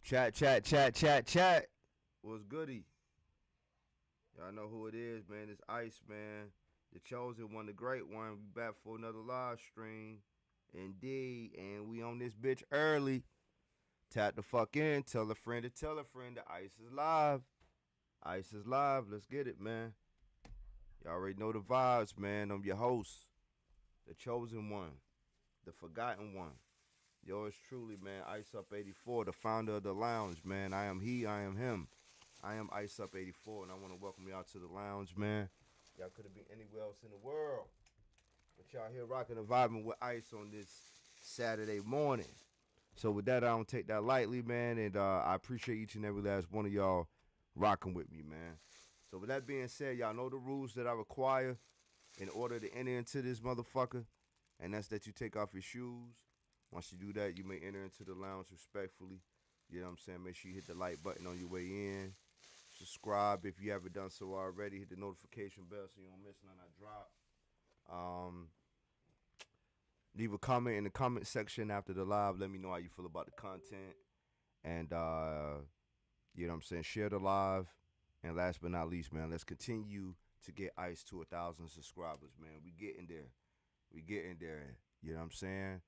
Chat. What's goody? Y'all know who it is, man. It's Ice, man. The chosen one, the great one. We back for another live stream. Indeed. And we on this bitch early. Tap the fuck in. Tell a friend to tell a friend that Ice is live. Ice is live. Let's get it, man. Y'all already know the vibes, man. I'm your host. The chosen one. The forgotten one. Yours truly, man. Ice Up 84, the founder of the lounge, man. I am he, I am him. I am Ice Up 84, and I want to welcome y'all to the lounge, man. Y'all could have been anywhere else in the world, but y'all here rocking and vibing with Ice on this Saturday morning. So with that, I don't take that lightly, man, and I appreciate each and every last one of y'all rocking with me, man. So with that being said, y'all know the rules that I require in order to enter into this motherfucker, and that's that you take off your shoes. Once you do that, you may enter into the lounge respectfully. You know what I'm saying? Make sure you hit the like button on your way in. Subscribe if you haven't done so already. Hit the notification bell so you don't miss none I drop. Leave a comment in the comment section after the live. Let me know how you feel about the content. And, you know what I'm saying? Share the live. And last but not least, man, let's continue to get Ice to 1,000 subscribers, man. We getting there. You know what I'm saying?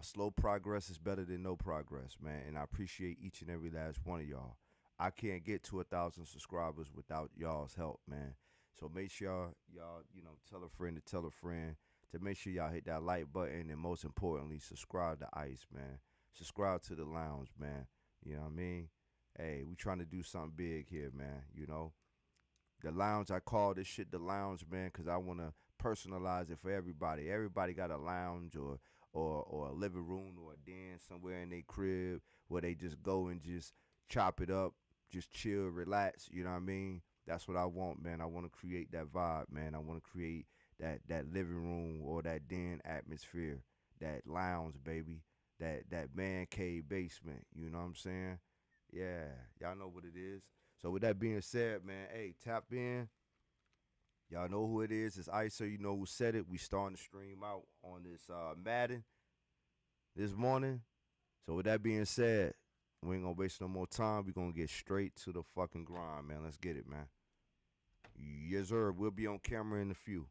Slow progress is better than no progress, man. And I appreciate each and every last one of y'all. I can't get to 1,000 subscribers without y'all's help, man. So make sure y'all, tell a friend to tell a friend to make sure y'all hit that like button. And most importantly, subscribe to Ice, man. Subscribe to the lounge, man. You know what I mean? Hey, we trying to do something big here, man. You know? The lounge, I call this shit the lounge, man, because I want to personalize it for everybody. Everybody got a lounge or a living room or a den somewhere in their crib where they just go and just chop it up, just chill, relax, you know what I mean? That's what I want, man. I want to create that vibe, man. I want to create that living room or that den atmosphere, that lounge, baby, that man cave basement, you know what I'm saying? Yeah, y'all know what it is. So with that being said, man, hey, tap in. Y'all know who it is. It's Ice, so you know who said it. We starting to stream out on this Madden this morning. So with that being said, we ain't gonna waste no more time. We gonna get straight to the fucking grind, man. Let's get it, man. Yes, sir. We'll be on camera in a few.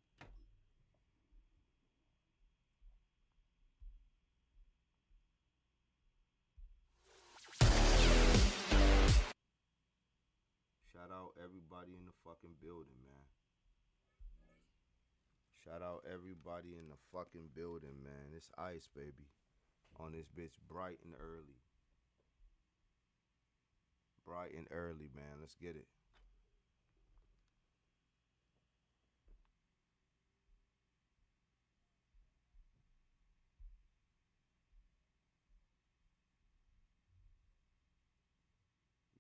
Shout out everybody in the fucking building, man. Shout out everybody in the fucking building, man. It's Ice, baby. On this bitch bright and early. Bright and early, man. Let's get it.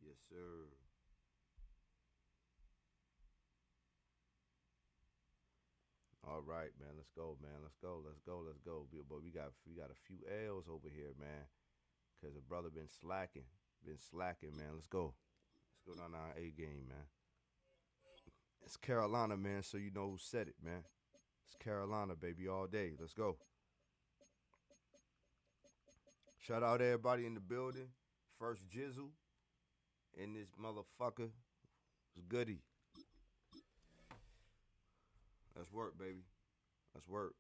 Yes, sir. All right, man. Let's go, man. Let's go. But we got a few L's over here, man. Cause the brother been slacking, man. Let's go down our A game, man. It's Carolina, man. So you know who said it, man. It's Carolina, baby, all day. Let's go. Shout out everybody in the building. First Jizzle in this motherfucker. It's goody. Let's work, baby. Let's work.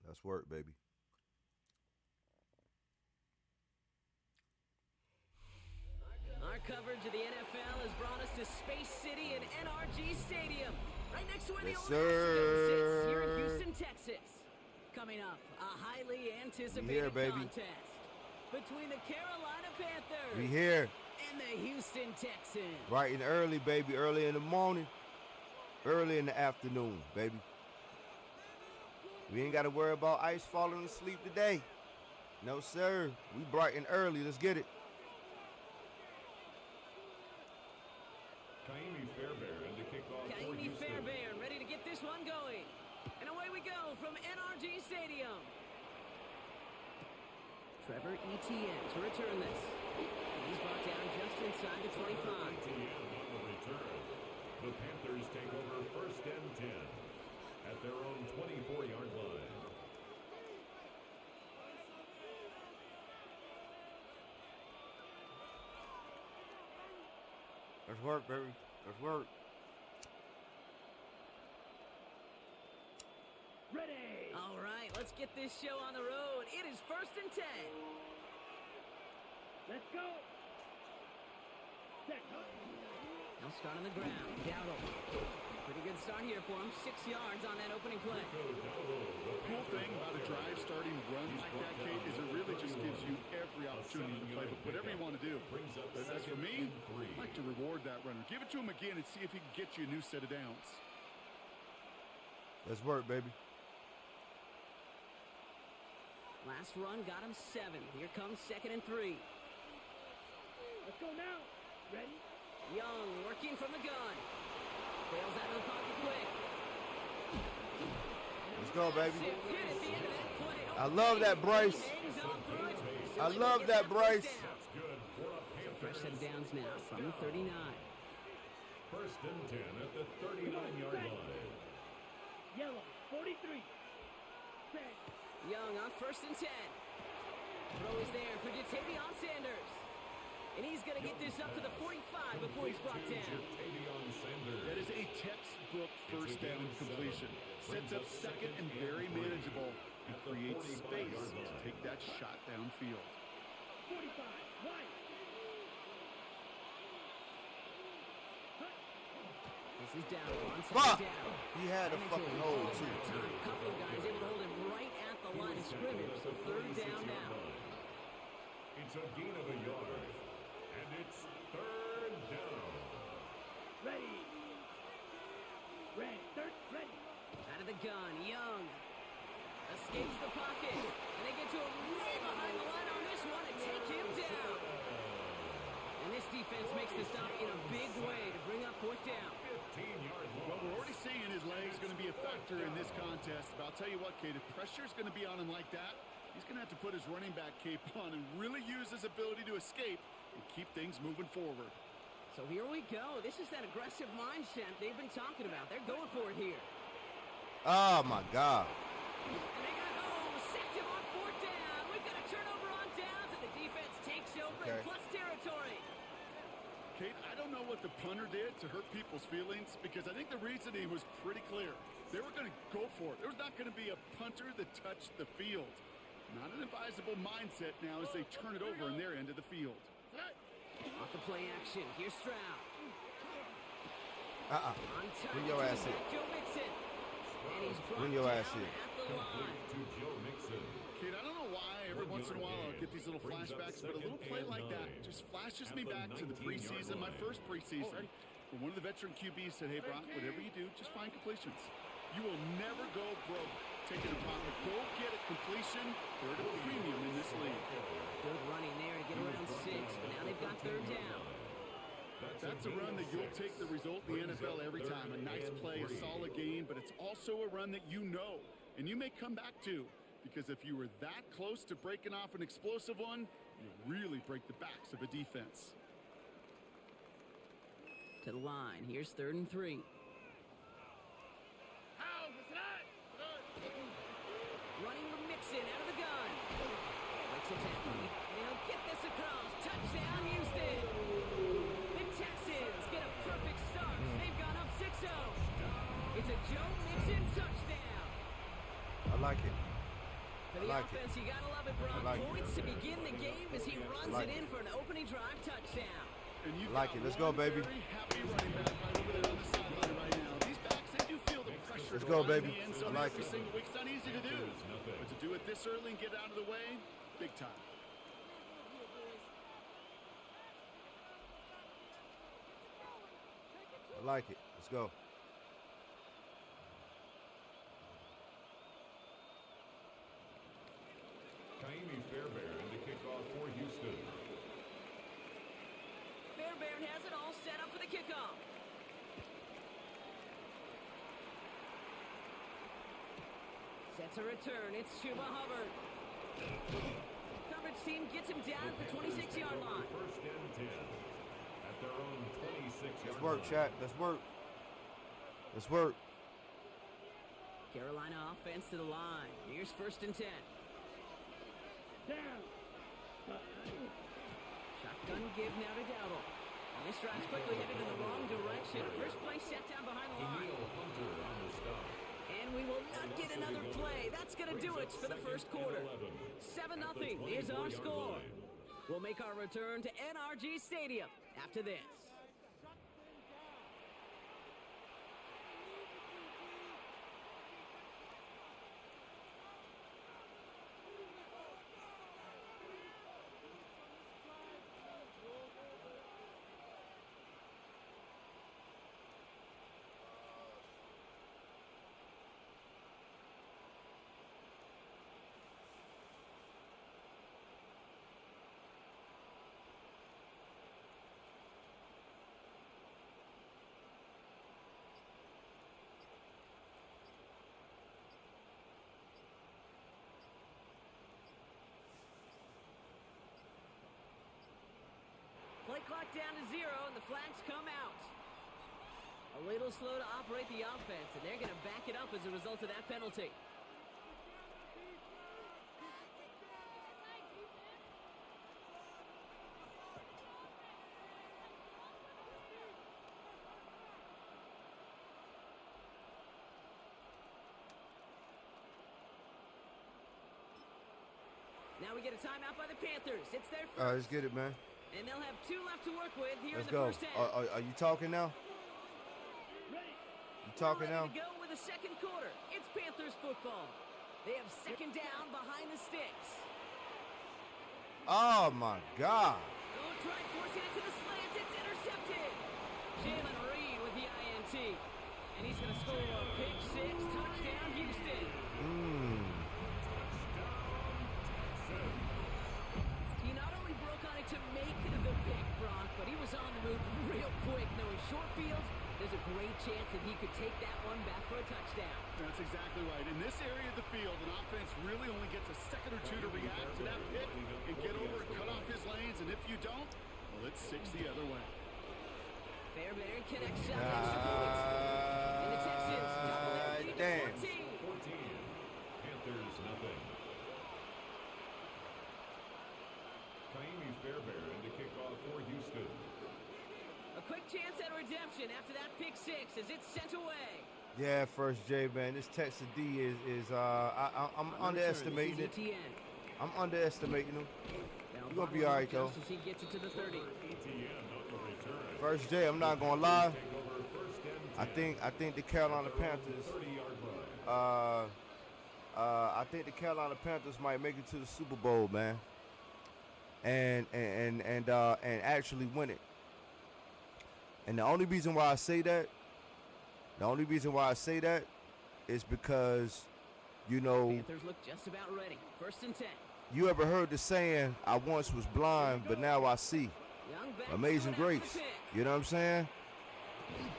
Let's work, baby. Our coverage of the NFL has brought us to Space City and NRG Stadium, right next to where Yes, the old Astrodome sits here in sir. Houston, Texas. Coming up, a highly anticipated baby. contest between the Carolina Panthers We here. and the Houston Texans. Bright and early, baby. Early in the morning. Early in the afternoon, baby. We ain't got to worry about Ice falling asleep today. No, sir. We bright and early. Let's get it. Kaimi Fairbairn to kick off for Kaimi Houston. Fairbairn ready to get this one going. And away we go from NRG Stadium. Trevor Etienne to return this. He's brought down just inside the 25. Etienne on the return. The Panthers take over first and 10. at their own 24-yard line. Let's work, baby. Let's work. Ready. All right, let's get this show on the road. It is 1st and 10. Let's go. He'll start on the ground. Dowdle. Pretty good start here for him. 6 yards on that opening play. The cool thing about a drive starting run like that, Kate, is it really just gives you every opportunity to play with whatever you want to do. But as for me, I'd like to reward that runner. Give it to him again and see if he can get you a new set of downs. Let's work, baby. Last run got him 7. Here comes 2nd and 3. Let's go now. Ready? Young working from the gun. Bails out of the pocket quick. Let's go, baby. Hit at the end of that play. I love that, Bryce. I love that, Bryce. So fresh set of downs now from the 39. 1st and 10 at the 39-yard line. Yellow, 43. Young on 1st and 10. Throw is there for Jatavion Sanders. And he's going to get this up to the 45 before he's brought down. That is a textbook first down completion. Sets up second and very manageable. And creates space to take that shot downfield. 45, right. This is down. Fuck! Down. He had a fucking hold, too. A couple of guys able to hold him right at the line of scrimmage. So 3rd down now. It's a gain of a yard. And it's 3rd down. Ready. Ready. Ready. Out of the gun. Young. Escapes the pocket. And they get to him way behind the line on this one and take him down. And this defense makes the stop in a big way to bring up 4th down. 15-yard line. Well, we're already seeing his legs going to be a factor in this contest. But I'll tell you what, Kate, if pressure's going to be on him like that, he's going to have to put his running back cape on and really use his ability to escape and keep things moving forward. So here we go. This is that aggressive mindset they've been talking about. They're going for it here. Oh, my God. And they got home. Sacked him on 4th down. We've got a turnover on downs, and the defense takes over in plus territory. Kate, I don't know what the punter did to hurt people's feelings because I think the reasoning was pretty clear. They were going to go for it. There was not going to be a punter that touched the field. Not an advisable mindset now as they turn it over in their end of the field. Off the play action. Here's Stroud. Bring your ass in. Joe Mixon. And he's brought Bring your down ass in. at the line. To Joe Mixon. Kate, I don't know why every once in a while I'll get these little flashbacks, but a little play like that just flashes me back to the preseason, my first preseason. When one of the veteran QBs said, hey, Brock, whatever you do, just find completions. You will never go broke taking a pocket. Go get a completion. They're at a premium in this league. Good running there to get around 6, but now they've got 3rd down. That's a run that you'll take the result in the NFL every time. A nice play, a solid gain, but it's also a run that you know and you may come back to. Because if you were that close to breaking off an explosive one, you really break the backs of a defense. To the line. Here's 3rd and 3. Running with Mixon out of the gun. Let's attack. And he'll get this across. Touchdown, Houston. The Texans get a perfect start. They've gone up 6-0. It's a Joe Mixon touchdown. I like it. For the offense, you gotta love it, Brock. Points to begin the game as he runs it in for an opening drive touchdown. And you've like it. Let's go, baby. Very happy running back right over there on the sideline right now. These backs, they do feel the pressure. Let's go, baby. The end zone I like every it. single week. It's not easy to do, but to do it this early and get out of the way, big time. I like it. Let's go. Kaimi Fairbairn to kick off for Houston. Fairbairn has it all set up for the kickoff. Sets a return. It's Chuba Hubbard. Coverage team gets him down at the 26-yard line. 1st and 10 at their own 26-yard line. Let's work, chat. Let's work. Let's work. Carolina offense to the line. Here's 1st and 10. Shotgun give now to Dowdle. And this drive's quickly headed in the wrong direction. First play set down behind the line. And we will not get another play. That's going to do it for the first quarter. 7-0 is our score. We'll make our return to NRG Stadium after this. Play clock down to 0, and the flags come out. A little slow to operate the offense, and they're going to back it up as a result of that penalty. Now we get a timeout by the Panthers. It's their first. All right, let's get it, man. And they'll have 2 left to work with here Let's in the go. first half. Are you talking now? You talking now? Ready to go with the second quarter. It's Panthers football. They have 2nd down behind the sticks. Oh my God. Oh, try forcing it to the slant. It's intercepted. Jalen Reed with the INT. And he's going to score a pick 6. Touchdown, Houston. He not only broke on it to make the pick, Brock, but he was on the move real quick. Knowing short fields, there's a great chance that he could take that one back for a touchdown. That's exactly right. In this area of the field, an offense really only gets a second or two to react to that pick and get over and cut off his lanes. And if you don't, well, it's 6 the other way. Fairbairn connects shot extra points. And the Texans double their lead damn. to 14. Panthers nothing. Kaimi Fairbairn to kick off for Houston. A quick chance at redemption after that pick 6 as it's sent away. Yeah, first J, man. This Texas D is I'm underestimating it. I'm underestimating him. You're gonna be all right though. He gets it to the 30. First J, I'm not gonna lie. I think the Carolina Panthers. I think the Carolina Panthers might make it to the Super Bowl, man. And actually win it. And the only reason why I say that is because, you know, Panthers look just about ready. 1st and 10. you ever heard the saying, I once was blind, but now I see. Young back Amazing going after grace. the pick. You know what I'm saying?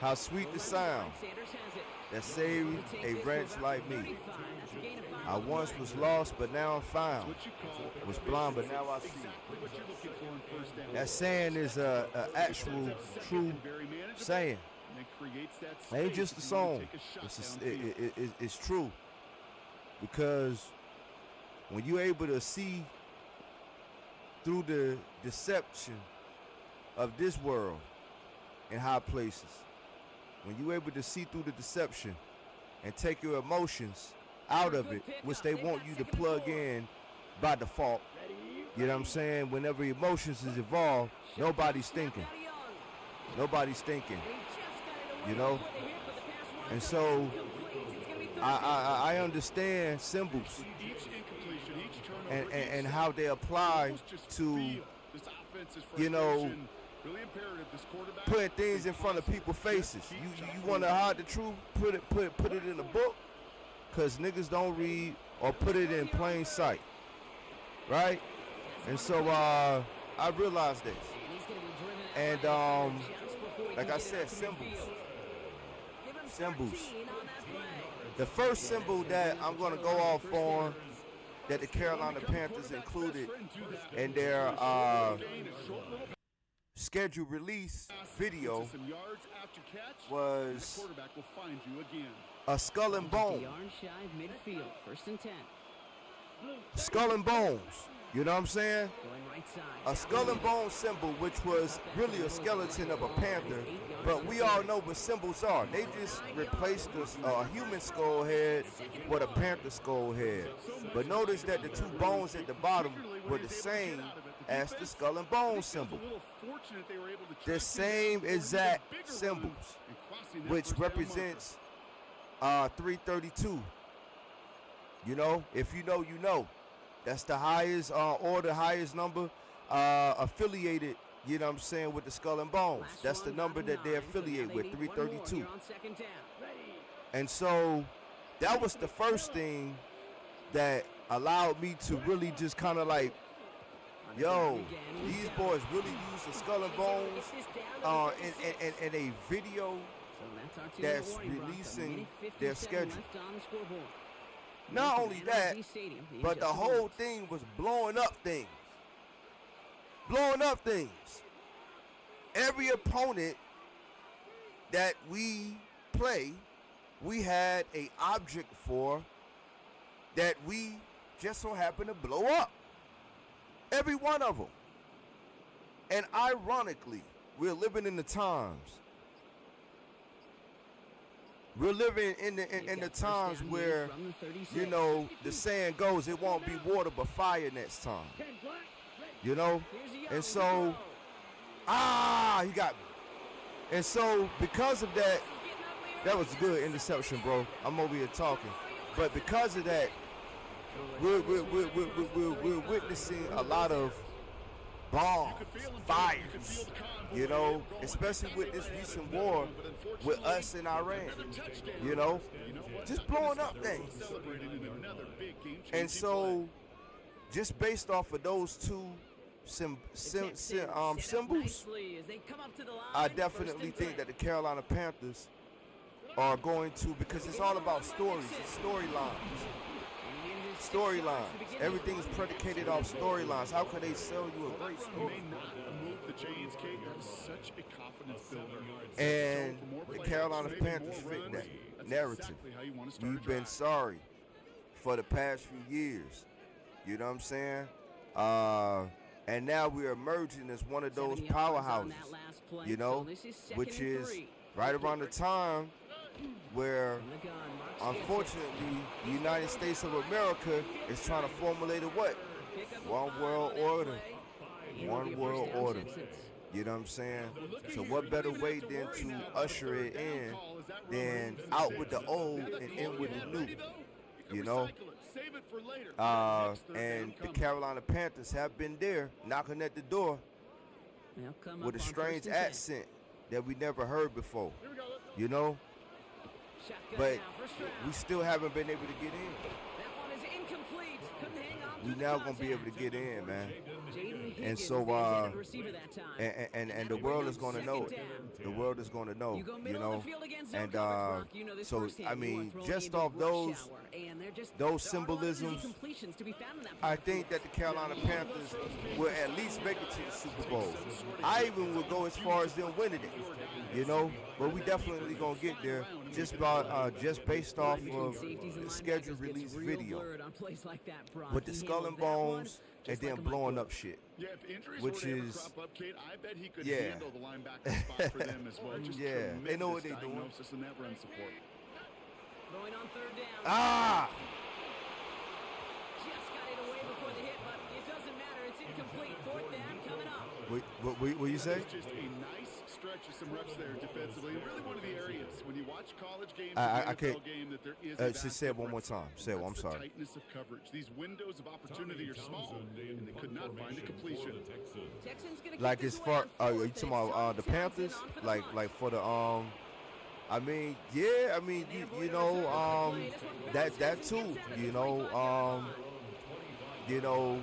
How sweet the sound Sanders has it. that saved He'll take a this wretch to about like me. 35. That's a gain of 5 I on the once play. was lost, but now I'm found. What you call Was blind, but now I see. exactly what you're looking for in first down. That saying is a actual, true saying. And it creates that It ain't space just a if you wanna song. take a shot It's, downfield. it's true. Because when you're able to see through the deception of this world in high places, when you're able to see through the deception and take your emotions out of it, which they want you to plug in by default, you know what I'm saying? Whenever emotions is involved, nobody's thinking. Nobody's thinking. You know? And so I understand symbols Each incompletion, each turnover, and how they apply to, you know, really imperative, this quarterback, putting things in front of people's faces. You want to hide the truth? Put it in a book, cause niggas don't read, or put it in plain sight, right? And so I realized this, and like I said, symbols. The first symbol that I'm gonna go off on, that the Carolina Panthers included in their scheduled release video, some yards after catch, was quarterback will find you again. a skull and Just a bone. yard shy of midfield. 1st and 10. Skull and bones. You know what I'm saying? Going right side. A skull and bone symbol, which was really a skeleton of a panther. But we all know what symbols are. They just replaced a human skull head with a panther skull head. But notice that the two bones at the bottom were the same as the skull and bone symbol. The same exact symbols, which represents 332. You know, if you know, you know. That's the highest order, highest number affiliated, you know what I'm saying, with the skull and bones. That's the number that they affiliate with, 332. And so that was the first thing that allowed me to really just kind of like, yo, these boys really use the skull and bones in a video that's releasing their schedule. Not only that, but the whole thing was blowing up things. Blowing up things. Every opponent that we play, we had an object for that we just so happened to blow up. Every one of them. And ironically, we're living in the times. We're living in the times where, you know, the saying goes, it won't be water but fire next time. You know? And so, he got me. And so, because of that, that was a good interception, bro. I'm over here talking. But because of that, we're witnessing a lot of bombs, fires, you know, especially with this recent war with us in Iran, you know, just blowing up things. And so, just based off of those two symbols, I definitely think that the Carolina Panthers are going to, because it's all about stories, it's storylines. Storylines. Everything is predicated off storylines. How can they sell you a great story? And the Carolina Panthers fit that narrative. We've been sorry for the past few years. You know what I'm saying? And now we're emerging as one of those powerhouses, you know, which is right around the time where, unfortunately, the United States of America is trying to formulate a what? One world order. One world order. You know what I'm saying? So what better way than to usher it in than out with the old and in with the new? You know? And the Carolina Panthers have been there, knocking at the door with a strange accent that we never heard before. You know? But we still haven't been able to get in. We now gonna be able to get in, man. And so, and the world is gonna know it. The world is gonna know, you know. And so, I mean, just off those symbolisms, I think that the Carolina Panthers will at least make it to the Super Bowl. I even would go as far as them winning it, you know. But we definitely gonna get there just based off of the scheduled release video with the skull and bones and then blowing up shit. Yeah, if injuries which were to ever is crop up, Kate, I bet he could yeah. handle the linebacker spot for them as well. Just Yeah, they know what tremendous they're doing. diagnosis and that run support. Going on 3rd down. Ah! Just got it away before the hit, but it doesn't matter. It's incomplete. 4th down coming up. What you say? It's just a nice stretch of some reps there defensively. Really one of the areas when you watch college games, I and can't. NFL game, that there is Just say it one more time. Say it. I'm That's the sorry. tightness of coverage. These windows of opportunity are small, and they could not find a completion. Texans gonna Like keep as this far, away on are you 4th, talking and about the Townsend Panthers? on for the Like punt. for the I mean, yeah. I mean, you know, that too. You know,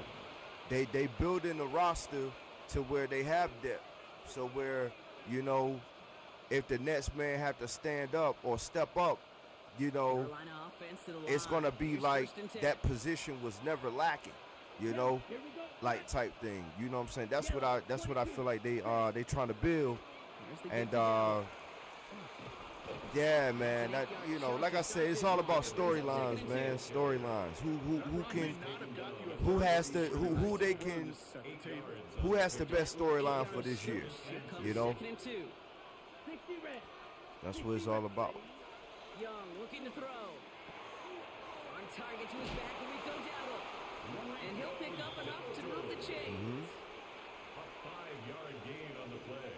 they building a roster to where they have depth. So where, you know, if the next man have to stand up or step up, you know, Carolina offense to the it's line. gonna be Here's like 1st and 10. that position was never lacking, you know, like type thing. You know what I'm saying? That's what I feel like they trying to build. Here's the And good to go. Yeah, man. That, you know, like I said, it's all about storylines, man. Storylines. Who has the best storyline for this year? You know, that's what it's all about. Young looking to throw. On target to his back, Rico Dowdle. And he'll pick up enough to move the chains. A 5-yard gain on the play.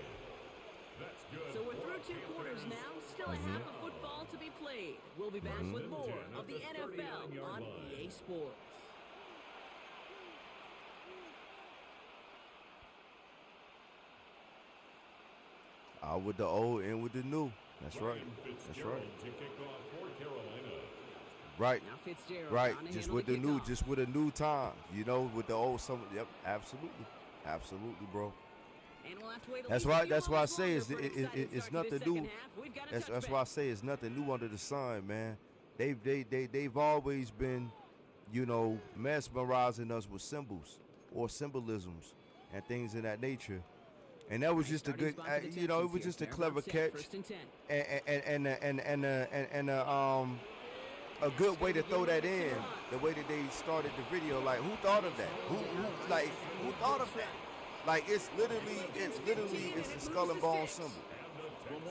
That's good. So we're through 2 quarters now. Still a half of football to be played. We'll be back with more of the NFL on EA Sports. Out with the old, in with the new. That's right. That's right. To kick off for Carolina. Right. Now Fitzgerald Right. on to Just handle with the the new, kickoff. just with a new time. You know, with the old some. Yep. Absolutely. Absolutely, bro. And we'll have to wait at That's least a why. few That's why I moments say longer it's for an exciting it's start to nothing this new. second half. We've got a That's touchback. why I say it's nothing new under the sun, man. They've always been, you know, mesmerizing us with symbols or symbolisms and things of that nature. And that was just a good, you know, it was just a clever catch and a good way to throw that in. The way that they started the video, like who thought of that? Who thought of that? Like it's literally the skull and bone symbol.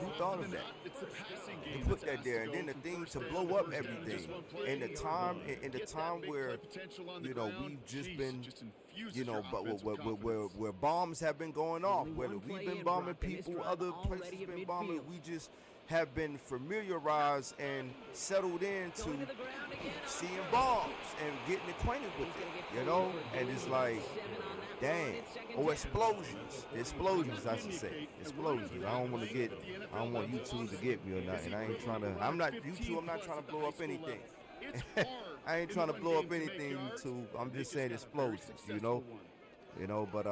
Who thought of that? It's the passing To game put that's that there, asked and then the go thing from to first blow down up to first down, everything just one play, in the time where big play potential on the you know ground. we've just Jeez, been just infuses you know your but offense with confidence. where bombs have been going off, Only whether one we've play been in, bombing Brock, and this people, drive other already places at been bombing, midfield. we just have been familiarized and settled into Going to the ground again on seeing first. bombs and getting acquainted with He's gonna it, get you know, forward for and gain it's of like 7 on that run. dang, It's second or down. explosions, I should say, explosions. I don't want to I don't want YouTube to get me or nothing. I ain't trying to. I'm not YouTube. I'm not trying to blow up anything. I ain't trying to blow up anything, YouTube. I'm just saying explosions, you know. You know, but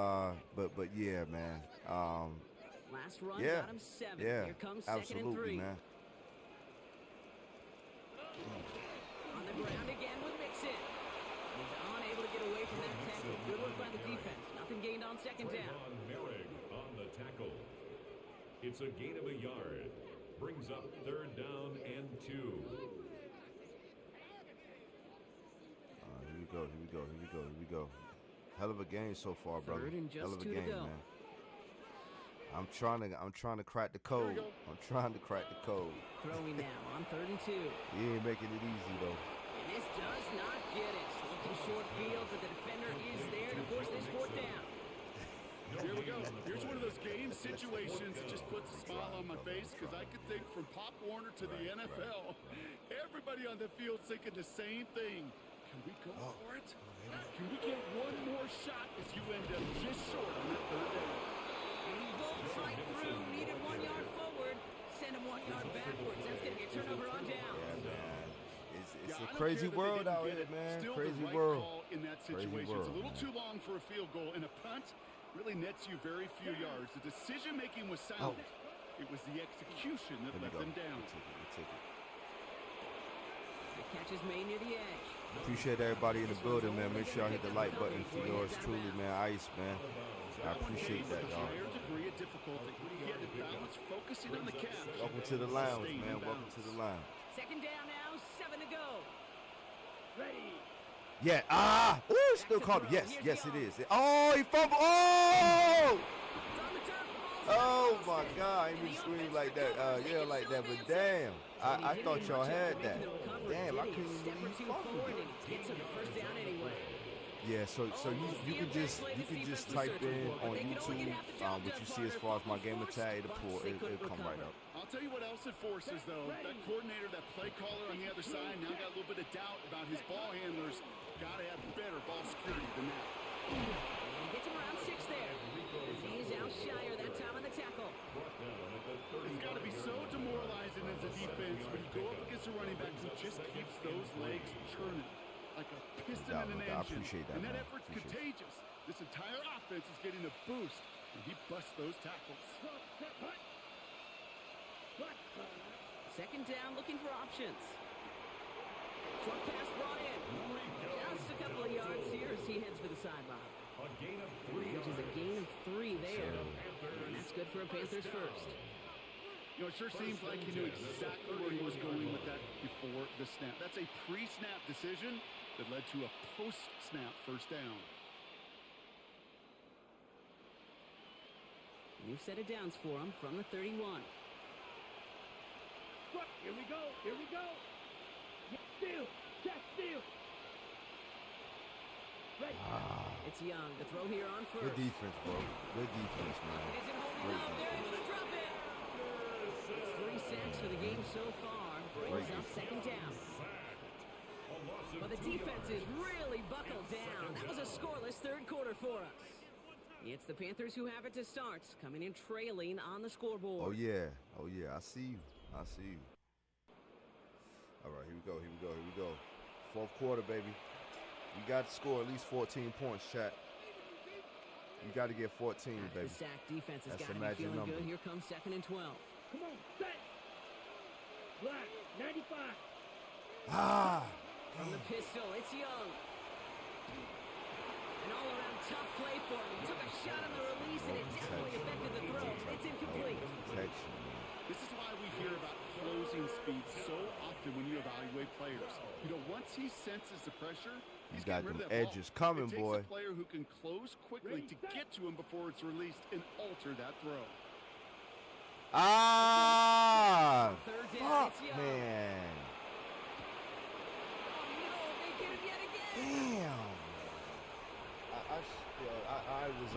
yeah, man. Last run Yeah, got him 7. yeah, Here comes second and absolutely, 3. man. On the ground again with Mixon. He's unable to get away from that tackle. Good work by the defense. Nothing gained on second down. On Merrick on the tackle. It's a gain of a yard. Brings up 3rd down and 2. Here we go. Hell of a game so far, brother. Third and just Hell of a 2 to game, go. man. I'm trying to crack the code. I'm trying to crack the code. Throwing now on 3rd and 2. He ain't making it easy though. And this does not get it. Looking short field, but the defender is there to force this 4th down. Here we go. Here's one of those game situations that just puts a smile on my face because I could think from Pop Warner to the NFL. Everybody on the field thinking the same thing. Can we go for it? Can we get one more shot as you end up just short on that 3rd down? And he bolts right through. Needed 1 yard forward. Send him 1 yard backwards. That's going to get turnover on down. Yeah, man. It's Yeah, a I don't crazy care that they world didn't out get here, it. man. Still Crazy the right world. call in that Crazy situation. world, It's a little man. too long for a field goal, and a punt really nets you very few yards. The decision making was sound. It was the execution that Here we let go. them down. We took it. The catch is made near the edge. Appreciate everybody in the building, man. Make sure y'all hit the like button for yours truly, man. Ice, man. I appreciate that, A y'all. higher degree of difficulty. He had to balance focusing on the catch. Welcome to the lounge, Staying man. in Welcome to the lounge. Second down now, 7 to go. Ready. Yeah. Ooh, still caught it. Yes, it is. Oh, he fumbled. Oh! It's on the turf. Oh my God! I didn't scream like that, yeah, like that. But damn, I thought y'all had that. Damn, I couldn't even believe you fumbled forward it. and he gets him the first down anyway. Yeah, so you can just type in on YouTube what you see as far as my gamer tag. It'll come right up. I'll tell you what else it forces, though. That coordinator, that play caller on the other side, now got a little bit of doubt about his ball handlers. Got to have better ball security than that. And he gets him around 6 there. As he is out shyer that time on the tackle. It's got to be so demoralizing as a defense when you go up against a running back who just keeps those legs churning like a piston in an I engine. appreciate that, And that man. effort's Appreciate it. contagious. This entire offense is getting a boost when he busts those tackles. Second down, looking for options. Short pass brought in. Just a couple of yards here as he heads for the sideline. A gain of 3 Which is a yards. gain of 3 there. And that's good for a Panthers first. You know, it sure seems like he knew exactly where he was going with that before the snap. That's a pre-snap decision that led to a post-snap first down. New set of downs for him from the 31. Here we go. Here we go. Steal. Check steal. Right. It's Young. The throw here on first. Good defense, bro. Good defense, man. Isn't holding Great up. They're able to drop it. It's 3 sacks for the game so far. Brings up second down. But the defense is really buckled down. That was a scoreless third quarter for us. It's the Panthers who have it to start, coming in trailing on the scoreboard. Oh, yeah. Oh, yeah. I see you. I see you. All right, here we go. Here we go. Here we go. Fourth quarter, baby. You got to score at least 14 points, chat. You got to get 14, baby. The sack defense has That's got the to be magic feeling number. good. Here comes 2nd and 12. Come on, set. Black, 95. Ah! From the pistol, it's Young. An all-around tough play for him. He took a shot on the release, and it definitely affected the throw. It's incomplete. Protection. This is why we hear about closing speed so often when you evaluate players. You know, once he senses the pressure, he's got getting rid of them that edges ball. coming, it takes boy. a player who can close quickly to get to him before it's released and alter that throw. Ah! Third down, Fuck, it's Young. man. Oh, no, they get him yet again. Damn. I was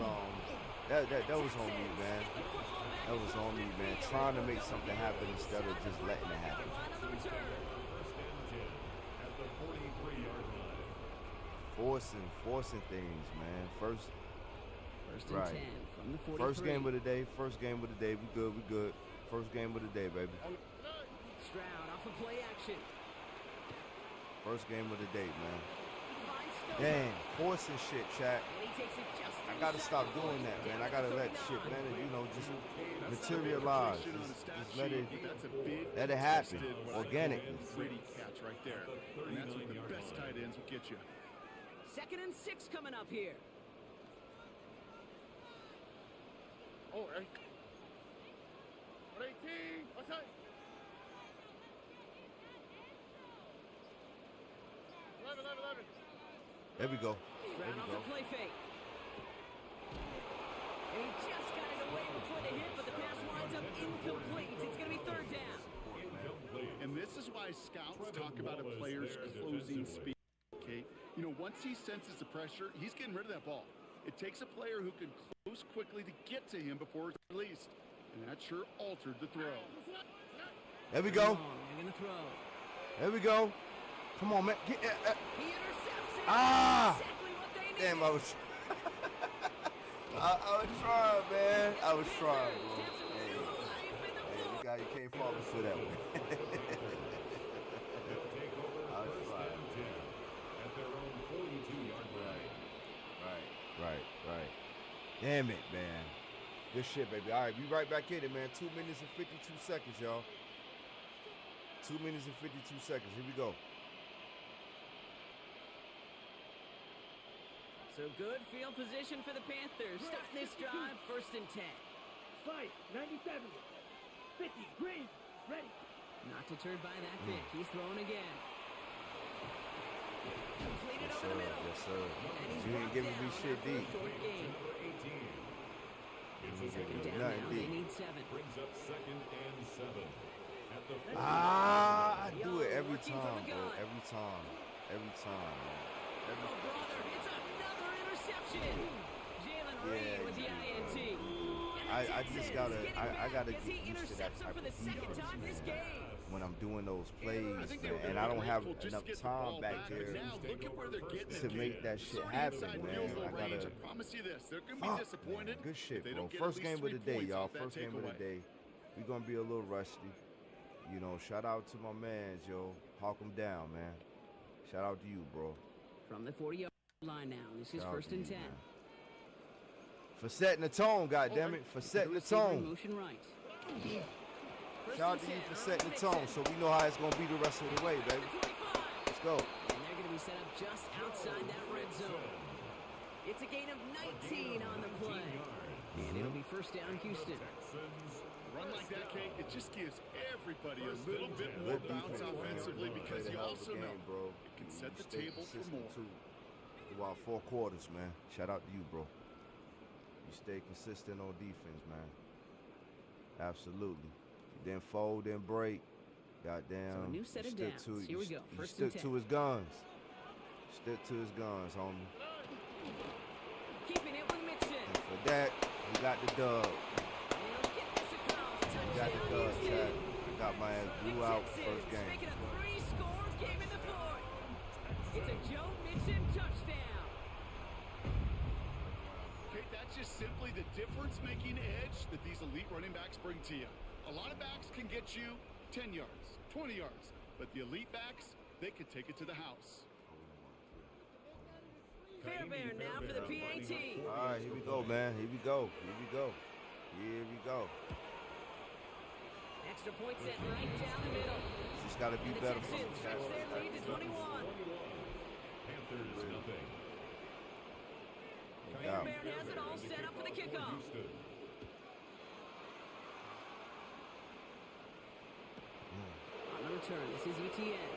that was on me, man. That was on me, man. Trying to make something happen instead of just letting it happen. At the 43-yard line. Forcing things, man. First and right. 10 from the 43. First game of the day. First game of the day. We good. First game of the day, baby. Stroud off of play action. First game of the day, man. Finds Stover. Dang, forcing shit, chat. And he takes it just I gotta stop doing that, man. I gotta let shit, man, just materialize. Just let it happen organically. Pretty catch right there. And that's what the best tight ends will get you. 2nd and 6 coming up here. Oh, 18. Outside. 11. There we go. Stroud off the play fake. And he just got it away before the hit, but the pass winds up incomplete. It's going to be 3rd down. And this is why scouts talk about a player's closing speed. Okay, you know, once he senses the pressure, he's getting rid of that ball. It takes a player who can close quickly to get to him before it's released. And that sure altered the throw. There we go. They're going to throw. There we go. Come on, man. He intercepts it. Ah! Exactly what they needed. Damn, I was trying, man. I was trying, bro. Hey, you guy, you can't fall into that way. I was trying. At their own 42-yard line. Right. Damn it, man. Good shit, baby. All right, we right back in it, man. 2 minutes and 52 seconds, y'all. 2 minutes and 52 seconds. Here we go. So good field position for the Panthers. Starting this drive, 1st and 10. Fight, 97. 50, green, ready. Not deterred by that pick. He's throwing again. Completed Yes, over sir. the middle. Yes, sir. And he's You ain't brought giving me down shit after a deep. short gain. Number 18. It's a Second second down Nothing now. deep. They need 7. Brings up 2nd and 7. At the I do it every Working from time, the bro. gun. Every time, man. Oh, brother, it's another interception. Jalen Reed with the INT. And the I just Texans gotta, getting I back gotta as get he used to that intercepts him type for the of second defense, time this man. game. When I'm doing those plays, I think they were and I don't have grateful just enough to get the time ball back back. there Now look at where they're getting to it. make that It's shit already happen, inside man. field goal I range. gotta. I promise you this. They're going to be Fuck, disappointed. man. Good if shit, they bro. don't get First at game least of the 3 day, points y'all. off that First game of the takeaway. day. We're gonna be a little rusty. You know, shout out to my mans, yo. Hawk 'em down, man. Shout out to you, bro. From the 40-yard line now. This is Shout out 1st to and you, 10. man. For setting the tone, goddammit. For setting the Receiver in tone. motion right. Shout out to you for setting the tone, so we know how it's gonna be the rest of the way, baby. Let's go. And they're going to be set up just outside that red zone. It's a gain of 19 on the play. And it'll be 1st down, Houston. run like that, Kate, it just gives everybody a little bit more bounce offensively because you also know it can set the table for more. Throughout 4 quarters, man. Shout out to you, bro. You stay consistent on defense, man. Absolutely. You didn't fold, didn't break. Goddamn. So a new set of downs. Here we go. First He and stood 10. to his guns. Stood to his guns, homie. Keeping it with Mixon. And for that, he got the dub. He'll get this across. He got the dub, Chad. I got my ass blew out first game. Making a 3-score game in the 4th. It's a Joe Mixon touchdown. Kate, that's just simply the difference-making edge that these elite running backs bring to you. A lot of backs can get you 10 yards, 20 yards, but the elite backs, they can take it to the house. Fairbairn now for the PAT. All right, here we go, man. Here we go. Here we go. Here we go. Extra point set right down the middle. Just got to be And the better. Texans stretch their lead to 21. Panthers nothing. Fairbairn has it all set up for the kickoff. On the return, this is ETN.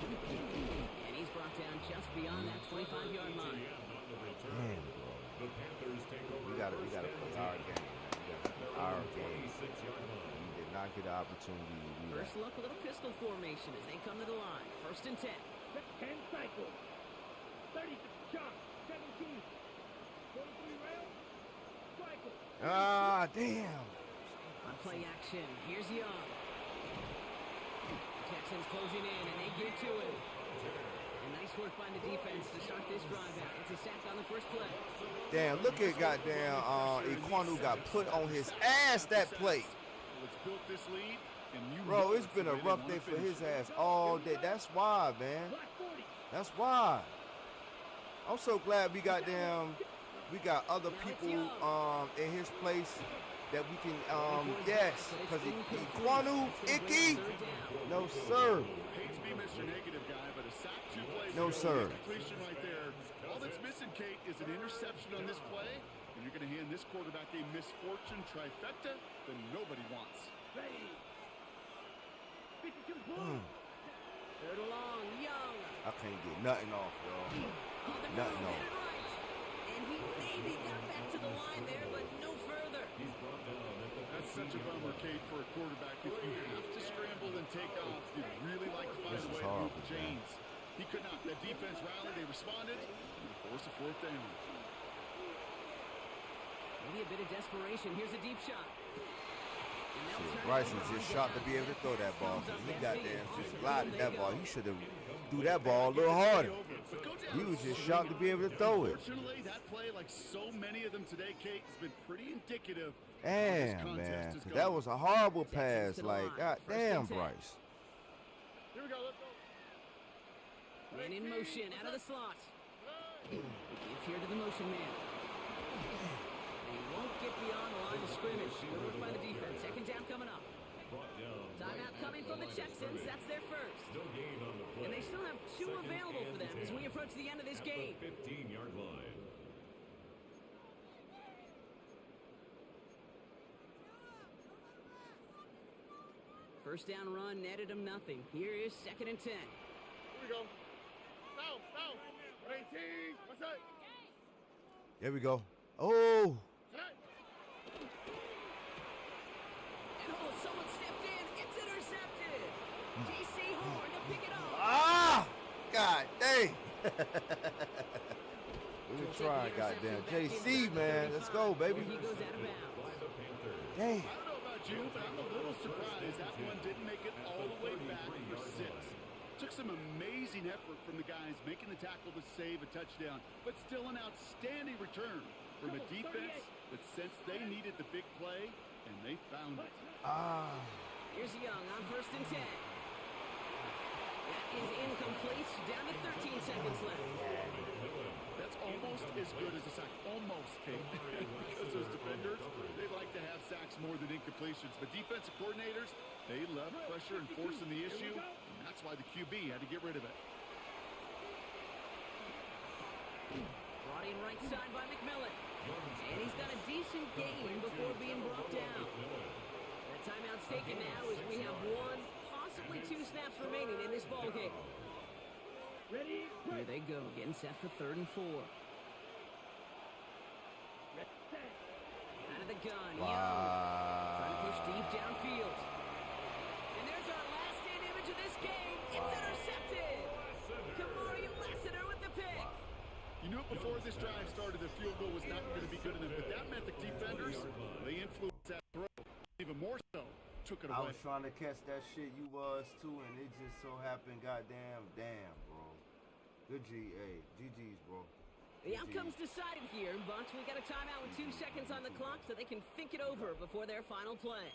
And he's brought down just beyond that 25-yard line. Damn, bro. We gotta play our game. We gotta play our game. We did not get the opportunity to do that. First look, a little pistol formation as they come to the line. First and 10. 10 cycles. 36 shots. 17. 43 rounds. Cycle. Ah, damn. On play action, here's Young. The Texans closing in, and they get to him. And nice work by the defense to start this drive out. It's a sack on the first play. Damn, look at goddamn Iquanu got put on his ass that play. Let's build this lead, and you Bro, know it's been a the way they rough wanna day for finish. his ass all day. That's why, man. Black 40. That's why. I'm so glad we got other people in his place that we can yes, because Iquanu, Icky, no sir. Hate to be Mr. Negative guy, but a sack 2 plays No, ago, sir. completion right there. All that's missing, Kate, is an interception on this play, and you're going to hand this quarterback a misfortune trifecta that nobody wants. Ready. 52 points. Third along, Young. I can't get nothing off, yo. On the Nothing move, on. hit it right. And he maybe got back to the line there, but no further. That's such a bummer, Kate, for a quarterback. If you have to scramble and take off, you'd really like to find This a is way to move horrible, the chains. He could not. That defense rallied, they responded, and they forced a 4th down. Maybe a bit of desperation. Here's a deep shot. And they'll turn it Bryson over just on shocked to downs. be able to throw that ball. Comes up He empty. goddamn On just the glided field that they ball. go. He should have threw that ball a little harder. He was just shocked to be able to throw it. Unfortunately, that play, like so many of them today, Kate, has been pretty indicative of how this Damn, contest man. is 'Cause going. that was a horrible Texans pass. to the Like, line. god First damn, and 10. Bryce. Here we go, let's go. Man in motion, out of the slot. It's here to the motion man. And he won't get beyond the line of scrimmage. Good work by the defense. Second down coming up. Timeout coming from the Texans. That's their first. And they still have 2 available for them as we approach the end of this game. 15-yard line. First down run netted him nothing. Here is 2nd and 10. Here we go. Foul, foul. 18. What's that? There we go. Oh, And oh, someone stepped in. It's intercepted. J.C. Horn to pick it up. ah, god dang. We were trying, goddamn. JC, man, let's go, baby. He goes out of bounds. Dang. I don't know about you, but I'm a little surprised that one didn't make it all the way back for 6. Took some amazing effort from the guys making the tackle to save a touchdown, but still an outstanding return from a defense that sensed they needed the big play, and they found it. Ah, Here's Young on 1st and 10. That is incomplete. Down to 13 seconds left. That's almost as good as a sack. Almost, Kate. Because those defenders, they like to have sacks more than incompletions. But defensive coordinators, they love pressure and forcing the issue, and that's why the QB had to get rid of it. Brought in right side by McMillan. And he's He's done a decent game before being brought down. The timeout's taken now as we have one, possibly two snaps remaining in this ball game. Ready? Here they go, getting set for 3rd and 4. Set. Out of the gun, Wow. Young. Trying to push deep downfield. And there's our last stand image of this game. It's intercepted. Kamari Lassiter with the pick. You knew it before this drive started, the field goal was not going to be good enough, but that meant the defenders, they influenced that throw. Even more so, took it I away. was trying to catch that shit, you was too, and it just so happened, damn, bro. Good GG's, bro. The outcome's decided here, but we got a timeout with 2 seconds on the clock so they can think it over before their final play.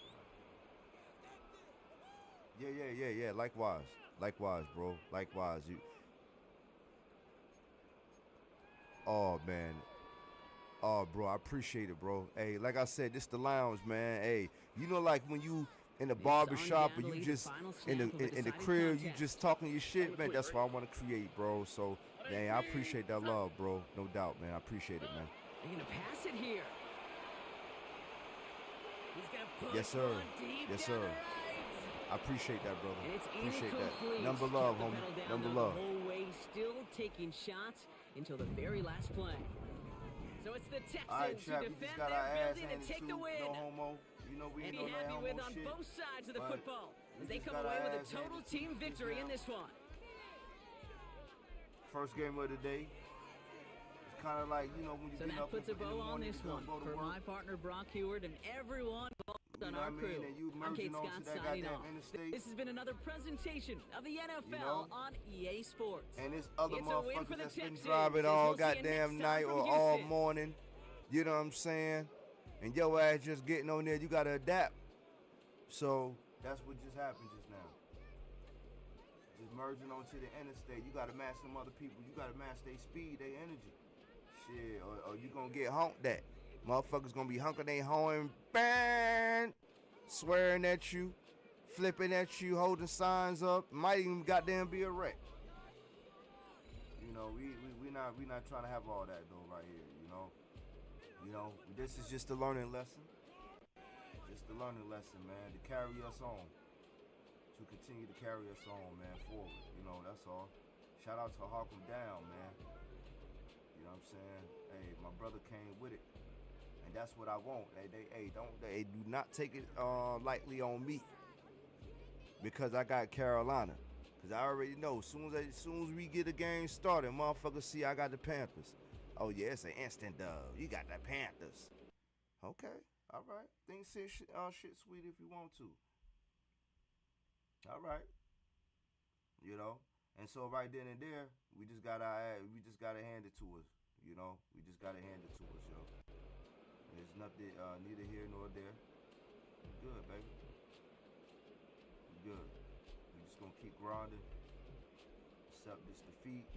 Yeah. Likewise, bro. Likewise. Oh, man. Oh, bro, I appreciate it, bro. Hey, like I said, this the lounge, man. Hey, you know, like when you in the barber shop or you just in the crib, you just talking your shit, man. That's what I want to create, bro. So, man, I appreciate that love, bro. No doubt, man. I appreciate it, man. They're going to pass it here. He's going to push Yes, sir. one deep Yes, down sir. the right. I appreciate that, brother. And it's Appreciate that. incomplete. Number love, Kept the homie. pedal down Number though love. the whole way, still taking shots until the very last play. So it's the Texans All right, who Trap, we defend just got our their ass building handed and take to. the win. No homo. You know we And ain't be on that happy homo with on shit. both sides of the but football we as they just come got away our with a ass total handed to team us victory in now. this one. First game of the day. It's kind of like, you know, when you So get that up puts a in the bow on morning, this you one go to for work, my partner Brock Heward and everyone involved you on know our what I mean? crew. And you I'm Kate merging Scott onto that signing goddamn off. interstate. This has been another presentation of the NFL know? on EA Sports. And this other It's a win for motherfuckers the that's been Texans, driving as all we'll see you goddamn next time night from or all Houston. morning. You know what I'm saying? And your ass just getting on there, you gotta adapt. So that's what just happened just now. Just merging onto the interstate. You gotta match some other people. You gotta match their speed, their energy. Shit, or you gonna get honked at. Motherfuckers gonna be honking they horn, bang, swearing at you, flipping at you, holding signs up. Might even goddamn be a wreck. You know, we not trying to have all that though right here. You know, this is just a learning lesson. Just a learning lesson, man, to carry us on. To continue to carry us on, man, forward. You know, that's all. Shout out to Hawk 'em Down, man. You know what I'm saying? Hey, my brother came with it. And that's what I want. They do not take it lightly on me. Because I got Carolina. Because I already know, as soon as we get the game started, motherfuckers see I got the Panthers. Oh yeah, it's an instant dub. You got the Panthers. Okay, all right. Things say shit sweet if you want to. All right. You know, and so right then and there, we just gotta hand it to us. You know, we just gotta hand it to us, yo. There's nothing neither here nor there. Good, baby. Good. We just gonna keep grinding. Accept this defeat.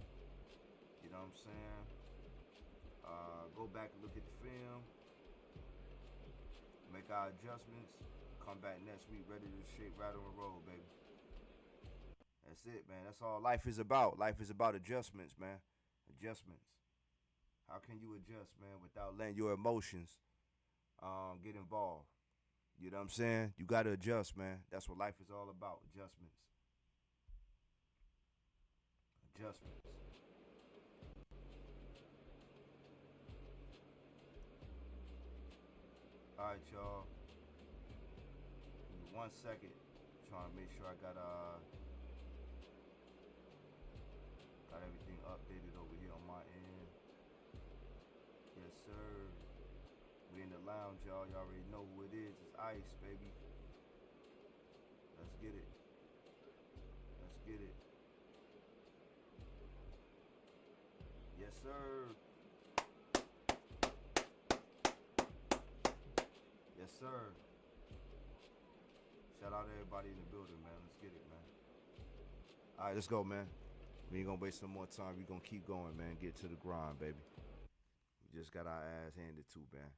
You know what I'm saying? Go back and look at the film. Make our adjustments. Come back next week ready to shake, rattle, and roll, baby. That's it, man. That's all life is about. Life is about adjustments, man. Adjustments. How can you adjust, man, without letting your emotions get involved? You know what I'm saying? You got to adjust, man. That's what life is all about. Adjustments. Adjustments. All right, y'all. Give me 1 second. Trying to make sure I got everything updated over here on my end. Yes, sir. We in the lounge, y'all. Y'all already know who it is. It's Ice, baby. Let's get it. Let's get it. Yes, sir. Yes, sir. Shout out to everybody in the building, man. Let's get it, man. All right, let's go, man. We ain't gonna waste no more time. We gonna keep going, man. Get to the grind, baby. We just got our ass handed to, man.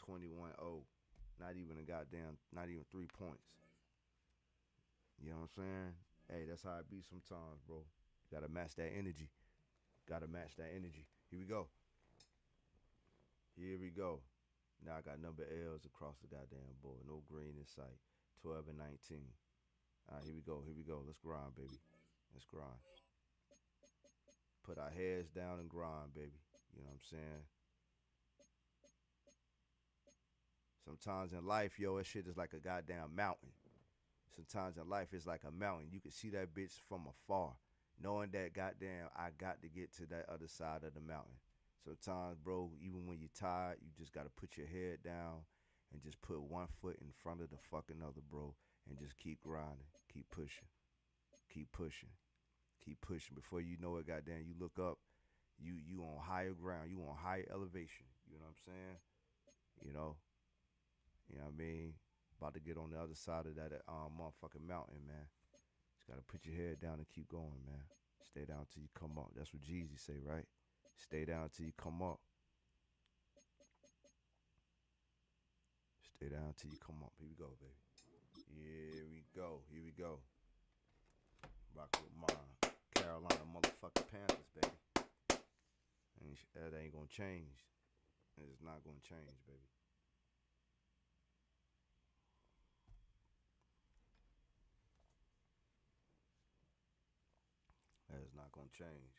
21-0. Not even 3 points. You know what I'm saying? Hey, that's how it be sometimes, bro. You gotta match that energy. Gotta match that energy. Here we go. Yeah. Here we go. Now I got number L's across the goddamn board. No green in sight. 12 and 19. All right, here we go. Here we go. Let's grind, baby. Let's grind. Put our heads down and grind, baby. You know what I'm saying? Sometimes in life, yo, that shit is like a goddamn mountain. Sometimes in life, it's like a mountain. You can see that bitch from afar, knowing that goddamn I got to get to that other side of the mountain. Sometimes, bro, even when you're tired, you just got to put your head down and just put one foot in front of the fucking other, bro, and just keep grinding, keep pushing, keep pushing, keep pushing. Before you know it, goddamn, you look up, you on higher ground, you on higher elevation. You know what I'm saying? You know what I mean? About to get on the other side of that motherfucking mountain, man. Just gotta put your head down and keep going, man. Stay down till you come up. That's what Jeezy say, right? Stay down till you come up. Stay down till you come up. Here we go, baby. Here we go. Here we go. Rock with my Carolina motherfucking Panthers, baby. That ain't gonna change. It's not gonna change, baby. That is not gonna change.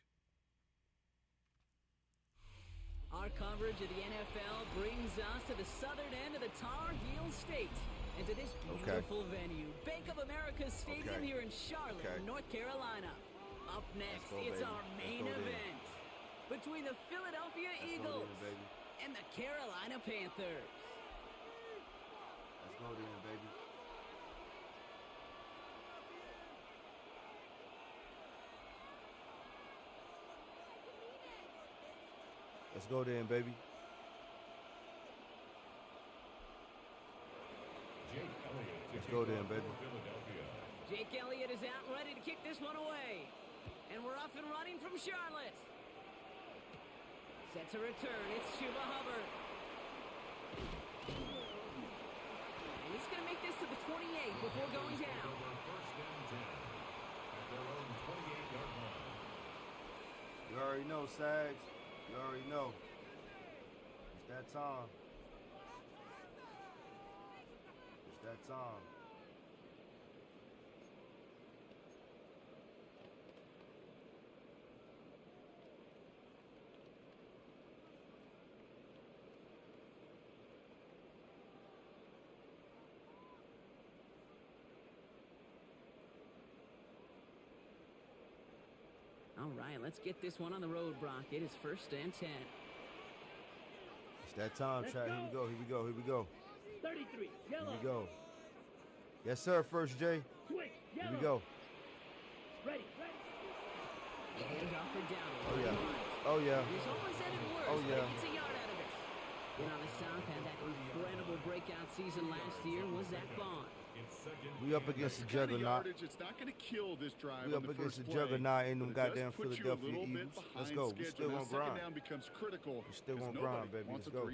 Our coverage of the NFL brings us to the southern end of the Tar Heel State and to this beautiful venue, Bank of America Stadium here in Charlotte, North Carolina. Up next, it's our main event between the Philadelphia Eagles and the Carolina Panthers. Let's go then, baby. Let's go then, baby. Let's go then, baby. Jake Elliott is out ready to kick this one away. And we're off and running from Charlotte. Set to return, it's Chuba Hubbard. And he's going to make this to the 28 before going down. You already know, Sags. You already know. It's that time. It's that time. All right, let's get this one on the road, Brock. It is 1st and 10. It's that time, Chad. Here we go, here we go, here we go. 33, yellow. Here we go. Yes, sir, First J. Switch, yellow. Here we go. Ready, ready. The handoff for down. Oh, yeah. Oh, yeah. He's almost said it worse, Oh, yeah. but he gets a yard out of it. And on the South had that incredible breakout season last year was Zach Bond. We up against the juggernaut. It's not going to kill this drive. We up against the juggernaut in them goddamn Philadelphia Eagles. Let's go. We still gonna grind. We still gonna grind, baby. Let's go.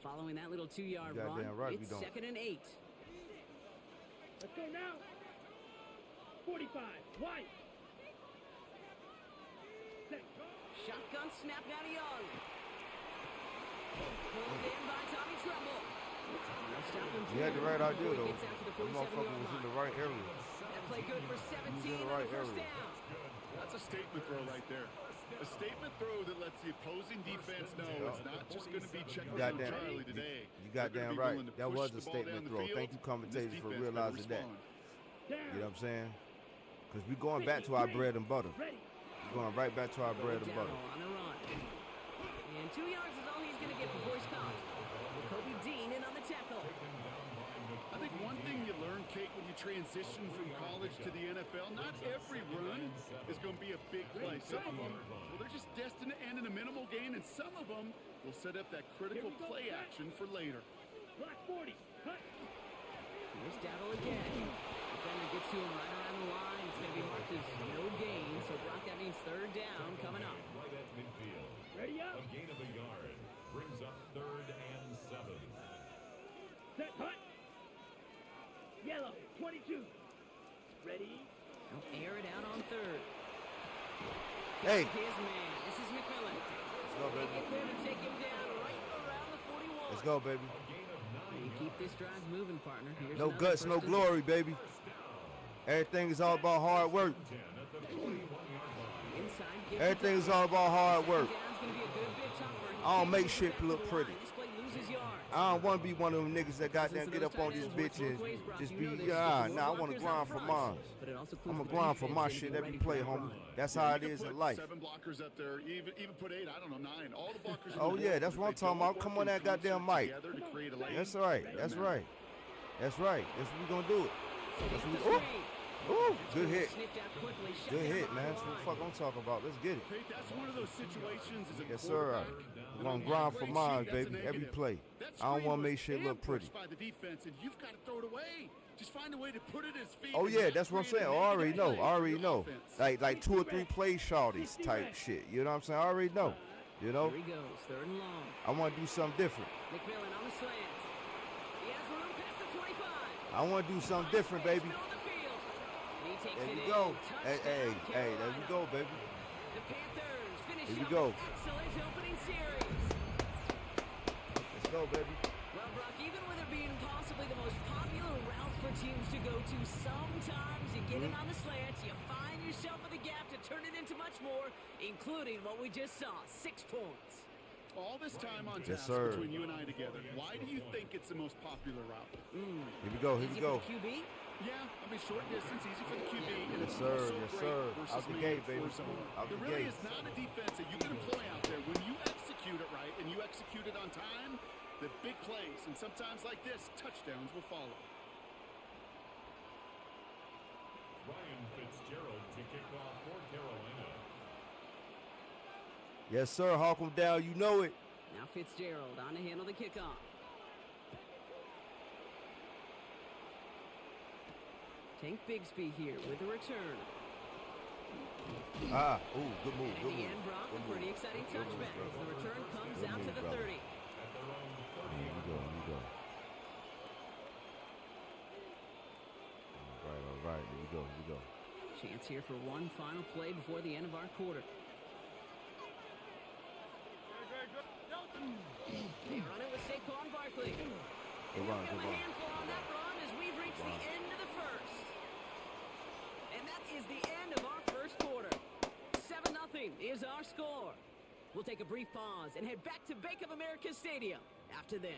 Following that little 2-yard run, Goddamn right we it's don't. 2nd and 8. Let's go now. 45, White. Set. Shotgun snap now to Young. Pulled in by Tommy Tremble. You had the right idea, though. The motherfucker was in the right area. That play good for 17 He was in the on right the first area. down. That's a statement throw right there. A statement throw that lets the opposing defense know it's not just going to be check down Charlie today. You goddamn right. That was a statement throw. Thank you, commentators, for realizing that. You know what I'm saying? Because we're going back to our bread and butter. We're going right back to our bread and butter. On the run. And 2 yards is all he's going to get before he's caught. Kobe Dean in on the tackle. I think one thing you learn, Kate, when you transition from college to the NFL, not every run is going to be a big play. Some of them, well, they're just destined to end in a minimal gain, and some of them will set up that critical play action for later. Black 40, cut. Here's Dabble again. Defender gets to him right around the line. It's going to be marked as no gain. So, Brock, that means 3rd down coming up. Right at midfield. Ready up. A gain of a yard brings up 3rd and 7. Set, hut. Yellow, 22. Ready. They'll air it out on 3rd. Hey. His man. This is McMillan. Let's go, They baby. get there to take him down right around Let's go, baby. You keep this drive moving, partner. Here's No another guts, no first and glory, baby. Everything is all about hard work. Inside, gives Everything it is down. all about hard work. Down's gonna be a good bit tougher. He I don't can't make get shit back to look the pretty. line. This play loses yards. I don't want to be one of them niggas that goddamn Since get those up on tight these ends work bitches. both ways, Brock, Just you be, know this. yeah, Get the nah, I want to blockers grind up for front, mine. but it also I'm includes going to the grind for defense my and shit be every ready for play, that homie. run. That's Yeah, how you it can is put in life. 7 blockers up there, even put 8. I don't know, 9. All the blockers. in Oh, the yeah, world, that's if what I'm they talking don't about. Come work on in that goddamn concert mic. together to create a lane, That's right. they're That's not. right. That's right. That's what we going to do it. That's what we, Off the ooh, screen. ooh, good hit. Sniffed out quickly, shut Good down hit, by man. the That's what the line. fuck I'm talking about. Let's get it. Hey, that's one of those situations as a Yes, sir. quarterback. We're going to grind for mine, baby, every play. I don't want to make shit look pretty. By the defense, and you've got to throw it away. Just find a way to put it at his feet. Oh, and yeah, not that's what I'm create a saying. I already negative know. I play for already your know. offense. Like 2 or 3 play shorties type shit. You know what I'm saying? I already know. You know? Here he goes, third and long. I want to do something different. McMillan on the slant. He has room past the 25. I want to do something different, baby. Middle of the field. And he takes There it we in. go. Hey, Touchdown, there we Carolina. go, baby. The Panthers finish Here we up go. an excellent opening series. Let's go, baby. Well, Brock, even with it being possibly the most popular route for teams to go to, sometimes you get in on the slants, you find yourself in the gap to turn it into much more, including what we just saw, 6 points. All this time on Yes, task sir. between you and I together. Why do you think it's the most popular route? Here we go. Here we Easy go. for the QB? Yeah, I mean, short distance, easy for the QB. And Yes, it's sir. also Yes, great sir. versus Out the man gate, baby. or zone. Out There the really gate. is not a defense that you can employ out there. When you execute it right and you execute it on time, the big plays, and sometimes like this, touchdowns will follow. Ryan Fitzgerald to kick off for Carolina. Yes, sir. Hawk 'em down. You know it. Now Fitzgerald on to handle the kickoff. Tank Bigsby here with a return. Ah, ooh, good move. And Good in the move. end, Brock, a Good pretty move. exciting Good move, touchback as brother. the return comes Good out to move, the brother. 30. At their own Here we 30. go. Here we go. All right. Here we go. Here we go. Chance here for one final play before the end of our quarter. They run it with Saquon Barkley. Good And run, he'll give good him a run. handful on that run as we've reached the end of the first. And that is the end of our first quarter. 7-0 is our score. We'll take a brief pause and head back to Bank of America Stadium after this.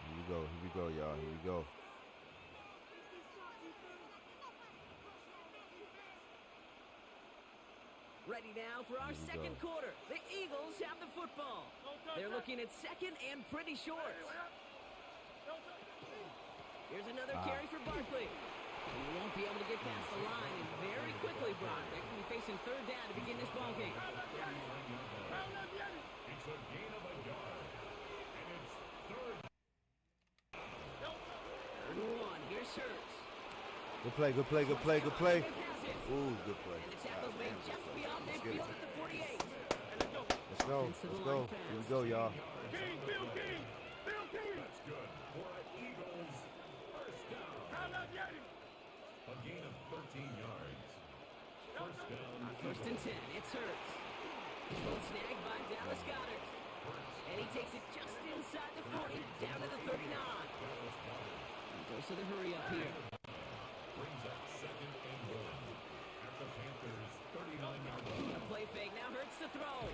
Here we go. Here we go, y'all. Here we go. Ready now for our Here we second go. quarter. The Eagles have the football. They're looking at second and pretty short. Here's another carry for Barkley. He won't be able to get past the line, and very quickly, Brock, they're going to be facing third down to begin this ballgame. It's a gain of a yard. And it's third. Third and 1. Here's Hurts. Good play. Good play. Good play. Good play. And passes. Ooh, good play. And the tackle's made just beyond Let's get midfield it. at the 48. Let's go. Let's go. Here we go, y'all. King, Bill King. Bill King. That's good for an Eagles first down. A gain of 13 yards. First down. On first and 10, it's Hurts. Controlled snag by Dallas Goedert. And he takes it just inside the 40, down to the 39. He goes to the hurry up here. Brings up second and 1 at the Panthers' 39-yard line. A play fake, now Hurts to throw. There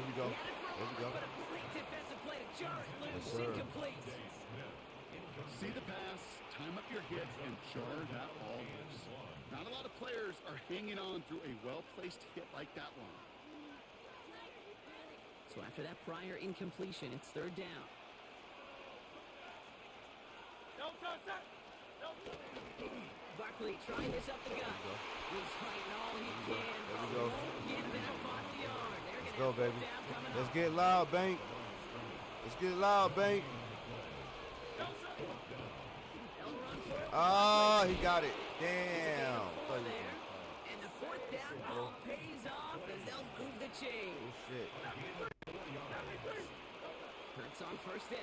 we go. He had it for a There we go. moment, but a great defensive play to jar it loose. Yes, sir. Incomplete. See the pass, time up your hit, and jar that ball loose. Not a lot of players are hanging on through a well-placed hit like that one. So after that prior incompletion, it's third down. Barkley trying this up the gut. He's fighting all he can. There we but go. won't get that final yard. They're Let's gonna go, have fourth baby. down coming Let's up. get loud, Bank. Let's get loud, Bank. They'll run for it. Ah, he got it. It's a gain Damn. of 4 there. And the fourth down call pays off as they'll move the chain. Oh, shit. Hurts on first down.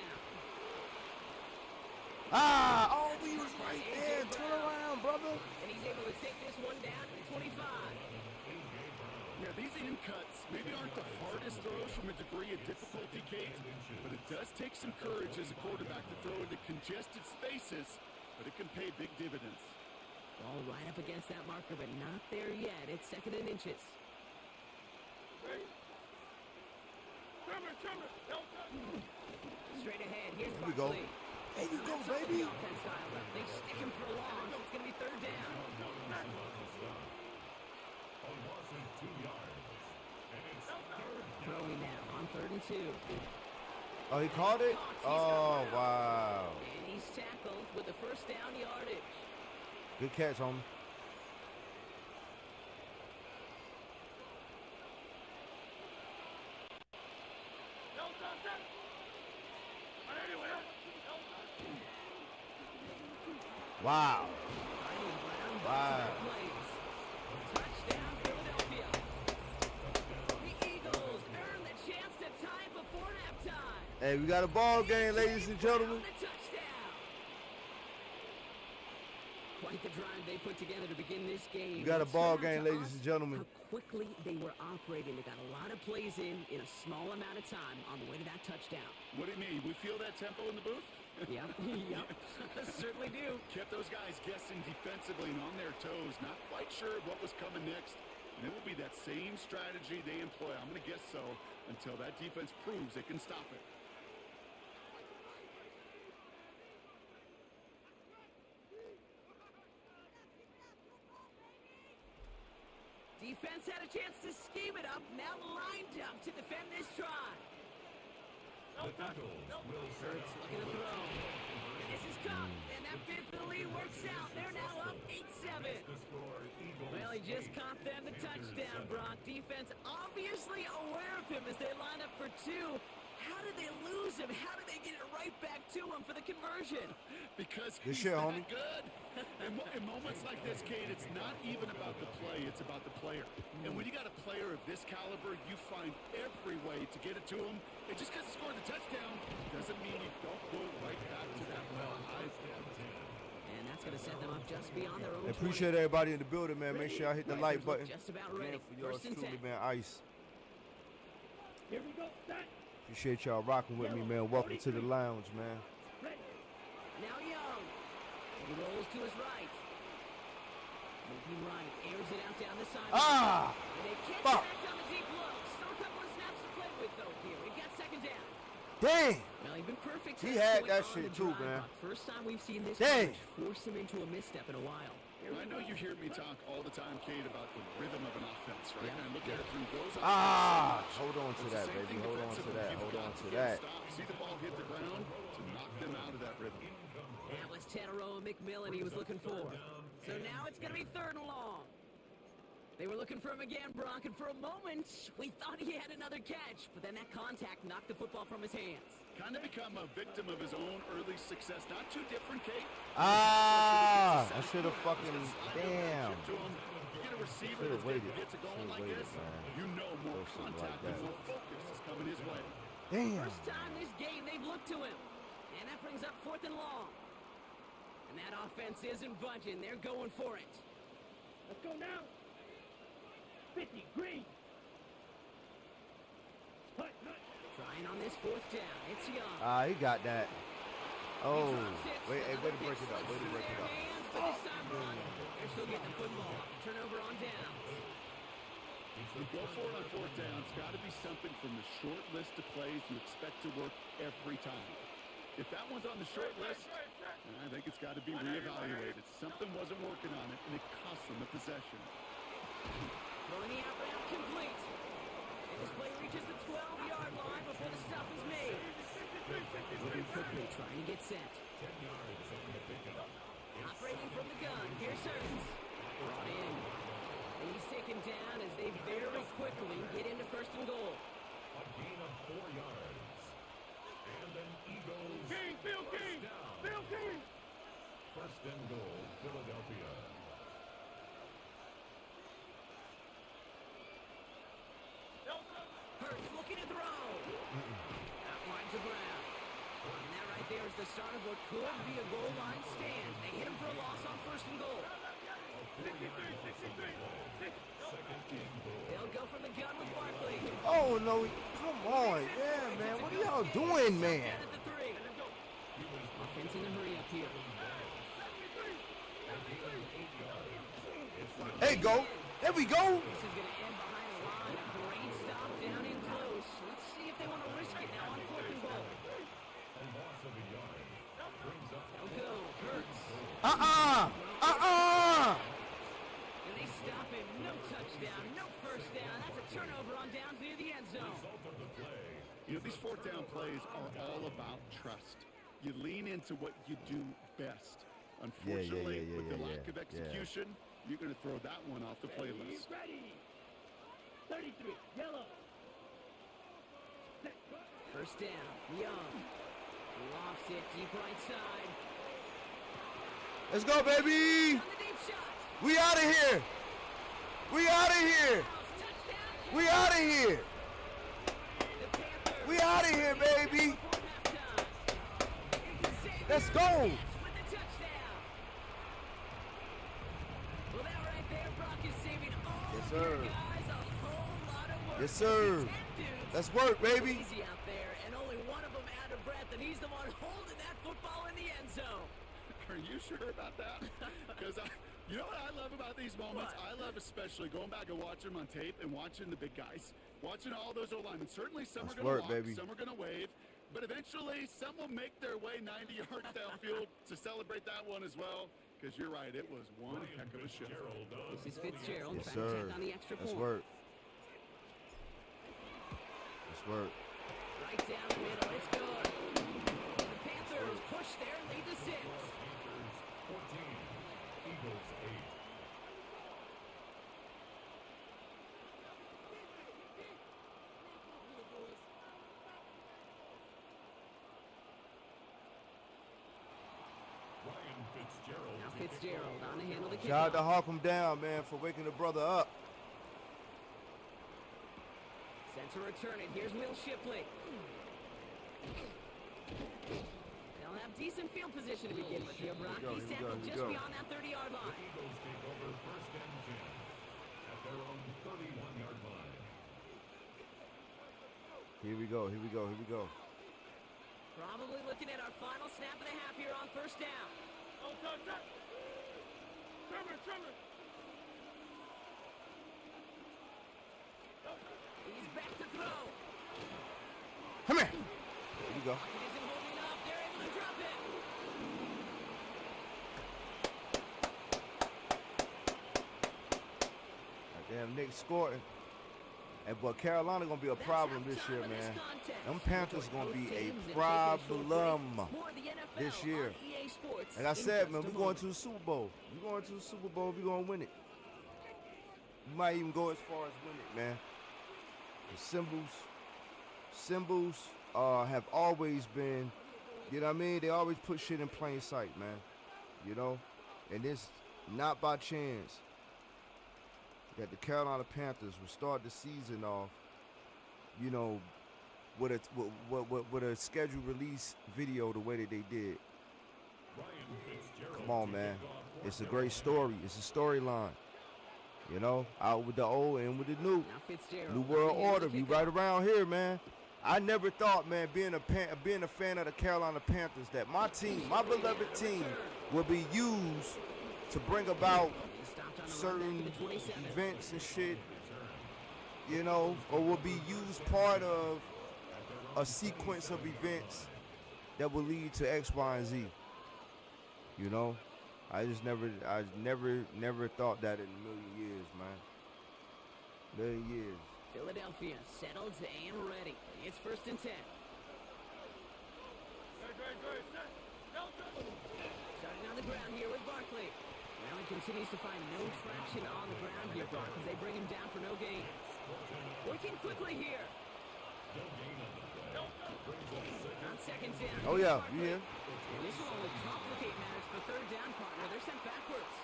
Ah, oh, he was right there. Turn around, brother. And he's able to take this one down to the 25. Yeah, these in cuts maybe aren't the hardest throws from a degree of difficulty, Kate, but it does take some courage as a quarterback to throw into congested spaces, but it can pay big dividends. Ball right up against that marker, but not there yet. It's 2nd and inches. Straight ahead. Here's There we go. Barkley. There you go, That's all baby. the offense dialed up. They stick him for a loss. It's going to be 3rd down. A loss of 2 yards. And it's third down. Throwing now on 3rd and 2. Oh, he called it? Oh, wow. And he's tackled with the 1st down yardage. Good catch, homie. Wow. Wow. Touchdown, Philadelphia. The Eagles earn the chance to tie before halftime. Hey, we got a ball game, ladies and gentlemen. The touchdown. Quite the drive they put together to begin this game. We got a It ball stood out game, to ladies us and gentlemen. How quickly they were operating. They got a lot of plays in a small amount of time on the way to that touchdown. What do you mean? We feel that tempo in the booth? Yep, yep, certainly do. Kept those guys guessing defensively and on their toes, not quite sure what was coming next. And it will be that same strategy they employ, I'm going to guess so, until that defense proves they can stop it. Defense had a chance to scheme it up, now lined up to defend this try. The Eagles will set It's looking to throw. And this is Cup, and that definitely works out. They're now up 8-7. the score. Eagles. Well, he just caught them the touchdown, Brock. Defense obviously aware of him as they line up for 2. How did they lose him? How did they get it right back to him for the conversion? Because Good he's shit, that homie. good. And in moments like this, Kate, it's not even about the play, it's about the player. And when you got a player of this caliber, you find every way to get it to him. And just because he scored the touchdown doesn't mean you don't go right back to that well. And that's going to set them up just beyond their own I appreciate 20. everybody in the building, man. Make sure y'all hit the like button. Just about Again, ready. for yours 1st and truly, 10. man. Ice. Here we go. Set. Appreciate y'all rocking with me, man. Welcome to the lounge, man. Ready. Now Young. He rolls to his right. Moving right. Airs it out down the sideline. Ah! And they can't Fuck. connect on the deep low. Still a couple of snaps to play with, though, here. We've got 2nd down. Dang! Well, he's been perfect. He to had point that on shit the too, drive, man. but first time we've seen this Dang. coach force him into a misstep in a while. I know you hear me talk all the time, Kate, about the rhythm of an offense, right? Yeah. And I look at it through those eyes. Ah! Hold on to It's the that, same baby. thing Hold on to defensively. that. You've Hold got on to to get that. stop, see the ball hit the ground to knock them out of that rhythm. That was Tanaroa McMillan he was looking for. So now it's going to be 3rd and long. They were looking for him again, Brock, and for a moment, we thought he had another catch, but then that contact knocked the football from his hands. Kind of become a victim of his own early success. Not too different, Kate. Ah! I should have fucking. Damn. To him. You get a receiver Should've that waited. gets it going Should've like waited, this, man. you know more Or something contact like and that. more focus is coming his way. Damn. First time this game, they've looked to him. And that brings up 4th and long. And that offense isn't budging. They're going for it. Let's go now. 50. Green. Hut. Trying on this 4th down. It's Young. Ah, he got that. Oh. He drops it. Wait, hey, way to Another break kick it up. Way to slips break through it up. their hands, but this time, Brock, they're still getting the football. Turnover on down. You go for it on 4th down. It's got to be something from the short list of plays you expect to work every time. If that one's on the short list, I think it's got to be reevaluated. Something wasn't working on it, and it cost them the possession. Throwing the out route complete. And this play reaches the 12-yard line before the stop is made. Moving quickly, trying to get set. Operating from the gun, here's Hurts. Brought in. And he's taken down as they very quickly get into 1st and goal. A gain of 4 yards. And an Eagles. King. Bill King. Bill King. 1st and goal, Philadelphia. Hurts looking to throw. Out wide to Brown. And that right there is the start of what could be a goal line stand. They hit him for a loss on 1st and goal. 63. They'll go from the gun with Barkley. Oh no, come on, yeah, man. What are y'all doing, man? Down at the 3. Offense in a hurry up here. There you go. There we go. This is going to end behind the line. A great stop down in close. Let's see if they want to risk it now on 4th and goal. They'll go. Hurts. And they stop him. No touchdown. No first down. That's a turnover on downs near the end zone. You know, these 4th down plays are all about trust. You lean into what you do best. Unfortunately, with the lack of execution, you're going to throw that one off the playlist. Ready. 33. Yellow. First down. Young. Lofts it deep right side. Let's go, baby. On the deep shot. We out of here. We out of here. Touchdown. We out of here. The Panthers. We out of here, baby. Before halftime. Let's go. With the touchdown. Well, that right there, Brock is saving all Yes, of your sir. guys a whole lot of work. Yes, sir. 10 dudes. Let's work, baby. Easy out there, and only one of them out of breath, and he's the one holding that football in the end zone. Are you sure about that? Because you know what I love about these moments? What? I love especially going back and watching them on tape and watching the big guys. Watching all those O-linemen. Certainly some Let's are going to work, walk, baby. some are going to wave. But eventually, some will make their way 90 yards downfield to celebrate that one as well. Because you're right, it was one heck of a shift. This is Fitzgerald Yes, trying to sir. tack on the extra Let's point. work. Let's work. Right down the middle, it's good. The Panthers push their lead to 6. 14, Eagles 8. Ryan Fitzgerald. Now Fitzgerald on to handle the kickoff. Shout out to Hawk 'em down, man, for waking the brother up. Set to return it. Here's Will Shipley. They'll have decent field position to begin with here, Brock. He's tackled just beyond that 30-yard line. Eagles take over 1st and 10 at their own 31-yard line. Here we go. Here we go. Here we go. Probably looking at our final snap and a half here on 1st down. Oh, touch. Trimmer. He's back to throw. Come here. Here we go. It isn't holding up. They're able to drop it. Damn, Nick scored. And but Carolina gonna be a problem this year, man. Them Panthers gonna be a problem this year. Like I said, man, we going to the Super Bowl. We going to the Super Bowl. We gonna win it. We might even go as far as win it, man. The symbols have always been, you know what I mean? They always put shit in plain sight, man. You know, and it's not by chance that the Carolina Panthers will start the season off, you know, with a scheduled release video the way that they did. Come on, man. It's a great story. It's a storyline. You know, out with the old and with the new. Now Fitzgerald. New world order. We right around here, man. I never thought, man, being a fan of the Carolina Panthers, that my team, my beloved team, will be used to bring about certain events and shit, you know, or will be used part of a sequence of events that will lead to X, Y, and Z. You know, I never thought that in a million years, man. Million years. Philadelphia settled and ready. It's 1st and 10. Starting on the ground here with Barkley. Well, he continues to find no traction on the ground here, Brock, as they bring him down for no gain. Working quickly here. On 2nd down. Oh yeah, Barkley. yeah. And this will only complicate matters for 3rd down, partner. They're sent backwards.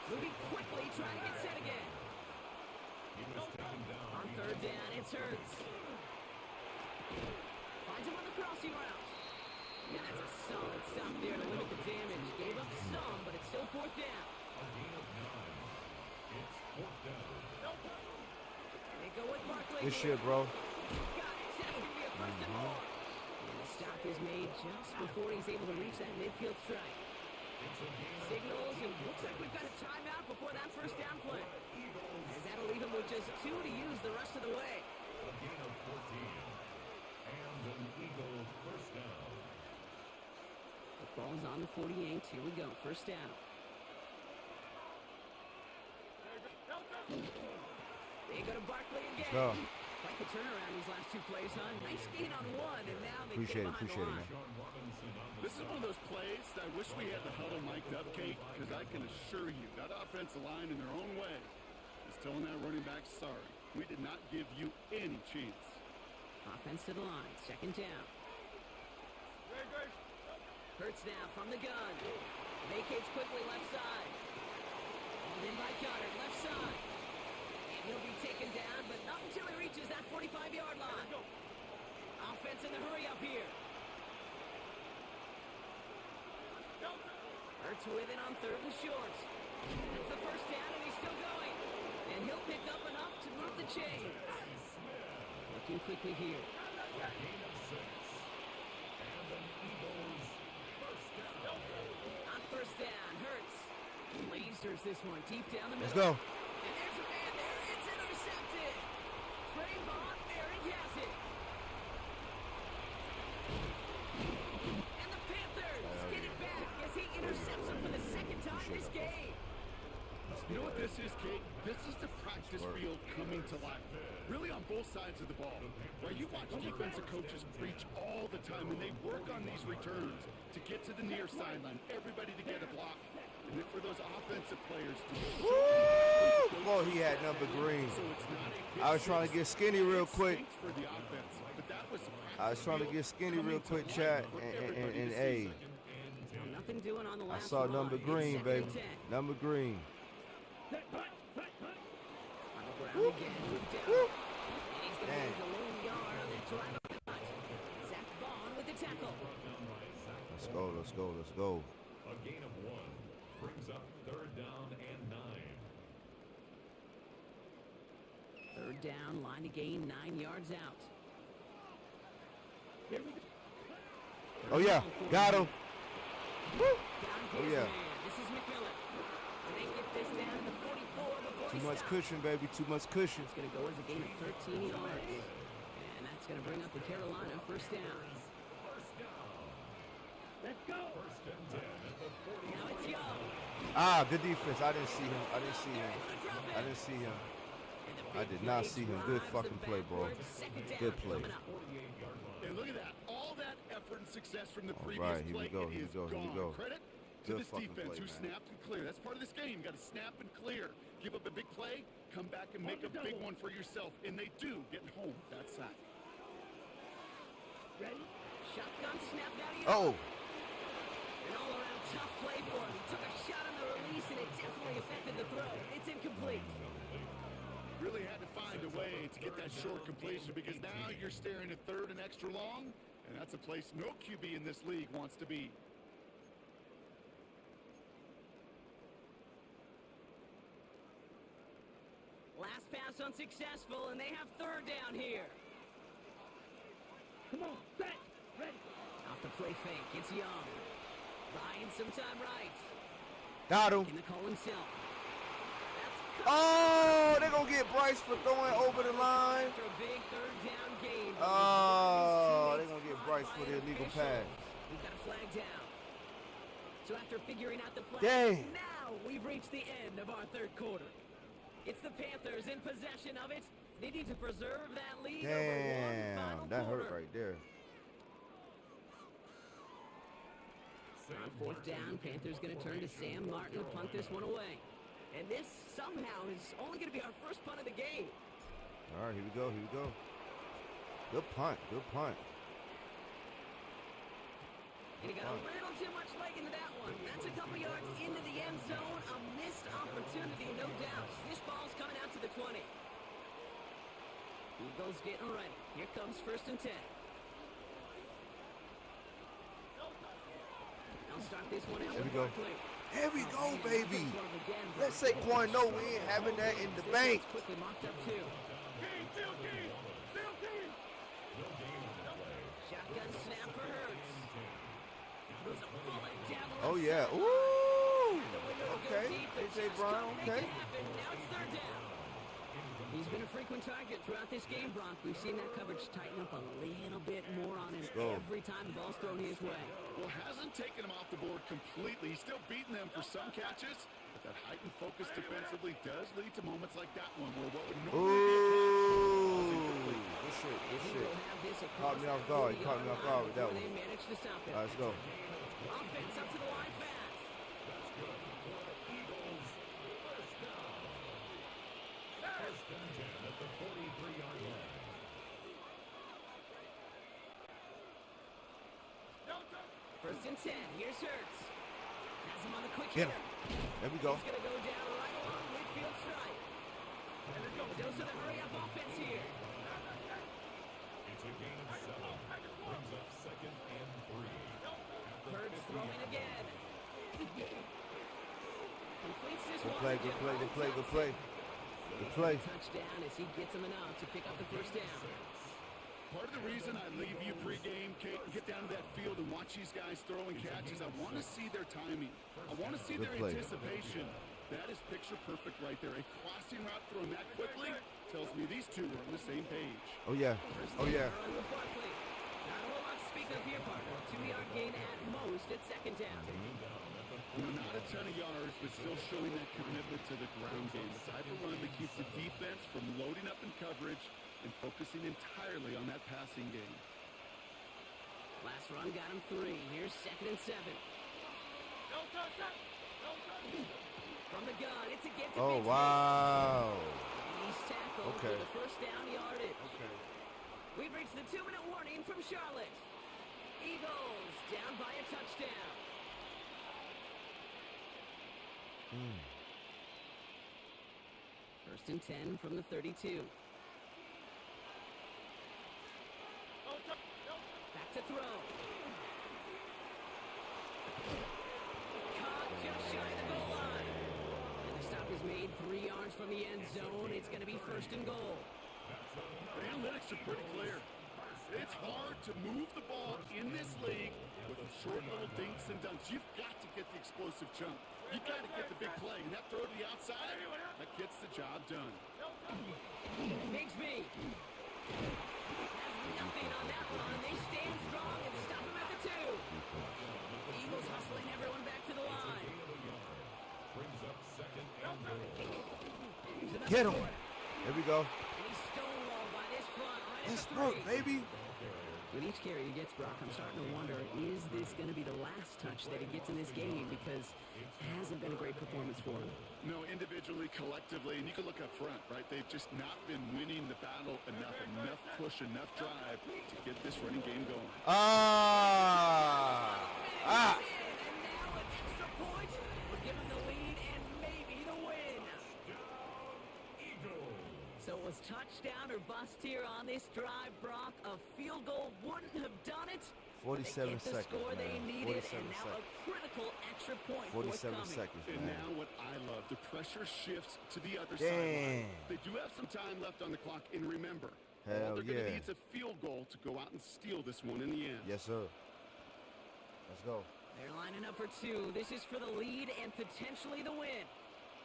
Moving quickly, trying to get set again. On 3rd down, it's Hurts. Finds him on the crossing route. And that's a solid stop there to limit the damage. Gave up some, but it's still 4th down. A gain of 9. It's Fourth down. They go with Barkley. Good shit, bro. Got it. That's going to be a first and more. And the stop is made just before he's able to reach that midfield strike. Signals, and looks like we've got a timeout before that first down play. As that'll leave him with just 2 to use the rest of the way. A gain of 14. And an Eagle first down. The ball's on the 48. Here we go. First down. They go to Barkley again. Go. Like the turnaround these last 2 plays, huh? Nice gain on one, and now they Appreciate get it, behind appreciate the it, line. man. This is one of those plays that I wish we had the huddle mic'd up, Kate, because I can assure you that offensive line in their own way is telling that running back, sorry, we did not give you any chance. Offense to the line. Second down. Hurts now from the gun. Vacates quickly left side. Hauled in by Goddard, left side. And he'll be taken down, but not until he reaches that 45-yard line. Offense in the hurry up here. Hurts with it on 3rd and short. That's the first down, and he's still going. And he'll pick up enough to move the chains. Looking quickly here. Gain of 6. And an Eagles first down. On first down, Hurts lasers this one deep down the middle. Let's go. And there's a man there. It's intercepted. Trey Vaughn there. He has it. And the Panthers get it back as he intercepts him for the second time this game. You know what this is, Kate? This is the practice field coming to life. Really on both sides of the ball. Right? You watch defensive coaches preach all the time, and they work on these returns to get to the near sideline, everybody to get a block. And then for those offensive players to Woo! Boy, he had number green. so it's not a I was trying to get skinny real quick. stinks for the offense, but that was the I was trying to get skinny real quick, chat. And hey, Nothing doing on the I last saw line. number It's green, second baby. and 10. Number green. On the ground again, moved down. And he's going to Dang. lose a lone yard on that drive up the cut. Zach Vaughn with the tackle. Let's go, let's go, let's go. A gain of 1 brings up 3rd down and 9. Third down, line to gain 9 yards out. Oh yeah, got him. Woo! Down Oh, his yeah. man. This is McMillan. And they get this down to the 44 before Too he much stops. cushion, baby. Too much cushion. It's going to go as a gain of 13 yards. And that's going to bring up the Carolina first down. Let's go. First and 10 at the 40. Now it's Young. Ah, good defense. I didn't see him. I didn't see him. I didn't see him. And the I big did not play see him. Good drives fucking them play, bro. backwards. Second down Good play. coming up. And look at that. All that effort and success from the previous right, here play. we go, It here we is go, here we gone. go. Credit to Good this fucking defense play, who man. snapped and cleared. That's part of this game. You got to snap and clear. Give up a big play, come back and make a big one for yourself. And they do get home that sack. Ready? Shotgun snap now to Young. Oh, An all-around tough play for him. He took a shot on the release, and it definitely affected the throw. It's incomplete. Really had to find a way to get that short completion because now you're staring at 3rd and extra long, and that's a place no QB in this league wants to be. Last pass unsuccessful, and they have third down here. Come on. Set. Ready. Off the play fake, it's Young. Buying some time right. got him. In the call himself. That's Oh, they're going to get Bryce for throwing over the line. after a big third down game. Oh, they're going to get Bryce for the illegal pass. We've got a flag down. So after figuring out the flag, Dang. now we've reached the end of our third quarter. It's the Panthers in possession of it. They need to preserve that lead over one final Damn, that hurt quarter. right there. On fourth down, Panthers going to turn to Sam Martin to punt this one away. And this somehow is only going to be our first punt of the game. All right, here we go, here we go. Good punt, good punt. And he got a little too much leg into that one. That's a couple yards into the end zone. A missed opportunity, no doubt. This ball's coming out to the 20. Eagles getting ready. Here comes first and 10. They'll start this one out There with we go. Barkley. Here we go, baby. Let's say Saquon know we ain't having that in the bank. Quickly mocked up too. Shotgun snap for Hurts. Throws a bullet down the left Oh yeah. sideline. Ooh. The window will go Okay. deep, but AJ just Brown. couldn't make Okay. it happen. Now it's third down. He's been a frequent target throughout this game, Brock. We've seen that coverage tighten up a little bit more on him go. every time the ball's thrown his way. Well, hasn't taken him off the board completely. He's still beating them for some catches, but that heightened focus defensively does lead to moments like that one where what would normally be Ooh. Good shit. Good He shit. will have this Caught me off guard. He caught me off guard with that before one. they manage to stop it. All right, let's go. Offense up to the line fast. Eagles, first down. First and 10 at the 43-yard line. First and 10. Here's Hurts. Has him on the quick Get hitter. him. There we go. He's going to go down right along midfield strike. A dose of the hurry-up offense here. It's a gain of 7. Brings up second and 3. Hurts throwing again. Completes this Good one. play. Good play. Good play. Good play. Good play. Touchdown as he gets him enough to pick up the first down. Part of the reason I leave you pregame, Kate, and get down to that field and watch these guys throw and catch is I want to see their timing. I want to see Good their play. anticipation. That is picture perfect right there. A crossing route thrown that quickly tells me these two are on the same page. Oh yeah. Oh yeah. Not a whole lot to speak of here, partner. 2-yard gain at most at second down. You know, not a ton of yards, but still showing that commitment to the ground game. The type of run that keeps the defense from loading up in coverage and focusing entirely on that passing game. Last run got him 3. Here's second and 7. From the gun, it's a get to Oh Bixby. wow. He's tackled Okay. for the first down yardage. Okay. We've reached the 2-minute warning from Charlotte. Eagles down by a touchdown. First and 10 from the 32. Back to throw. Caught just shy of the goal line. And the stop is made 3 yards from the end zone. It's going to be first and goal. The analytics are pretty clear. It's hard to move the ball in this league with short little dinks and dunks. You've got to get the explosive jump. You've got to get the big play. And that throw to the outside, that gets the job done. Bigsby has nothing on that one. They stand strong and stop him at the 2. Eagles hustling everyone back to the line. Brings up second and goal. Here's another Get him. fourth. There we go. And he's stonewalled by this front right Let's at the work, 3. baby. With each carry he gets, Brock, I'm starting to wonder, is this going to be the last touch that he gets in this game? Because it hasn't been a great performance for him. No, individually, collectively, and you can look up front, right? They've just not been winning the battle enough push, enough drive to get this running game going. Ah. And now an extra point would give him the lead and maybe the win. So it was touchdown or bust here on this drive, Brock. A field goal wouldn't have done it. 47 They get the seconds, score they man. needed, 47 and now seconds. a critical extra point 47 forthcoming. seconds, And man. now what I love, the pressure shifts to the other Damn. sideline. They do have some time left on the clock, and remember, all Hell they're going to yeah. need is a field goal to go out and steal this one in the end. Yes, sir. Let's go. They're lining up for 2. This is for the lead and potentially the win.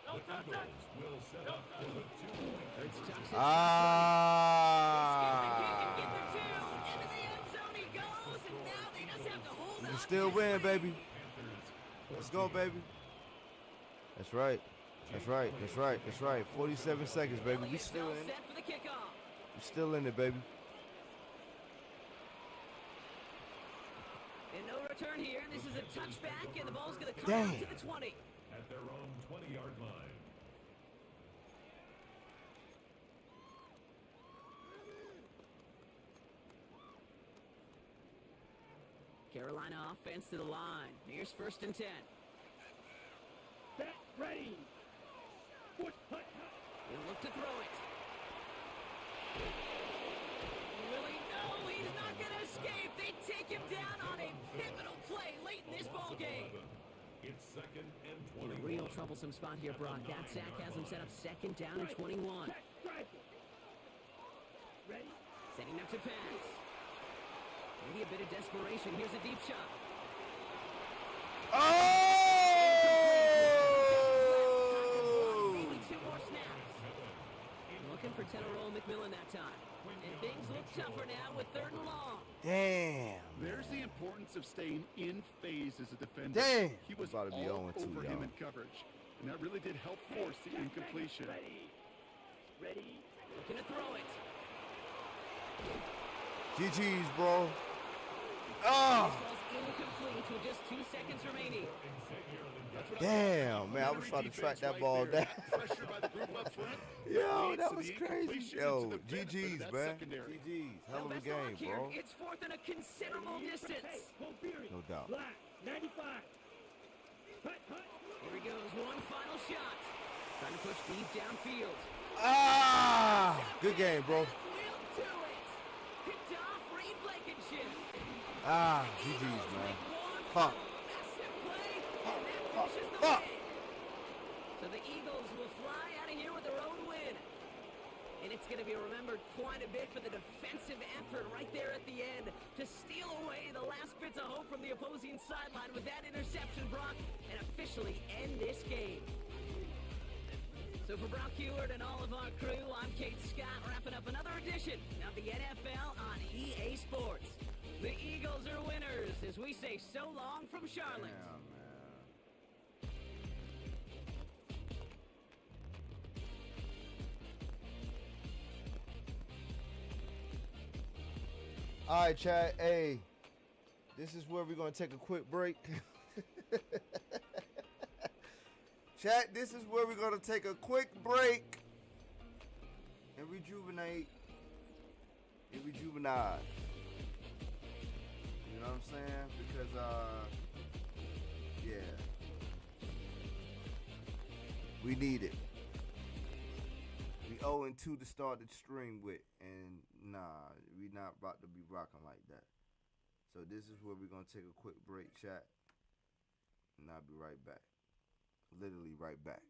The Eagles will set up for the 2-point It's tucks it. Ah. Get the 2. Into the end zone he goes, and now they just have to hold You on can still to win, this baby. Panthers. Let's go, baby. That's right. That's right. That's right. That's right. 47 seconds, baby. We Elliott still now in it. set for the kickoff. We still in it, baby. And no return here, and this is a touchback, and the ball's going to come Dang. out to the 20. At their own 20-yard line. Carolina offense to the line. Here's first and 10. Back range. Push, hut, hut. He'll look to throw it. Will he? No, he's not going to escape. They take him down on a pivotal play late in this ball game. It's second and In a 21. real troublesome spot here, Brock. That sack has him set up second down and 21. Ready? Setting up to pass. Maybe a bit of desperation. Here's a deep shot. Oh! Maybe 2 more snaps. Looking for Tenorol McMillan that time. And things look tougher now with 3rd and long. Damn. There's the importance of staying in phase as a defender. Damn. He was About to be all 0-2, over him y'all. in coverage, and that really did help force the incompletion. Ready? Looking to throw it. GG's, bro. This Oh, ball's incomplete with just 2 seconds remaining. damn, man. I was trying to track that ball down. Pressure by the group up front. Yo, leads that to was the crazy. incompletion Yo, to the benefit of GG's, that man. secondary. GG's. Hell Now, of a best of luck game, here. bro. It's 4th and a considerable distance. No doubt. Black, 95. Hut, hut. Here he goes. One final shot. Trying to push deep downfield. Ah, good game, bro. We'll do it. Picked off Reed Blankenship. Ah, GG's, man. Fuck. Massive play, and that finishes the Fuck. win. So the Eagles will fly out of here with their own win. And it's going to be remembered quite a bit for the defensive effort right there at the end to steal away the last bits of hope from the opposing sideline with that interception, Brock, and officially end this game. So for Brock Heward and all of our crew, I'm Kate Scott, wrapping up another edition of the NFL on EA Sports. The Eagles are winners as we say so long from Charlotte. Damn, man. All right, Chad. Hey, this is where we're going to take a quick break. Chat, this is where we're going to take a quick break and rejuvenate and rejuvenate. You know what I'm saying? Because, yeah. We need it. We 0-2 to start the stream with, and nah, we not about to be rocking like that. So this is where we're going to take a quick break, chat, and I'll be right back. Literally right back.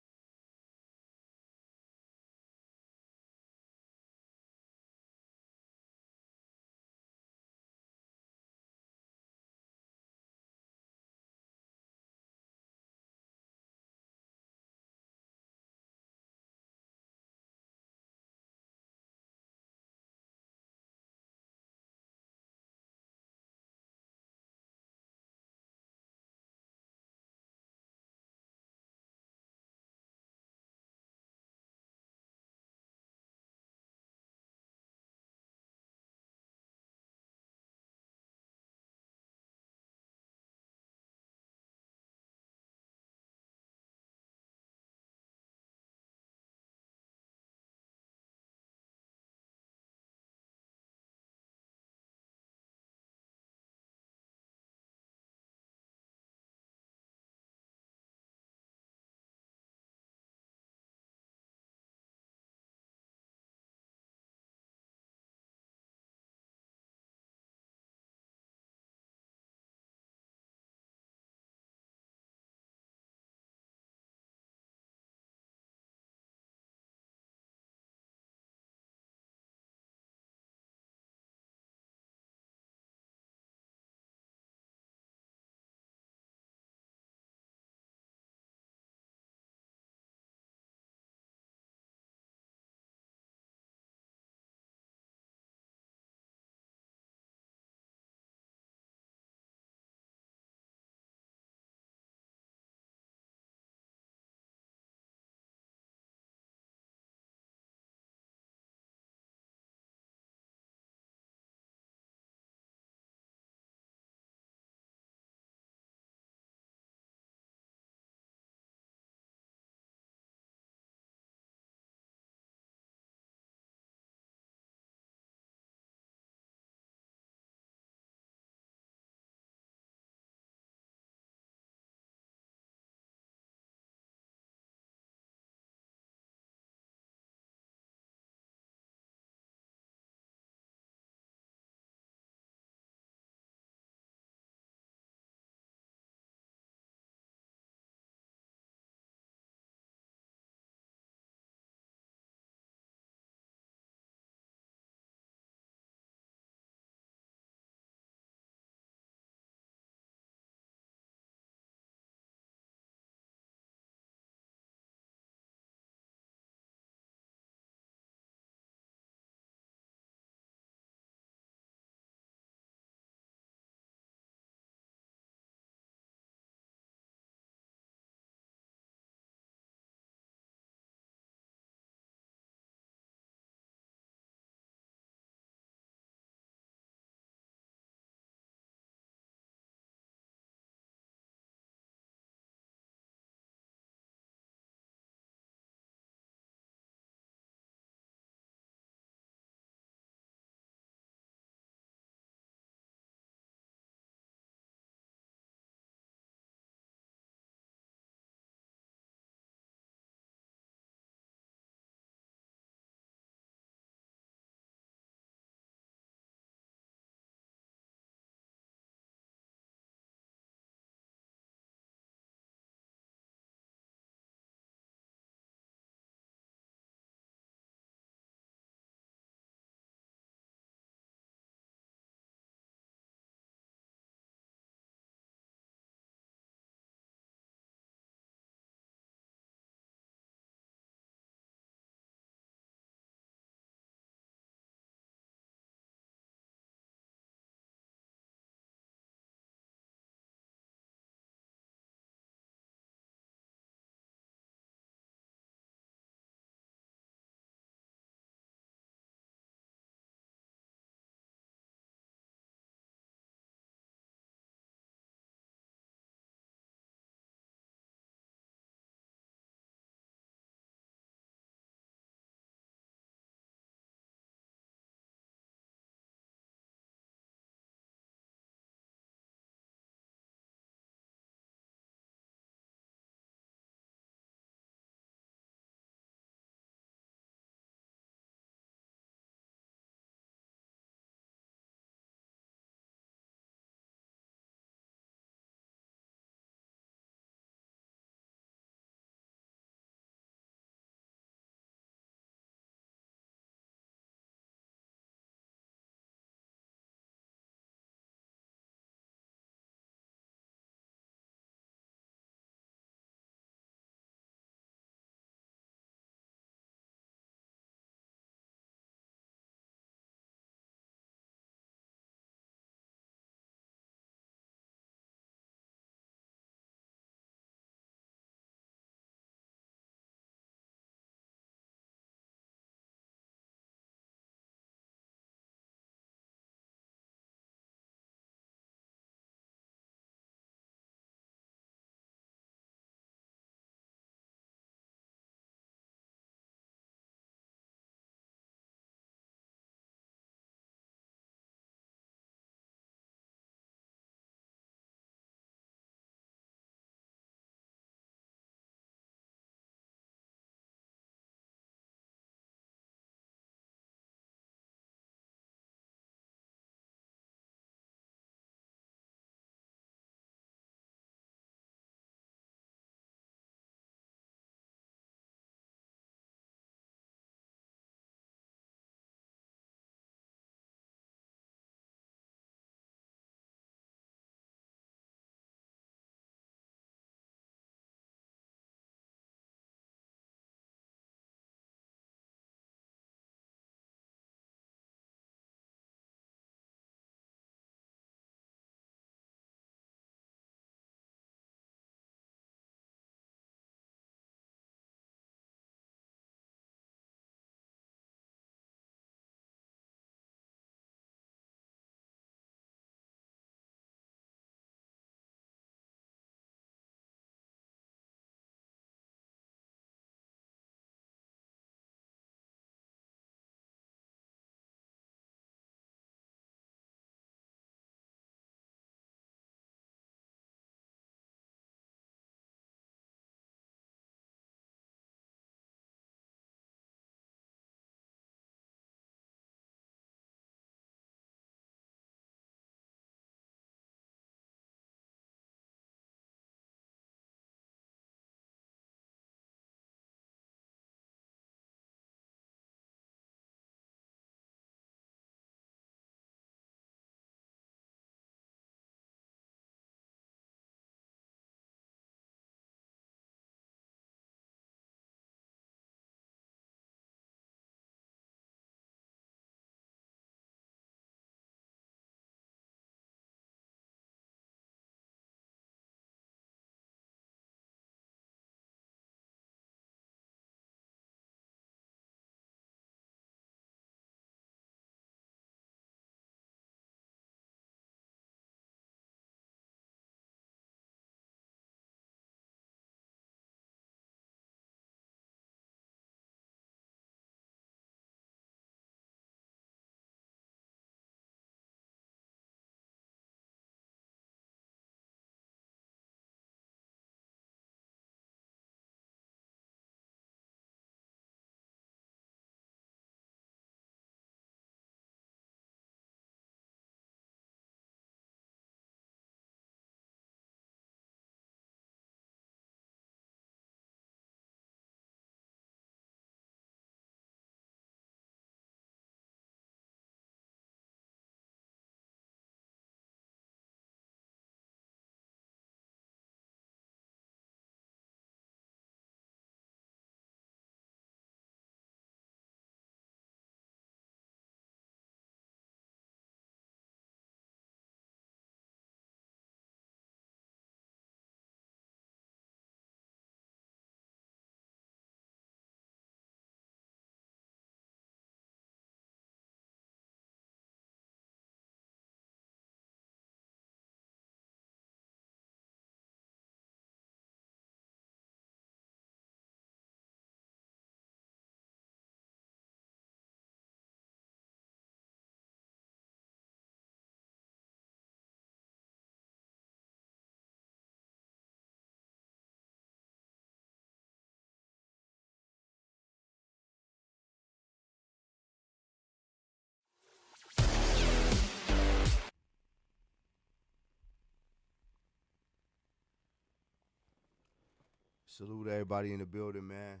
Salute everybody in the building, man.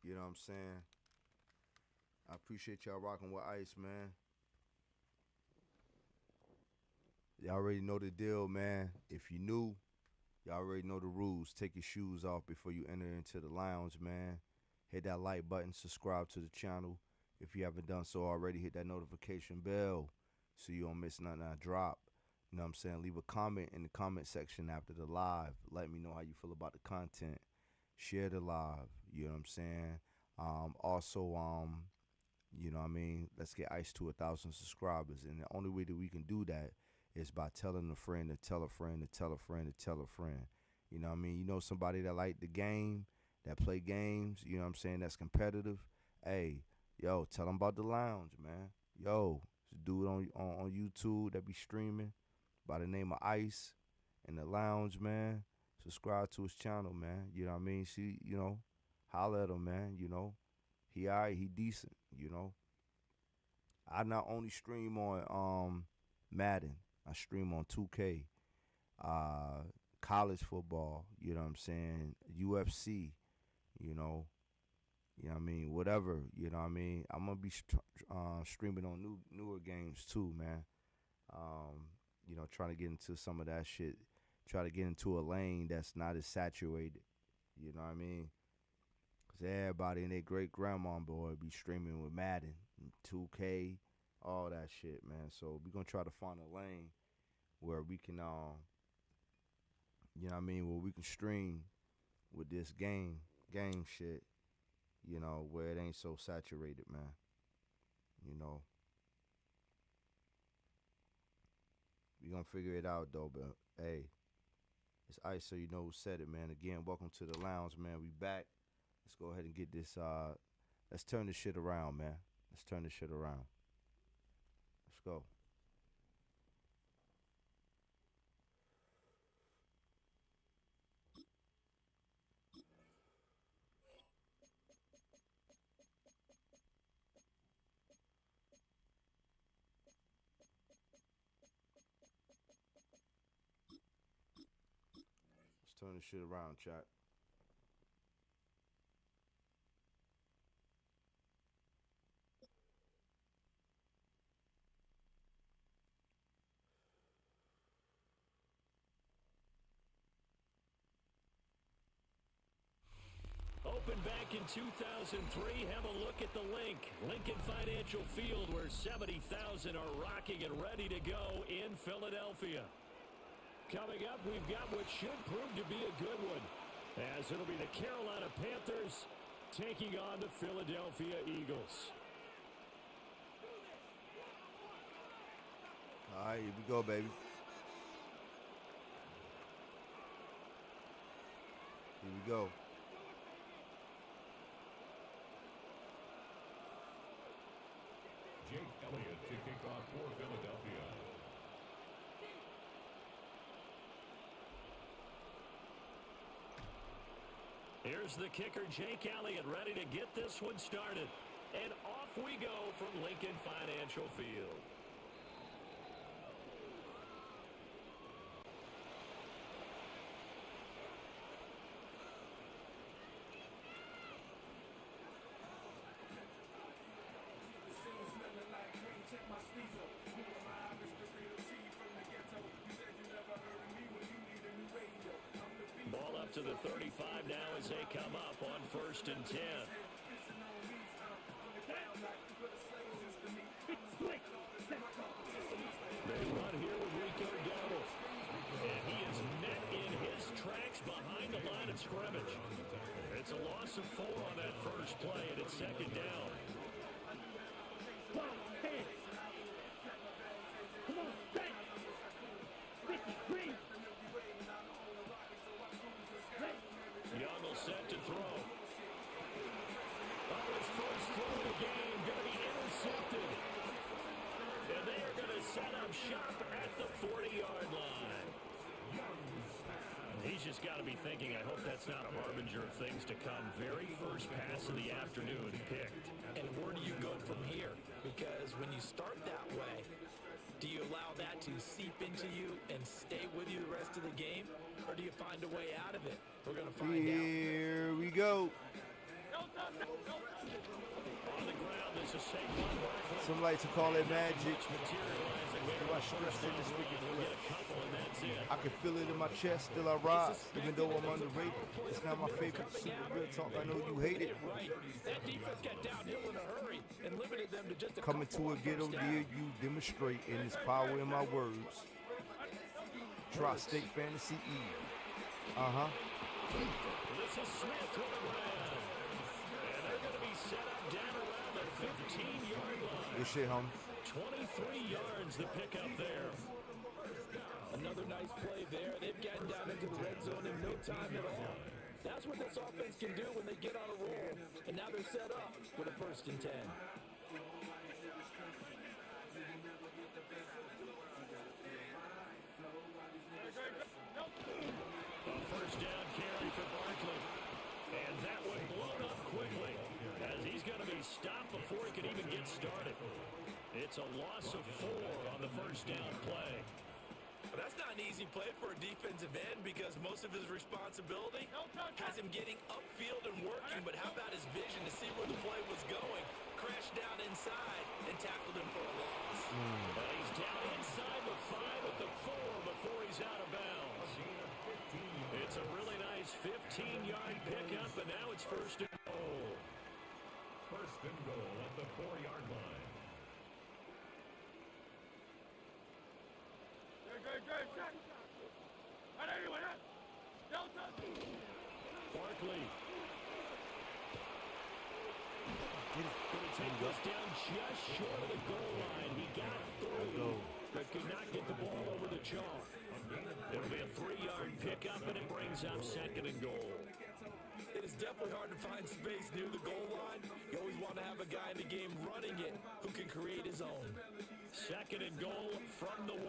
You know what I'm saying? I appreciate y'all rocking with Ice, man. Y'all already know the deal, man. If you new, y'all already know the rules. Take your shoes off before you enter into the lounge, man. Hit that like button, subscribe to the channel. If you haven't done so already, hit that notification bell so you don't miss nothing I drop. You know what I'm saying? Leave a comment in the comment section after the live. Let me know how you feel about the content. Share the live. You know what I'm saying? Also, you know what I mean? Let's get Ice to 1,000 subscribers. And the only way that we can do that is by telling a friend to tell a friend to tell a friend to tell a friend. You know what I mean? You know somebody that like the game, that play games, you know what I'm saying, that's competitive. Hey, yo, tell them about the lounge, man. Yo, this dude on YouTube that be streaming by the name of Ice in the lounge, man. Subscribe to his channel, man. You know what I mean? See, you know, holler at him, man. You know, he all right, he decent, you know. I not only stream on Madden, I stream on 2K, college football, you know what I'm saying, UFC, you know what I mean, whatever, you know what I mean. I'm gonna be streaming on newer games too, man. You know, trying to get into some of that shit, try to get into a lane that's not as saturated, you know what I mean? Cause everybody and their great grandma boy be streaming with Madden, 2K, all that shit, man. So we gonna try to find a lane where we can, you know what I mean, where we can stream with this game shit, you know, where it ain't so saturated, man. You know, we gonna figure it out though, but hey, it's Ice, so you know who said it, man. Again, welcome to the lounge, man. We back. Let's go ahead and get this, let's turn this shit around, man. Let's turn this shit around. Let's go. Let's turn this shit around, chat. Opened back in 2003. Have a look at the link. Lincoln Financial Field, where 70,000 are rocking and ready to go in Philadelphia. Coming up, we've got what should prove to be a good one, as it'll be the Carolina Panthers taking on the Philadelphia Eagles. All right, here we go, baby. Here we go. Jake Elliott to kick off for Philadelphia. Here's the kicker, Jake Elliott, ready to get this one started. And off we go from Lincoln Financial Field. Ball up to the 35 now as they come up on 1st and 10. They run here with Rico Dowdle. And he is met in his tracks behind the line of scrimmage. It's a loss of 4 on that first play, and it's 2nd down. Young will set to throw. Oh, his first throw of the game going to be intercepted. And they are going to set up shop at the 40-yard line. He's just got to be thinking, I hope that's not a harbinger of things to come. Very first pass of the afternoon picked. And where do you go from here? Because when you start that way, do you allow that to seep into you and stay with you the rest of the game? Or do you find a way out of it? We're going to find out. Here we go. On the ground, this is Saquon Barkley. Some like to call it magic. Materializing there. Do I stress in this wicked We'll get flesh? a couple, and that's it. I can feel it in my chest, still I rise. Even though I'm underrated, it's not my favorite. Super real talk, I know you hate it. Right. That defense got downhill in a hurry and limited them to just a Coming couple to a of ghetto first near downs. you, demonstrate in this power in my words. Tri-State Fantasy Eve. This is Smith to the ground. And they're going to be set up down around the 15-yard line. Good shit, homie. 23 yards the pickup there. Another nice play there. They've gotten down into the red zone in no time at all. That's what this offense can do when they get on a roll. And now they're set up with a 1st and 10. A first down carry for Barkley. And that one blown up quickly as he's going to be stopped before he can even get started. It's a loss of 4 on the first down play. But that's not an easy play for a defensive end because most of his responsibility has him getting upfield and working. But how about his vision to see where the play was going? Crashed down inside and tackled him for a loss. But he's down inside the 5 at the 4 before he's out of bounds. It's a really nice 15-yard pickup, and now it's 1st and goal. 1st and goal at the 4-yard line. Barkley. Going to take this down just short of the goal line. He got through, but could not get the ball over the chalk. It'll be a 3-yard pickup, and it brings up 2nd and goal. It is definitely hard to find space near the goal line. You always want to have a guy in the game running it who can create his own. 2nd and goal from the 1.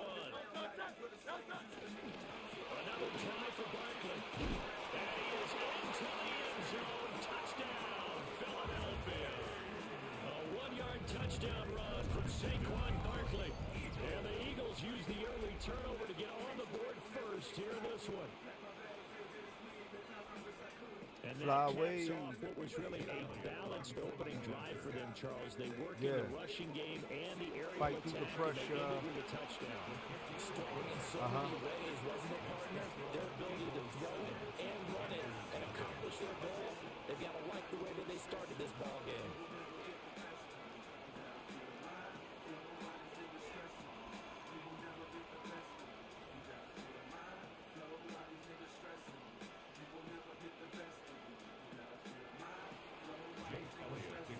Another try for Barkley. And he is into the end zone. Touchdown, Philadelphia. A 1-yard touchdown run from Saquon Barkley. And the Eagles use the early turnover to get on the board first here in this one. And Fly that away. caps off what was really a balanced opening drive for them, Charles. They worked in Yeah. the rushing game and the aerial Fight through the attack, and pressure. they ended with a touchdown. Strong in so many ways, wasn't it, partner? Their ability to throw it and run it and accomplish their goal. They've got to like the way that they started this ball game.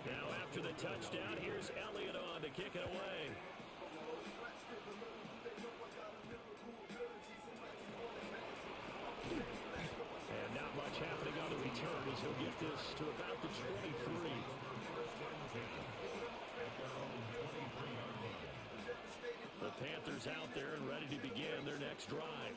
Now after the touchdown, here's Elliott on to kick it away. And not much happening on the return as he'll get this to about the 23. The Panthers out there and ready to begin their next drive.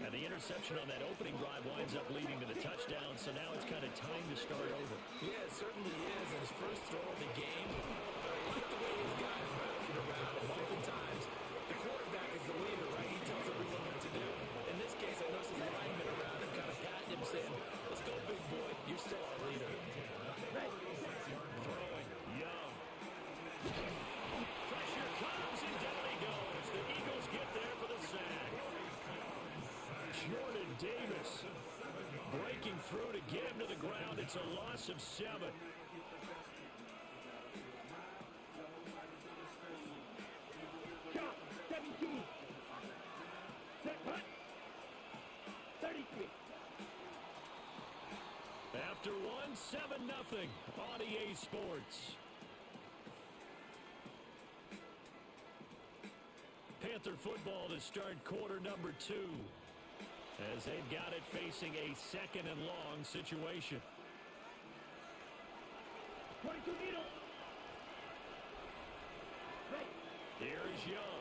And the interception on that opening drive winds up leading to the touchdown, so now it's kind of time to start over. Yeah, it certainly is. And his first throw of the game, but I like the way his guys rounded around him. Oftentimes, the quarterback is the leader, right? He tells everyone what to do. In this case, I noticed his linemen around him kind of patting him, saying, let's go, big boy. You're still our leader. Throwing, Young. Pressure comes, and down he goes. The Eagles get there for the sack. Jordan Davis breaking through to get him to the ground. It's a loss of 7. Chop, 17. Set punt. 33. After one, 7-0 on EA Sports. Panther football to start quarter number 2. As they've got it facing a 2nd and long situation. 22 needle. Right. Here's Young.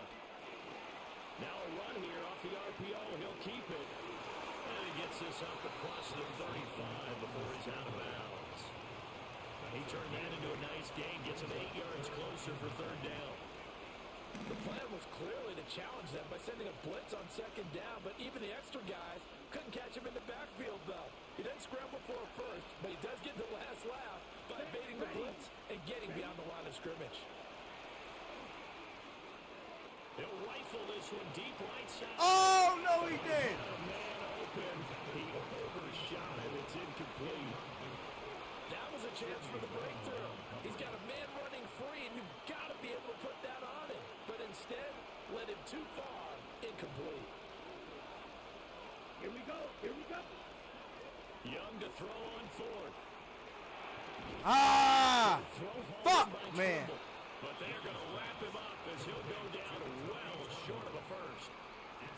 Now a run here off the RPO. He'll keep it. And he gets this up across the 35 before he's out of bounds. He turned that into a nice gain. Gets him 8 yards closer for 3rd down. The plan was clearly to challenge them by sending a blitz on second down, but even the extra guys couldn't catch him in the backfield, though. He doesn't scramble for a first, but he does get the last laugh by evading the blitz and getting beyond the line of scrimmage. He'll rifle this one deep right side. Oh, no, he did. Man open. He overshot it. It's incomplete. That was a chance for the breakthrough. He's got a man running free, and you've got to be able to put that on him. But instead, led him too far. Incomplete. Here we go. Here we go. Young to throw on fourth. Ah! Throw home Fuck, by man. Trumbull. But they're going to wrap him up as he'll go down well short of a first.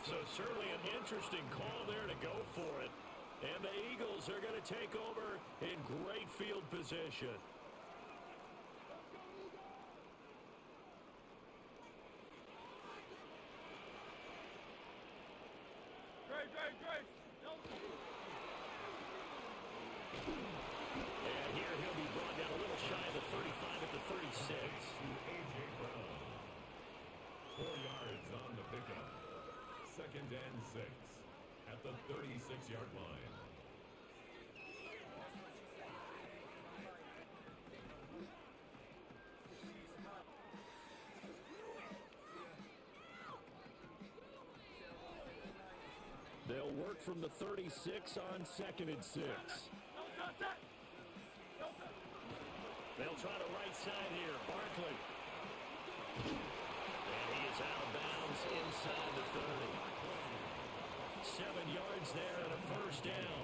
So certainly an interesting call there to go for it. And the Eagles are going to take over in great field position. And here he'll be brought down a little shy of the 35 at the 36. A.J. Brown. 4 yards on the pickup. 2nd and 6 at the 36-yard line. They'll work from the 36 on 2nd and 6. They'll try to right side here. Barkley. And he is out of bounds inside the 30. 7 yards there and a first down.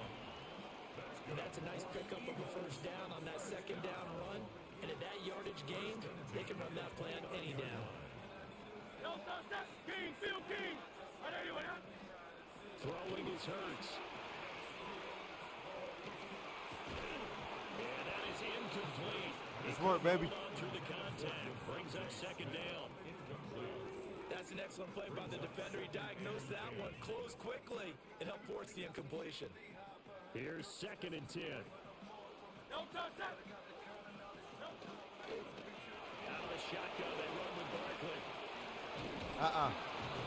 That's a nice pickup of a first down on that second down run. And at that yardage gain, they can run that plan any down. Throwing is Hurts. And that is incomplete. Nice work, baby. Hold on through the contact. Brings up second down. That's an excellent play by the defender. He diagnosed that one, closed quickly, and helped force the incompletion. Here's 2nd and 10. Out of the shotgun, they run with Barkley.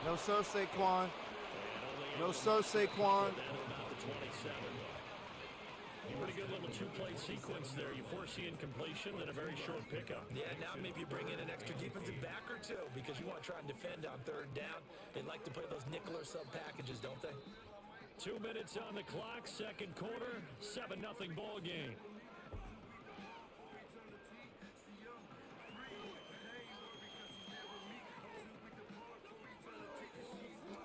No sir, Saquon. No sir, Saquon. Pretty good little two-play sequence there. You force the incompletion, then a very short pickup. Yeah, now maybe you bring in an extra defensive back or two because you want to try and defend on 3rd down. They like to play those nickel or sub packages, don't they? 2 minutes on the clock, second quarter, 7-0 ball game.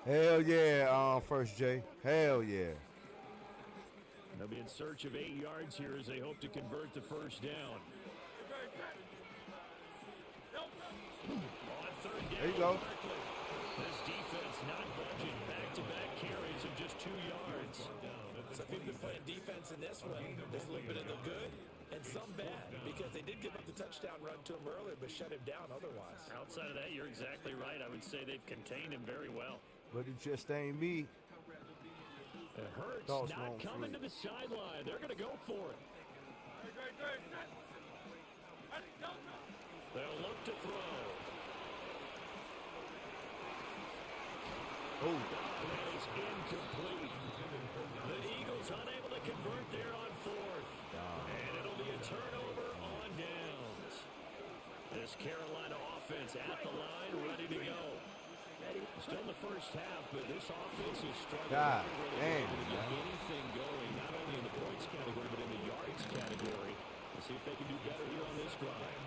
Hell yeah, First J. Hell yeah. They'll be in search of 8 yards here as they hope to convert the first down. On 3rd down, There you go. this defense not budging. Back-to-back carries of just 2 yards. Some people are playing defense in this one. There's a little bit of the good and some bad because they did give up the touchdown run to him earlier but shut him down otherwise. Outside of that, you're exactly right. I would say they've contained him very well. But it just ain't me. It hurts Thoughts not won't coming free. to the sideline. They're going to go for it. They'll look to throw. Oh, That is incomplete. The Eagles unable to convert there on 4th. And it'll be a turnover on downs. This Carolina offense at the line, ready to go. Still in the first half, but this offense is struggling. God really damn, able to get man. anything going, not only in the points category, but in the yards category. Let's see if they can do better here on this drive.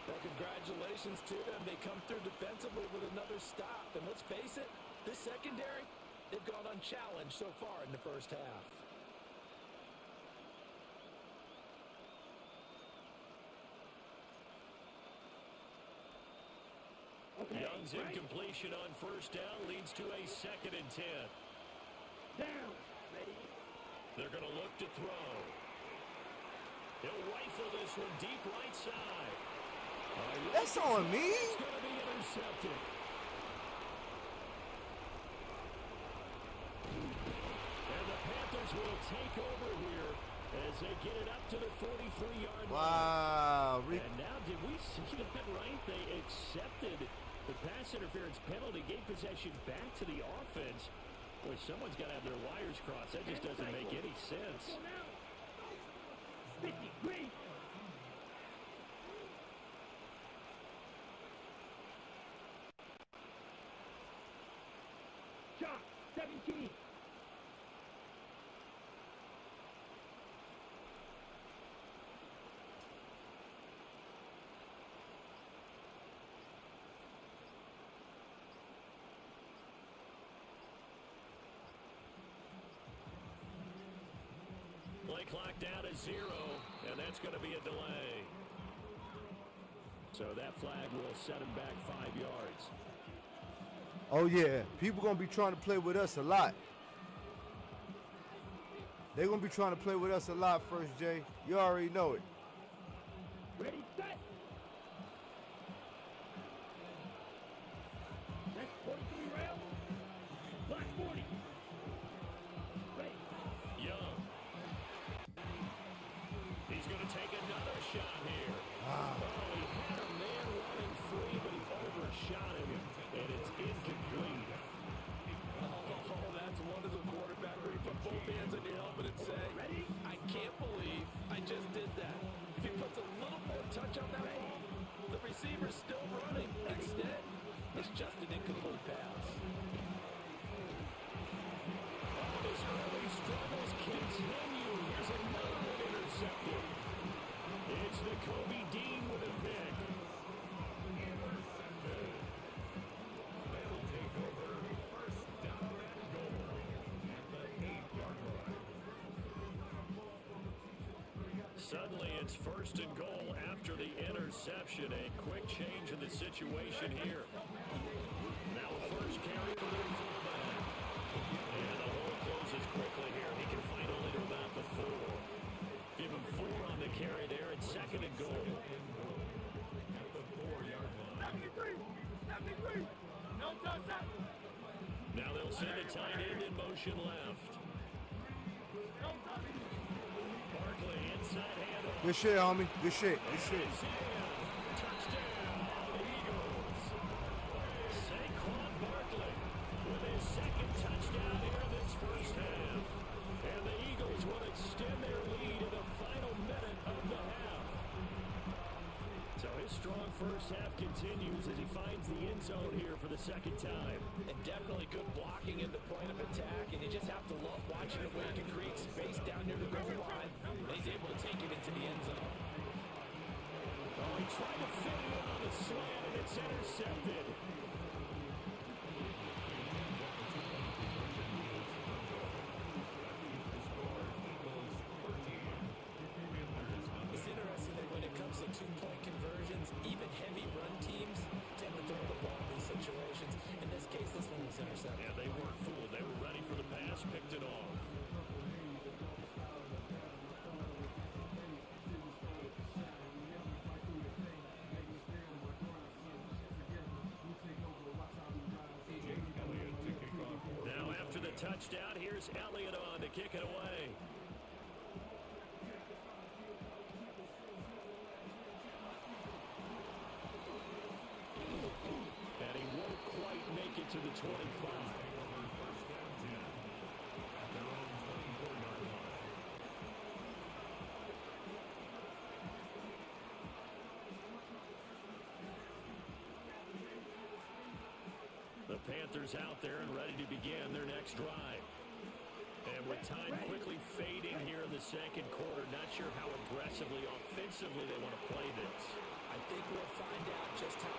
Well, congratulations to them. They come through defensively with another stop. And let's face it, this secondary, they've gone unchallenged so far in the first half. Young's incompletion on first down leads to a 2nd and 10. Down. Ready. They're going to look to throw. He'll rifle this one deep right side. that's on me. It's going to be intercepted. And the Panthers will take over here as they get it up to the 43-yard line. Wow. And now, did we see that right? They accepted The pass interference penalty gave possession back to the offense. Boy, someone's got to have their wires crossed. That just doesn't make any sense. Sticky, green. Shot, 17. Play clock down to 0, and that's going to be a delay. So that flag will set him back 5 yards. Oh, yeah. People going to be trying to play with us a lot. They're going to be trying to play with us a lot first, Jay. You already know it. Ready, set. Next 43 rail. Black 40. Ready. Young. He's going to take another shot here. Oh, he had a man running free, but he overshot him, and it's incomplete. Oh, that's wonderful quarterback where you put both hands on your helmet and say, I can't believe I just did that. If he puts a little more touch on that ball, the receiver's still running. Instead, it's just an incomplete pass. His early struggles continue. Here's another one intercepted. It's Nakobe Dean with a pick. Intercepted. They'll take over first down and goal at the 8-yard line. Suddenly it's first and goal after the interception. A quick change in the situation here. Now the first carry for the fullback. And the hole closes quickly here. He can find only to about the 4. Give him 4 on the carry there at second and goal. At the 4-yard line. 73. No touch that. Now they'll send a tight end in motion left. No touch. Barkley inside handoff. Good shit, homie. Good shit. Good shit. Touchdown, Eagles. Saquon Barkley with his second touchdown here this first half. And the Eagles will extend their lead in the final minute of the half. So his strong first half continues as he finds the end zone here for the second time. And definitely good blocking in the point of attack, and you just have to love watching the way he can create space down near the goal line, and he's able to take it into the end zone. Oh, he tried to fit it on the slant, and it's intercepted. It's interesting that when it comes to two-point conversions, even heavy run teams tend to throw the ball in these situations. In this case, this one was intercepted. Yeah, they weren't fooled. They were ready for the pass, picked it off. Now after the touchdown, here's Elliott on to kick it away. And he won't quite make it to the 25. First down 10. At their own 24-yard line. The Panthers out there and ready to begin their next drive. And with time quickly fading here in the second quarter, not sure how aggressively, offensively they want to play this. I think we'll find out just how.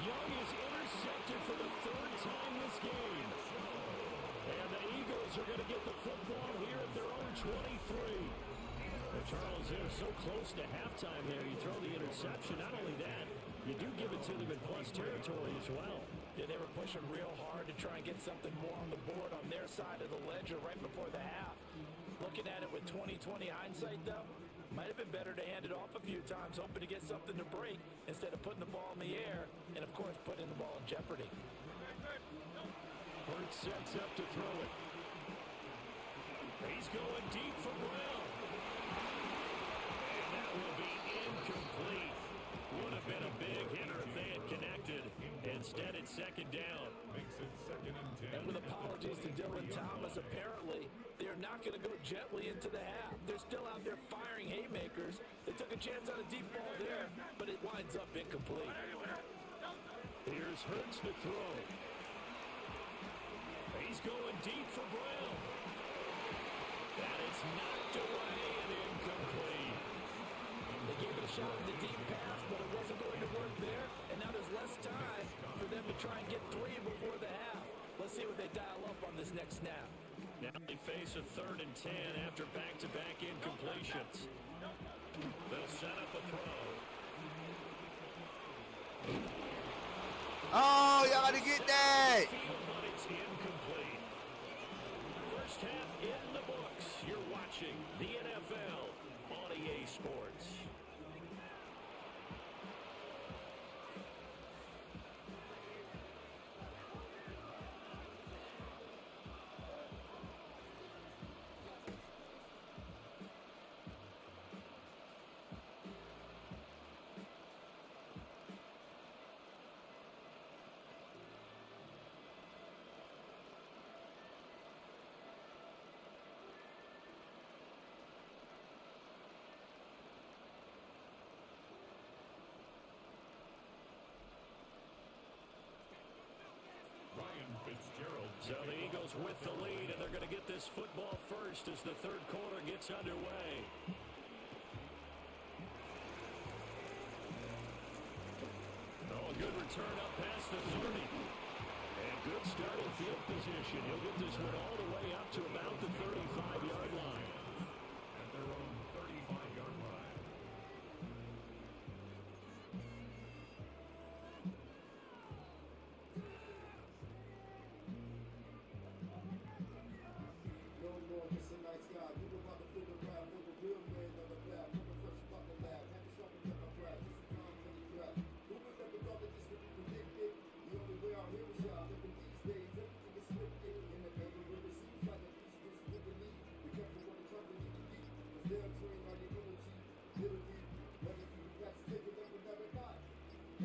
Young is intercepted for the 3rd time this game. And the Eagles are going to get the football here at their own 23. Well, Charles, they're so close to halftime there. You throw the interception. Not only that, you do give it to them in plus territory as well. Yeah, they were pushing real hard to try and get something more on the board on their side of the ledger right before the half. Looking at it with 20/20 hindsight, though, might have been better to hand it off a few times, hoping to get something to break instead of putting the ball in the air and, of course, putting the ball in jeopardy. Hurts sets up to throw it. He's going deep for Brown. And that will be incomplete. Would have been a big hitter if they had connected. Instead, it's second down. Makes it 2nd and 10. And with apologies to Dylan Thomas, apparently they're not going to go gently into the half. They're still out there firing haymakers. They took a chance on a deep ball there, but it winds up incomplete. Here's Hurts to throw. He's going deep for Brown. And it's knocked away and incomplete. They gave it a shot at the deep pass, but it wasn't going to work there. And now there's less time for them to try and get 3 before the half. Let's see what they dial up on this next snap. Now they face a 3rd and 10 after back-to-back incompletions. They'll set up a throw. Oh, y'all gotta get that. But it's incomplete. First half in the books. You're watching the NFL on EA Sports. Ryan Fitzgerald. So the Eagles with the lead, and they're going to get this football first as the 3rd quarter gets underway. Oh, a good return up past the 30. And good starting field position. He'll get this one all the way up to about the 35-yard line. At their own 35-yard line. No more just a nice guy. You know about the figure rap, with the real man on the back. From the first about the lab, had to sharpen up my craft. Just a time for the craft. Who would ever thought that this would be predicted? The only way out here is y'all. Living these days, everything is scripted. In the neighborhood, it seems like a piece of this liberty. Be careful what the company can be. Cause they'll drain all your energy. Literally, whether you relax, take it up and never not.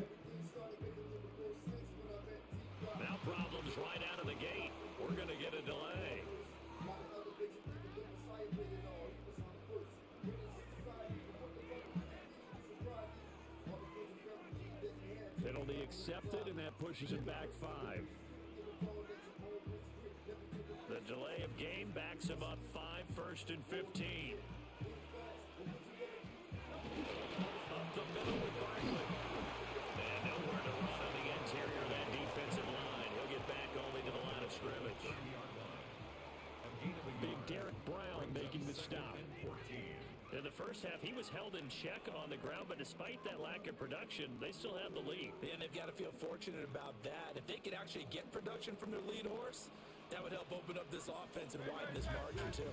Everything started making a little more sense when I met T-Rock. Now problems right out of the gate. We're going to get a delay. Penalty accepted, and that pushes it back 5. The delay of game backs him up 5, 1st and 15. Up the middle with Barkley. And nowhere to run on the interior of that defensive line. He'll get back only to the line of scrimmage. Big Derek Brown making the stop. In the first half, he was held in check on the ground, but despite that lack of production, they still have the lead. And they've got to feel fortunate about that. If they could actually get production from their lead horse, that would help open up this offense and widen this margin too.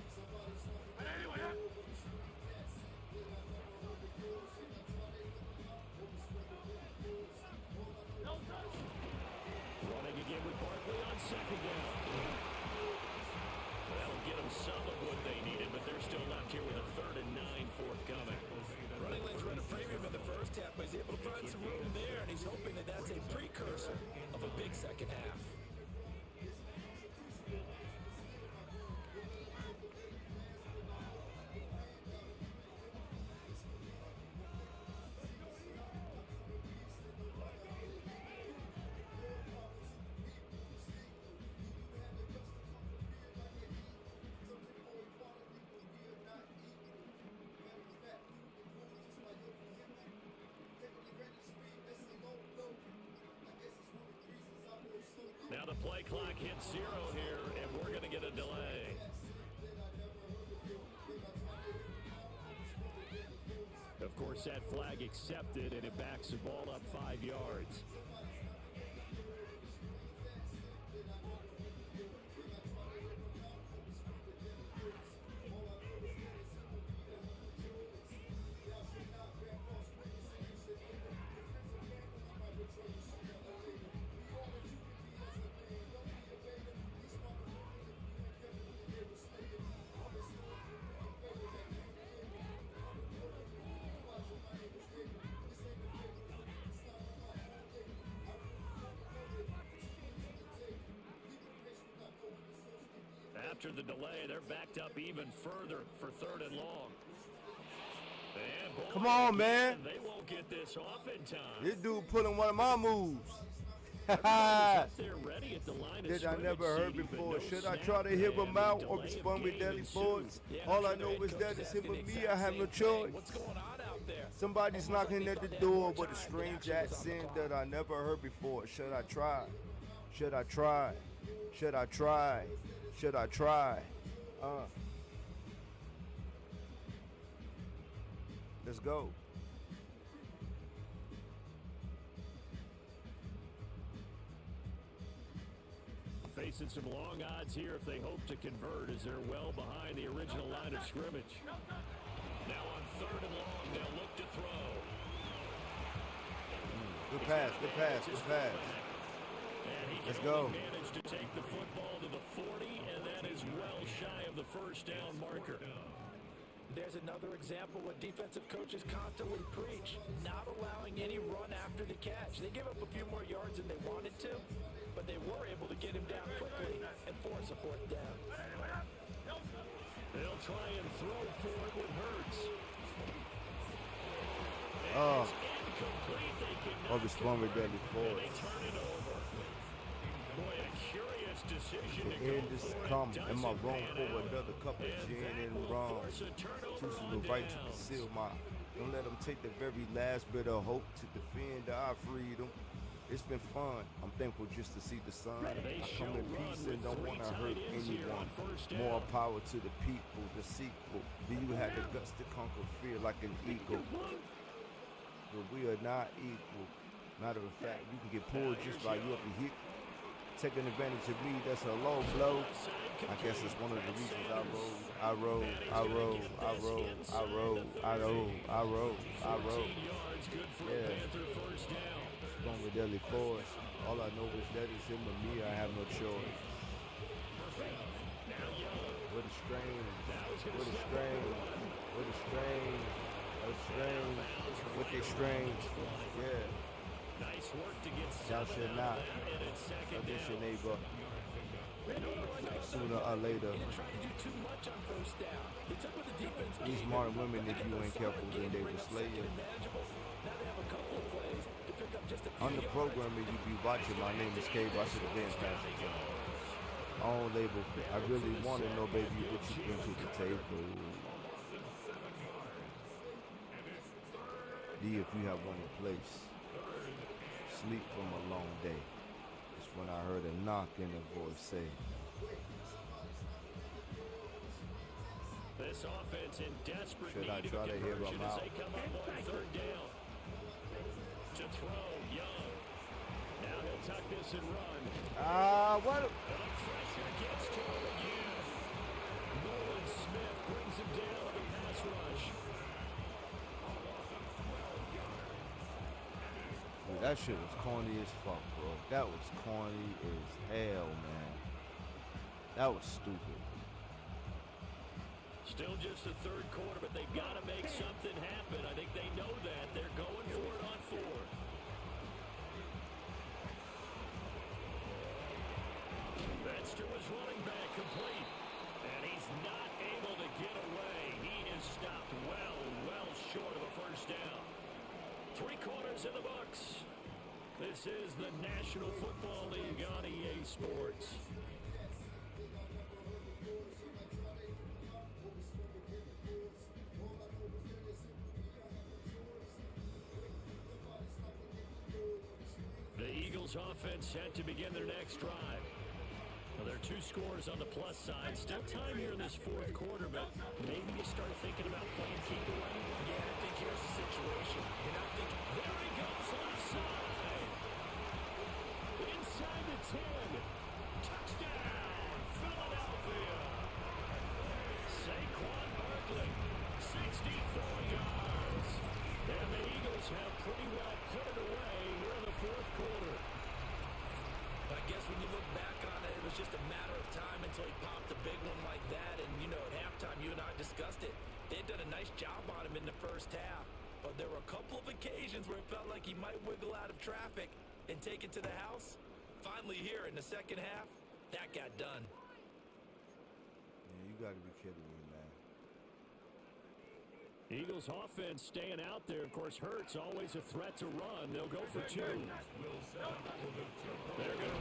Running again with Barkley on 2nd down. That'll get them some of what they needed, but they're still left here with a 3rd and 9 forthcoming. Running lanes run a premium in the first half, but he's able to find some room there, and he's hoping that that's a precursor of a big second half. Now the play clock hits 0 here, and we're going to get a delay. Of course, that flag accepted, and it backs the ball up 5 yards. after the delay. They're backed up even further for 3rd and long. And boy, Come on, man. They won't get this off in time. This dude pulling one of my moves. Up there ready at the line of That I scrimmage, never heard CD, but before. no Should I snap try to hit and him out the or delay of respond with game deadly ensues. force? Yeah, All I I'm sure know the is head that coach it's is him asking or the me. exact I have no same thing. choice. What's going on out there? Somebody's Almost like knocking they at thought the they had door more with a time than strange actually was on the accent clock. that I never heard before. Should I try? Should I try? Should I try? Should I try? Let's go. Facing some long odds here if they hope to convert, as they're well behind the original line of scrimmage. Now on 3rd and long, they'll look to throw. Good pass, good pass, good pass. And he Let's can go. only manage to take the football to the 40, and that is well shy of the 1st down marker. There's another example what defensive coaches constantly preach, not allowing any run after the catch. They give up a few more yards than they wanted to, but they were able to get him down quickly and force a 4th down. They'll try and throw for it with Hurts. Oh, It's incomplete. They cannot I'll respond with deadly and force. they turn it over. Boy, a curious decision The to go end is for it. come. Doesn't Am I wrong pan for out. another cup of And gin that and will rum? force a turnover Choosing on the right to downs. conceal my. Don't let them take the very last bit of hope to defend our freedom. It's been fun. I'm thankful just to see the sun. They I show come in run peace with and don't 3 want to hurt tight ends here anyone. on 1st down. More power to the people, the sequel. Do you have the guts to conquer fear like an eagle? But we are not equal. Matter of fact, you can get pulled just by you up the hip. Taking advantage of me, that's a low blow. I guess it's one of the reasons I roll. Yards, good for a Yeah. Panther 1st down. Strong with deadly force. All I know is that it's him or me. I have no choice. What a strange. What a strange. What a strange. What a strange. What they strange. Yeah. Nice work to get Thou 7 should out not. of that, and it's 2nd Audition down. neighbor. Sooner or later. He didn't try to do too much on 1st down. He took what the defense These gave smart him, women, but if you then ain't the careful, solid then game they to bring will up slay 2nd you. and manageable. Now they have a couple of plays to pick up just a few On the yards. programming you be watching, my name is Cable. I should have been passing to own label. I really want to know, baby, what you bring to the table. D, if you have one in place. Sleep from a long day. It's when I heard a knock and a voice say, This offense in desperate Should I need try of to hear him conversion as out? they come up on 3rd down. To throw, Young. Now he'll tuck this and run. what? And the pressure gets to him again. Nolan Smith brings him down on the pass rush. Dude, that shit was corny as fuck, bro. That was corny as hell, man. That was stupid. Still just the 3rd quarter, but they've got to make something happen. I think they know that. They're going for it on 4th. Benster was running back complete, and he's not able to get away. He is stopped well short of a 1st down. 3 quarters in the books. This is the National Football League on EA Sports. The Eagles offense set to begin their next drive. Well, there are 2 scores on the plus side. Still time here in this 4th quarter, but maybe you start thinking about playing keep away. Yeah, I think here's the situation. You're not thinking, There he goes offside. Inside the 10. Touchdown, Philadelphia. Saquon Barkley, 64 yards. And the Eagles have pretty well put it away here in the 4th quarter. I guess when you look back on it, it was just a matter of time until he popped a big one like that. And, you know, at halftime, you and I discussed it. They'd done a nice job on him in the 1st half. But there were a couple of occasions where it felt like he might wiggle out of traffic and take it to the house. Finally here in the 2nd half, that got done. got to be kidding me, man. Eagles offense staying out there. Of course, Hurts always a threat to run. They'll go for 2. They're going to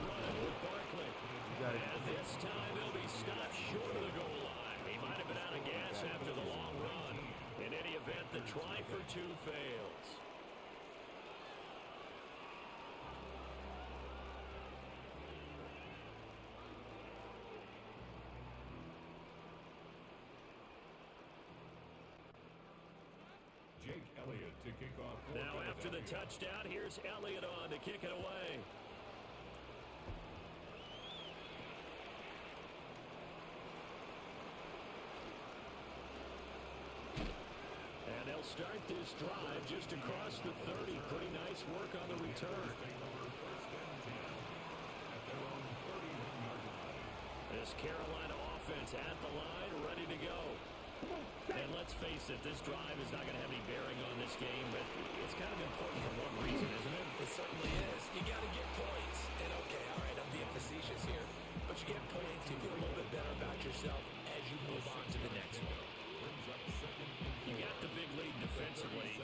run it with Barkley. And this time they'll be stopped short of the goal line. He might have been out of gas after the long run. In any event, the try for 2 fails. Jake Elliott to kick off. Now after the touchdown, here's Elliott on to kick it away. And they'll start this drive just across the 30. Pretty nice work on the return. This Carolina offense at the line, ready to go. And let's face it, this drive is not going to have any bearing on this game, but it's kind of important for one reason, isn't it? It certainly is. You got to get points. And okay, all right, I'm being facetious here. But you get points, you feel a little bit better about yourself as you move on to the next one. You got the big lead defensively.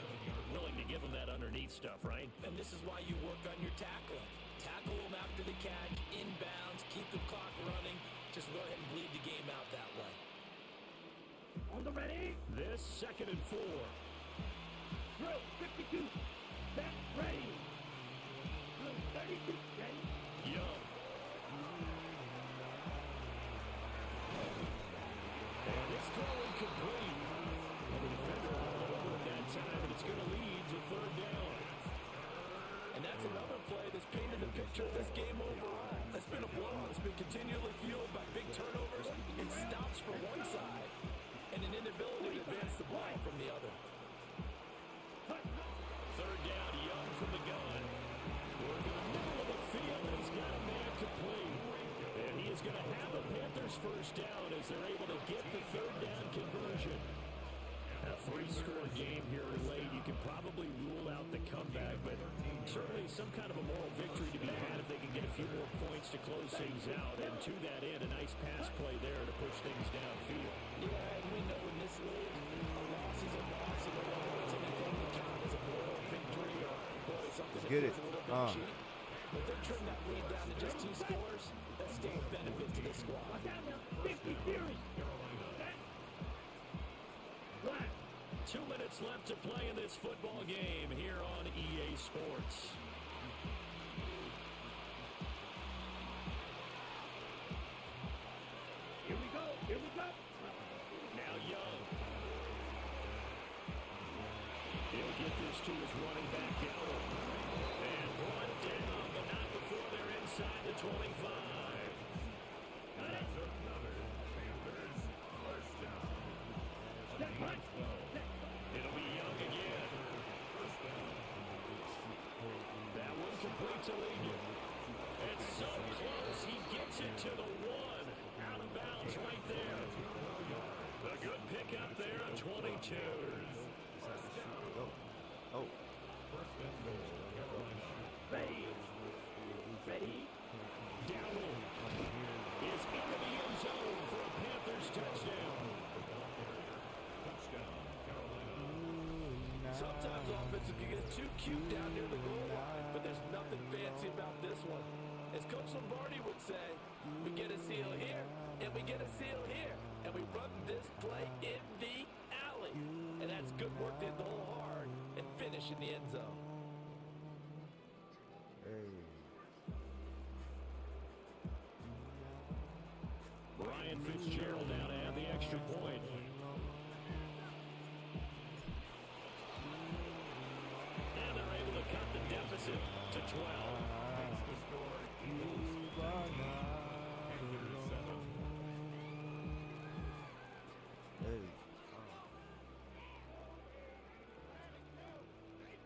Willing to give them that underneath stuff, right? And this is why you work on your tackling. Tackle them after the catch, inbounds, keep the clock running. Just go ahead and bleed the game out that way. On the ready. This 2nd and 4. Drill 52. Set ready. Drill 32. Ready. Young. And it's throw incomplete. And the defender all over it that time, and it's going to lead to 3rd down. And that's another play that's painted the picture of this game overall. It's been a blowout. It's been continually fueled by big turnovers and stops from one side and an inability to advance the ball from the other. 3rd down, Young from the gun. Working the middle of the field, and he's got a man complete. And he is going to have the Panthers 1st down as they're able to get the 3rd down conversion. A 3-score game here late. You can probably rule out the comeback, but certainly some kind of a moral victory to be had if they can get a few more points to close things out. And to that end, a nice pass play there to push things downfield. Yeah, and we know in this league, a loss is a loss, and we don't want anything to count as a moral victory or boy, something that Get feels it. a little bit cheap. But they're turning that lead down to just 2 scores. That's still a benefit to the squad. Down now. 50 series. 2 minutes left to play in this football game here on EA Sports. Here we go. Here we go. Now Young. He'll get this to his running back Gallup. And brought down, but not before they're inside the 25. That's another Panthers 1st down. Set punch. It'll be Young again. That one complete to Legion. It's so close, he gets it to the 1. Out of bounds right there. A good pickup there on 22. Oh. Ready. Ready. Dowell is into the end zone for a Panthers touchdown. Sometimes offensive can get too cute down near the goal line, but there's nothing fancy about this one. As Coach Lombardi would say, we get a seal here, and we get a seal here, and we run this play in the alley. And that's good work. They hit the hole hard and finish in the end zone. Ryan Fitzgerald down to add the extra point. And they're able to cut the deficit to 12.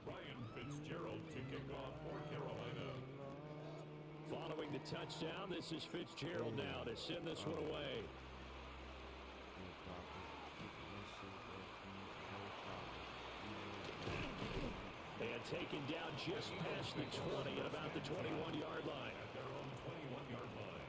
Ryan Fitzgerald to kick off for Carolina. Following the touchdown, this is Fitzgerald now to send this one away. And taken down just past the 20 at about the 21-yard line. At their own 21-yard line.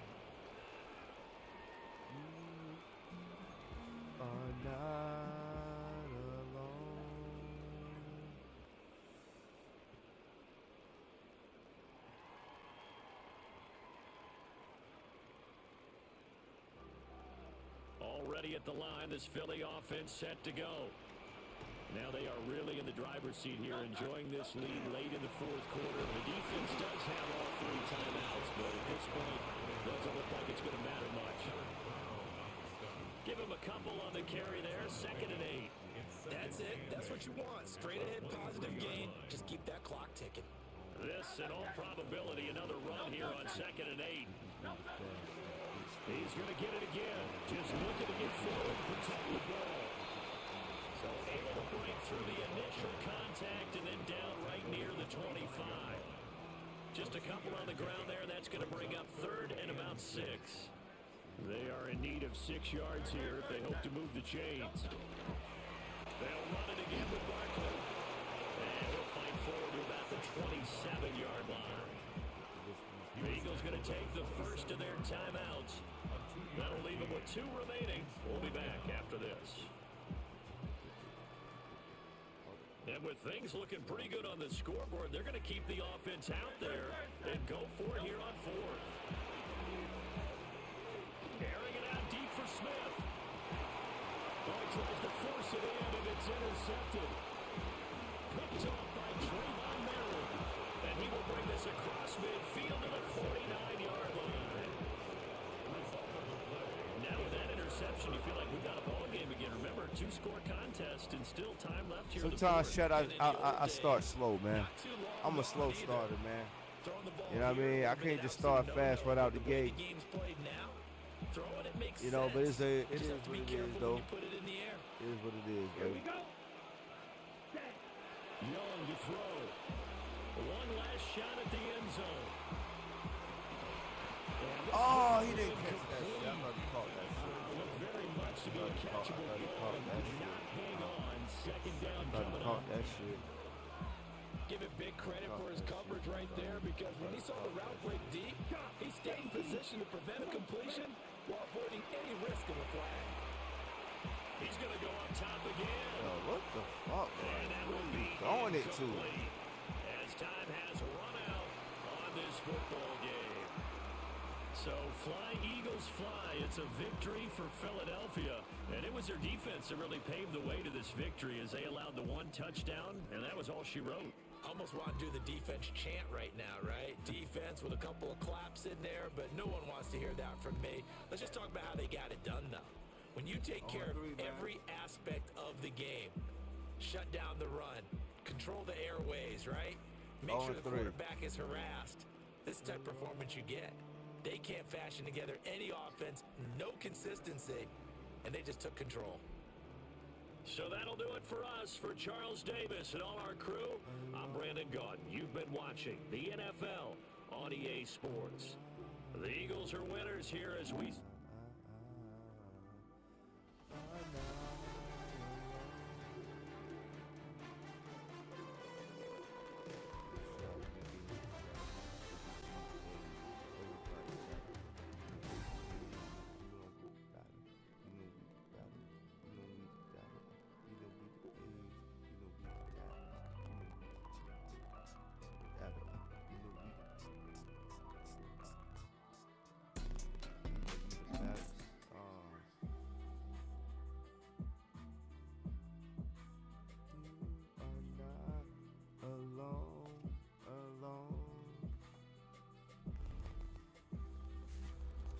ready at the line. This Philly offense set to go. Now they are really in the driver's seat here, enjoying this lead late in the fourth quarter. The defense does have all 3 timeouts, but at this point, it doesn't look like it's going to matter much. Give him a couple on the carry there, 2nd and 8. That's it. That's what you want. Straight ahead, positive gain. Just keep that clock ticking. This, in all probability, another run here on 2nd and 8. He's going to get it again. Just looking to get forward and protect the ball. So able to break through the initial contact and then down right near the 25. Just a couple on the ground there. That's going to bring up 3rd and about 6. They are in need of 6 yards here if they hope to move the chains. They'll run it again with Barkley. And he'll fight forward to about the 27-yard line. The Eagles going to take the first of their timeouts. That'll leave them with 2 remaining. We'll be back after this. And with things looking pretty good on the scoreboard, they're going to keep the offense out there and go for it here on 4th. Airing it out deep for Smith. Oh, he tries to force it in, and it's intercepted. Picked off by Trayvon Merritt. And he will bring this across midfield to the 49-yard line. Now with that interception, you feel like we've got a ball game again. Remember, 2-score contest and still time left here. Sometimes, Chet, I start slow, man. I'm a slow starter, man. You know what I mean? I can't just start fast right out the gate. You know, but it is what it is, though. It is what it is, baby. Young to throw. One last shot at the end zone. Oh, he didn't catch that shit. I thought he caught that shit. Very much to be a catchable ball. Not hang on. 2nd down coming up. That shit. Give it big credit for his coverage right there, because when he saw the route break deep, he stayed in position to prevent a completion while avoiding any risk of a flag. He's going to go up top again. Oh, what the fuck, man? And that will be throwing it to incomplete, as time has run out on this football game. So Flying Eagles fly. It's a victory for Philadelphia. And it was their defense that really paved the way to this victory as they allowed the 1 touchdown, and that was all she wrote. Almost want to do the defense chant right now, right? Defense with a couple of claps in there, but no one wants to hear that from me. Let's just talk about how they got it done, though. When you take care of every aspect of the game, shut down the run, control the airways, right? Make sure the quarterback is harassed. This type of performance you get. They can't fashion together any offense, no consistency, and they just took control. So that'll do it for us. For Charles Davis and all our crew, I'm Brandon Gaudin. You've been watching the NFL on EA Sports. The Eagles are winners here as we...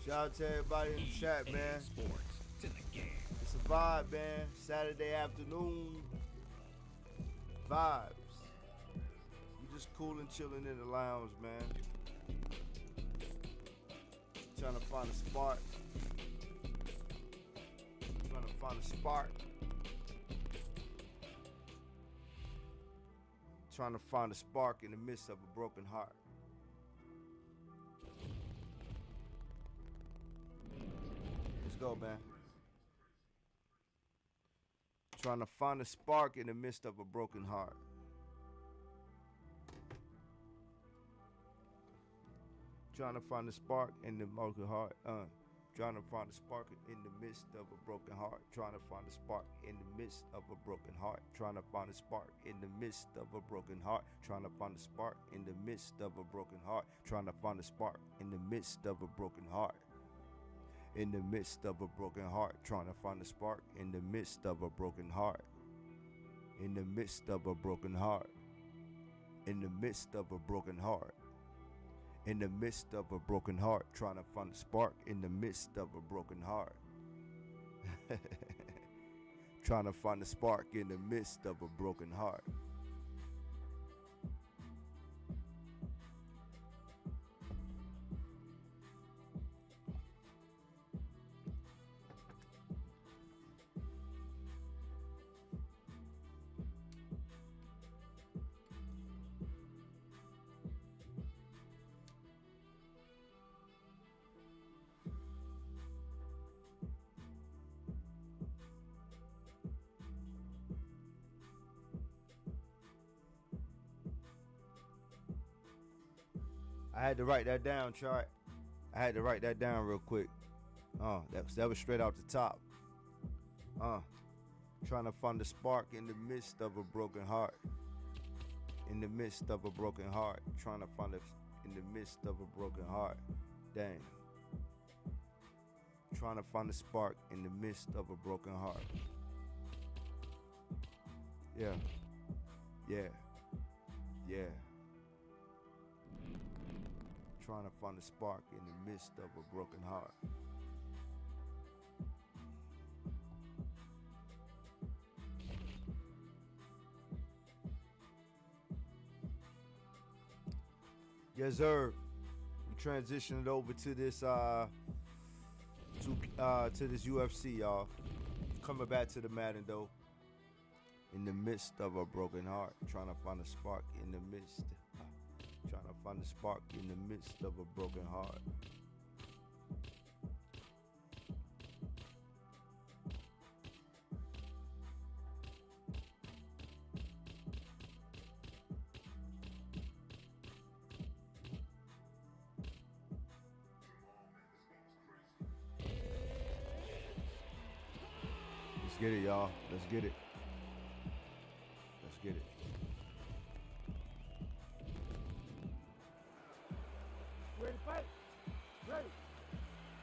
Shout out to everybody in the chat, man. Sports. It's in the game. It's a vibe, man. Saturday afternoon vibes. We just cool and chilling in the lounge, man. Trying to find a spark. Trying to find a spark. Trying to find a spark in the midst of a broken heart. Go, man. Trying to find a spark in the midst of a broken heart. Trying to find a spark in the broken heart. Trying to find a spark in the midst of a broken heart. Trying to find a spark in the midst of a broken heart. Trying to find a spark in the midst of a broken heart. Trying to find a spark in the midst of a broken heart. Trying to find a spark in the midst of a broken heart. In the midst of a broken heart, trying to find a spark. In the midst of a broken heart. In the midst of a broken heart. In the midst of a broken heart. In the midst of a broken heart, trying to find a spark. In the midst of a broken heart. Trying to find a spark in the midst of a broken heart. I had to write that down, chart. I had to write that down real quick. That was straight out the top. Trying to find a spark in the midst of a broken heart. In the midst of a broken heart. Trying to find it in the midst of a broken heart. Dang. Trying to find a spark in the midst of a broken heart. Yeah. Yeah. Yeah. Trying to find a spark in the midst of a broken heart. Yes, sir. We transitioned over to this to this UFC, y'all. Coming back to the Madden though. In the midst of a broken heart, trying to find a spark in the midst. Trying to find a spark in the midst of a broken heart. Let's get it, y'all. Let's get it. Let's get it. Ready to fight? Ready.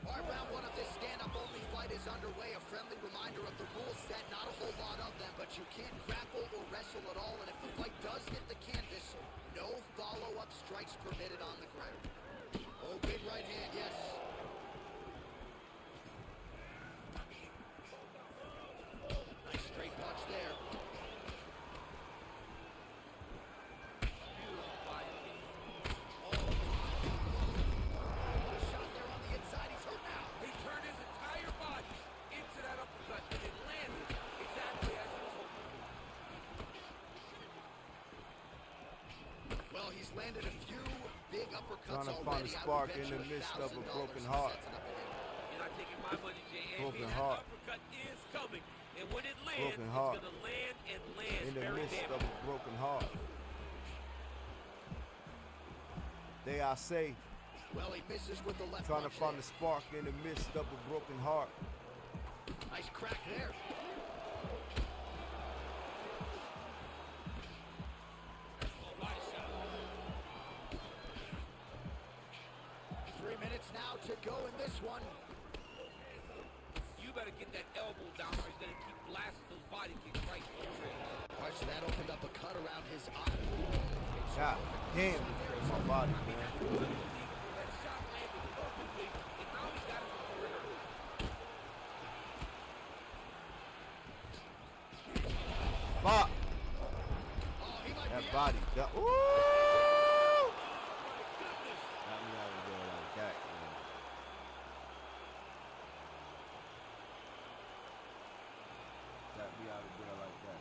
All right, round one of this stand-up only fight is underway. A friendly reminder of the rules set, not a whole lot of them, but you can't grapple or wrestle at all, and if the fight does hit the canvas, no follow-up strikes permitted on the ground. Oh, big right hand, yes. Nice straight punch there. Landed a few big uppercuts Trying to find a spark in the midst of a broken heart. You're not taking my money, JM. Broken heart. Uppercut is coming, and when it lands, Broken heart. it's going to land and land In the very midst of damaging. a broken heart. They I say, well, he misses with the left trying to punch find there. a spark in the midst of a broken heart. Nice crack there. Now to go in this one. You better get that elbow down or he's going to keep blasting those body kicks right through. All right, so that opened up a cut around his eye. God damn, my body, man. That shot landed perfectly, and now he's got his corner. Fuck. Oh, he might That be body. out. That, ooh. Got me out of there like that, man. Got me out of there like that.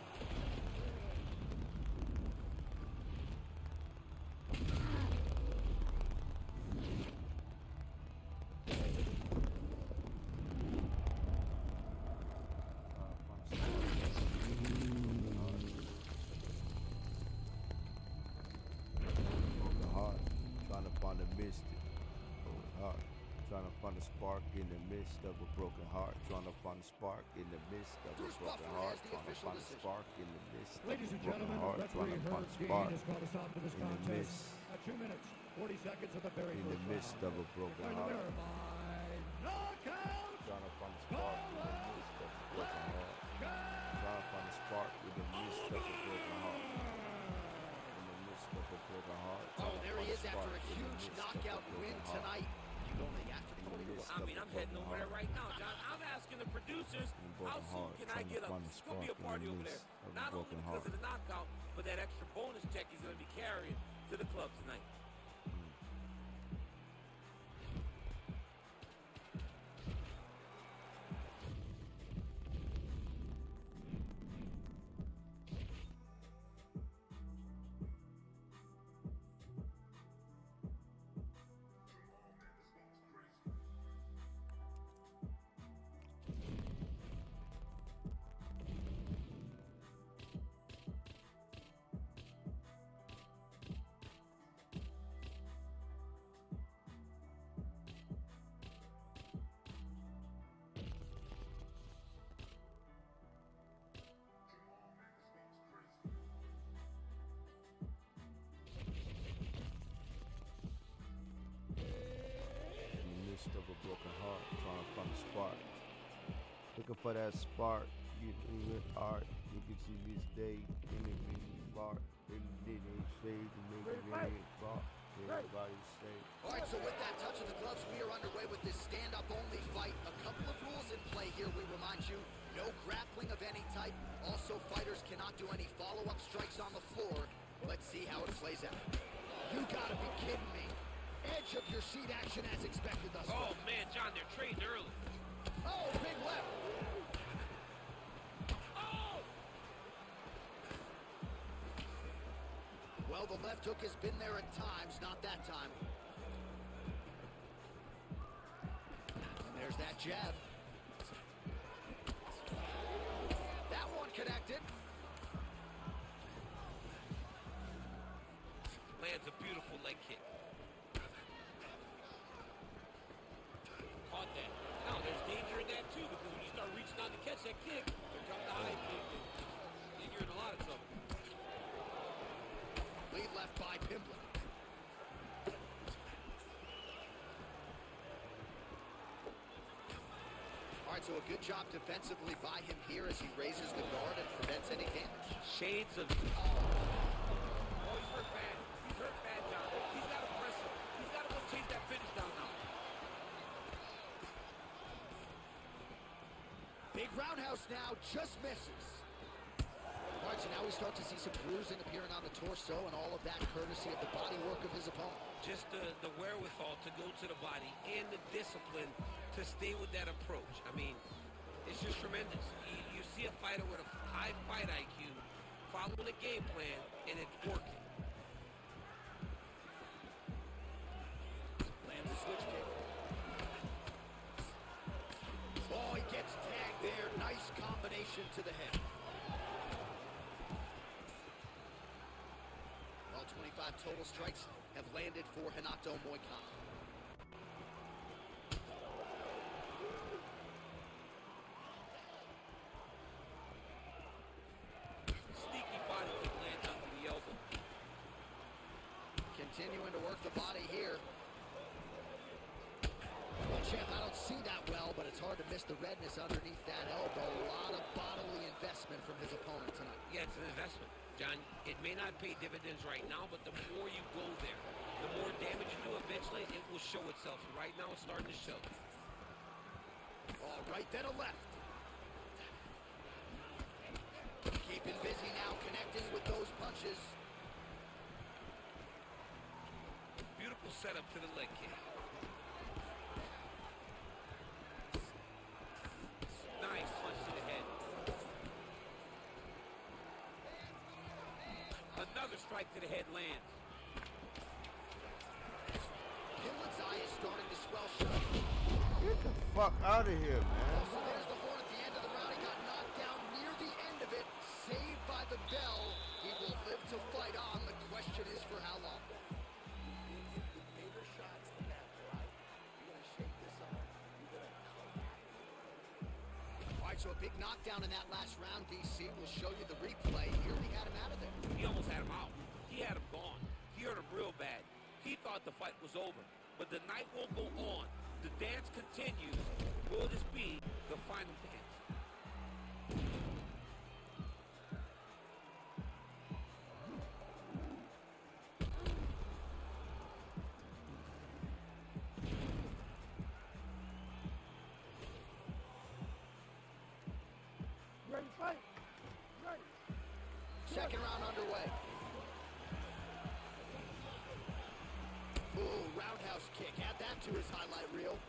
Broken heart, trying to find a mystic. Broken heart, trying to find a spark in the midst of a broken heart. Trying to find a spark in the midst of a Bruce broken Buffer heart. has the Trying to official find a decision. spark in the midst of Ladies a and broken gentlemen, heart. Trying referee to find Herb a Dean spark has called a stop to this in the contest midst, at 2 minutes, 40 seconds of the very in the first midst round. of a broken Fighting heart. there by knockout heading over there right now, John. I'm asking the producers, how soon can I get up? It's going to be a party over there. Not only because of the knockout, but that extra bonus check he's going to be carrying to the club tonight. Of a broken heart, trying to find a spark. Looking for that spark. You with art. You can see this day. In the spark. They didn't say to make it really spark. Everybody say. All right, so with that touch of the gloves, we are underway with this stand-up only fight. A couple of rules in play here, we remind you. No grappling of any type. Also, fighters cannot do any follow-up strikes on the floor. Let's see how it plays out. You gotta be kidding me. Edge of your seat action as expected thus far. Oh, man, John, they're trading early. Oh, big left. Oh! Well, the left hook has been there at times, not that time. And there's that jab. That one connected. Lands a beautiful leg kick. Caught that. Now, there's danger in that, too, because when you start reaching out to catch that kick, here comes the high kick, and you're in a lot of trouble. Lead left by Pimblett. All right, so a good job defensively by him here as he raises the guard and prevents any damage. Shades of... Oh, he's hurt bad. He's hurt bad, John. He's got to press him. He's got to go chase that finish down now. Big roundhouse now, just misses. All right, so now we start to see some bruising appearing on the torso, and all of that courtesy of the body work of his opponent. Just the wherewithal to go to the body and the discipline to stay with that approach. I mean, it's just tremendous. You see a fighter with a high fight IQ following a game plan, and it's working. Lands a switch kick. Oh, he gets tagged there. Nice combination to the head. Well, 25 total strikes have landed for Renato Moicano. Sneaky body kick lands under the elbow. Continuing to work the body here. Well, champ, I don't see that well, but it's hard to miss the redness underneath that elbow. A lot of bodily investment from his opponent tonight. Yeah, it's an investment, John. It may not pay dividends right now, but the more you go there, the more damage you do eventually, it will show itself. And right now, it's starting to show. All right, then a left. Keeping busy now, connecting with those punches. Beautiful setup to the leg kick. Nice punch to the head. Another strike to the head lands. Pimlett's eye is starting to swell shut. Get the fuck out of here, man. So there's the horn at the end of the round. He got knocked down near the end of it. Saved by the bell. He will live to fight on. The question is for how long. All right, so a big knockdown in that last round, DC. We'll show you the replay. Here we had him out of there. He almost had him out. He had him gone. He hurt him real bad. He thought the fight was over. But the night won't go on. The dance continues. Will this be the final dance? second round underway. Ooh, roundhouse kick. Add that to his highlight reel.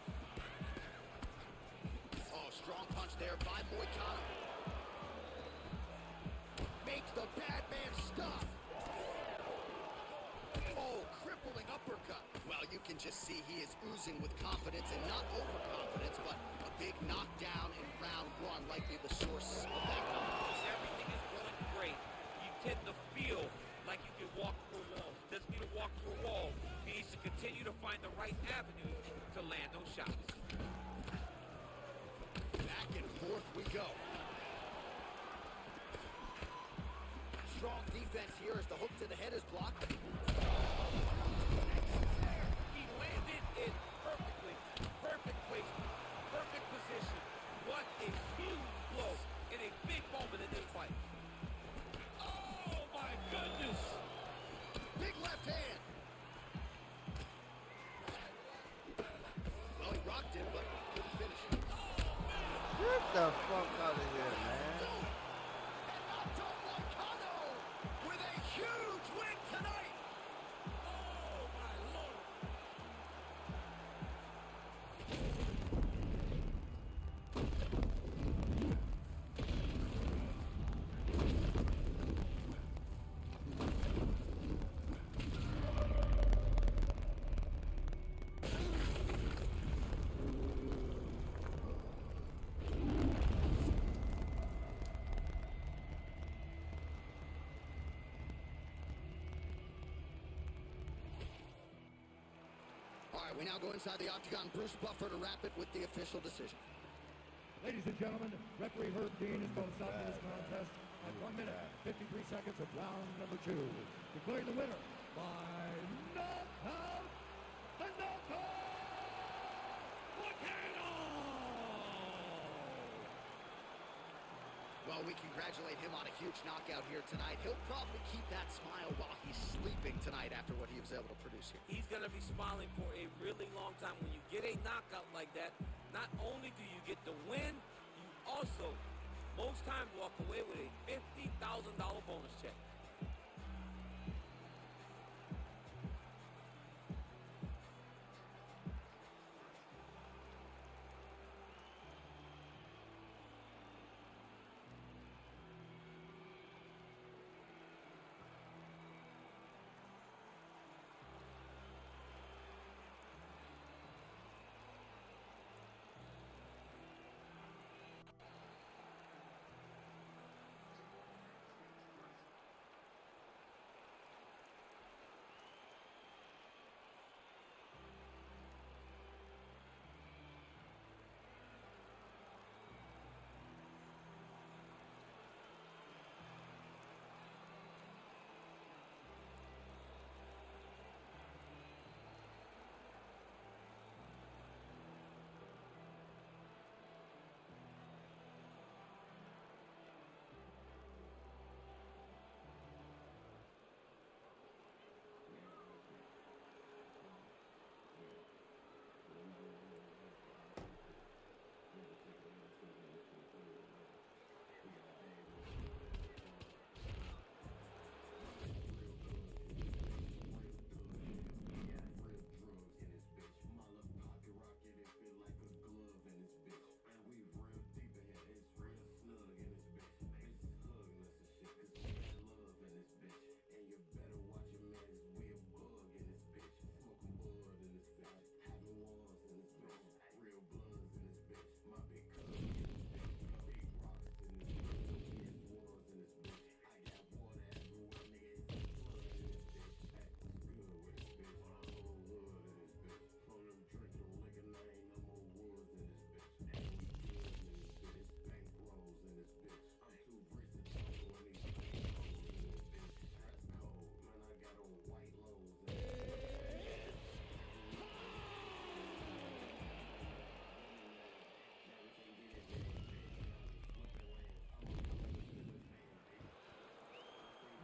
Oh, strong punch there by Moicano. Makes the bad man stop. Oh, crippling uppercut. Well, you can just see he is oozing with confidence, and not overconfidence, but a big knockdown in round one likely the source of that confidence. Everything is going great. You tend to feel like you can walk through a wall. Doesn't need to walk through a wall. He needs to continue to find the right avenue to land those shots. Back and forth we go. Strong defense here as the hook to the head is blocked. He landed it perfectly. Perfect placement. Perfect position. What a huge blow in a big moment in this fight. Oh my goodness. Big left hand. Well, he rocked him, but couldn't finish it. Get the fuck out of here, man. And Nato Moicano with a huge win tonight. Oh my Lord. All right, we now go inside the octagon. Bruce Buffer to wrap it with the official decision. Ladies and gentlemen, referee Herb Dean is going to stop this contest at 1 minute, 53 seconds of round number 2. Declaring the winner by knockout, the knockout, Moicano! Well, we congratulate him on a huge knockout here tonight. He'll probably keep that smile while he's sleeping tonight after what he was able to produce here. He's going to be smiling for a really long time. When you get a knockout like that, not only do you get the win, you also, most times, walk away with a $50,000 bonus check.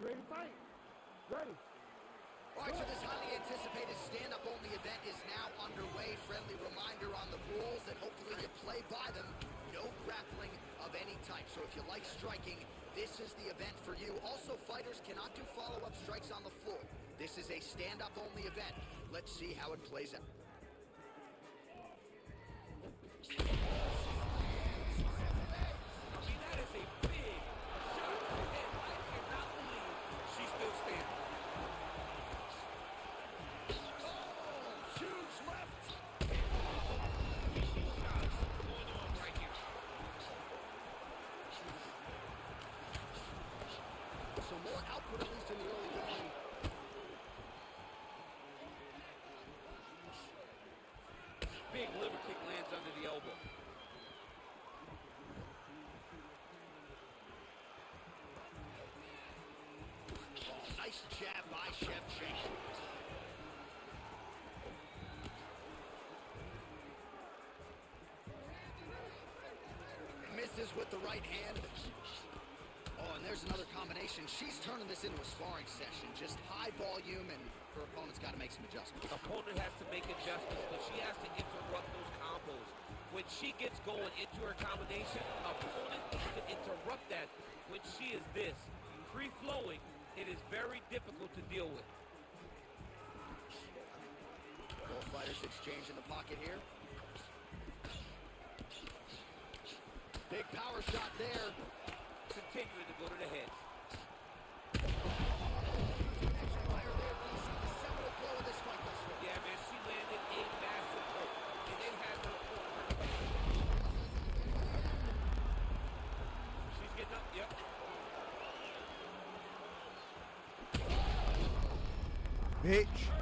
Ready to fight? Ready. All right, so this highly anticipated stand-up only event is now underway. Friendly reminder on the rules, and hopefully you play by them. No grappling of of any type. So if you like striking, this is the event for you. Also, fighters cannot do follow-up strikes on the floor. This is a stand-up only event. Let's see how it plays out. I mean, that is a big shot to the head. I cannot believe she's still standing. Oh, huge left. Shots going on right here. So more output, at least in the early going. Big liver kick lands under the elbow. Nice jab by Chef Chase. Misses with the right hand. Oh, and there's another combination. She's turning this into a sparring session. Just high volume, and her opponent's got to make some adjustments. Opponent has to make adjustments, but she has to interrupt those combos. When she gets going into her combination, opponent needs to interrupt that. When she is this, free-flowing, it is very difficult to deal with. Both fighters exchange in the pocket here. Big power shot there. Continuing to go to the head. Extra fire there. DC, the seminal blow of this fight thus far. Yeah, man, she landed a massive hook, and it has her corner. She's getting up, yep. Bitch.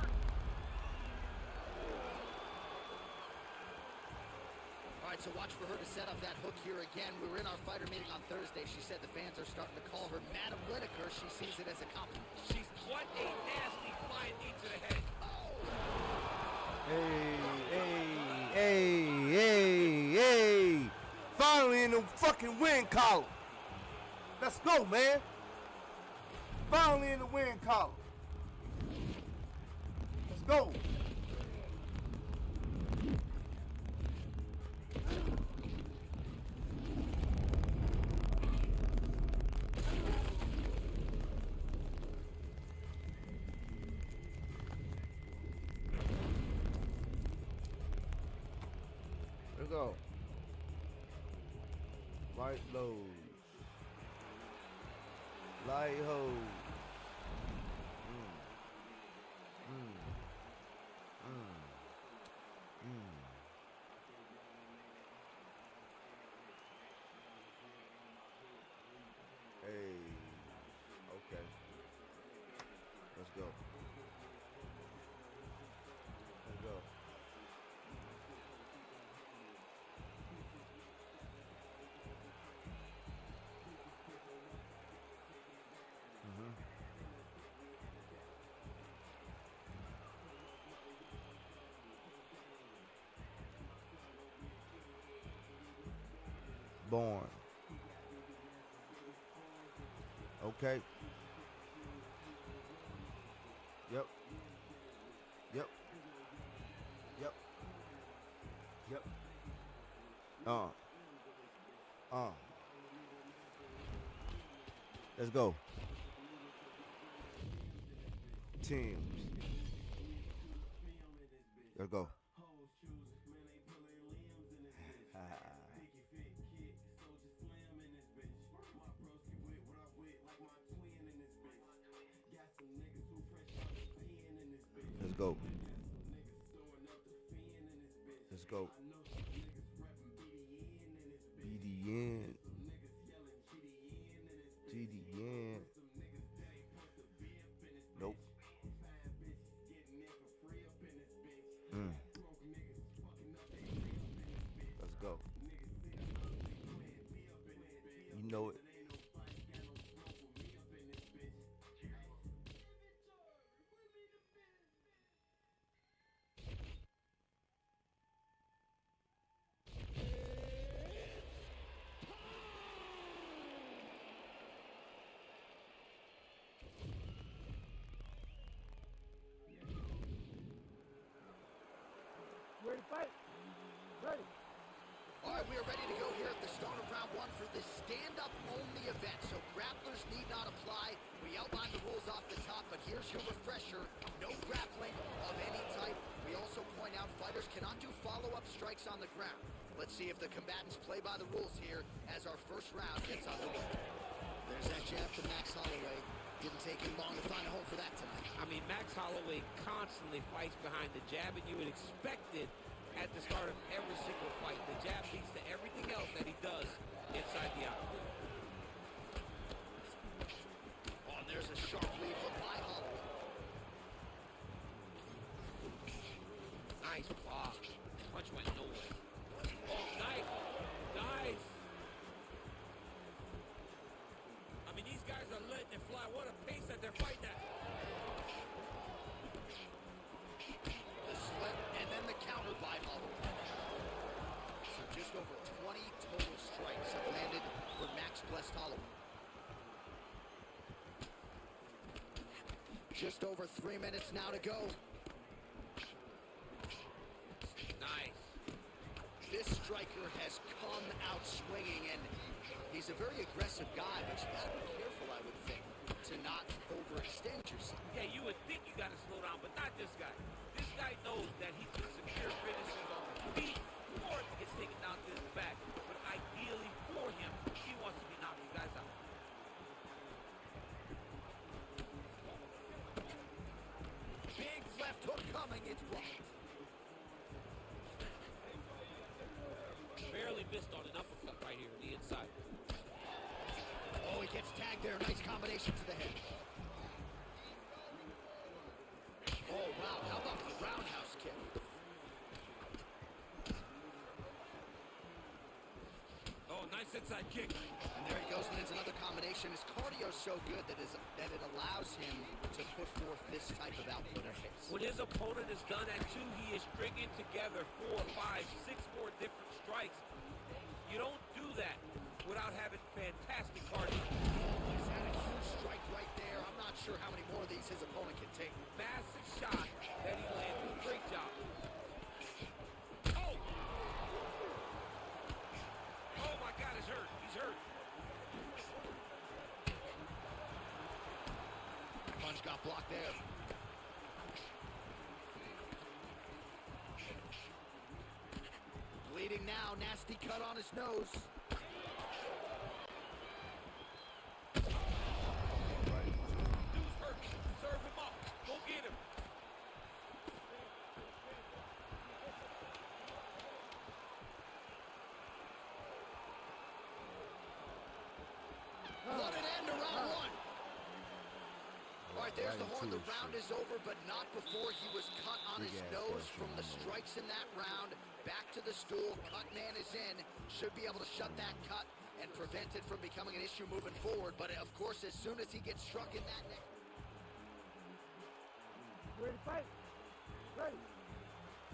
All right, so watch for her to set up that hook here again. We were in our fighter meeting on Thursday. She said the fans are starting to call her Madam Lineker. She sees it as a compliment. She's what a nasty flying knee to the head. Hey. Finally in the fucking win column. Let's go, man. Finally in the win column. Let's go. Let's go. Light lows. Light hose. Hey. Okay. Let's go. Let's go. Born. Okay. Yep. Yep. Yep. Yep. Let's go. Teams. Let's go. Let's go. Let's go. BDN. GDN. Nope. Let's go. You know it. All right, we are ready to go here at the start of round one for this need not apply. We outlined the rules off the top, but here's your refresher. No grappling of any type. We also point out fighters cannot do follow-up strikes on the ground. Let's see if the combatants play by the rules here as our first round gets underway. There's that jab from Max Holloway. Didn't take him long to find a home for that tonight. I mean, Max Holloway constantly fights behind the jab, and you would expect it at the start of every single fight. The jab leads to everything else that he does inside the octagon. Oh, and there's a sharp lead hook by Holloway. Nice block. Punch went nowhere. Oh, nice. Nice. I mean, these guys are letting it fly. What a pace that they're fighting at. The slip, and then the counter by Holloway. So just over 20 total strikes have landed for Max Blessed Holloway. Just over 3 minutes now to go. Nice. This striker has come out swinging, and he's a very aggressive guy, but you gotta be careful, I would think, to not overextend yourself. Yeah, you would think you got to slow down, but not this guy. This guy knows that he can secure finishes on the feet or he gets taken down to his back. But ideally for him, he wants to be knocking guys out. Big left hook coming, it's blocked. Barely missed on an uppercut right here on the inside. Oh, he gets tagged there. Nice combination to the head. Oh, wow. How about the roundhouse kick? Oh, nice inside kick. And there he goes, and it's another combination. His cardio's so good that it allows him to put forth this type of output at pace. When his opponent is done at 2, he is stringing together 4, 5, 6 more different strikes. You don't do that without having fantastic cardio. He's had a huge strike right there. I'm not sure how many more of these his opponent can take. Massive shot that he landed. Great job. Oh! Oh my God, he's hurt. He's hurt. Punch got blocked there. Bleeding now, nasty cut on his nose. Dude's hurt. Serve him up. Go get him. What an end to round one. All right, there's the horn. The round is over, but not before he was cut on his nose from the strikes in that round. Back to the stool. Cut man is in. Should be able to shut that cut and prevent it from becoming an issue moving forward. But of course, as soon as he gets struck in that neck. Ready to fight? Ready.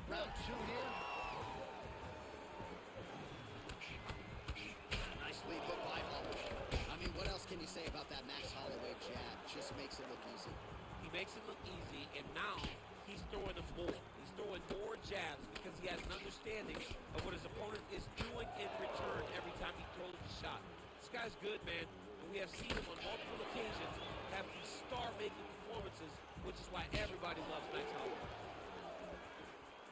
Round 2 here. Nice lead hook by Holloway. I mean, what else can you say about that Max Holloway jab? Just makes it look easy. He makes it look easy, and now he's throwing them more. He's throwing more jabs because he has an understanding of what his opponent is doing in return every time he throws a shot. This guy's good, man. And we have seen him on multiple occasions have these star-making performances, which is why everybody loves Max Holloway.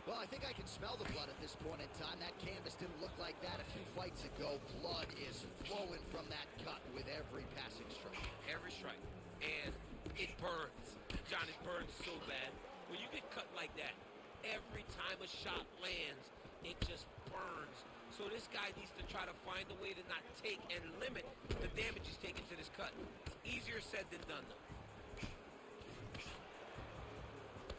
Well, I think I can smell the blood at this point in time. That canvas didn't look like that a few fights ago. Blood is flowing from that cut with every passing strike. Every strike. And it burns. John, it burns so bad. When you get cut like that, every time a shot lands, it just burns. So this guy needs to try to find a way to not take and limit the damage he's taking to this cut. Easier said than done, though.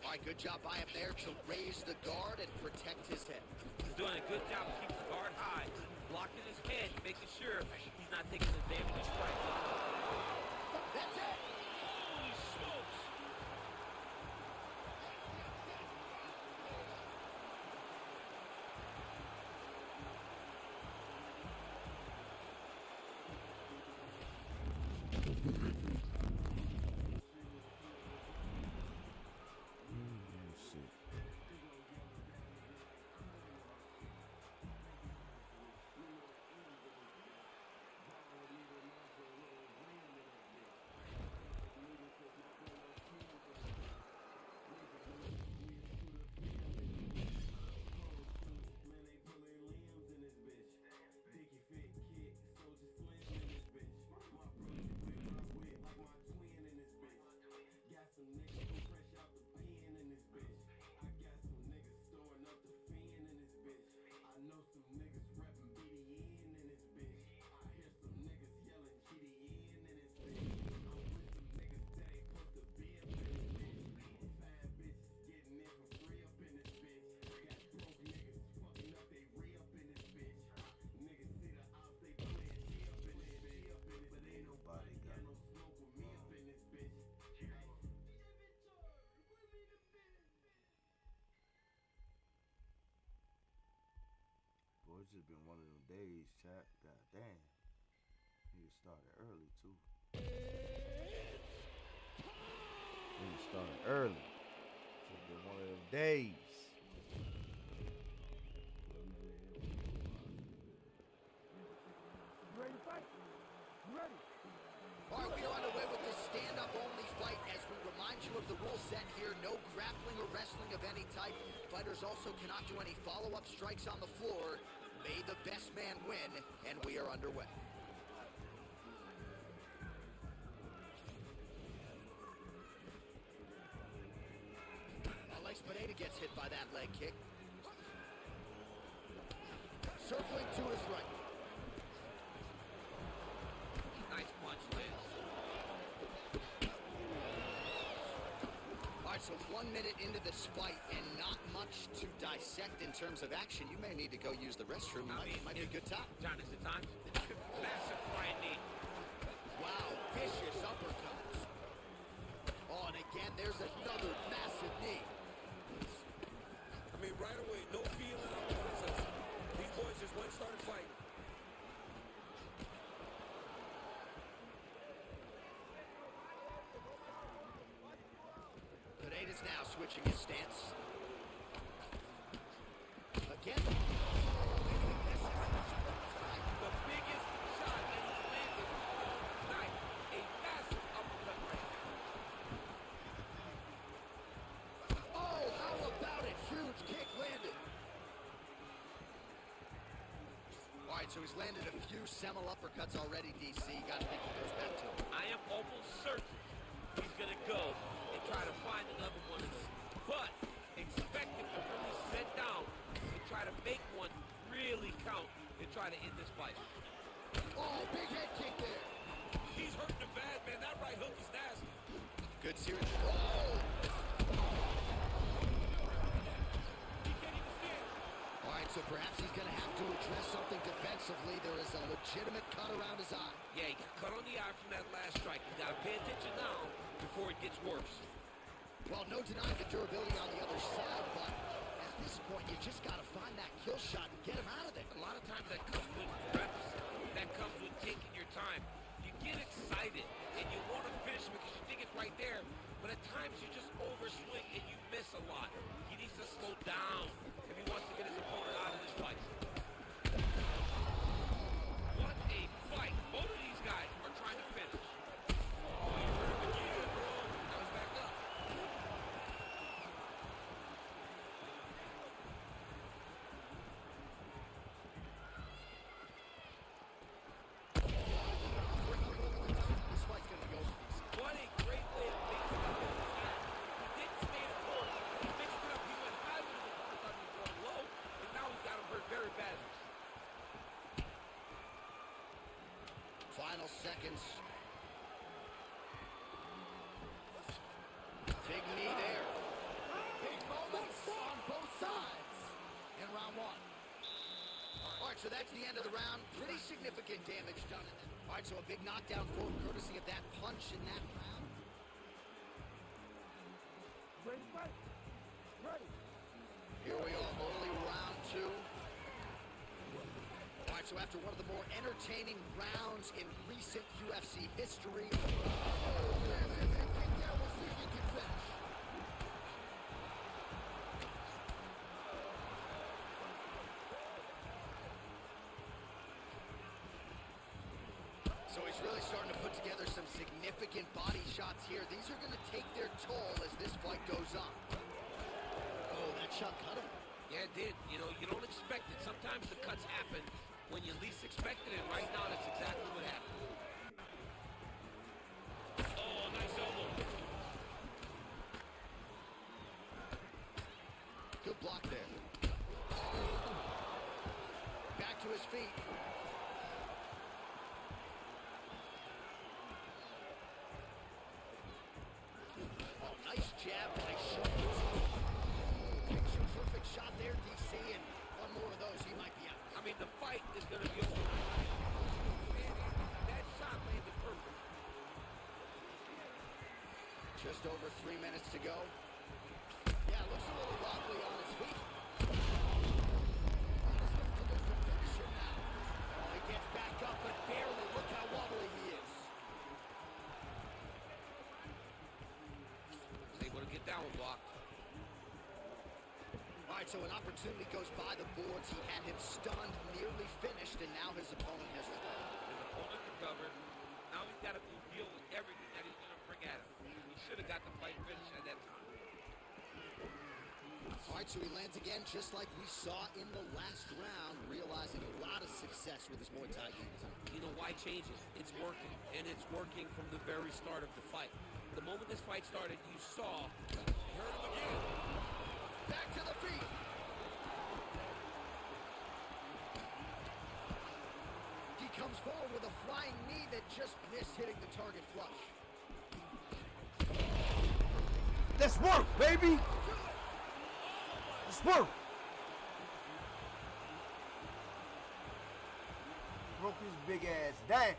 All right, good job by him there to raise the guard and protect his head. He's doing a good job of keeping the guard high, blocking his head, making sure he's not taking the damage of strikes. That's it! Holy smokes! just been one of them days, chat. God damn. Nigga started early too. Nigga started early. It's been one of them days. Ready to fight? Ready. All right, we are underway with this stand-up only fight as we remind you of the rule set here. No grappling or wrestling of any type. Fighters also cannot do any follow-up strikes on the floor. May the best man win, and we are underway. Alex Pineda gets hit by that leg kick. Circling to his right. Nice punch, Liz. All right, so 1 minute into this fight and not much to dissect in terms of action. You may need to go use the restroom. Might be a good time. John, is it time? Massive flying knee. Wow, vicious uppercut. Oh, and again, there's another massive knee. I mean, right away, no feeling of process. These boys just went and started fighting. Pineda's now switching his stance. Again. The biggest shot that he's landed all night. A massive uppercut right now. Oh, how about it? Huge kick landed. All right, so he's landed a few seminal uppercuts already, DC. Got to think he goes back to him. I am almost certain he's going to go and try to find another one of those. But expect him to really sit down and try to make one really count and try to end this fight. Oh, big head kick there. He's hurting him bad, man. That right hook is nasty. Good series. Oh! He can't even stand. All right, so perhaps he's going to have to address something defensively. There is a legitimate cut around his eye. Yeah, he got cut on the eye from that last strike. You got to pay attention now before it gets worse. Well, no denying the durability on the other side, but at this point, you just got to find that kill shot and get him out of there. A lot of times that comes with reps. That comes with taking your time. You get excited and you want to finish because you think it's right there, but at times you just overswing and you miss a lot. He needs to slow down if he wants to get his opponent out of this fight. What a fight. Both of these guys are trying to finish. Oh, you heard him again, bro. Now he's back up. This fight's going to be over. What a great way to mix it up in the attack. He didn't stay in the corner. He mixed it up. He went high with the corner, thought he was going low, and now he's got him hurt very badly. Final seconds. Big knee there. Big moments on both sides in round one. All right, so that's the end of the round. Pretty significant damage done in it. All right, so a big knockdown for him, courtesy of that punch in that round. Ready to fight? Ready. Here we are, early round two. All right, so after one of the more entertaining rounds in recent UFC history, we'll see if he can finish. So he's really starting to put together some significant body shots here. These are going to take their toll as this fight goes on. Oh, that shot cut him. Yeah, it did. You know, you don't expect it. Sometimes the cuts happen when you least expected it. Right now, that's exactly what happened. Oh, nice elbow. Good block there. Back to his feet. Oh, nice jab, nice shot. Picture perfect shot there, DC, and one more of those, he might be out. I mean, the fight is going to be over. Man, that shot landed perfect. Just over 3 minutes to go. Yeah, looks a little wobbly on his feet. He's looking for the finish All right, so an opportunity goes by the boards. He had him stunned, nearly finished, and now his opponent has to go. His opponent recovered. Now he's got to deal with everything that he's going to bring at him. He should have got the fight finished at that time. All right, so he lands again just like we saw in the last round, realizing a lot of success with his Muay Thai game. You know, why change it? It's working, and it's working from the very start of the fight. The moment this fight started, you saw, you heard him again. Back to the feet. He comes forward with a flying knee that just missed hitting the target flush. Let's work, baby. Let's work. Broke his big ass down.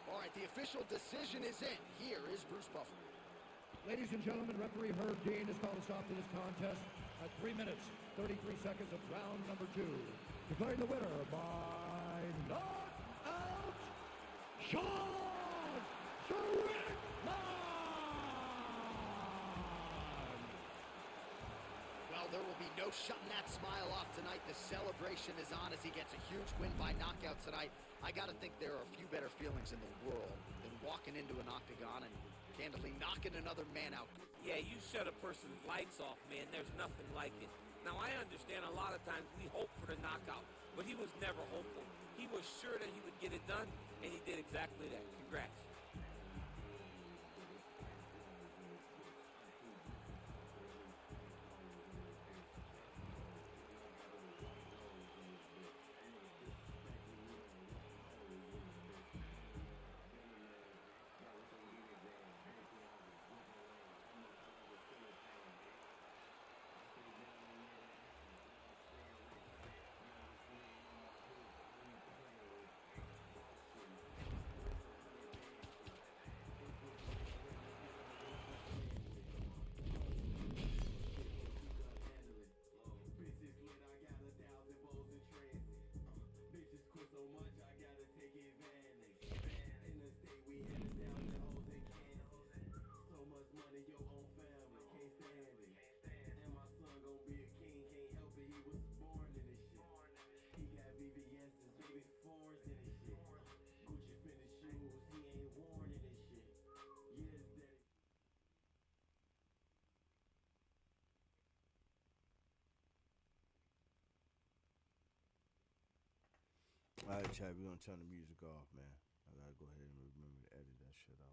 All right, the official decision is in. Here is Bruce Buffer. Ladies and gentlemen, referee Herb Dean has called a stop to this contest at 3 minutes, 33 seconds of round number 2. Declaring the winner by knockout, Sean Strickland! Well, there will be no shutting that smile off tonight. The celebration is on as he gets a huge win by knockout tonight. I got to think there are a few better feelings in the world than walking into an octagon and candidly knocking another man out. Yeah, you shut a person's lights off, man. There's nothing like it. Now, I understand a lot of times we hope for the knockout, but he was never hopeful. He was sure that he would get it done, and he did exactly that. Congrats. All right, Chad, we're going to turn the music off, man. I got to go ahead and remember to edit that shit out.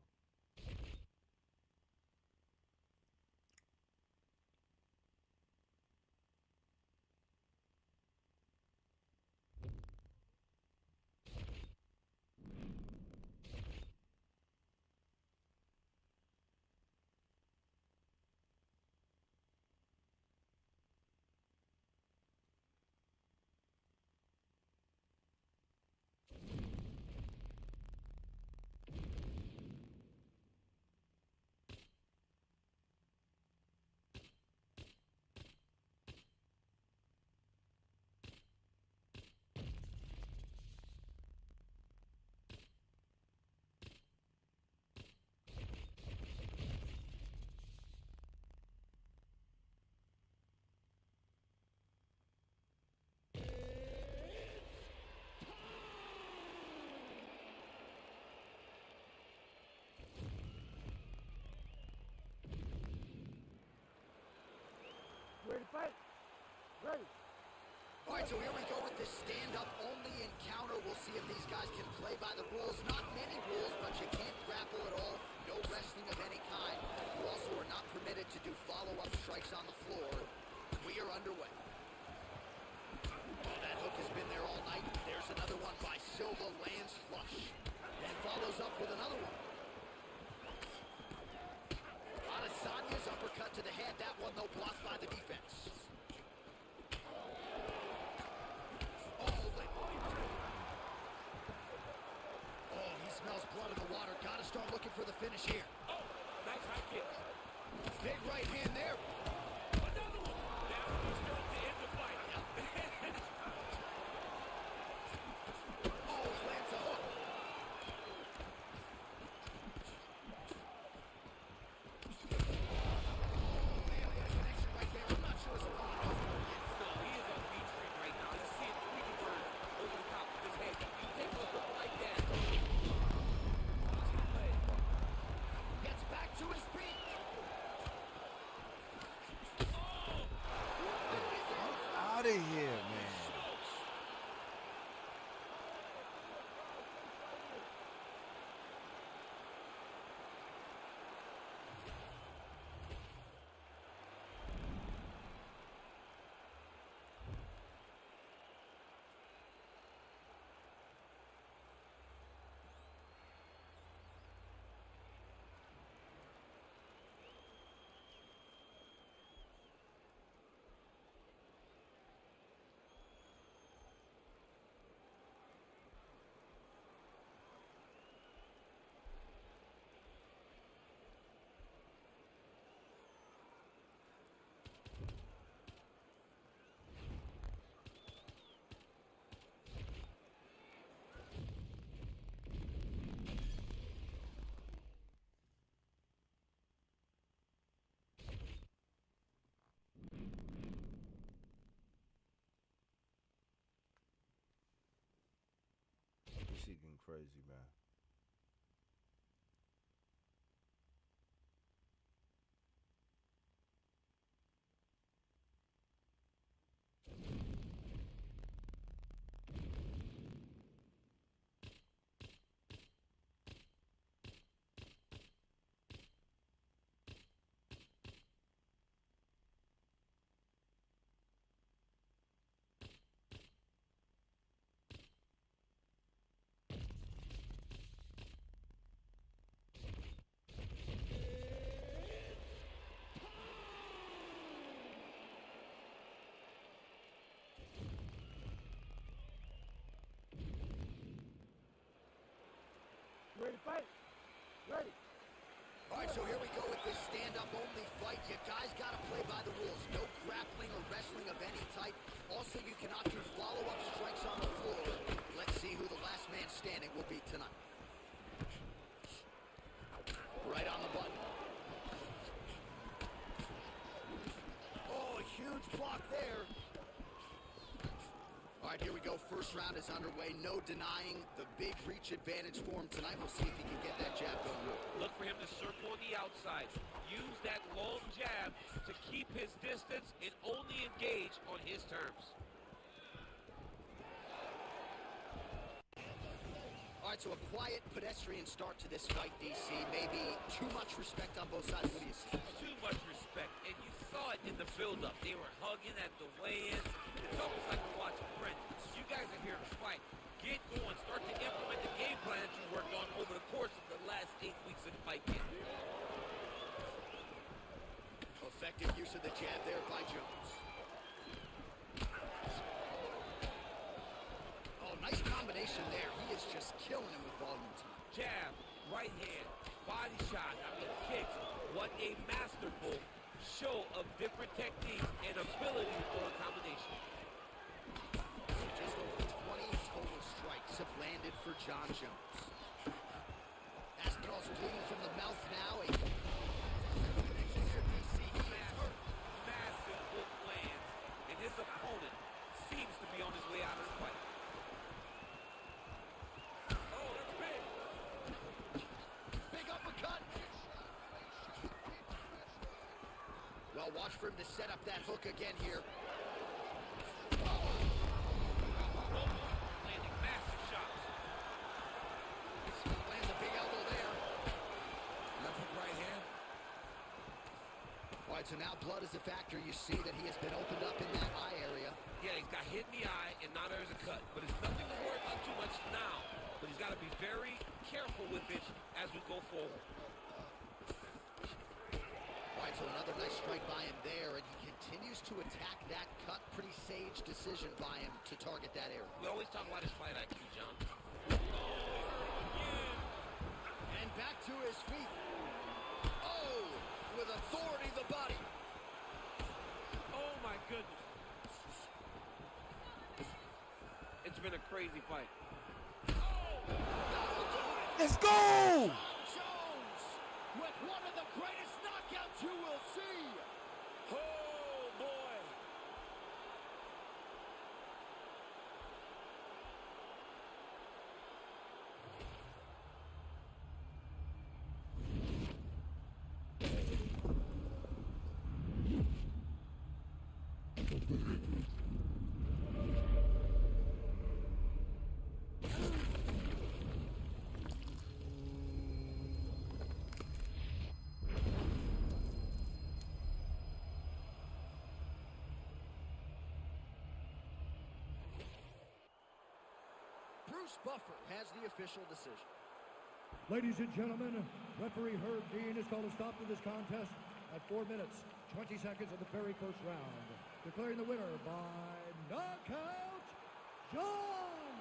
Ready to fight? Ready. All right, so here we go with this stand-up only encounter. We'll see if these guys can play by the rules. Not many rules, but you can't grapple at all. No wrestling of any kind. You also are not permitted to do follow-up strikes on the floor. We are underway. Oh, that hook has been there all night. There's another one by Silva, lands flush. Then follows up with another one. Adesanya's uppercut to the head. That one, though, blocked by the defense. Oh, blood in the water. Got to start looking for the finish here. Oh, nice high kick. Big right hand there. Another one. Now he's going to end the fight. Oh, lands a hook. Man, we got a connection right there. I'm not sure his opponent knows where he is. No, he is on beach ring right now. You see it tweaking birds over the top of his head. You take a look like that. Gets back to his feet. Out of here, man. This shit getting crazy, man. Ready to fight? Ready. All right, so here we go with this stand-up only fight. You guys got to play by the rules. No grappling or wrestling of any type. Also, you cannot do follow-up strikes on the floor. Let's see who the last man standing will be tonight. Right on the button. Oh, a huge block there. All right, here we go. First round is underway. No denying the big reach advantage for him tonight. We'll see if he can get that jab going. Look for him to circle on the outside. Use that long jab to keep his distance and only engage on his terms. All right, so a quiet pedestrian start to this fight, DC. Maybe too much respect on both sides. What do you see? Too much respect, and you saw it in the build-up. They were hugging at the weigh-ins. It's almost like we're watching Friends. You guys are here to fight. Get going. Start to implement the game plan that you worked on over the course of the last 8 weeks in fight camp. Effective use of the jab there by Jones. Oh, nice combination there. He is just killing him with volume tonight. Jab, right hand, body shot, kicks. What a masterful show of different techniques and ability for a combination. Just over 20 total strikes have landed for John Jones. Aspinall's bleeding from the mouth now. Massive hook lands, and his opponent seems to be on his way out of the fight. Oh, that's big. Big uppercut. Well, watch for him to set up that hook again here. Landing massive shots. Lands a big elbow there. Left hook right hand. All right, so now blood is a factor. You see that he has been opened up in that eye area. Yeah, he's got hit in the eye, and now there's a cut. But it's nothing to worry about too much now. But he's got to be very careful with it as we go forward. All right, so another nice strike by him there, and he continues to attack that cut. Pretty sage decision by him to target that area. We always talk about his fight IQ, John. Oh, again. back to his feet. Oh, with authority, the body. Oh, my goodness. It's been a crazy fight. Let's go! Jones with one of the greatest knockouts you will see. Oh, boy. Bruce Buffer has the official decision. Ladies and gentlemen, referee Herb Dean has called a stop to this contest at 4 minutes, 20 seconds of the very first round. Declaring the winner by knockout, John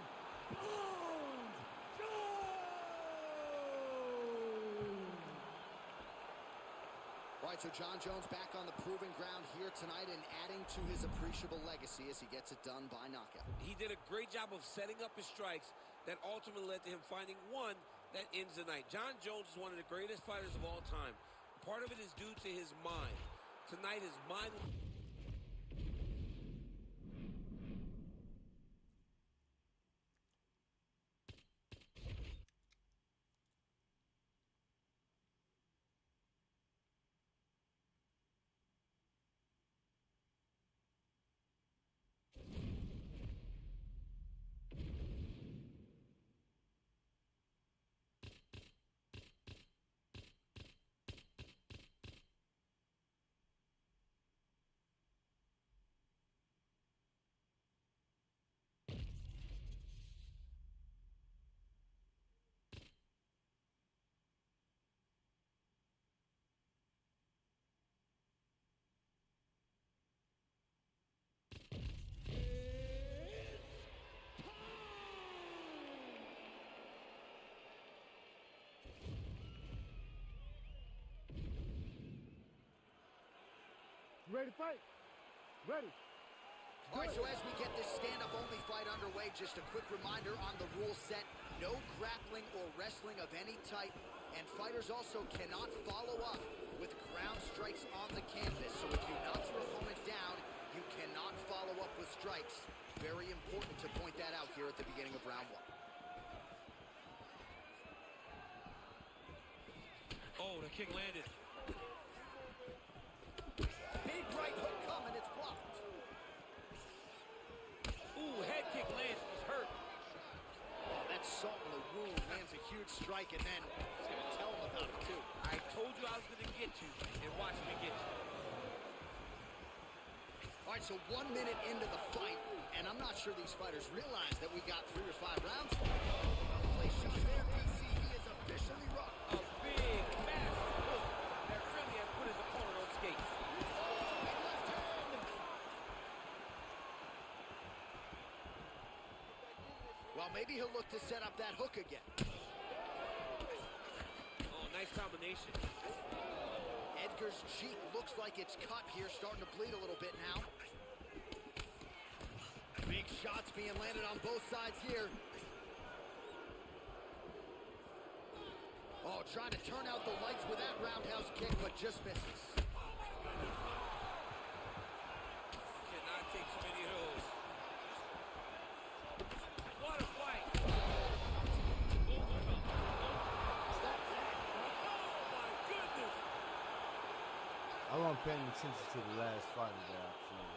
Bones Jones! All right, so John Jones back on the proving ground here tonight and adding to his appreciable legacy as he gets it done by knockout. He did a great job of setting up his strikes that ultimately led to him finding one that ends the night. John Jones is one of the greatest fighters of all time. Part of it is due to his mind. Tonight, his mind... Ready to fight? Ready. All right, so as we get this stand-up-only fight underway, just a quick reminder on the rule set. No grappling or wrestling of any type, and fighters also cannot follow up with ground strikes on the canvas. So if you knock your opponent down, you cannot follow up with strikes. Very important to point that out here at the beginning of round one. Oh, the kick landed. Big right hook coming, it's blocked. Ooh, head kick lands. He's hurt. Oh, that's salt in the wound. Lands a huge strike, and then he's going to tell him about it, too. I told you I was going to get you, and watch me get you. All right, so 1 minute into the fight, and I'm not sure these fighters realize that we got 3 or 5 rounds. Place shot there, DC. He is officially rocked. A big, massive hook that really has put his opponent on skates. Well, maybe he'll look to set up that hook again. Oh, nice combination. Edgar's cheek looks like it's cut here, starting to bleed a little bit now. Big shots being landed on both sides here. Oh, trying to turn out the lights with that roundhouse kick, but just misses. Cannot take too many of those. What a fight. Oh, my goodness. I wasn't paying attention to the last fight of that, actually.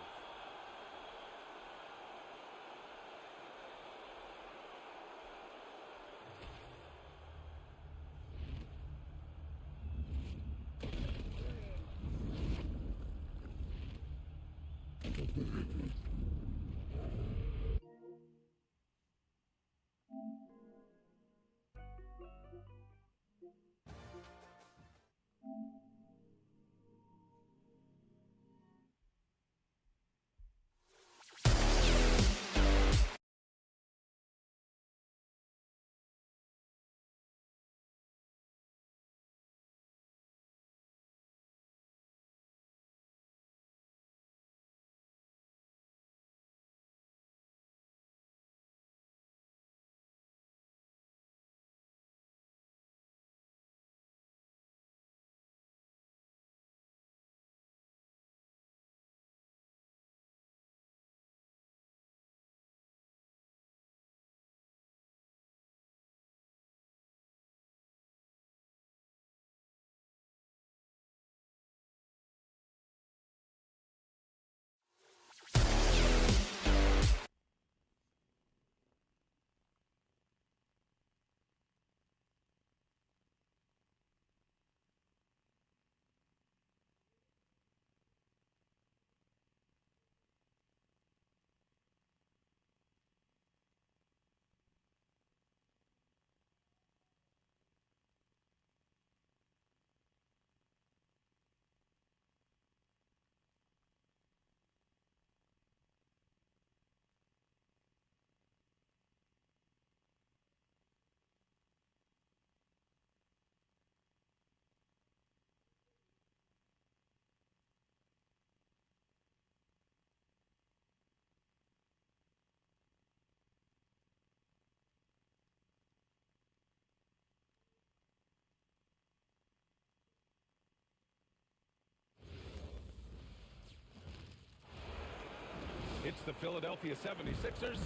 It's the Philadelphia 76ers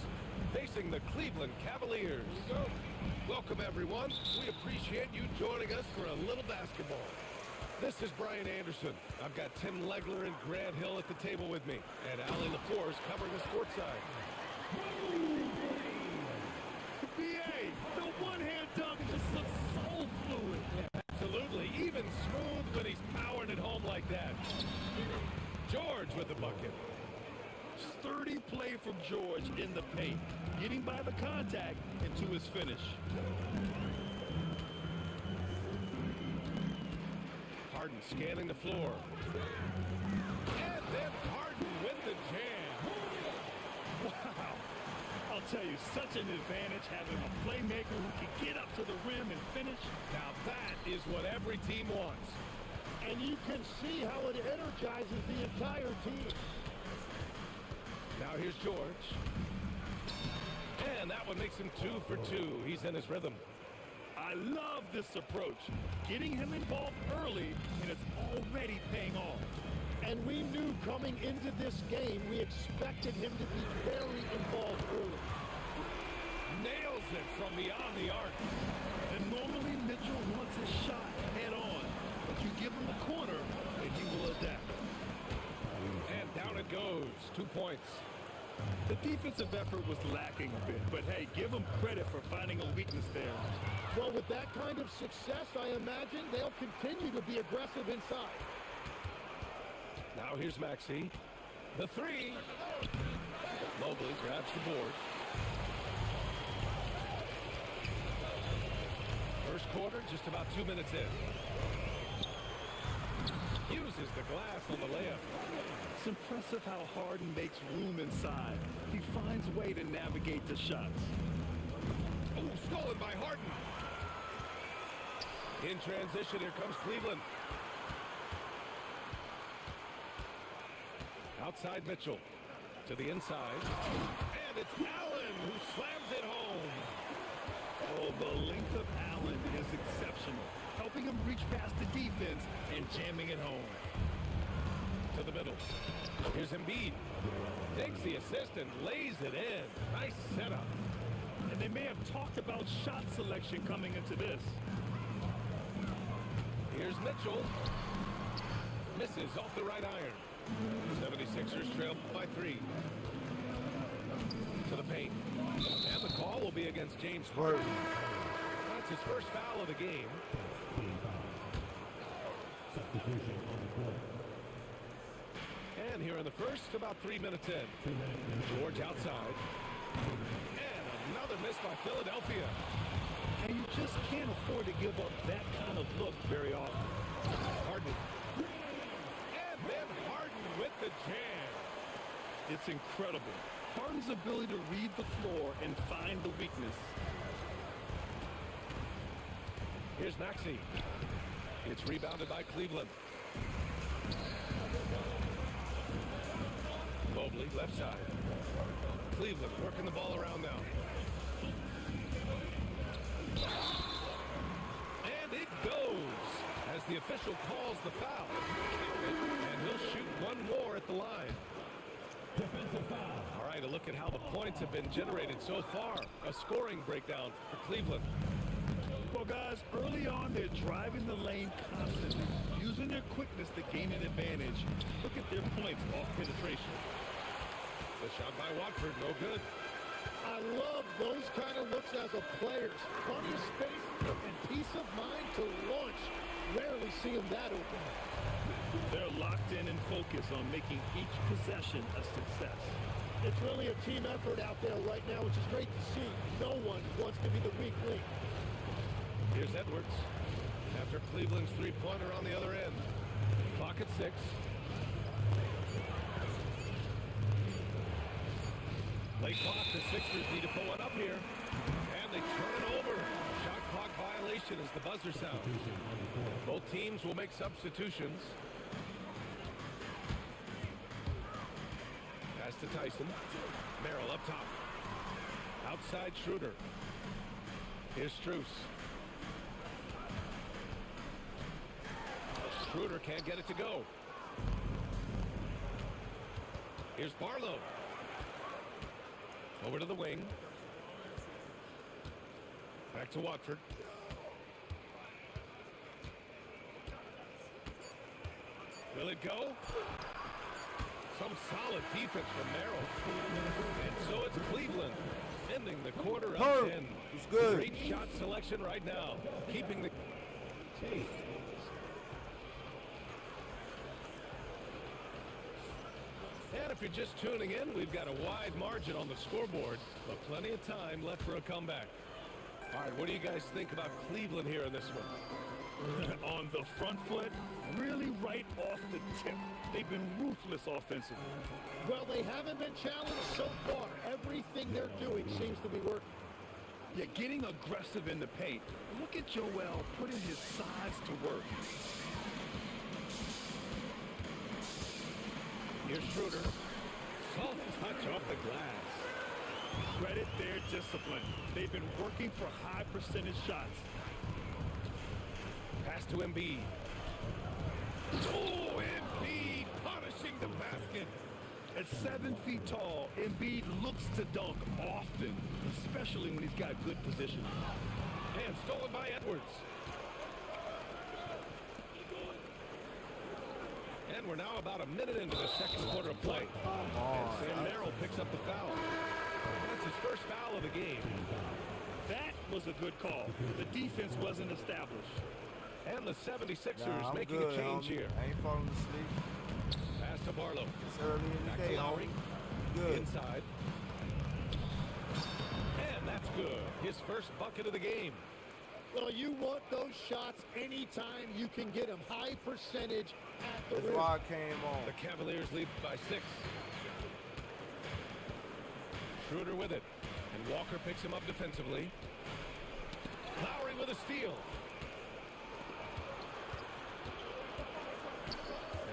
facing the Cleveland Cavaliers. Welcome, everyone. We appreciate you joining us for a little basketball. This is Brian Anderson. I've got Tim Legler and Grant Hill at the table with me, and Allie LaForce covering the sports side. BA, the one-hand dunk just looks so fluid. Absolutely, even smooth when he's powering it home like that. George with the bucket. Sturdy play from George in the paint, getting by the contact and to his finish. Harden scanning the floor. And then Harden with the jam. Wow. I'll tell you, such an advantage having a playmaker who can get up to the rim and finish. Now that is what every team wants. And you can see how it energizes the entire team. Now here's George. And that one makes him 2 for 2. He's in his rhythm. I love this approach. Getting him involved early, and it's already paying off. And we knew coming into this game, we expected him to be very involved early. Nails it from beyond the arc. And normally Mitchell wants his shot head on, but you give him the corner, and he will adapt. And down it goes. 2 points. The defensive effort was lacking a bit, but hey, give them credit for finding a weakness there. Well, with that kind of success, I imagine they'll continue to be aggressive inside. Now here's Maxey. The 3. Mobley grabs the board. First quarter, just about 2 minutes in. Uses the glass on the layup. It's impressive how Harden makes room inside. He finds a way to navigate the shots. Oh, stolen by Harden. In transition, here comes Cleveland. Outside Mitchell. To the inside. And it's Allen who slams it home. Oh, the length of Allen is exceptional. Helping him reach past the defense and jamming it home. To the middle. Here's Embiid. Takes the assist and lays it in. Nice setup. And they may have talked about shot selection coming into this. Here's Mitchell. Misses off the right iron. 76ers trail by 3. To the paint. And the call will be against James Harden. That's his first foul of the game. And here in the first, about 3 minutes in. George outside. And another miss by Philadelphia. And you just can't afford to give up that kind of look very often. Harden. And then Harden with the jam. It's incredible. Harden's ability to read the floor and find the weakness. Here's Maxey. It's rebounded by Cleveland. Mobley, left side. Cleveland working the ball around now. And it goes as the official calls the foul. And he'll shoot one more at the line. Defensive foul. All right, a look at how the points have been generated so far. A scoring breakdown for Cleveland. Well, guys, early on, they're driving the lane constantly, using their quickness to gain an advantage. Look at their points off penetration. The shot by Watford, no good. I love those kind of looks as a player. Plenty of space and peace of mind to launch. Rarely see them that open. They're locked in and focused on making each possession a success. It's really a team effort out there right now, which is great to see. No one wants to be the weak link. Here's Edwards. After Cleveland's three-pointer on the other end. Clock at 6. Late clock, the Sixers need to pull one up here. And they turn it over. Shot clock violation as the buzzer sounds. Both teams will make substitutions. Pass to Tyson. Merrill up top. Outside Schroeder. Here's Strus. Schroeder can't get it to go. Here's Barlow. Over to the wing. Back to Watford. Will it go? Some solid defense from Merrill. And so it's Cleveland, ending the quarter up 10. It's good. Great shot selection right now, keeping the... And if you're just tuning in, we've got a wide margin on the scoreboard, but plenty of time left for a comeback. All right, what do you guys think about Cleveland here in this one? On the front foot, really right off the tip. They've been ruthless offensively. Well, they haven't been challenged so far. Everything they're doing seems to be working. Yeah, getting aggressive in the paint. Look at Joel putting his size to work. Here's Schroeder. Soft touch off the glass. Credit their discipline. They've been working for high percentage shots. Pass to Embiid. Oh, Embiid punishing the basket. At 7 feet tall, Embiid looks to dunk often, especially when he's got good position. And stolen by Edwards. And we're now about a minute into the second quarter of play. And Sam Merrill picks up the foul. That's his first foul of the game. That was a good call. The defense wasn't established. And the 76ers making a change here. I ain't falling asleep. Pass to Barlow. It's early in the Back day, to Lowry. Good. Inside. And that's good. His first bucket of the game. Well, you want those shots anytime you can get them. High percentage at the That's rim. why I came on. The Cavaliers lead by 6. Schroeder with it. And Walker picks him up defensively. Lowry with a steal.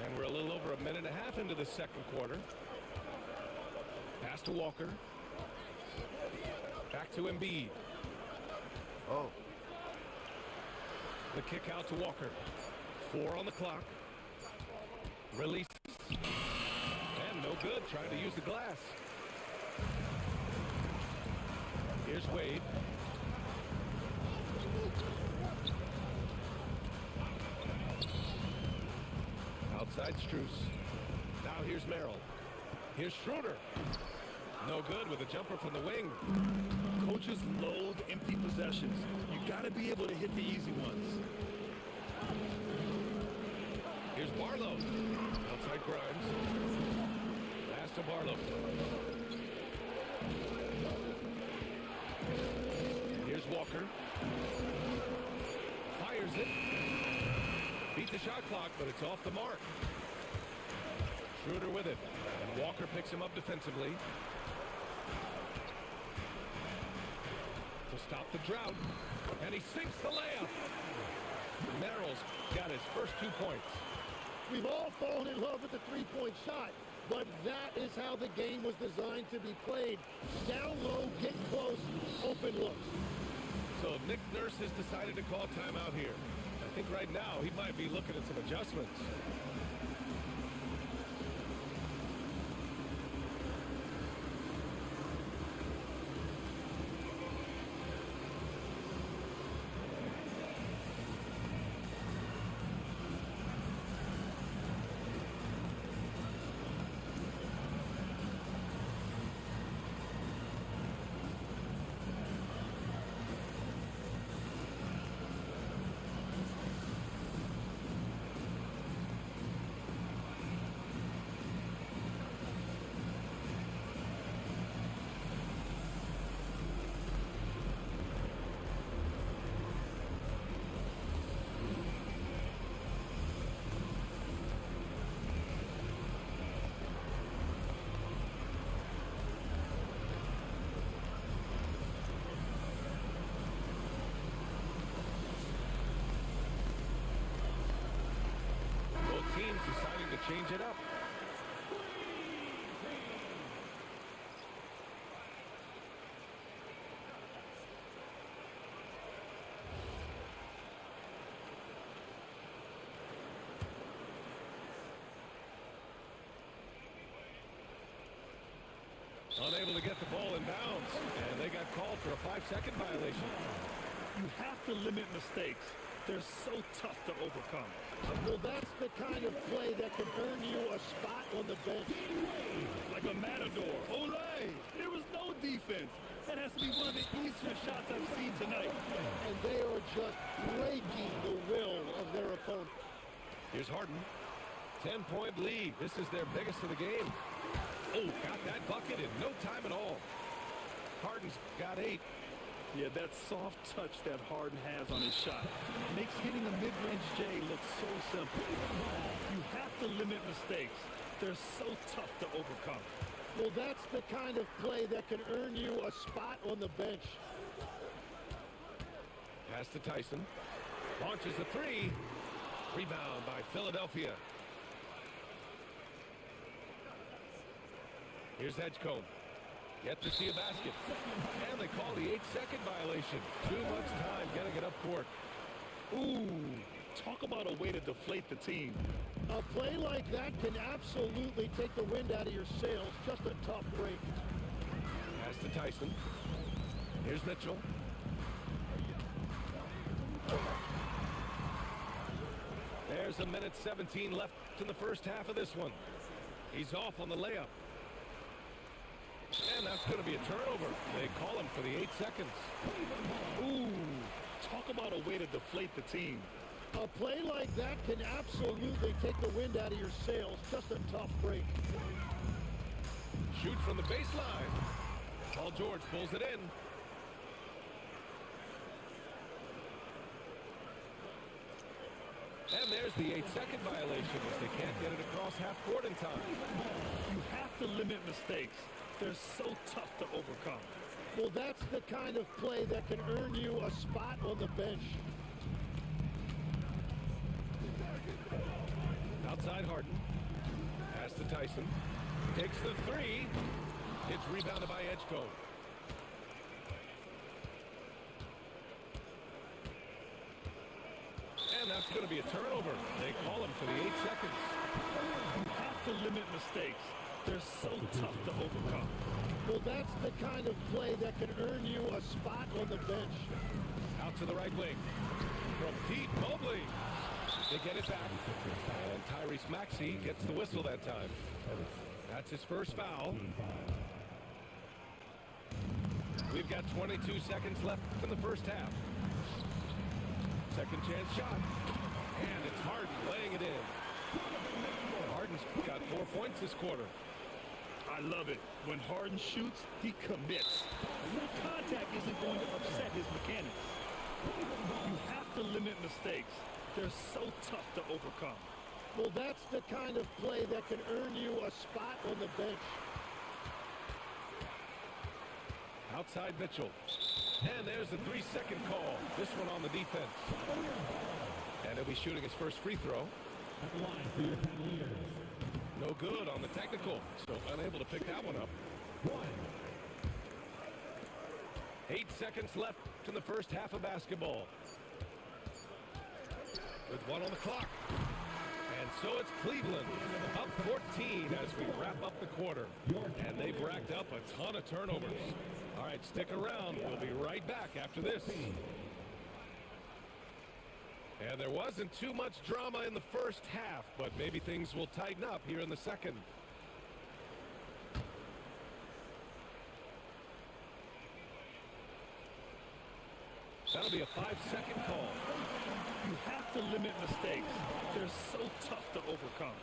And we're a little over a minute and a half into the second quarter. Pass to Walker. Back to Embiid. Oh. The kick out to Walker. 4 on the clock. Release. And no good. Trying to use the glass. Here's Wade. Outside Strus. Now here's Merrill. Here's Schroeder. No good with a jumper from the wing. Coaches loathe empty possessions. You got to be able to hit the easy ones. Here's Barlow. Outside Grimes. Pass to Barlow. Here's Walker. Fires it. Beat the shot clock, but it's off the mark. Schroeder with it. And Walker picks him up defensively. To stop the drought. And he sinks the layup. Merrill's got his first 2 points. We've all fallen in love with the three-point shot, but that is how the game was designed to be played. Down low, get close, open looks. So Nick Nurse has decided to call timeout here. I think right now he might be looking at some adjustments. Teams deciding to change it up. Unable to get the ball in bounds, and they got called for a 5-second violation. You have to limit mistakes. They're so tough to overcome. Well, that's the kind of play that can earn you a spot on the bench. Like a matador. Olay! There was no defense. That has to be one of the easier shots I've seen tonight. And they are just breaking the will of their opponent. Here's Harden. 10-point lead. This is their biggest of the game. Oh, got that bucket in no time at all. Harden's got 8. Yeah, that soft touch that Harden has on his shot makes hitting a mid-range J look so simple. You have to limit mistakes. They're so tough to overcome. Well, that's the kind of play that can earn you a spot on the bench. Pass to Tyson. Launches the 3. Rebound by Philadelphia. Here's Edgecombe. Yet to see a basket. And they call the 8-second violation. Too much time getting it up court. Ooh, talk about a way to deflate the team. A play like that can absolutely take the wind out of your sails. Just a tough break. Pass to Tyson. Here's Mitchell. There's 1:17 left in the first half of this one. He's off on the layup. And that's going to be a turnover. They call him for the 8 seconds. Ooh, talk about a way to deflate the team. A play like that can absolutely take the wind out of your sails. Just a tough break. Shoot from the baseline. Paul George pulls it in. And there's the 8-second violation as they can't get it across half court in time. You have to limit mistakes. They're so tough to overcome. Well, that's the kind of play that can earn you a spot on the bench. Outside Harden. Pass to Tyson. Takes the 3. It's rebounded by Edgecombe. And that's going to be a turnover. They call him for the 8 seconds. You have to limit mistakes. They're so tough to overcome. Well, that's the kind of play that can earn you a spot on the bench. Out to the right wing. From deep, Mobley. They get it back. And Tyrese Maxey gets the whistle that time. That's his first foul. We've got 22 seconds left in the first half. Second chance shot. And it's Harden laying it in. Harden's got 4 points this quarter. I love it. When Harden shoots, he commits. That contact isn't going to upset his mechanics. You have to limit mistakes. They're so tough to overcome. Well, that's the kind of play that can earn you a spot on the bench. Outside Mitchell. And there's the 3-second call. This one on the defense. And he'll be shooting his first free throw. No good on the technical, so unable to pick that one up. 8 seconds left in the first half of basketball. With 1 on the clock. And so it's Cleveland up 14 as we wrap up the quarter. And they've racked up a ton of turnovers. All right, stick around. We'll be right back after this. And there wasn't too much drama in the first half, but maybe things will tighten up here in the second. That'll be a 5-second call. You have to limit mistakes. They're so tough to overcome.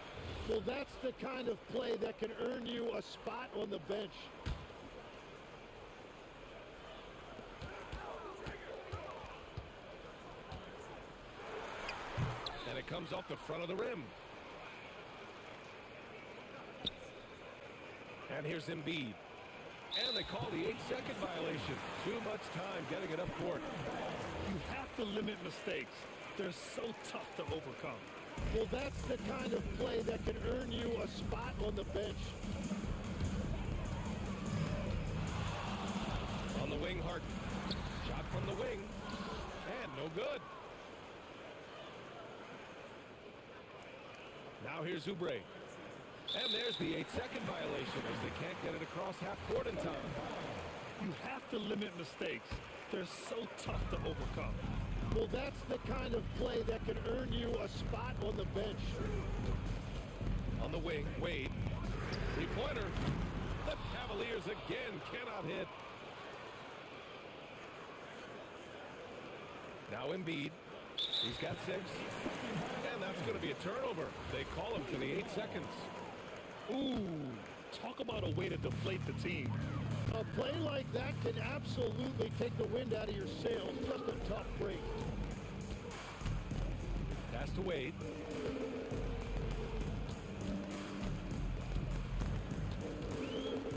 Well, that's the kind of play that can earn you a spot on the bench. And it comes off the front of the rim. And here's Embiid. And they call the 8-second violation. Too much time getting it up court. You have to limit mistakes. They're so tough to overcome. Well, that's the kind of play that can earn you a spot on the bench. On the wing, Harden. Shot from the wing. And no good. Now here's Oubre. And there's the 8-second violation as they can't get it across half court in time. You have to limit mistakes. They're so tough to overcome. Well, that's the kind of play that can earn you a spot on the bench. On the wing, Wade. Three-pointer. The Cavaliers again cannot hit. Now Embiid. He's got 6. And that's going to be a turnover. They call him to the 8 seconds. Ooh, talk about a way to deflate the team. A play like that can absolutely take the wind out of your sails. Just a tough break. Pass to Wade.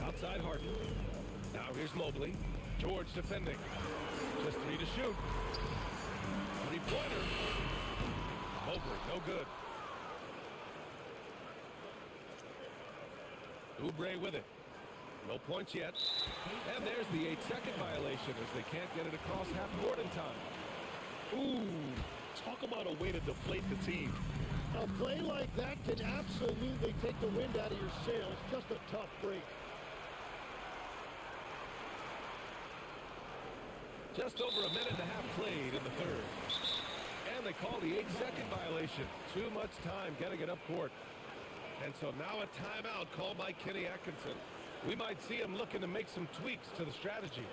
Outside Harden. Now here's Mobley. George defending. Just 3 to shoot. Three-pointer. Mobley, no good. Oubre with it. No points yet. And there's the 8-second violation as they can't get it across half court in time. Ooh, talk about a way to deflate the team. A play like that can absolutely take the wind out of your sails. Just a tough break. Just over a minute and a half played in the third. And they call the 8-second violation. Too much time getting it up court. And so now a timeout called by Kenny Atkinson. We might see him looking to make some tweaks to the strategy.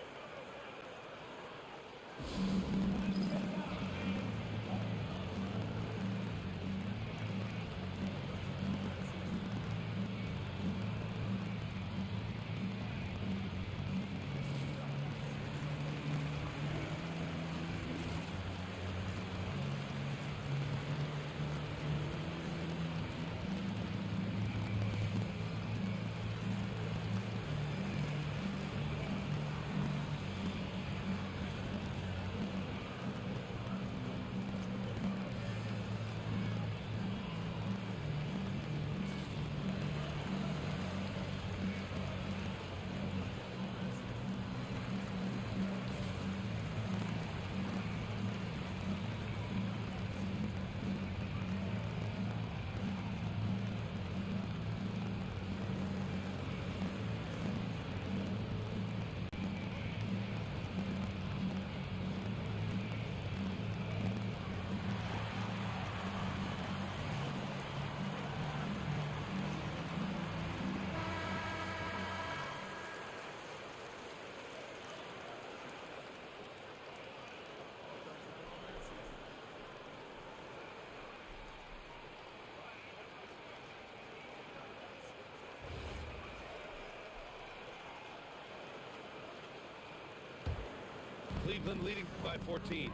Cleveland leading by 14.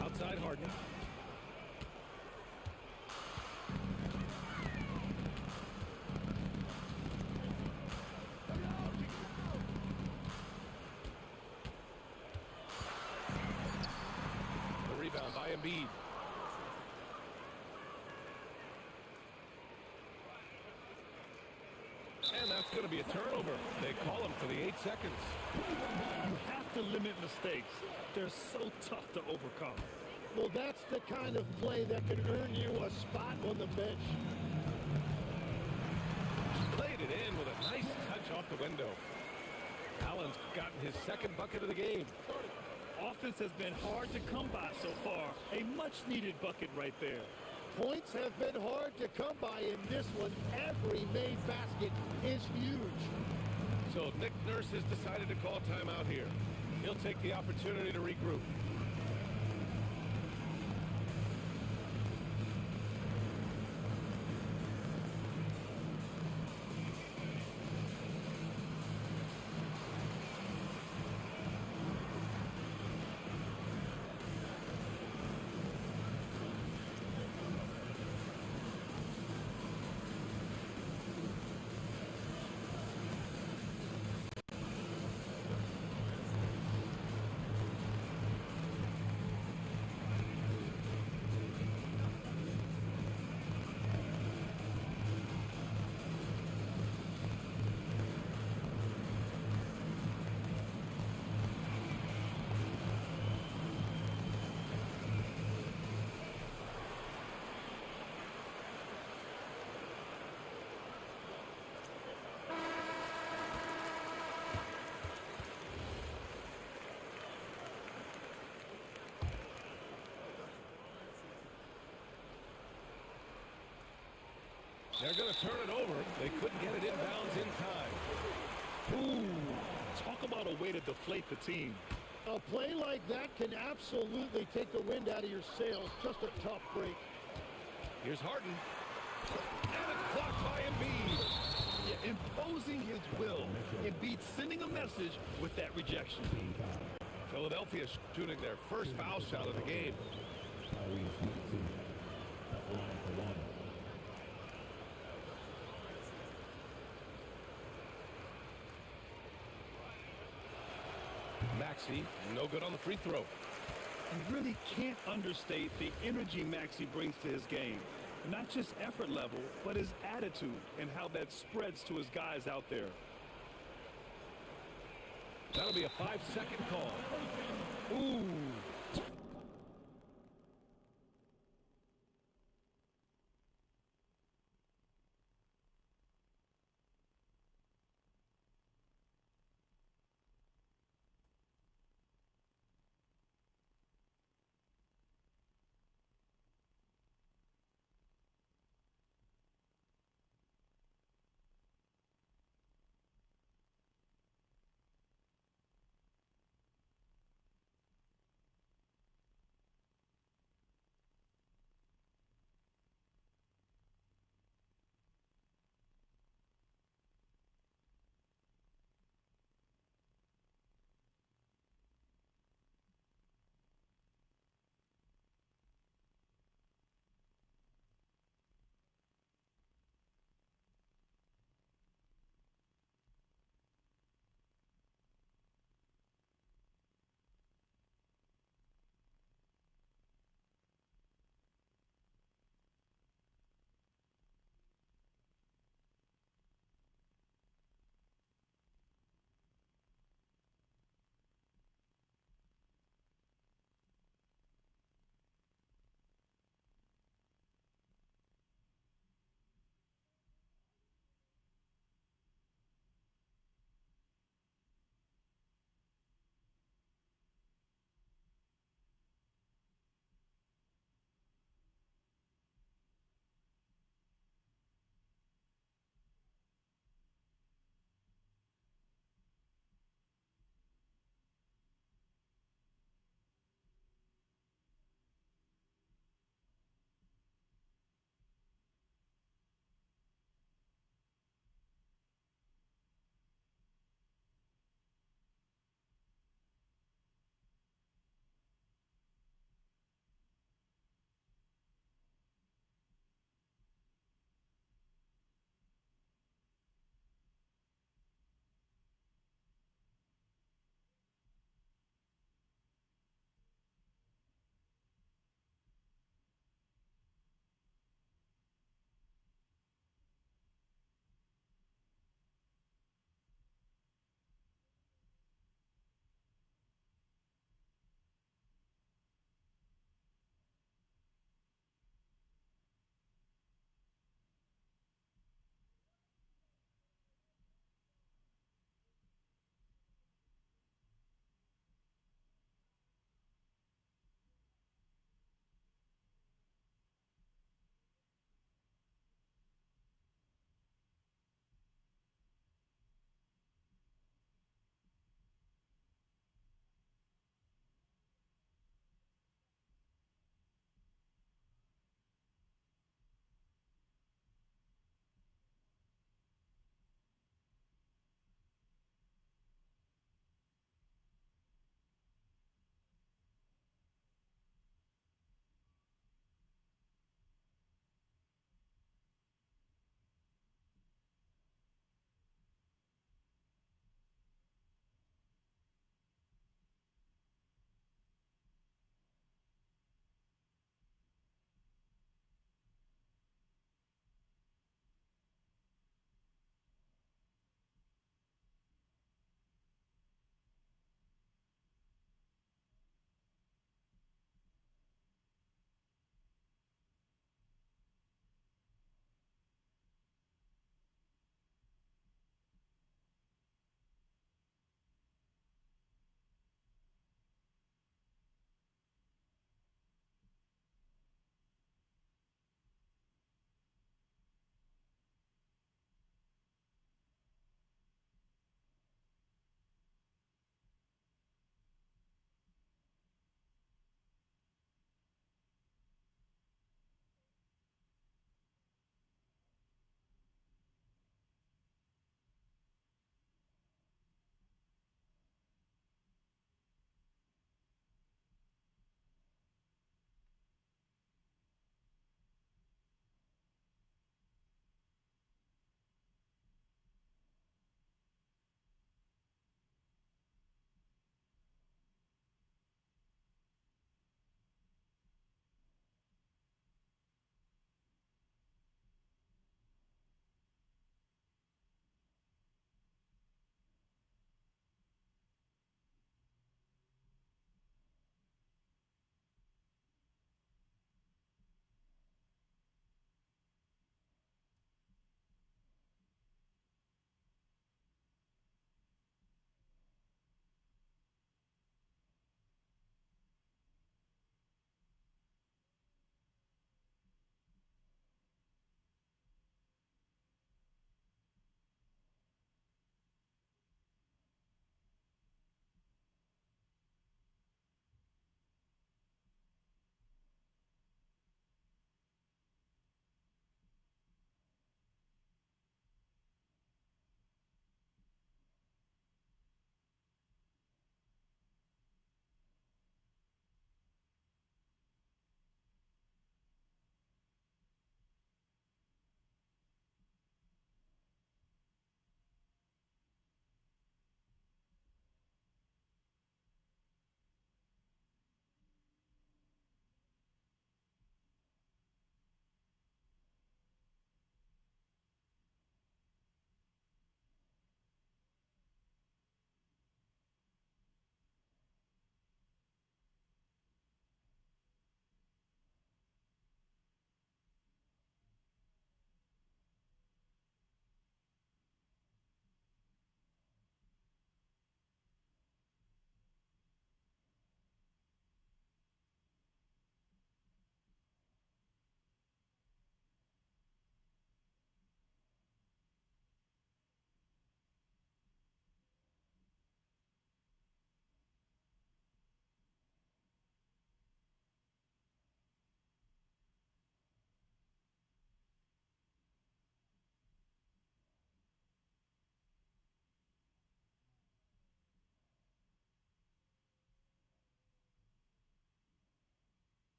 Outside Harden. The rebound by Embiid. And that's going to be a turnover. They call him for the 8 seconds. You have to limit mistakes. They're so tough to overcome. Well, that's the kind of play that can earn you a spot on the bench. Played it in with a nice touch off the window. Allen's gotten his second bucket of the game. Offense has been hard to come by so far. A much-needed bucket right there. Points have been hard to come by in this one. Every made basket is huge. So Nick Nurse has decided to call timeout here. He'll take the opportunity to regroup. They're going to turn it over. They couldn't get it inbounds in time. Ooh, talk about a way to deflate the team. A play like that can absolutely take the wind out of your sails. Just a tough break. Here's Harden. And it's blocked by Embiid. Yeah, imposing his will. Embiid sending a message with that rejection. Philadelphia shooting their first foul shot of the game. Maxey, no good on the free throw. You really can't understate the energy Maxey brings to his game. Not just effort level, but his attitude and how that spreads to his guys out there. That'll be a 5-second call. Ooh.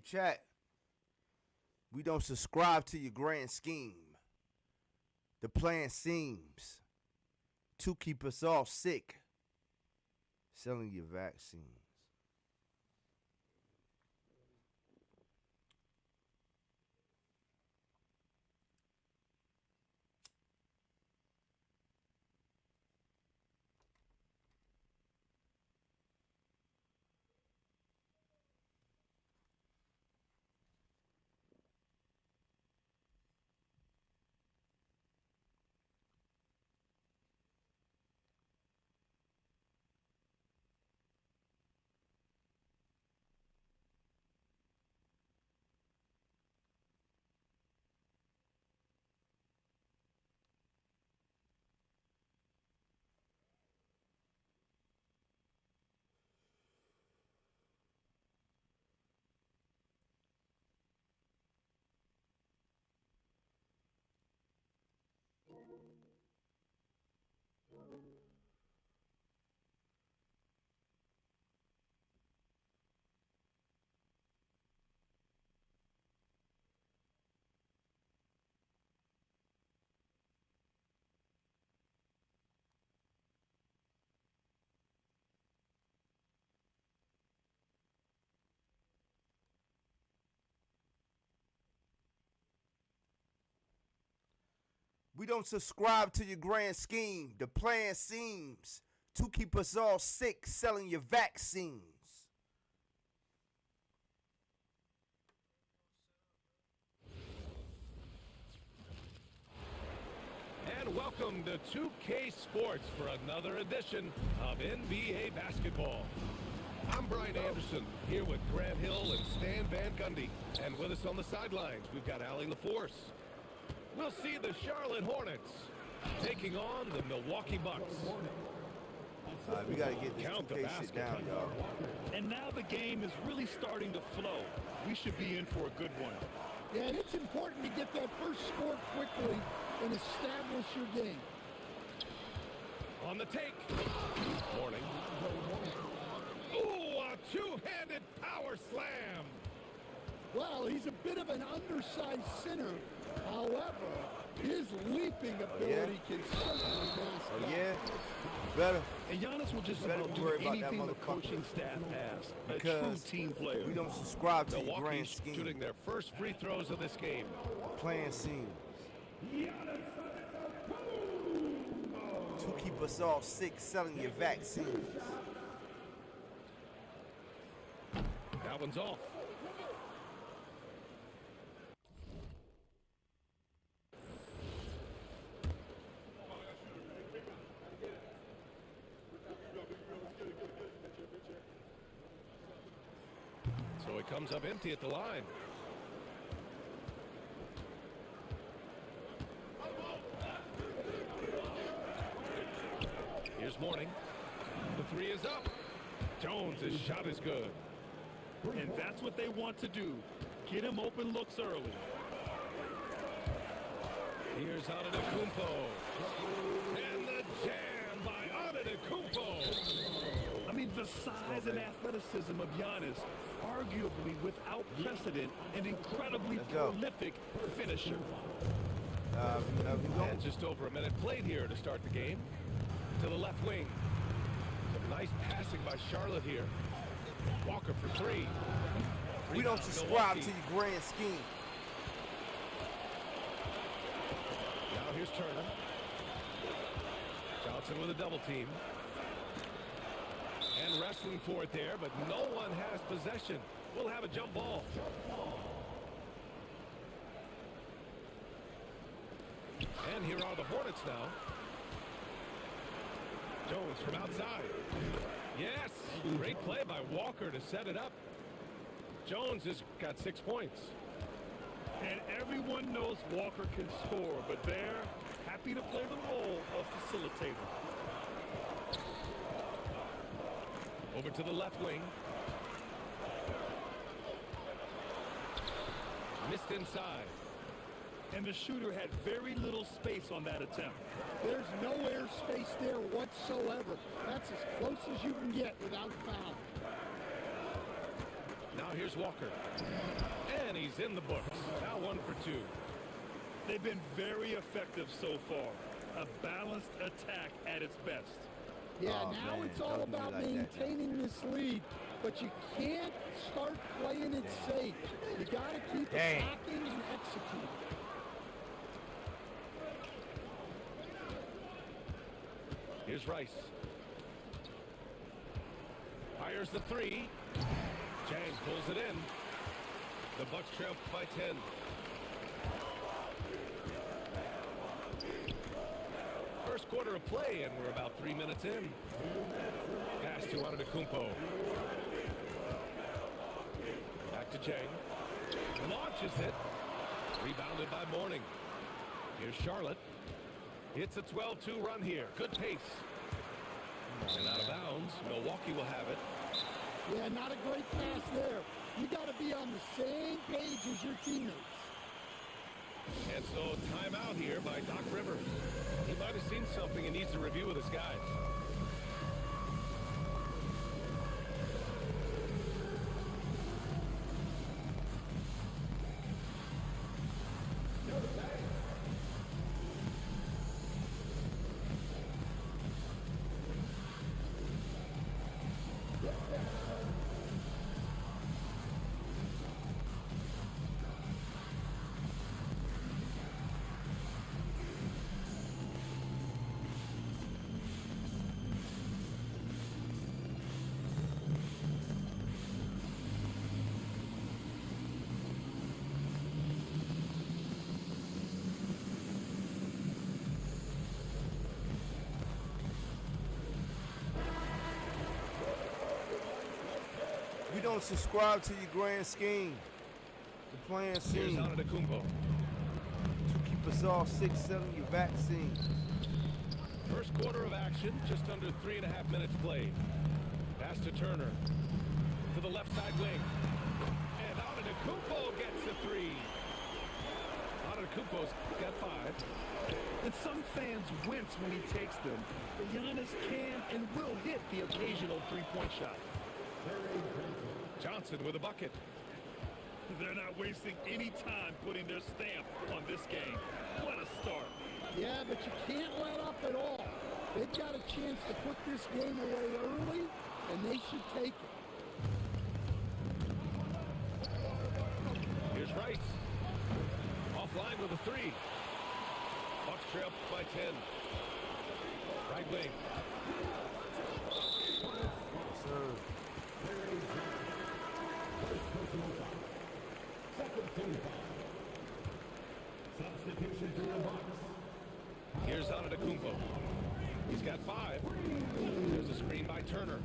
chat. We don't subscribe to your grand scheme. The plan seems to keep us all sick. Selling your vaccines. We don't subscribe to your grand scheme. The plan seems to keep us all sick, selling your vaccines. And welcome to 2K Sports for another edition of NBA basketball. I'm Brian Anderson, here with Grant Hill and Stan Van Gundy. And with us on the sidelines, we've got Allie LaForce. We'll see the Charlotte Hornets taking on the Milwaukee Bucks. We got to get this Count the 2K shit down, basket. y'all. And now the game is really starting to flow. We should be in for a good one. Yeah, and it's important to get that first score quickly and establish your game. On the take. Morning. Ooh, a two-handed power slam. Well, he's a bit of an undersized center. However, his leaping ability can certainly mask Oh, that. yeah? Better. And Giannis will just Better about be do worried about that anything the motherfucker. coaching staff asks. A Because true team player. we don't subscribe to your grand Milwaukee's scheme. shooting their first free throws of this game. Plan seems to keep us all sick, selling your vaccines. That one's off. So it comes up empty at the line. Here's Morning. The three is up. Jones' shot is good. And that's what they want to do. Get him open looks early. Here's Antetokounmpo. And the jam by Antetokounmpo. I mean, the size and athleticism of Giannis, arguably without precedent, an incredibly prolific finisher. And just over a minute played here to start the game. To the left wing. Some nice passing by Charlotte here. Walker for three. We don't subscribe to your grand scheme. Now here's Turner. Johnson with a double team. And wrestling for it there, but no one has possession. We'll have a jump ball. And here are the Hornets now. Jones from outside. Yes, great play by Walker to set it up. Jones has got 6 points. And everyone knows Walker can score, but they're happy to play the role of facilitator. Over to the left wing. Missed inside. And the shooter had very little space on that attempt. There's no air space there whatsoever. That's as close as you can get without foul. Now Now here's Walker. And he's in the books. Now 1 for 2. They've been very effective so far. A balanced attack at its best. Yeah, Oh, now man, it's all don't do me about like that now. maintaining this lead, but you can't start playing it safe. You got to keep attacking and executing. Here's Rice. Fires the 3. Chang pulls it in. The Bucks trail by 10. First quarter of play, and we're about 3 minutes in. Pass to Antetokounmpo. Back to Chang. Launches it. Rebounded by Mourning. Here's Charlotte. It's a 12-2 run here. Good pace. And out of bounds. Milwaukee will have it. Yeah, not a great pass there. You got to be on the same page as your teammates. And so timeout here by Doc Rivers. He might have seen something and needs to review with his guys. We don't subscribe to your grand scheme. The plan Here's scene Antetokounmpo. to keep us all sick selling your vaccines. First quarter of action, just under 3.5 minutes played. Pass to Turner. To the left side wing. And Antetokounmpo gets a 3. Antetokounmpo's got 5. And some fans wince when he takes them. But Giannis can and will hit the occasional three-point shot. Johnson with a bucket. They're not wasting any time putting their stamp on this game. What a start. Yeah, but you can't let up at all. They've got a chance to put this game away early, and they should take it. Here's Rice. Offline with a 3. Bucks trail by 10. Right wing. Here's Antetokounmpo. He's got 5. There's a screen by Turner.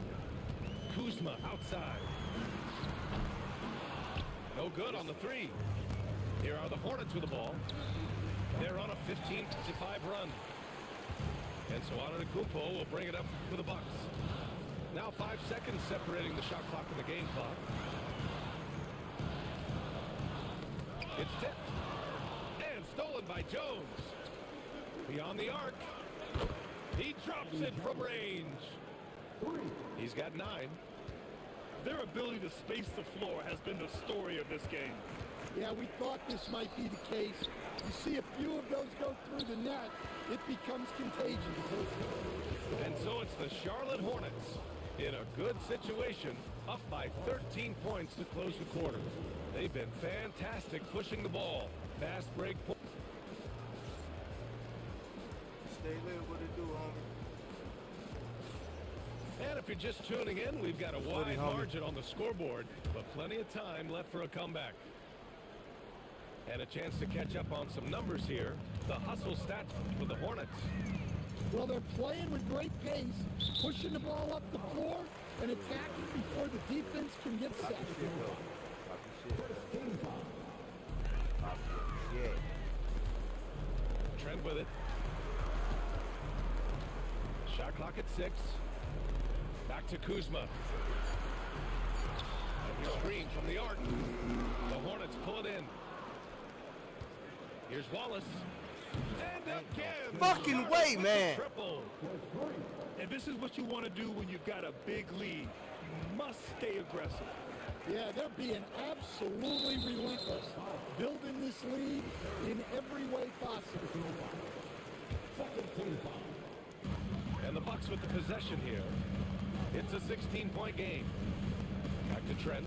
Kuzma outside. No good on the 3. Here are the Hornets with the ball. They're on a 15-5 run. And so Antetokounmpo will bring it up for the Bucks. Now 5 seconds separating the shot clock and the game clock. It's tipped. And stolen by Jones. Beyond the arc. He drops it from range. He's got 9. Their ability to space the floor has been the story of this game. Yeah, we thought this might be the case. You see a few of those go through the net, it becomes contagious. And so it's the Charlotte Hornets in a good situation, up by 13 points to close the quarter. They've been fantastic pushing the ball. Fast break point. Stay lit, what it do, homie? And if you're just tuning in, we've got a wide margin on the scoreboard, but plenty of time left for a comeback. And a chance to catch up on some numbers here. The hustle stats for the Hornets. Well, they're playing with great pace, pushing the ball up the floor, and attacking before the defense can get set. Trent with it. Shot clock at 6. Back to Kuzma. And here's screen from the arc. The Hornets pull it in. Here's Wallace. And again. Fucking way, man. Triple. And this is what you want to do when you've got a big lead. You must stay aggressive. Yeah, they're being absolutely relentless, building this lead in every way possible. And the Bucks with the possession here. It's a 16-point game. Back to Trent.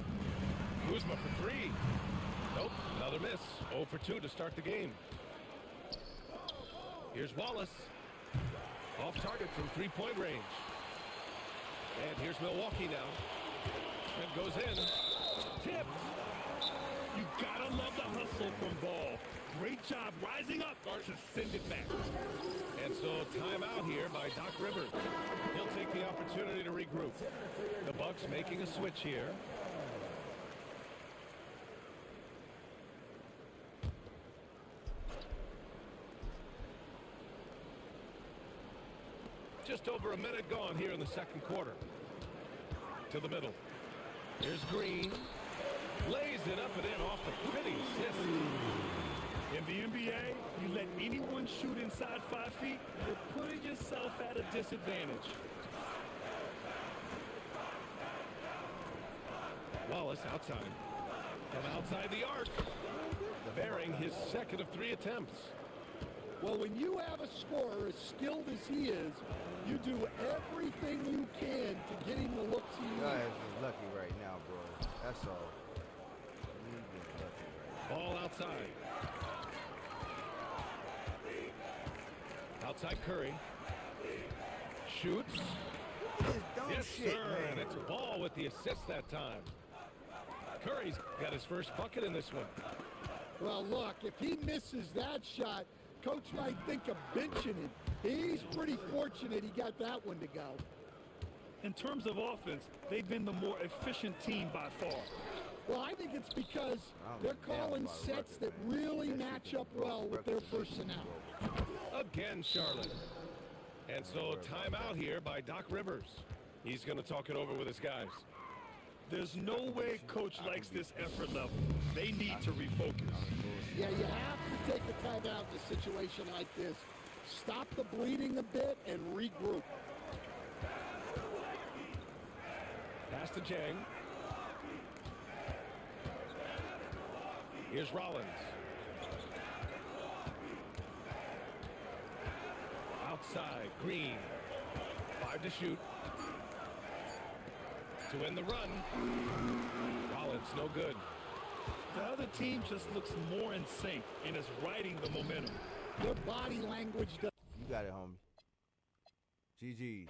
Kuzma for three. Nope, another miss. 0 for 2 to start the game. Here's Wallace. Off target from three-point range. And here's Milwaukee now. Trent goes in. Tipped. You gotta love the hustle from Ball. Great job rising up to send it back. And so timeout here by Doc Rivers. He'll take the opportunity to regroup. The Bucks making a switch here. Just over a minute gone here in the second quarter. To the middle. Here's Green. Lays it up and in off the pretty assist. In the NBA, you let anyone shoot inside 5 feet, you're putting yourself at a disadvantage. Wallace outside. From outside the arc. Bearing his second of 3 attempts. Well, when you have a scorer as skilled as he is, you do everything you can to get him the looks he Y'all needs. is lucky right now, bro. That's all. You just lucky right Ball outside. Outside Curry. Shoots. Yes, shit, sir. man. And it's Ball with the assist that time. Curry's got his first bucket in this one. Well, look, if he misses that shot, coach might think of benching him. He's pretty fortunate he got that one to go. In terms of offense, they've been the more efficient team by far. Well, I think it's because they're calling sets that really match up well with their personnel. Again, Charlotte. And so timeout here by Doc Rivers. He's going to talk it over with his guys. There's no way coach likes this effort level. They need to refocus. Yeah, you have to take a timeout in a situation like this. Stop the bleeding a bit and regroup. Pass to Jang. Here's Rollins. Outside, Green. 5 to shoot. To win the run. Rollins, no good. The other team just looks more in sync and is riding the momentum. Their body language does. You got it, homie. GG's.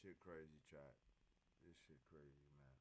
Shit crazy, chat. This shit crazy, man.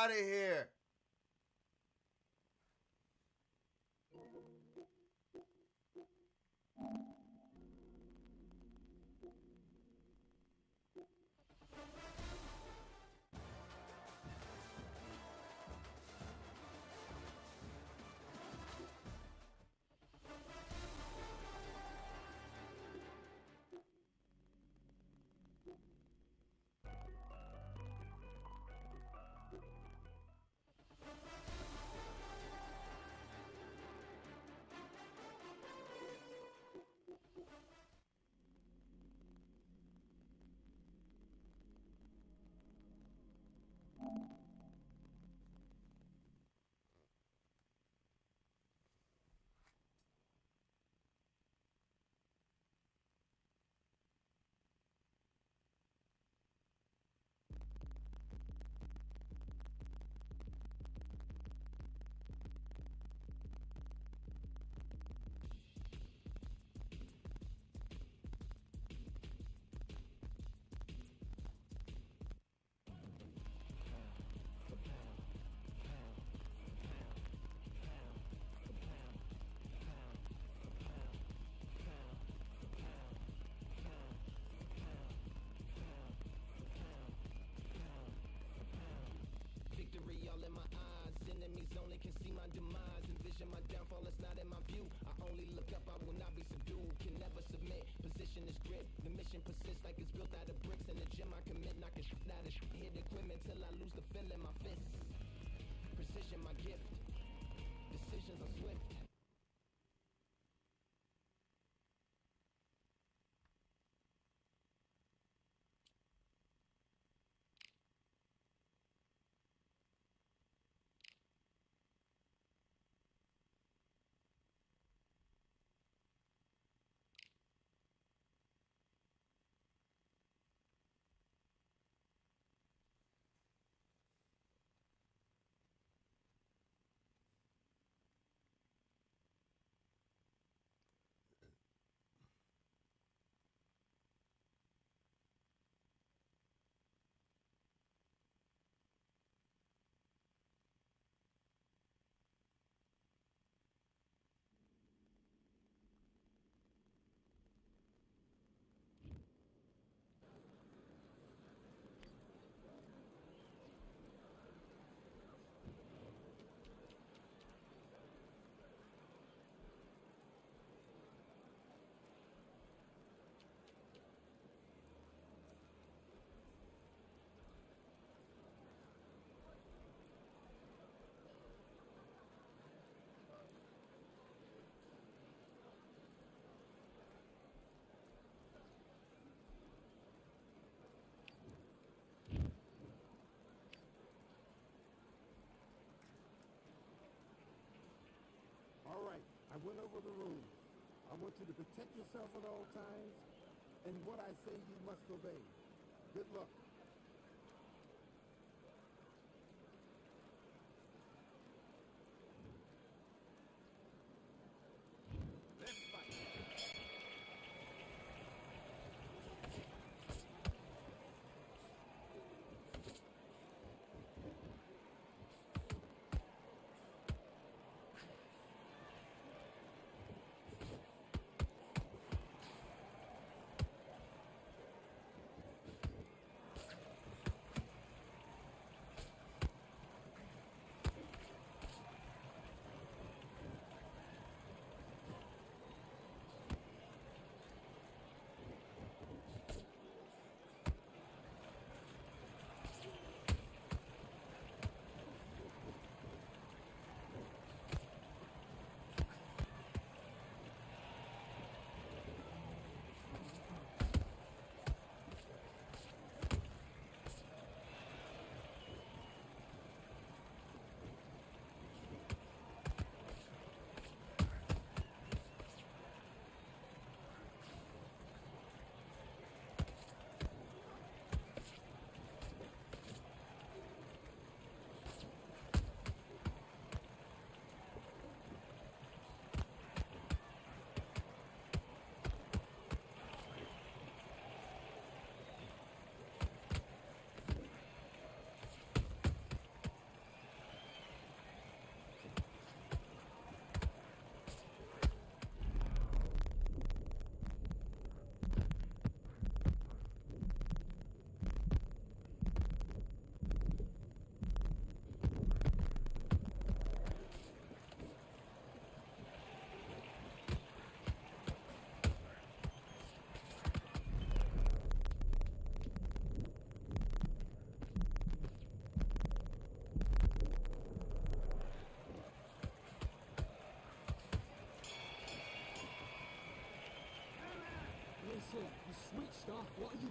out of here. Victory all in my eyes. Enemies only can see my demise. Envision my downfall, it's not in my view. I only look up, I will not be subdued. Can never submit, position is grit. The mission persists like it's built out of bricks. In the gym I commit, knocking shit out of shit. Hit equipment till I lose the feel in my fists. Precision my gift. Decisions are swift. All right, I went over the rules. I want you to protect yourself at all times, and what I say you must obey. Good luck.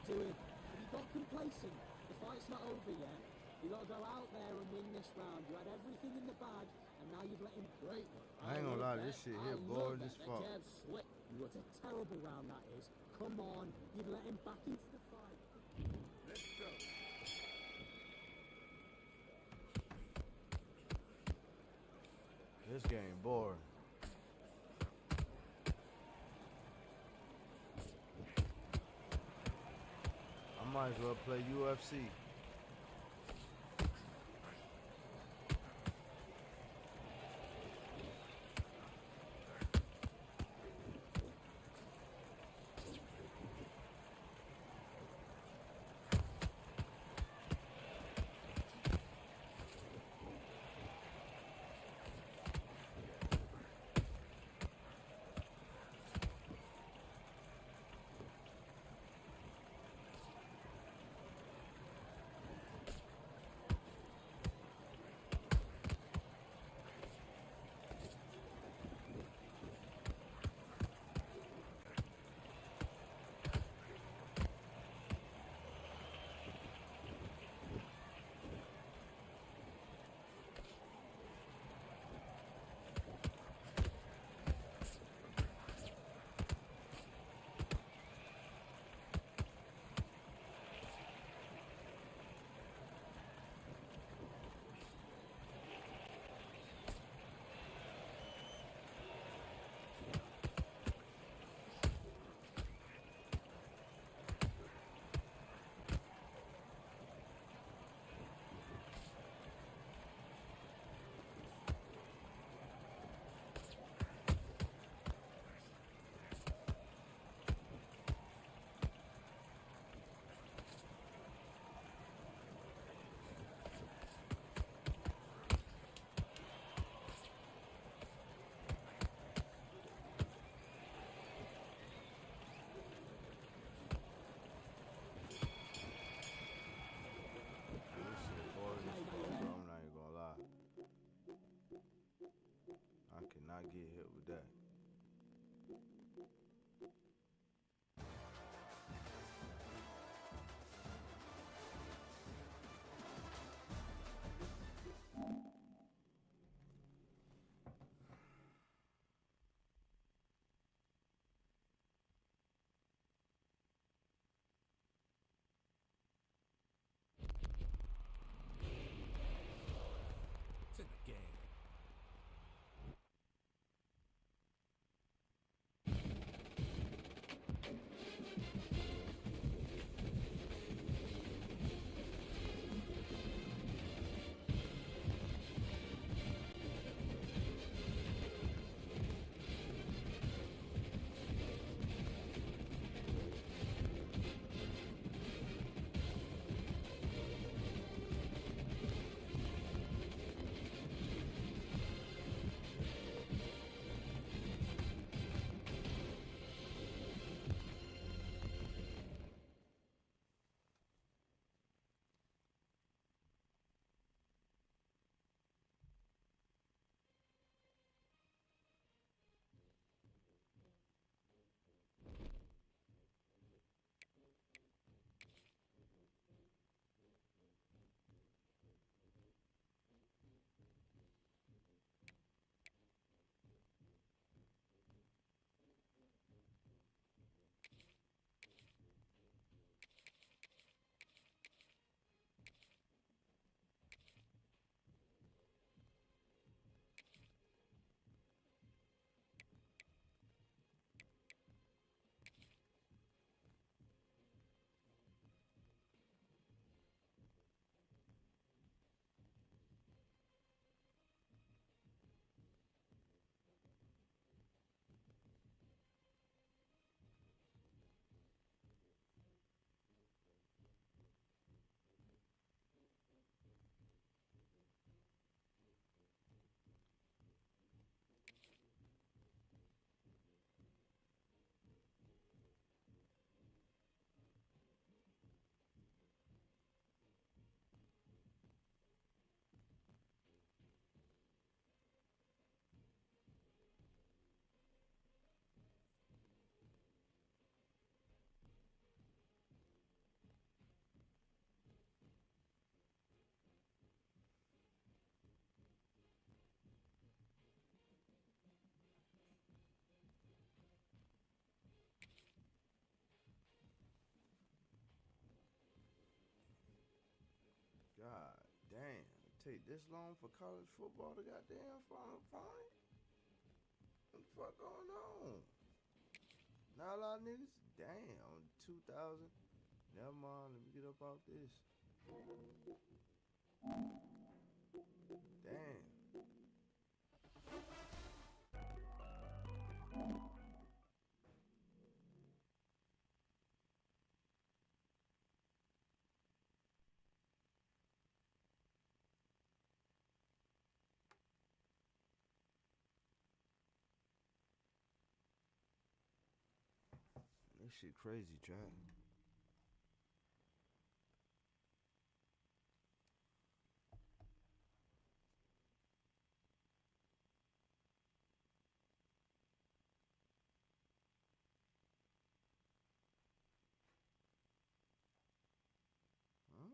doing? Have you got complacent? The fight's not over yet. You got to go out there and win this round. You had everything in the bag, and now you've let him break. I ain't gonna lie, this shit here boring as fuck. What a terrible round that is. Come on, you've let him back into the fight. Let's go. This game boring. I might as well play UFC. take this long for college football to goddamn fine? What the fuck going on? Not a lot of niggas? Damn, 2,000. Never mind, let me get up off this. Damn. This shit crazy, Jack. Huh?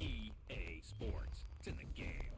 EA Sports. It's in the game.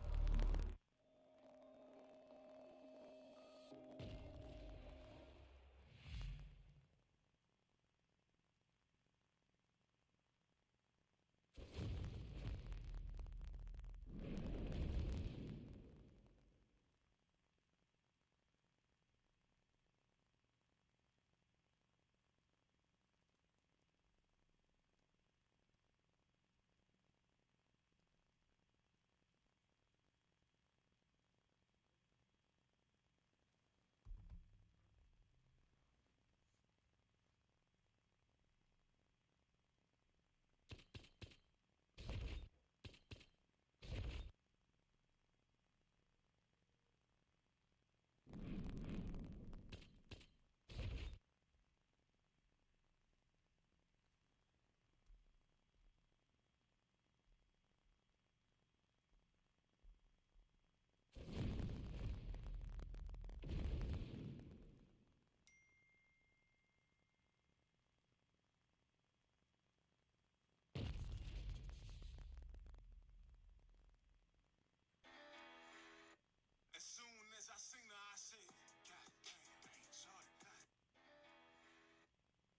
As soon as I seen her, I said, God damn, I ain't short.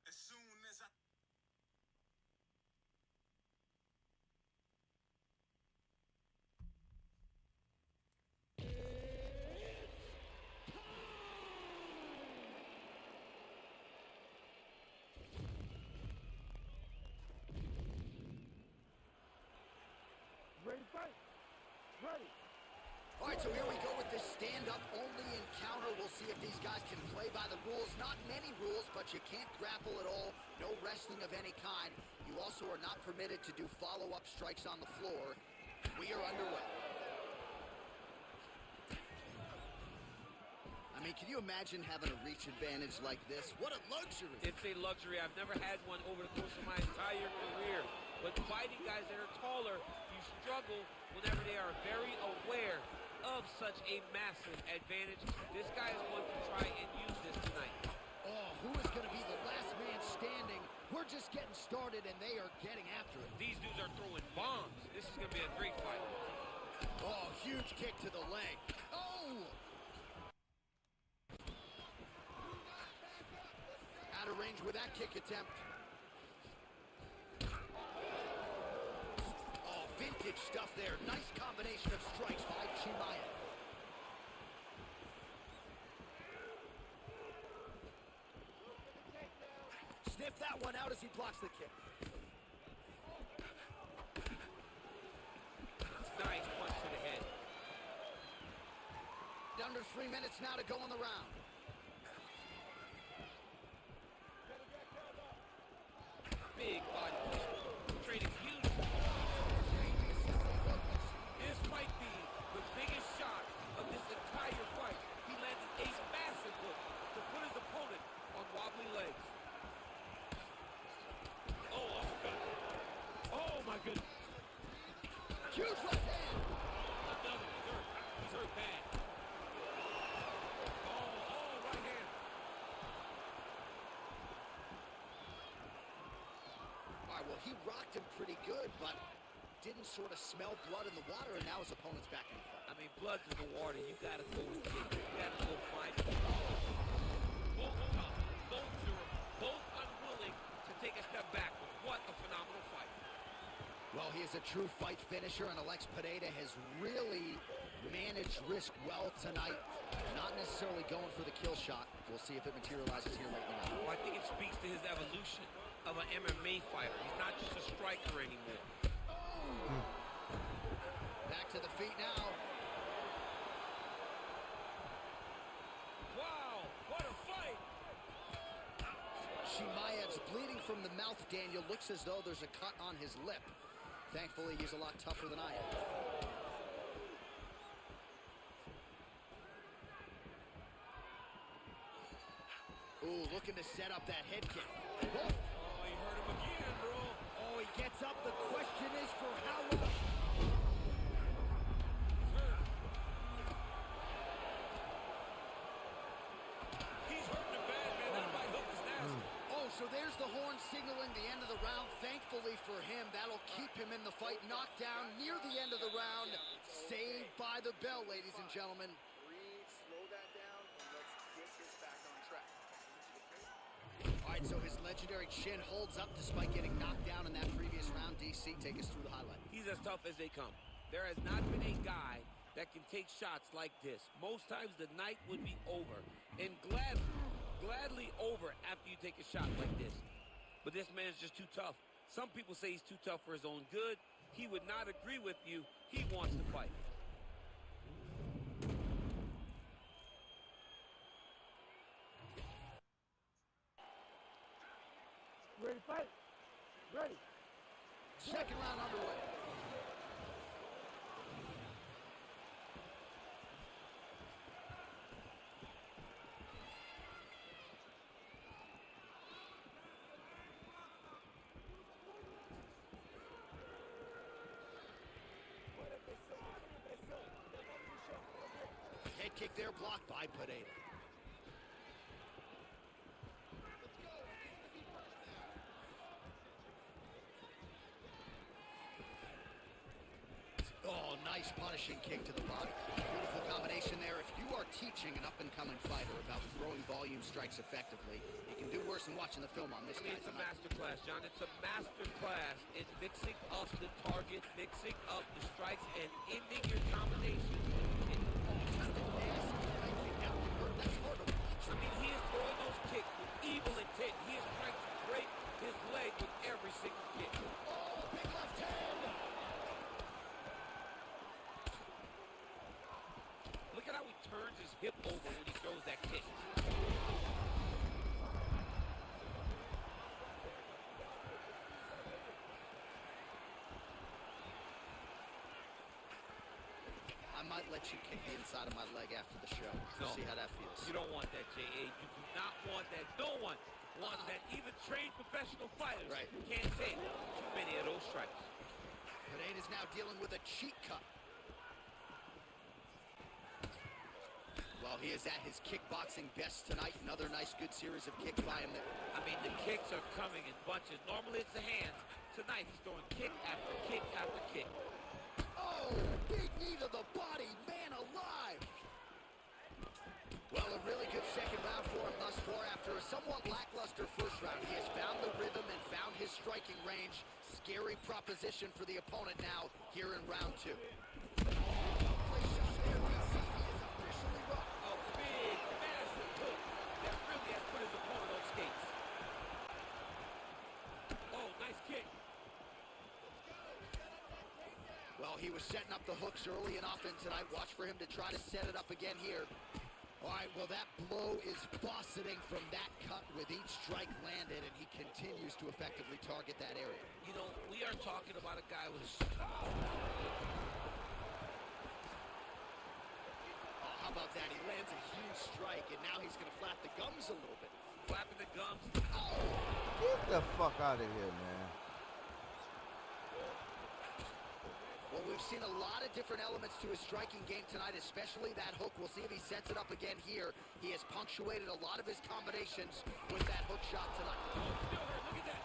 As soon as I... Ready to fight? Ready. All right, so here we go with this stand-up only encounter. We'll see if these guys can play by the rules. Not many rules, but you can't grapple at all. No wrestling of any kind. You also are not permitted to do follow-up strikes on the floor. We are underway. I mean, can you imagine having a reach advantage like this? What a luxury. It's a luxury. I've never had one over the course of my entire career. But fighting guys that are taller, you struggle whenever they are very aware of such a massive advantage. This guy is going to try and use this tonight. Oh, who is going to be the last man standing? We're just getting started, and they are getting after it. These dudes are throwing bombs. This is going to be a great fight. Oh, huge kick to the leg. Oh! Out of range with that kick attempt. Oh, vintage stuff there. Nice combination of strikes by Chimaev. Sniff that one out as he blocks the kick. Nice punch to the head. Under 3 minutes now to go in the round. Big body trading huge. This might be the biggest shot of this entire fight. He landed a massive hook to put his opponent on wobbly legs. he rocked him pretty good, but didn't sort of smell blood in the water, and now his opponent's back in the fight. I mean, blood's in the water. You got to go and kick. You got to go find it. Both tough, both durable, both unwilling to take a step back. What a phenomenal fight. Well, he is a true fight finisher, and Alex Pineda has really managed risk well tonight. Not necessarily going for the kill shot. We'll see if it materializes here late in the night. Well, I think it speaks to his evolution of an MMA fighter. He's not just a striker anymore. Back to the feet now. Wow, what a fight! Chimaev's bleeding from the mouth, Daniel. Looks as though there's a cut on his lip. Thankfully, he's a lot tougher than I am. Ooh, looking to set up that head kick. Oh, he hurt him again, bro. Oh, he gets up. The question is for how long? He's hurting him bad, man. That right hook is nasty. Oh, so there's the horn signaling the end of the round. Thankfully for him, that'll keep him in the fight. Knocked down near the end of the round. Saved by the bell, ladies and gentlemen. Breathe, slow that down, and let's get this back on track. All right, so his legendary chin holds up despite getting knocked down in that previous round. DC, take us through the highlight. He's as tough as they come. There has not been a guy that can take shots like this. Most times the night would be over, and gladly over after you take a shot like this. But this man's just too tough. Some people say he's too tough for his own good. He would not agree with you. He wants to fight. Ready to fight? Ready. Second round underway. Head kick there, blocked by Pineda. Oh, nice punishing kick to the body. Beautiful combination there. If you are teaching an up-and-coming fighter about throwing volume strikes effectively, you can do worse than watching the film on this guy It's a tonight. master class, John. It's a master class. It's mixing up the target, mixing up the strikes, and ending your combination. I mean, he is throwing those kicks with evil intent. He is trying to break his leg with every single kick. Oh, big left hand! Look at how he turns his hip over when he throws that kick. I might let you kick the inside of my leg after the show. No. See how that feels. You don't want that, J.A. You do not want that. No one wants that. Even trained professional fighters can't take too many of those strikes. Pineda's now dealing with a cheek cut. Well, he is at his kickboxing best tonight. Another nice, good series of kicks by him there. I mean, the kicks are coming in bunches. Normally it's the hands. Tonight he's throwing kick after kick after kick. Oh, big knee to the body, man alive. Well, a really good second round for him thus far. After a somewhat lackluster first round, he has found the rhythm and found his striking range. Scary proposition for the opponent now here in round two. A big, massive hook that really has put his opponent on skates. Oh, nice kick. Well, he was setting up the hooks early and often tonight. Watch for him to try to set it up again here. All right, well, that blow is bossing from that cut with each strike landed, and he continues to effectively target that area. You know, we are talking about a guy with a... Oh, how about that? He lands a huge strike, and now he's going to flap the gums a little bit. Flapping the gums. Get the fuck out of here, man. Well, we've seen a lot of different elements to his striking game tonight, especially that hook. We'll see if he sets it up again here. He has punctuated a lot of his combinations with that hook shot tonight. Oh, still hurt. Look at that.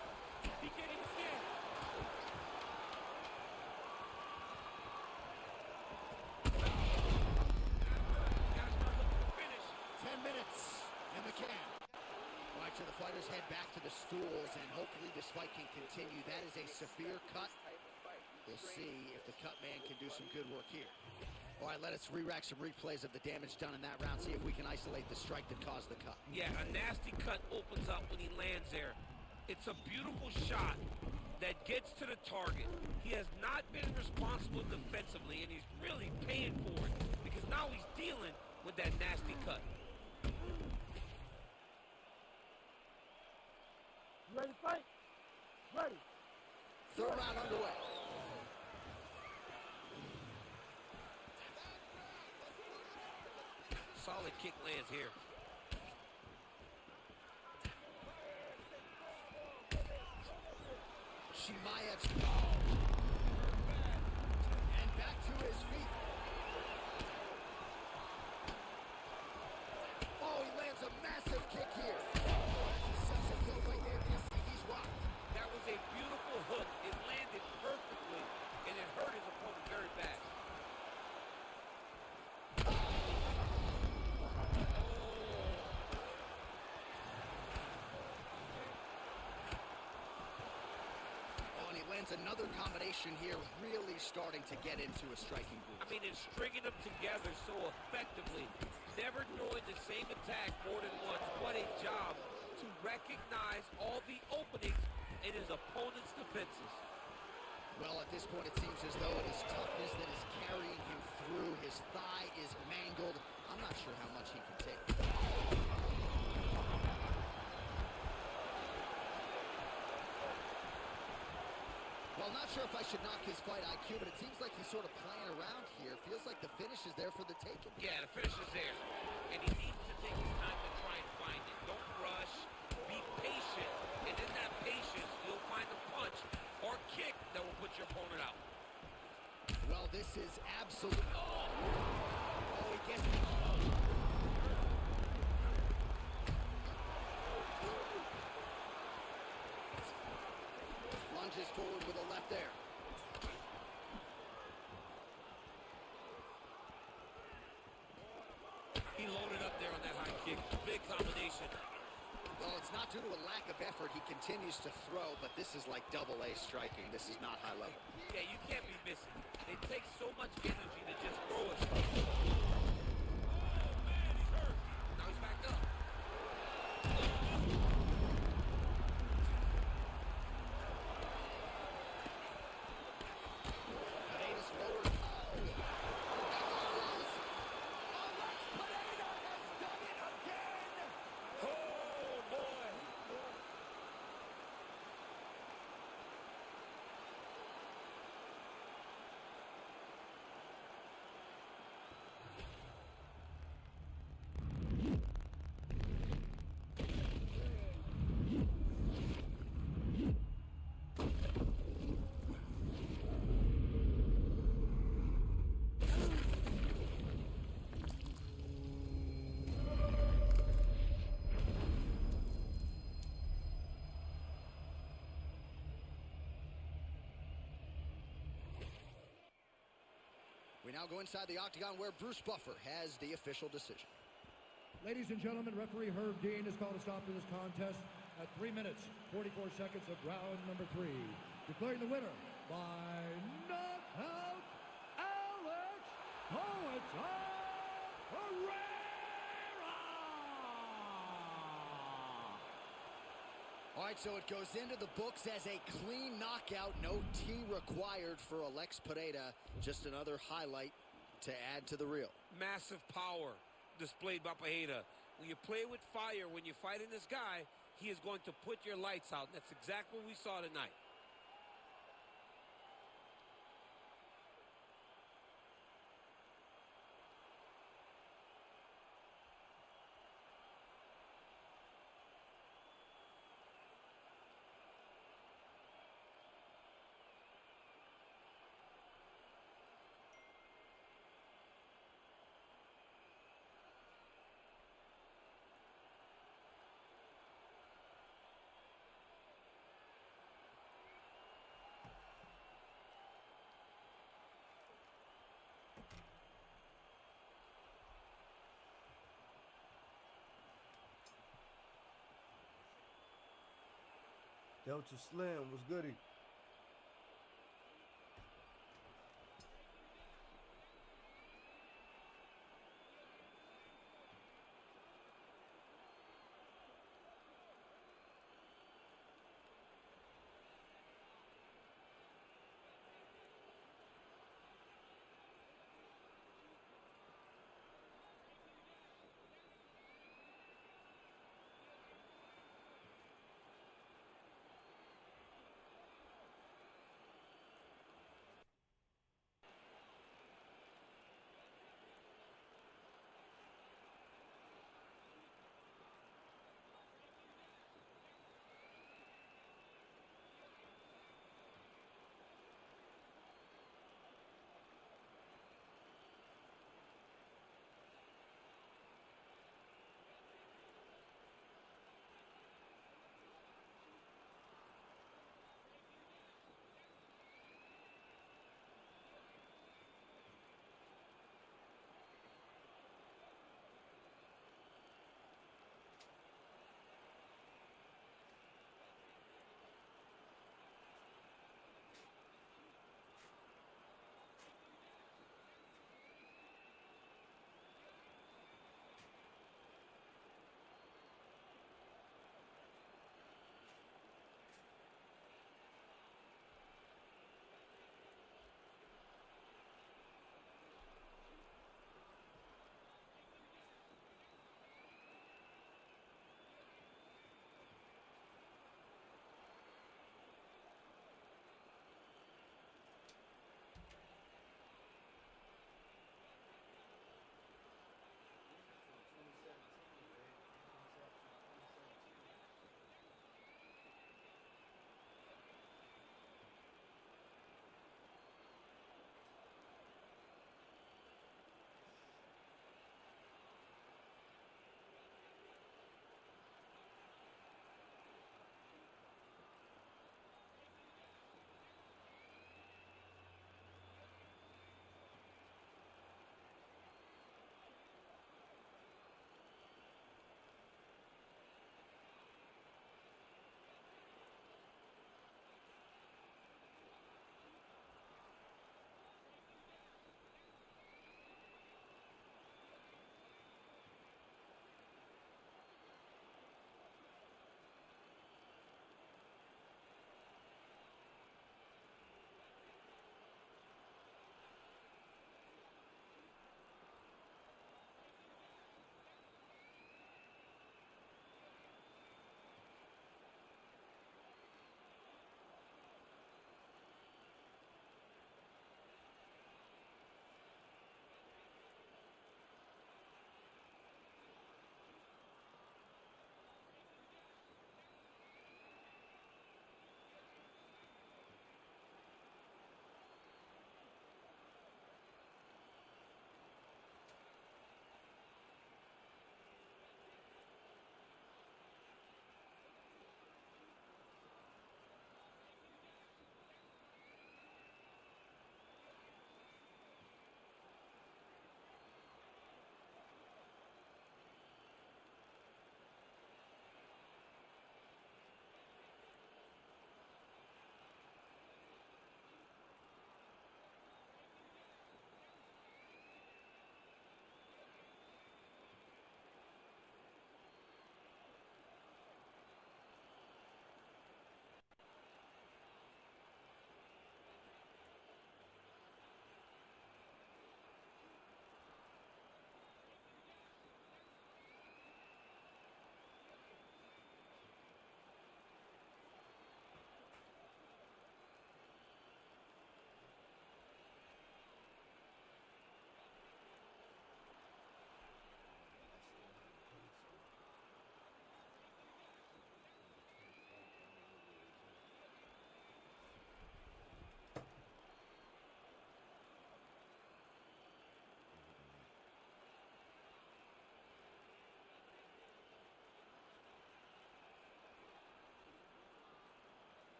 He can't even stand. So the fighters head back to the stools, and hopefully this fight can continue. That is a severe cut. We'll see if the cut man can do some good work here. All right, let us re-rack some replays of the damage done in that round, see if we can isolate the strike that caused the cut. Yeah, a nasty cut opens up when he lands there. It's a beautiful shot that gets to the target. He has not been responsible defensively, and he's really paying for it because now he's dealing with that nasty cut. You ready to fight? Ready. Third round underway. Solid kick lands here. Chimaev's and back to his feet. Oh, he lands a massive kick here. Sets a kill right there. He's rocked. That was a beautiful hook. It landed perfectly, and it hurt his opponent very bad. Another combination here, really starting to get into a striking groove. I mean, it's stringing them together so effectively, never throwing the same attack more than once. What a job to recognize all the openings in his opponent's defenses. Well, at this point, it seems as though it is toughness that is carrying him through. His thigh is mangled. I'm not sure how much he can take. Well, not sure if I should knock his fight IQ, but it seems like he's sort of playing around here. Feels like the finish is there for the taking. Yeah, the finish is there. And he needs to take his time to try and find it. Don't rush. Be patient. And in that patience, you'll find a punch or kick that will put your opponent out. Well, this is absolute. Oh, he gets it. Lunges forward with a left there. He loaded up there on that high kick. Big combination. Well, it's not due to a lack of effort. He continues to throw, but this is like double-A striking. This is not high level. Yeah, you can't be missing. It takes so much energy to just throw a strike. Oh, man, he's hurt. Now he's back up. We now go inside the octagon where Bruce Buffer has the official decision. Ladies and gentlemen, referee Herb Dean has called a stop to this contest at 3 minutes, 44 seconds of round number 3. Declaring the winner by knockout, Alex Herrera! All right, so it goes into the books as a clean knockout. No T required for Alex Pereira. Just another highlight to add to the reel. Massive power displayed by Pereira. When you play with fire, when you're fighting this guy, he is going to put your lights out. That's exactly what we saw tonight. Delta Slim was goody.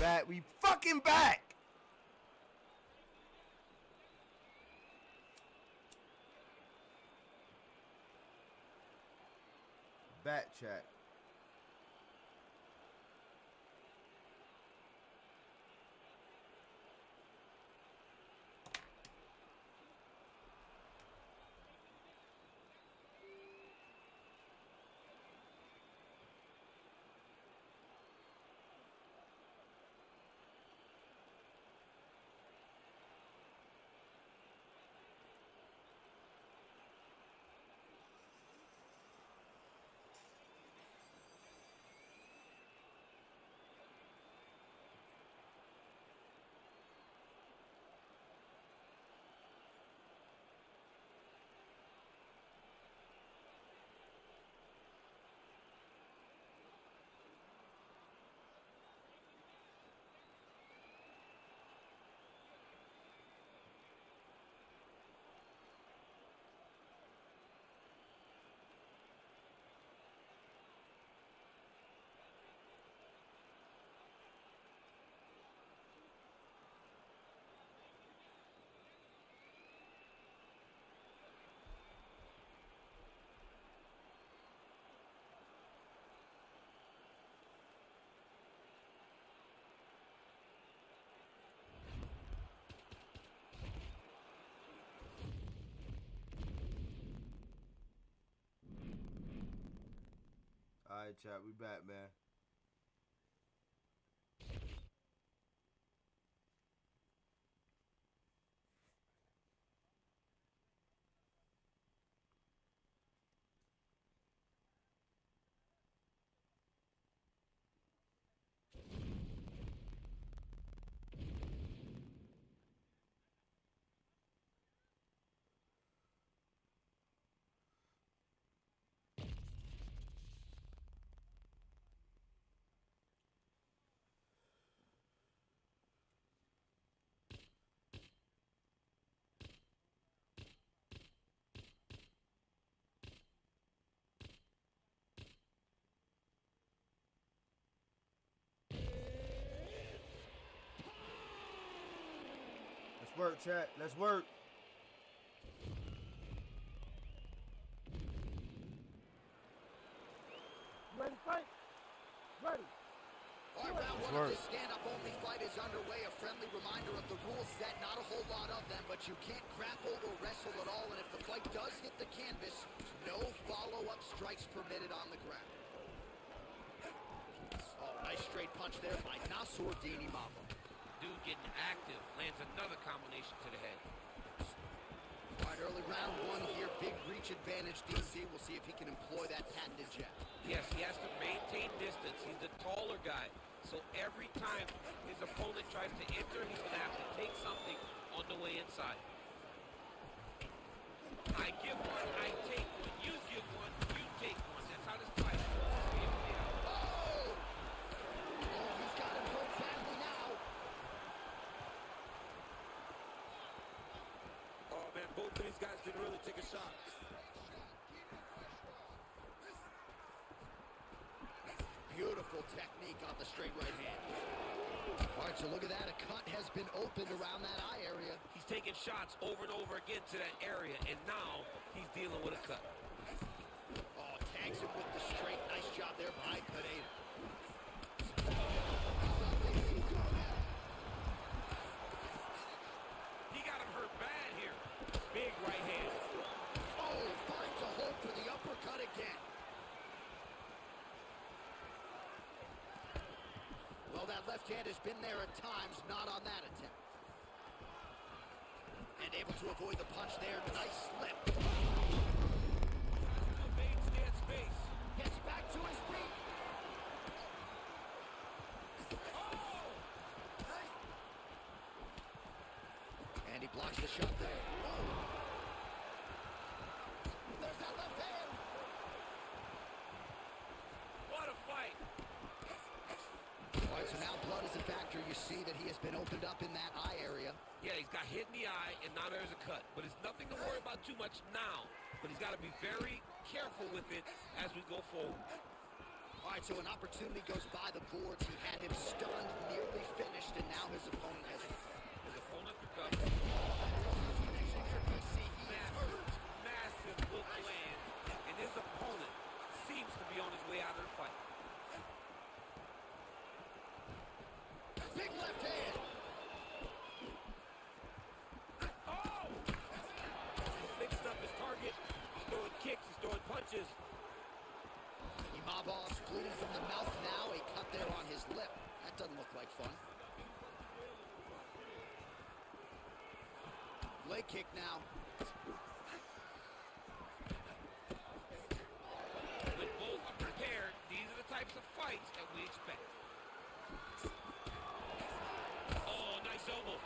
back. We fucking back. Back chat. All right, chat. We back, man. Let's work, chat. Let's work. Ready, fight? Ready. All right, round one of this stand-up-only fight is underway. A friendly reminder of the rules set. Not a whole lot of them, but you can't grapple or wrestle at all. And if the fight does hit the canvas, no follow-up strikes permitted on the ground. Oh, nice straight punch there by Nassour Dini Mavo. Dude getting active, lands another combination to the head. All right, early round one here. Big reach advantage, DC. We'll see if he can employ that patented jab. Yes, he has to maintain distance. He's the taller guy. So every time his opponent tries to enter, he's going to have to take something on the way inside. I give one, I take one. You give one, you take one. That's how this fight is. Oh, he's got him hurt badly now. Oh, man, both of these guys didn't really take a shot. Beautiful technique on the straight right hand. All right, so look at that. A cut has been opened around that eye area. He's taking shots over and over again to that area, and now he's dealing with a cut. Oh, tags him with the straight. Nice job there by Pineda. He got him hurt bad here. Big right hand. Oh, finds a hold for the uppercut again. Well, that left hand has been there at times, not on that attempt. And able to avoid the punch there. Nice slip. Evade stand space. Gets back to his feet. And he blocks the shot there. There's that left hand. What a fight. All right, so now blood is a factor. You see that he has been opened up in that eye area. Yeah, he's got hit in the eye, and now there's a cut. But it's nothing to worry about too much now. But he's got to be very careful with it as we go forward. All right, so an opportunity goes by the boards. He had him stunned, nearly finished, and now his opponent has it. His opponent recovered. Massive hook land, and his opponent seems to be on his way out of the fight. Big left hand. Oh! He's fixing up his target. He's throwing kicks. He's throwing punches. Imavov's bleeding from the mouth now. A cut there on his lip. That doesn't look like fun. Leg kick now. When both are prepared, these are the types of fights that we expect. Oh, nice elbow.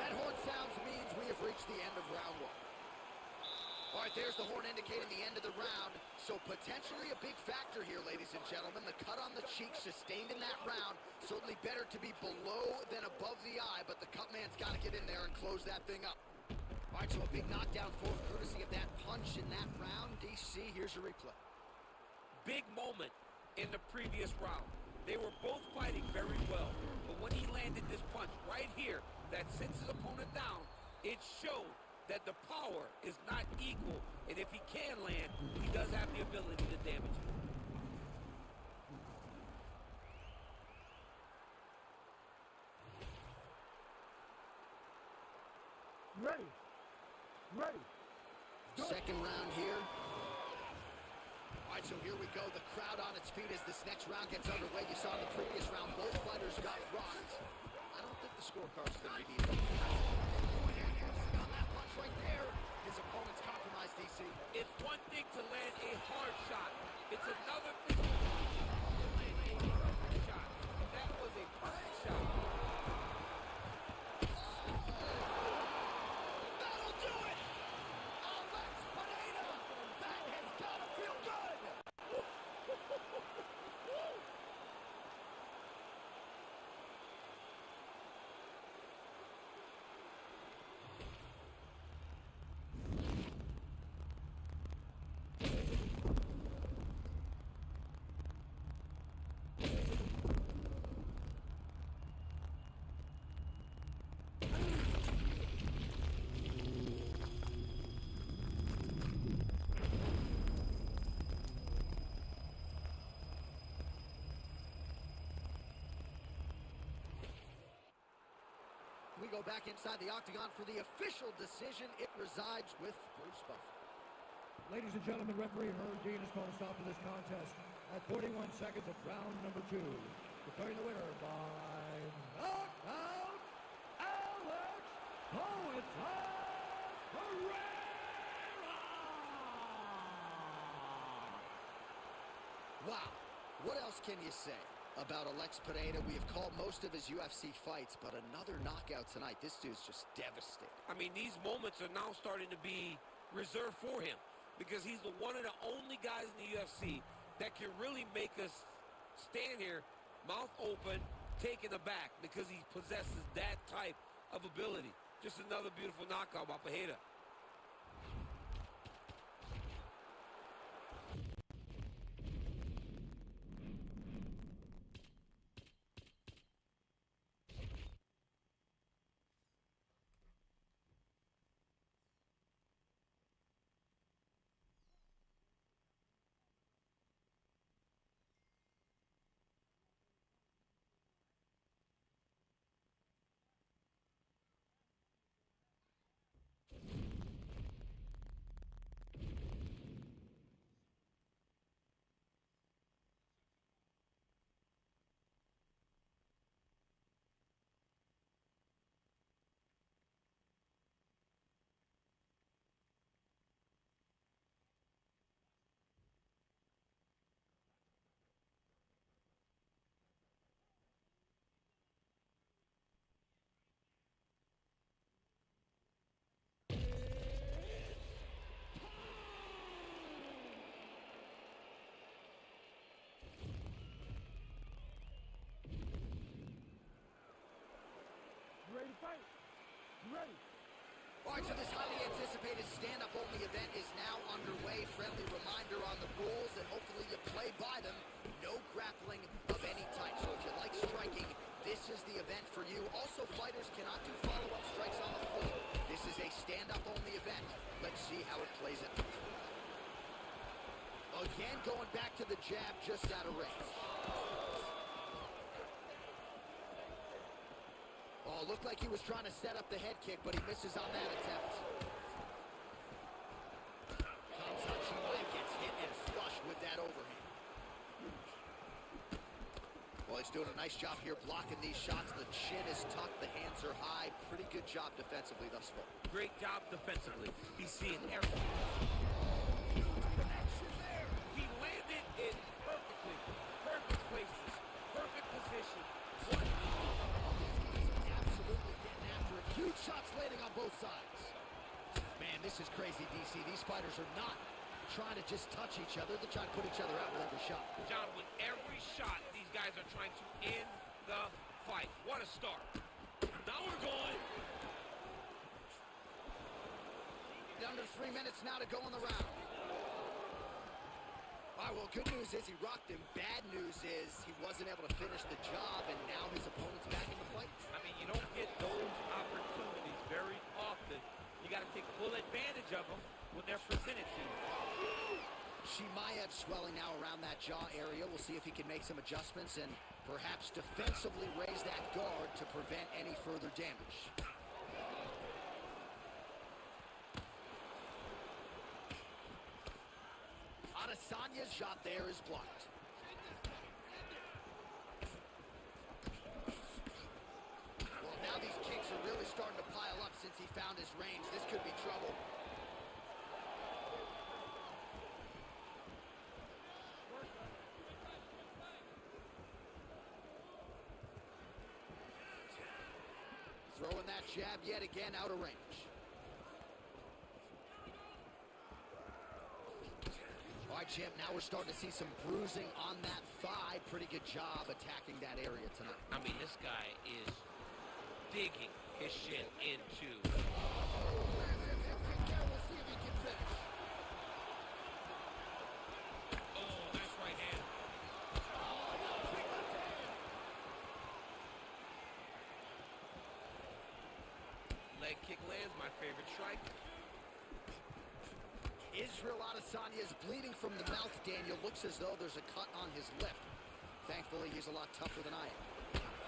That horn sounds means we have reached the end of round one. All right, there's the horn indicating the end of the round. So potentially a big factor here, ladies and gentlemen. The cut on the cheek sustained in that round. Certainly better to be below than above the eye, but the cut man's got to get in there and close that thing up. All right, so a big knockdown for him, courtesy of that punch in that round. DC, here's your replay. Big moment in the previous round. They were both fighting very well, but when he landed this punch right here that sends his opponent down, it showed that the power is not equal, and if he can land, he does have the ability to damage it. Ready. Second round here. All right, so here we go. The crowd on its feet as this next round gets underway. You saw in the previous round, both fighters got rocked. I don't think the scorecard's going to be easy. On that punch right there, his opponent's compromised, DC. It's one thing to land a hard shot. It's another thing to land a perfect shot. That was a perfect shot. That'll do it! Alex Pineda! That has got to feel good! We go back inside the octagon for the official decision. It resides with Bruce Buffer. Ladies and gentlemen, referee Herb Dean has called a stop to this contest at 41 seconds of round number 2. Declaring the winner by knockout, Alex Pereira! Wow. What else can you say about Alex Pereira? We have called most of his UFC fights, but another knockout tonight. This dude's just devastating. I mean, these moments are now starting to be reserved for him because he's the one of the only guys in the UFC that can really make us stand here, mouth open, taken aback because he possesses that type of ability. Just another beautiful knockout by Pereira. All right, so this highly anticipated stand-up only event is now underway. Friendly reminder on the rules, and hopefully you play by them. no grappling of any type. So if you like striking, this is the event for you. Also, fighters cannot do follow-up strikes on the floor. This is a stand-up-only event. Let's see how it plays out. Again, going back to the jab, just out of range. Oh, looked like he was trying to set up the head kick, but he misses on that attempt. Chimaev gets hit and flush with that overhand. Well, he's doing a nice job here blocking these shots. The chin is tucked, the hands are high. Pretty good job defensively thus far. Great job defensively. He's seeing everything. He landed it perfectly. Perfect places. Perfect position. What? Absolutely getting after it. Huge shots landing on both sides. Man, this is crazy, DC. These fighters are not trying to just touch each other. They're trying to put each other out with every shot. John, with every shot, these guys are trying to end the fight. What a start. Now we're going. Under 3 minutes now to go in the round. All right, well, good news is he rocked him. Bad news is he wasn't able to finish the job, and now his opponent's back in the fight. I mean, you don't get those opportunities very often. You got to take full advantage of them when they're presented to you. Chimaev swelling now around that jaw area. We'll see if he can make some adjustments and perhaps defensively raise that guard to prevent any further damage. Adesanya's shot there is blocked. Well, now these kicks are really starting to pile up since he found his range. This could be trouble. Throwing that jab yet again out of range. All right, champ, now we're starting to see some bruising on that thigh. Pretty good job attacking that area tonight. I mean, this guy is digging his shin into. We'll see if he can finish. Oh, nice right hand. Leg kick lands, my favorite strike. Israel Adesanya is bleeding from the mouth, Daniel. Looks as though there's a cut on his lip. Thankfully, he's a lot tougher than I am.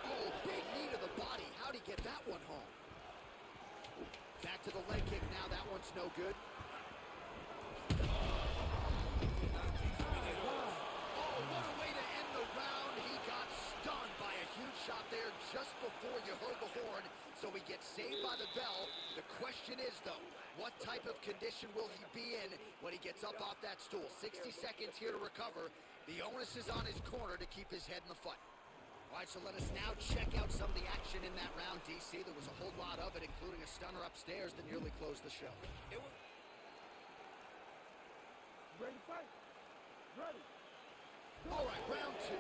Oh, big knee to the body. How'd he get that one home? Back to the leg kick now. That one's no good. Oh, what a way to end the round. He got stunned by a huge shot there just before you heard the horn. So he gets saved by the bell. The question is, though, what type of condition will he be in when he gets up off that stool? 60 seconds here to recover. The onus is on his corner to keep his head in the fight. All right, so let us now check out some of the action in that round, DC. There was a whole lot of it, including a stunner upstairs that nearly closed the show. Ready to fight? Ready. All right, round two.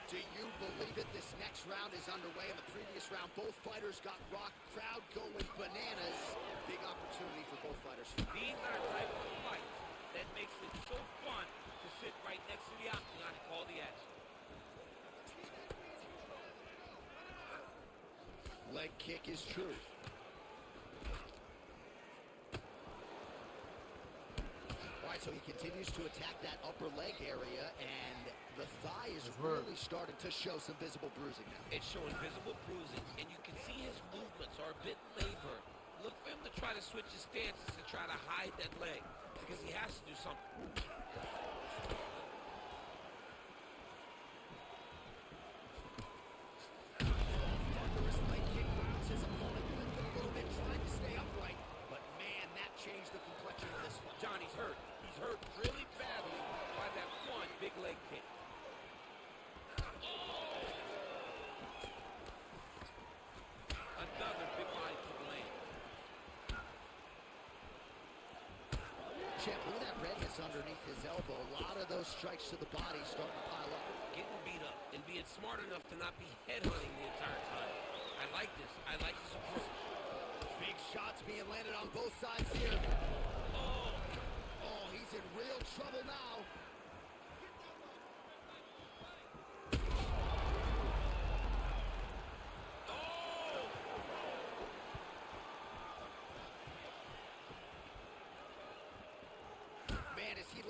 Do you believe it? This next round is underway. In the previous round, both fighters got rocked. Crowd going bananas. Big opportunity for both fighters. These are the type of fights that makes it so fun to sit right next to the octagon and call the action. Leg kick is true. All right, so he continues to attack that upper leg area, and the thigh is really starting to show some visible bruising now. It's showing visible bruising, and you can see his movements are a bit labored. Look for him to try to switch his stances to try to hide that leg, because he has to do something. Thunderous leg kick grounds his opponent, lifted a little bit, trying to stay upright, but man, that changed the complexion of this fight. Johnny's hurt. He's hurt really badly by that one big leg kick. Another big body kick land. Champ, look at that redness underneath his elbow. A lot of those strikes to the body starting to pile up. Getting beat up and being smart enough to not be headhunting the entire time. I like this. I like this approach. Big shots being landed on both sides here. Oh, he's in real trouble now.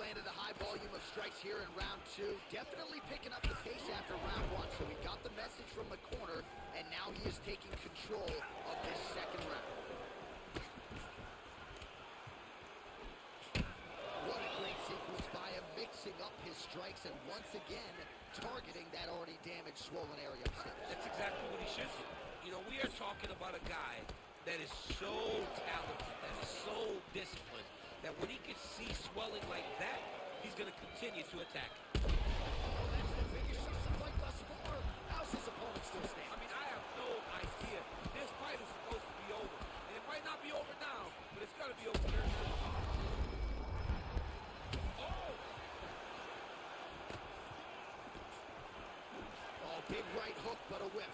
landed a high volume of strikes here in round 2. Definitely picking up the pace after round 1. So he got the message from the corner, and now he is taking control of this second round. What a great sequence by him, mixing up his strikes and once again targeting that already damaged, swollen area upstairs. That's exactly what he should do. You know, we are talking about a guy that is so talented, that is so disciplined, that when he can see swelling like that, he's going to continue to attack. Oh, that's the biggest he's fight thus far. How's his opponent still standing? I mean, I have no idea. This fight is supposed to be over. And it might not be over now, but it's going to be over very soon. Oh, big right hook, but a whiff.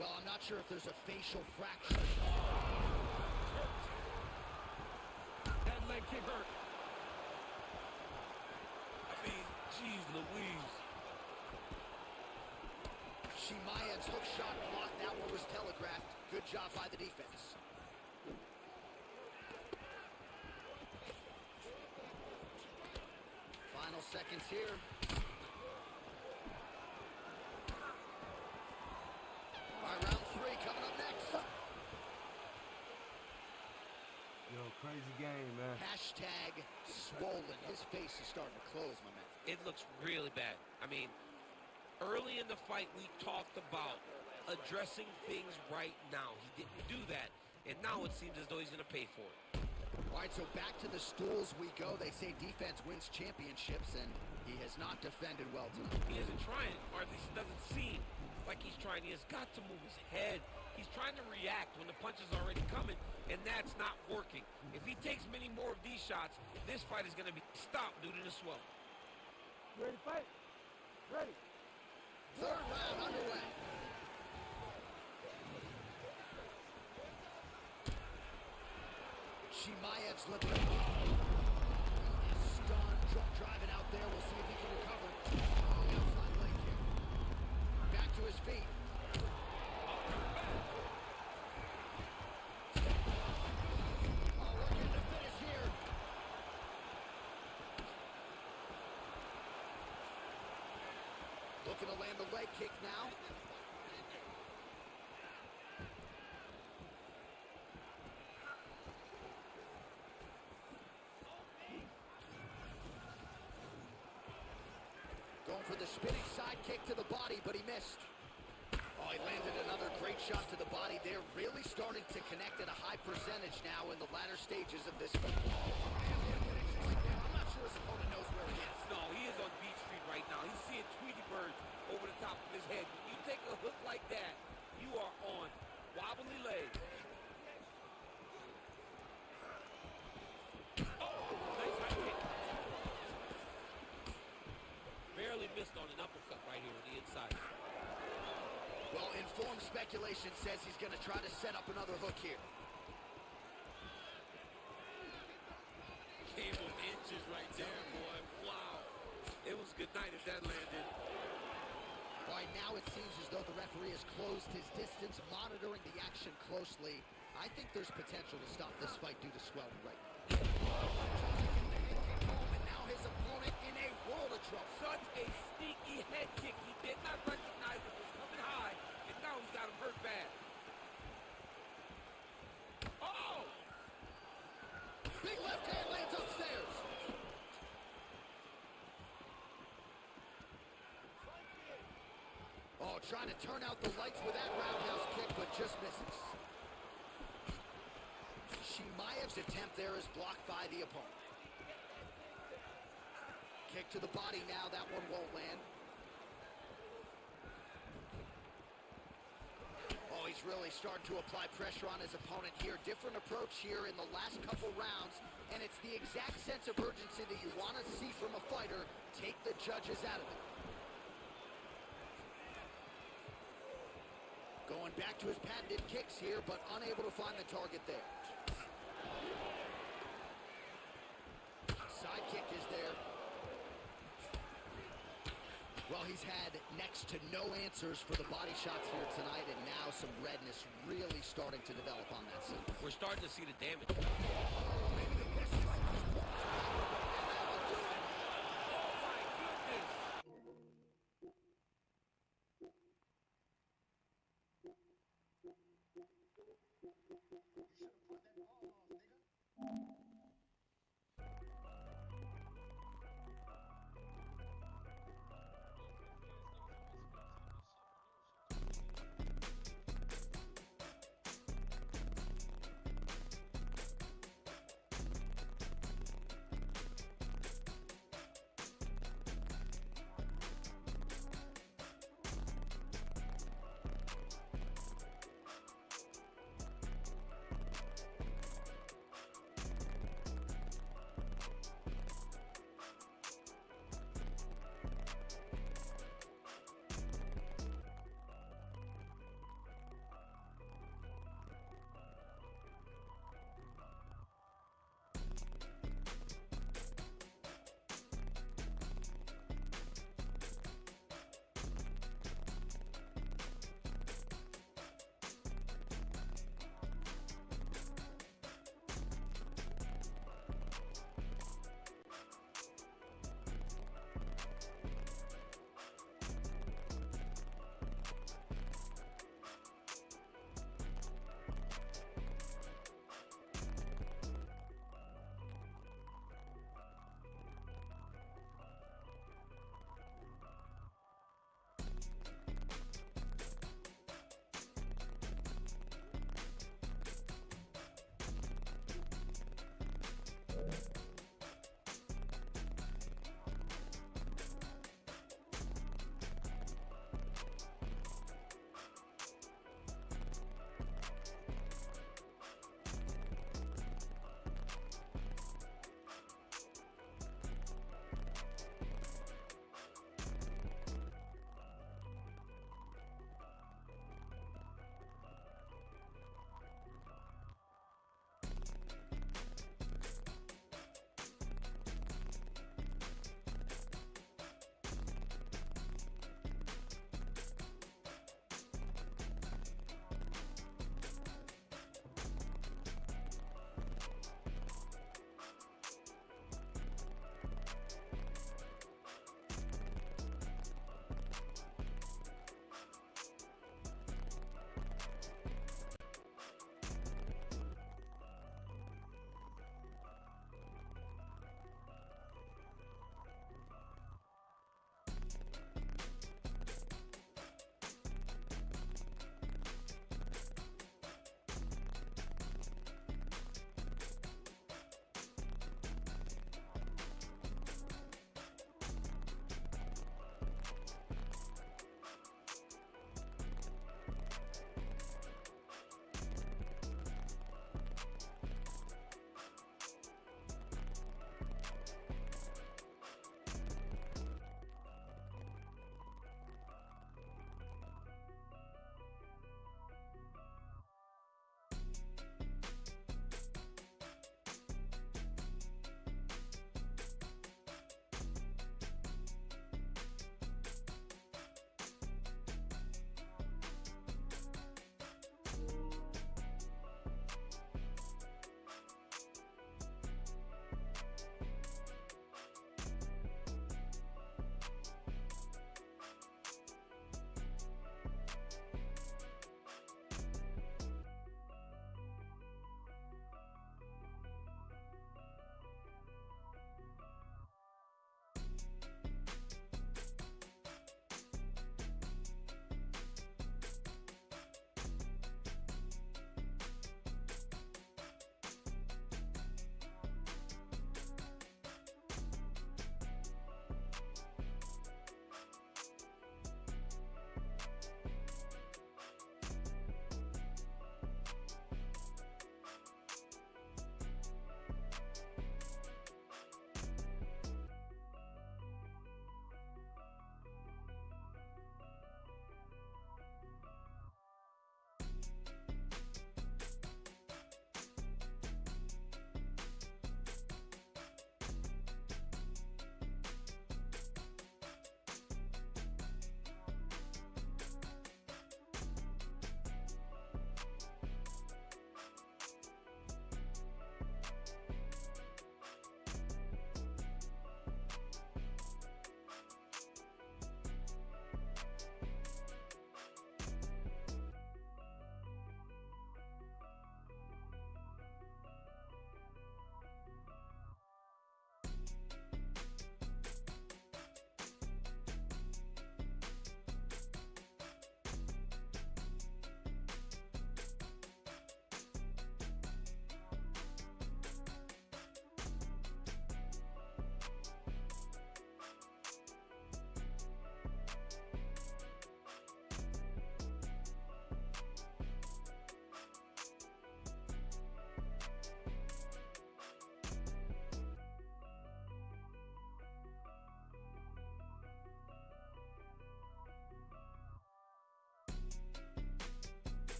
Well, I'm not sure if there's a facial fracture. That leg kick hurt. I mean, geez Louise. Chimaev's hook shot blocked. That one was telegraphed. Good job by the defense. Final seconds here. All right, round 3 coming up next. Yo, crazy game, man. Hashtag swollen. His face is starting to close, my man. It looks really bad. I mean, early in the fight, we talked about addressing things right now. He didn't do that, and now it seems as though he's going to pay for it. All right, so back to the stools we go. They say defense wins championships, and he has not defended well tonight. He isn't trying, or at least it doesn't seem like he's trying. He has got to move his head. He's trying to react when the punch is already coming, and that's not working. If he takes many more of these shots, this fight is going to be stopped due to the swelling. Ready to fight? Ready. Third round underway. Chimaev's looking up. He is stunned, driving out there. We'll see if he can recover. Oh, outside leg kick. Back to his feet. Oh, we're getting the finish here. Looking to land the leg kick now. Going for the spinning side kick to the body, but he missed. Oh, he landed another great shot to the body. They're really starting to connect at a high percentage now in the latter stages of this fight. I'm not sure his opponent knows where he is. No, he is on Beach Street right now. He's seeing Tweety birds over the top of his head. When you take a hook like that, you are on wobbly legs. Oh, nice high kick. Barely missed on an uppercut right here on the inside. Well, informed speculation says he's going to try to set up another hook here. Came on inches right there, boy. Wow. It was good night if that landed. All right, now it seems as though the referee has closed his distance, monitoring the action closely. I think there's potential to stop this fight due to swelling right now. And now his opponent in a world of trouble. Such a sneaky head kick. He did not recognize it was coming high, and now he's got him hurt bad. Oh! Big left hand lands upstairs. Oh, trying to turn out the lights with that roundhouse kick, but just misses. Chimaev's attempt there is blocked by the opponent. Kick to the body now, that one won't land. Oh, he's really starting to apply pressure on his opponent here. Different approach here in the last couple rounds, and it's the exact sense of urgency that you want to see from a fighter. Take the judges out of it. Going back to his patented kicks here, but unable to find the target there. Side kick is there. Well, he's had next to no answers for the body shots here tonight, and now some redness really starting to develop on that side. We're starting to see the damage. Maybe the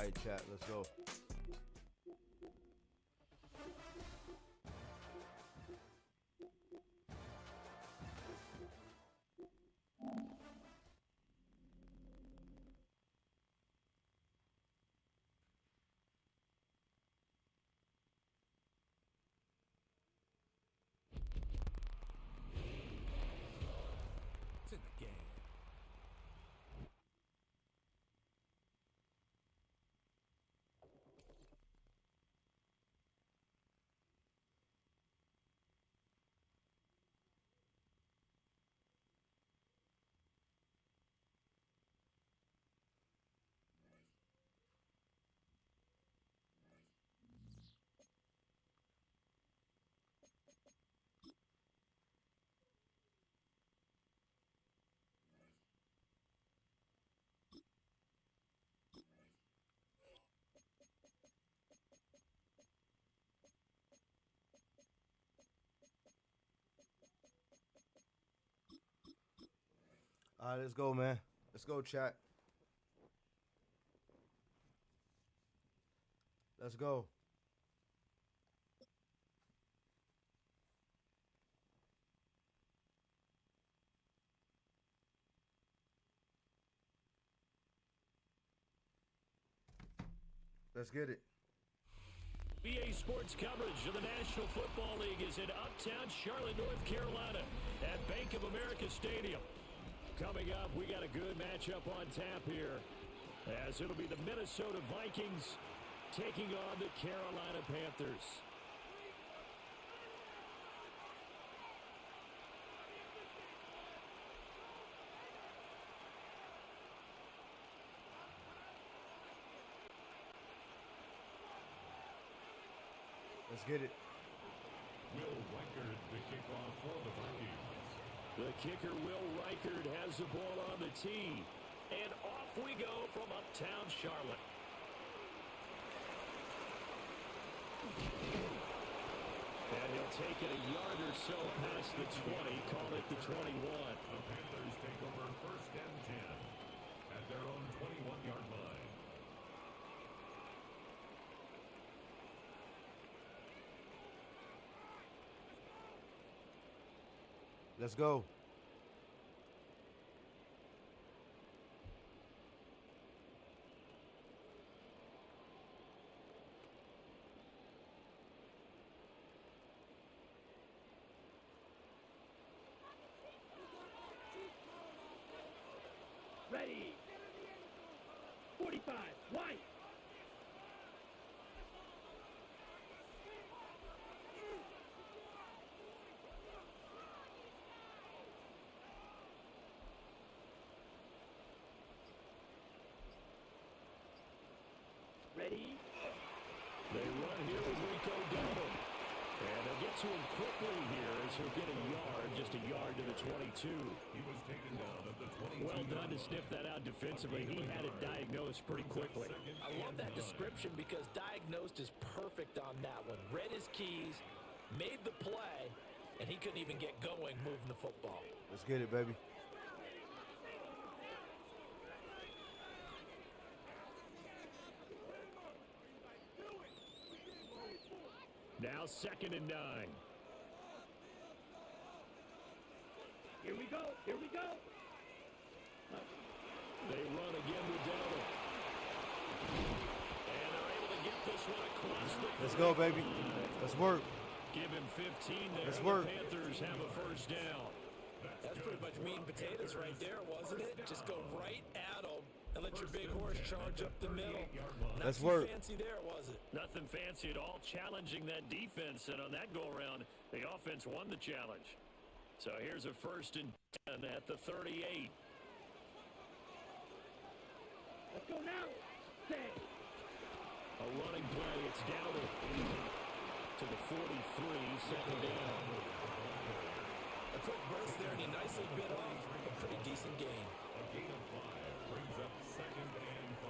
right, chat. Let's go. It's in the game. All right, let's go, man. Let's go, chat. Let's go. Let's get it. EA Sports coverage of the National Football League is in uptown Charlotte, North Carolina at Bank of America Stadium. Coming up, we got a good matchup on tap here, as it'll be the Minnesota Vikings taking on the Carolina Panthers. Let's get it. Will Reichard, the kickoff for the Vikings. The kicker, Will Reichard, has the ball on the tee. And off we go from uptown Charlotte. And he'll take it a yard or so past the 20, call it the 21. The Panthers take over first and 10 at their own 21-yard line. Let's go. Ready. 45. White. Ready. They run here with Rico Dowdle. And they'll get to him quickly here as he'll get a yard, just a yard to the 22. He was taken down at the 22. Well done to sniff that out defensively. He had it diagnosed pretty quickly. I love that description because diagnosed is perfect on that one. Read his keys, made the play, and he couldn't even get going moving the football. Let's get it, baby. Now 2nd and 9. Here we go. Here we go. They run again with Dowdle. And they're able to get this one across the... Let's go, baby. Let's work. Give him 15 there. Let's work. The Panthers have a first down. That's pretty much meat and potatoes right there, wasn't it? Just go right at them and let your big horse charge up the middle. Let's Not too work. fancy there, was it? Nothing fancy at all, challenging that defense. And on that go-around, the offense won the challenge. So here's a 1st and 10 at the 38. Let's go now. Stay. A running play. It's Dowdle to the 43, 2nd down. A quick burst there, and he nicely bit off a pretty decent gain. A gain of 5 brings up 2nd and 5.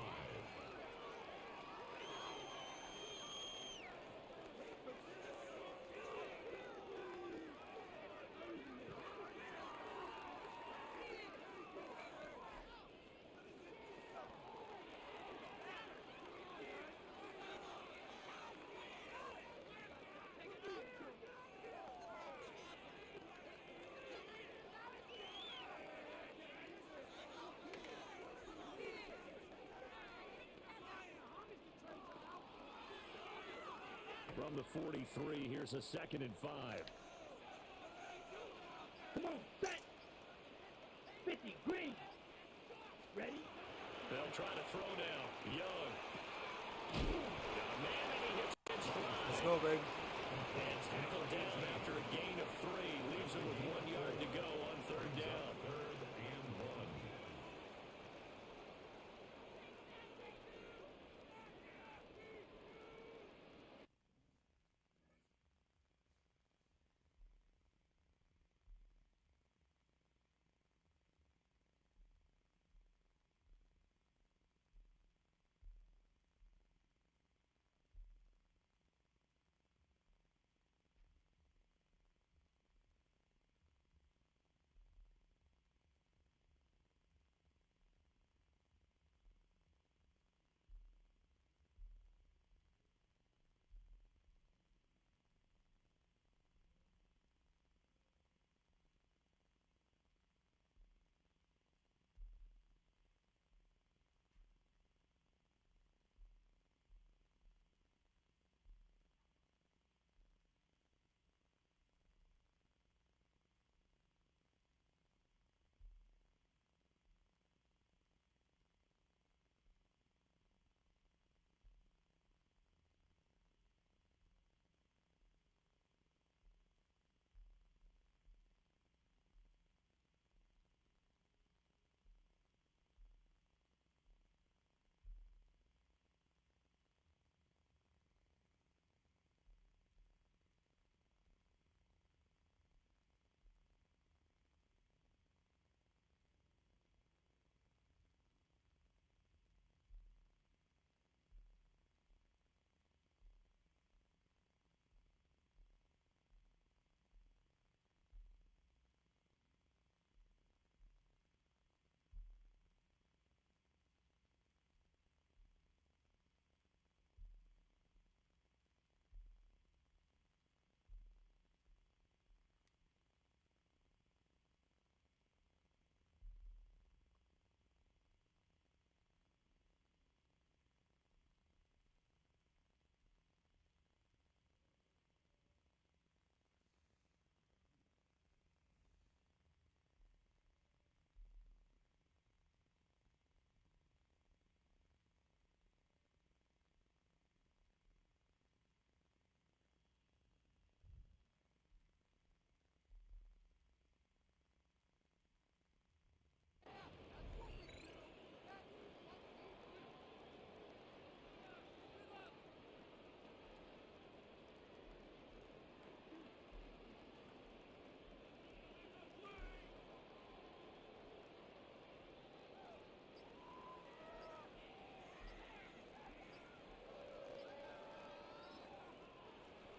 From the 43, here's a 2nd and 5. Come on, set. 50, green. Ready? They'll try to throw now. Young. Got a man and he hits it stride. Let's go, baby. And tackled down after a gain of 3. Leaves him with 1 yard to go on 3rd down. 3rd and 1.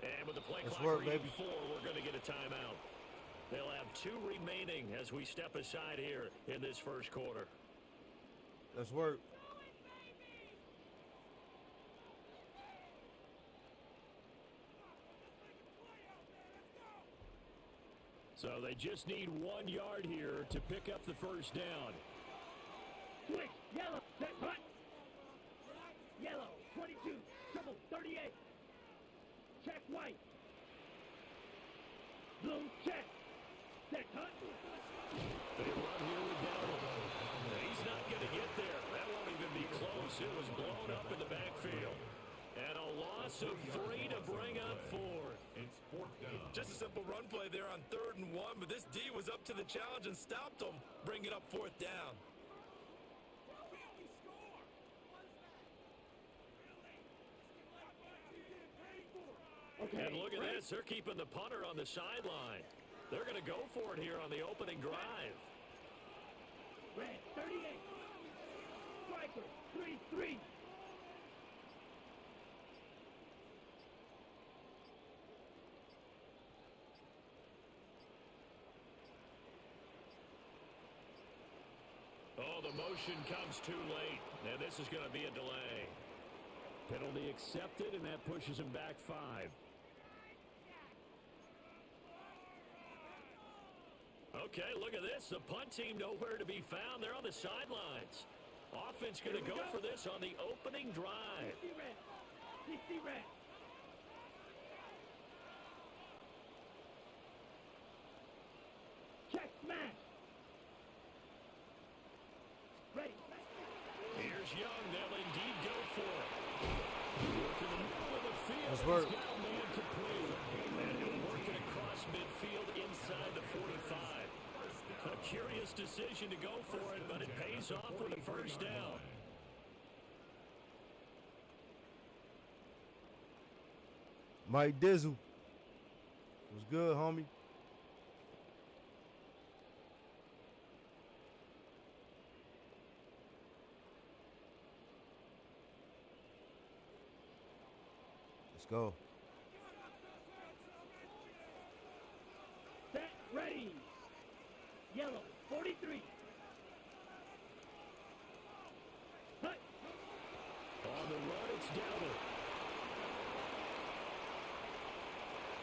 And with the play Let's clock work, reading baby. 4, we're going to get a timeout. They'll have 2 remaining as we step aside here in this first quarter. Let's work. So they just need 1 yard here to pick up the first down. Switch, yellow, set, punt. Yellow, 22, triple, 38. Check white. Blue, check. Set, hunt. They run here with Dowdle. He's not going to get there. That won't even be close. It was blown up in the backfield. And a loss of 3 to bring up 4. It's 4th down. Just a simple run play there on 3rd and 1, but this D was up to the challenge and stopped them, bringing up 4th down. Okay, and look at this. They're keeping the punter on the sideline. They're going to go for it here on the opening drive. Red, 38. Striker, 3-3. Oh, the motion comes too late, and this is going to be a delay. Penalty accepted, and that pushes him back 5. Okay, look at this. The punt team nowhere to be found. They're on the sidelines. Offense going to go for this on the opening drive. 50 red. 60 red. work. Got a man complete. And he'll work it across midfield inside the 45. A curious decision to go for it, but it pays off with a first down. Mike Dizzle. Was good, homie. Let's go. Set, ready. Yellow, 43. Hut. On the run, it's Dowdle.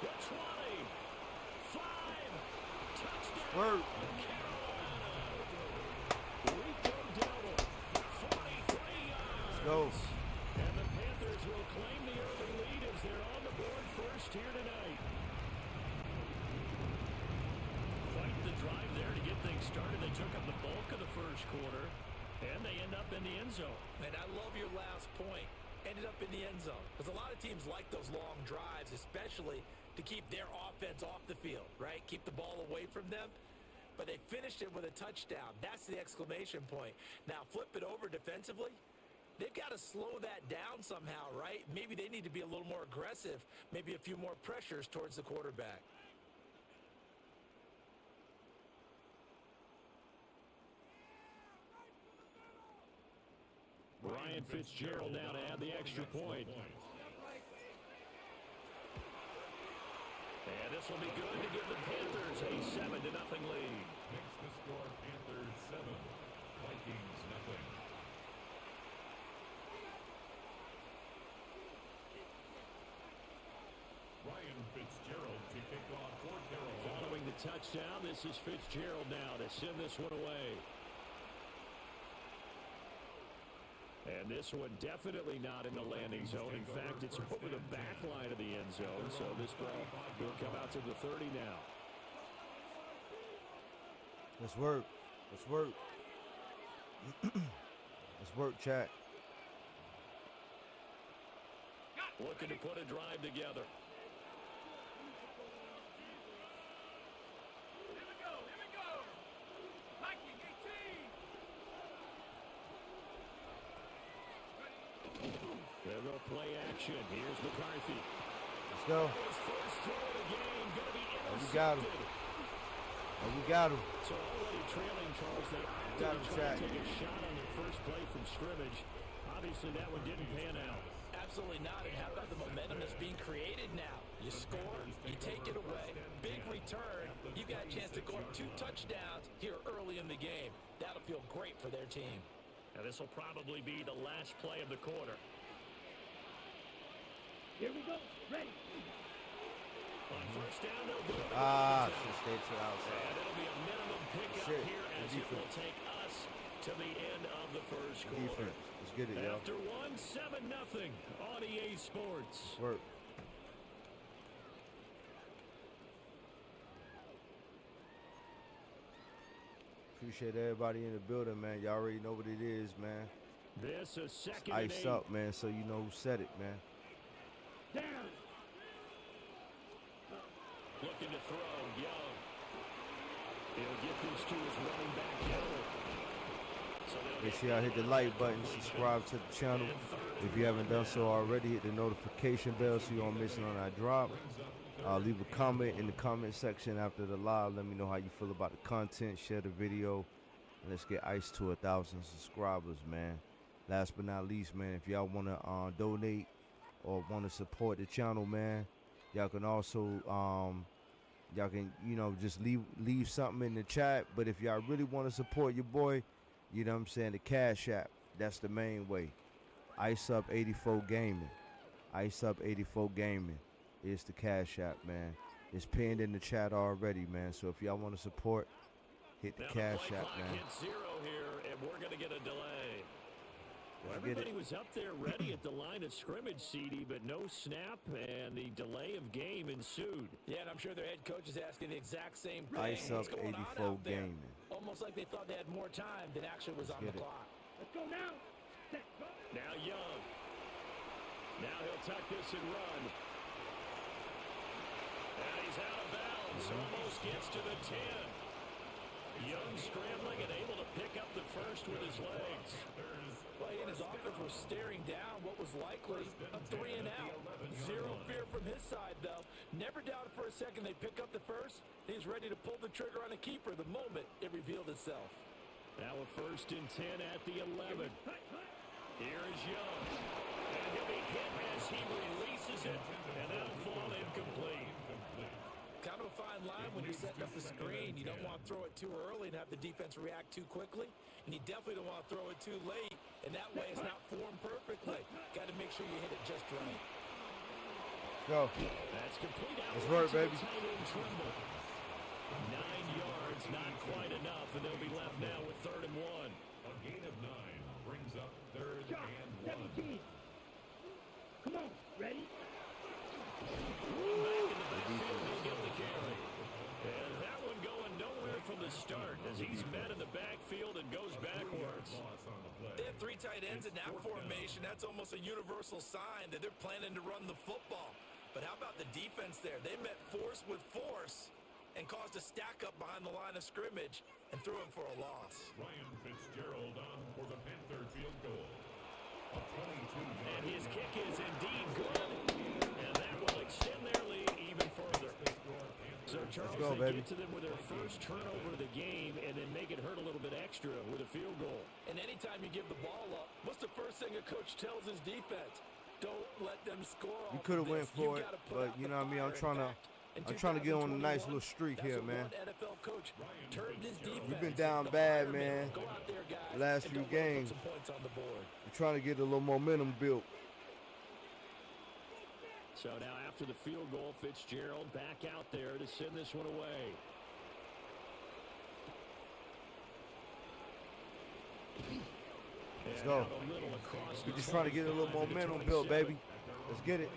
The 20. 5. Touchdown. Word. Rico Dowdle. 43 yards. Let's go. And the Panthers will claim the early lead as they're on the board first here tonight. Quite the drive there to get things started. They took up the bulk of the first quarter, and they end up in the end zone. And I love your last point. Ended up in the end zone. Because a lot of teams like those long drives, especially to keep their offense off the field, right? Keep the ball away from them. But they finished it with a touchdown. That's the exclamation point. Now, flip it over defensively. They've got to slow that down somehow, right? Maybe they need to be a little more aggressive. Maybe a few more pressures towards the quarterback. Ryan Fitzgerald now to add the extra point. And this will be good to give the Panthers a 7-0 lead. Makes the score Panthers 7, Vikings nothing. Ryan Fitzgerald to kick off for Carroll. Following the touchdown, this is Fitzgerald now to send this one away. And this one definitely not in the landing zone. In fact, it's over the back line of the end zone. So this ball will come out to the 30 now. Let's work. Let's work. Let's work, chat. Looking to put a drive together. They'll go play action. Here's McCarthy. Let's go. His first throw of the game going to be Oh, we got him. intercepted. Oh, we got him. So already trailing, Charles. They Got opted him, to try Shaq. to take a shot on their first play from scrimmage. Obviously, that one didn't pan out. Absolutely not. And how about the momentum that's being created now? You score, you take it away, big return. You got a chance to go up 2 touchdowns here early in the game. That'll feel great for their team. And this will probably be the last play of the quarter. Here we go. Ready. On first down, they'll go. Should stay to the outside. And it'll be a minimum pickup Shit. here as it will take us to the end of the first quarter. Defense. Let's get it, yo. After 1, 7-0 on EA Sports. Work. Appreciate everybody in the building, man. Y'all already know what it is, man. This is second Ice and 8. up, man, so you know who said it, man. Down. Looking to throw, Young. He'll get this to his running back, Hill. So Make sure y'all hit the like button, subscribe to the channel. If you haven't done so already, hit the notification bell so you don't miss none I drop. Leave a comment in the comment section after the live. Let me know how you feel about the content. Share the video. And let's get Ice to 1,000 subscribers, man. Last but not least, man, if y'all want to donate or want to support the channel, man, y'all can also, y'all can, you know, just leave something in the chat. But if y'all really want to support your boy, you know what I'm saying, the Cash App, that's the main way. Ice Up 84 Gaming. Ice Up 84 Gaming is the Cash App, man. It's pinned in the chat already, man. So if y'all want to support, hit the Cash App, man. Hit 0 here, and we're going to get a delay. Well, Let's get everybody it. was up there ready at the line of scrimmage, CD, but no snap, and the delay of game ensued. Yeah, and I'm sure their head coach is asking the exact same thing. Ice Up What's going on 84 out there? Gaming. Almost like they thought they had more time than actually was on the get it. clock. Let's go now. Set, go. Now Young. Now he'll tuck this and run. And he's out of bounds. Almost gets to the 10. Young scrambling and able to pick up the first with his legs. Well, he and his offense were staring down what was likely a 3 and out. Zero fear from his side, though. Never doubted for a second they'd pick up the first. He's ready to pull the trigger on a keeper the moment it revealed itself. Now a 1st and 10 at the 11. Here is Young. And he'll be hit as he releases it. And that'll fall incomplete. Kind of a fine line when you're setting up the screen. You don't want to throw it too early and have the defense react too quickly. And you definitely don't want to throw it too late. And that way it's not formed perfectly. Got to make sure you hit it just right. Go. That's complete out. Let's work, baby. 9 yards, not quite enough. And they'll be left now with 3rd and 1. A gain of 9 brings up 3rd and 1. Come on, ready? And that one going nowhere from the start as he's met in the backfield and goes backwards. They have 3 tight ends in that formation. That's almost a universal sign that they're planning to run the football. But how about the defense there? They met force with force and caused a stack up behind the line of scrimmage and threw him for a loss. Ryan Fitzgerald on for the Panther field goal. A 22. And his kick is indeed good. And that will extend their lead even further. So Charles, go, they baby. get to them with their first turnover of the game and then make it hurt a little bit extra with a field goal. And anytime you give the ball up, what's the first thing a coach tells his defense? Don't let them score. You could have went for it, but you know what I mean. I'm trying to get on a nice little streak here, man. NFL coach turned his defense. We've been down bad, man. Go out there, guys, Last and few don't let them games. put some points on the board. We're trying to get a little momentum built. So now after the field goal, Fitzgerald back out there to send this one away. Let's go. We're just trying to get a little momentum built, baby. Let's get it.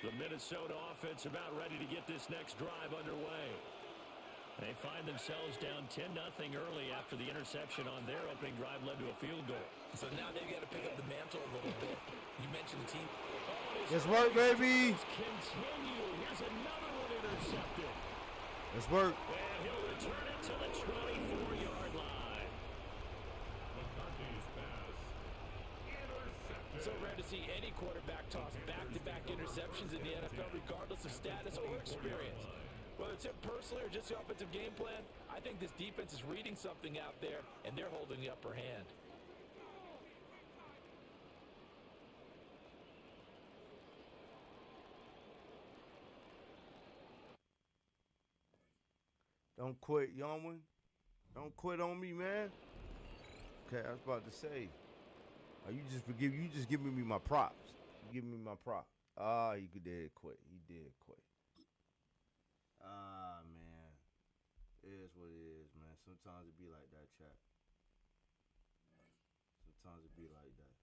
The Minnesota offense about ready to get this next drive underway. They find themselves down 10-0 early after the interception on their opening drive led to a field goal. So now they've got to pick up the mantle a little bit. You mentioned the team. Let's work, baby. Continue. Here's another one intercepted. Let's work. And he'll return it to the 24-yard line. McCarthy's pass. Intercepted. So rare to see any quarterback toss back-to-back interceptions in the NFL, regardless of status or experience. Whether it's him personally or just the offensive game plan, I think this defense is reading something out there, and they're holding the upper hand. Don't quit, Youngman. Don't quit on me, man. Okay, I was about to say. You just giving me my props. You giving me my props. He did quit. He did quit. Man. It is what it is, man. Sometimes it be like that, chat. Sometimes it be like that.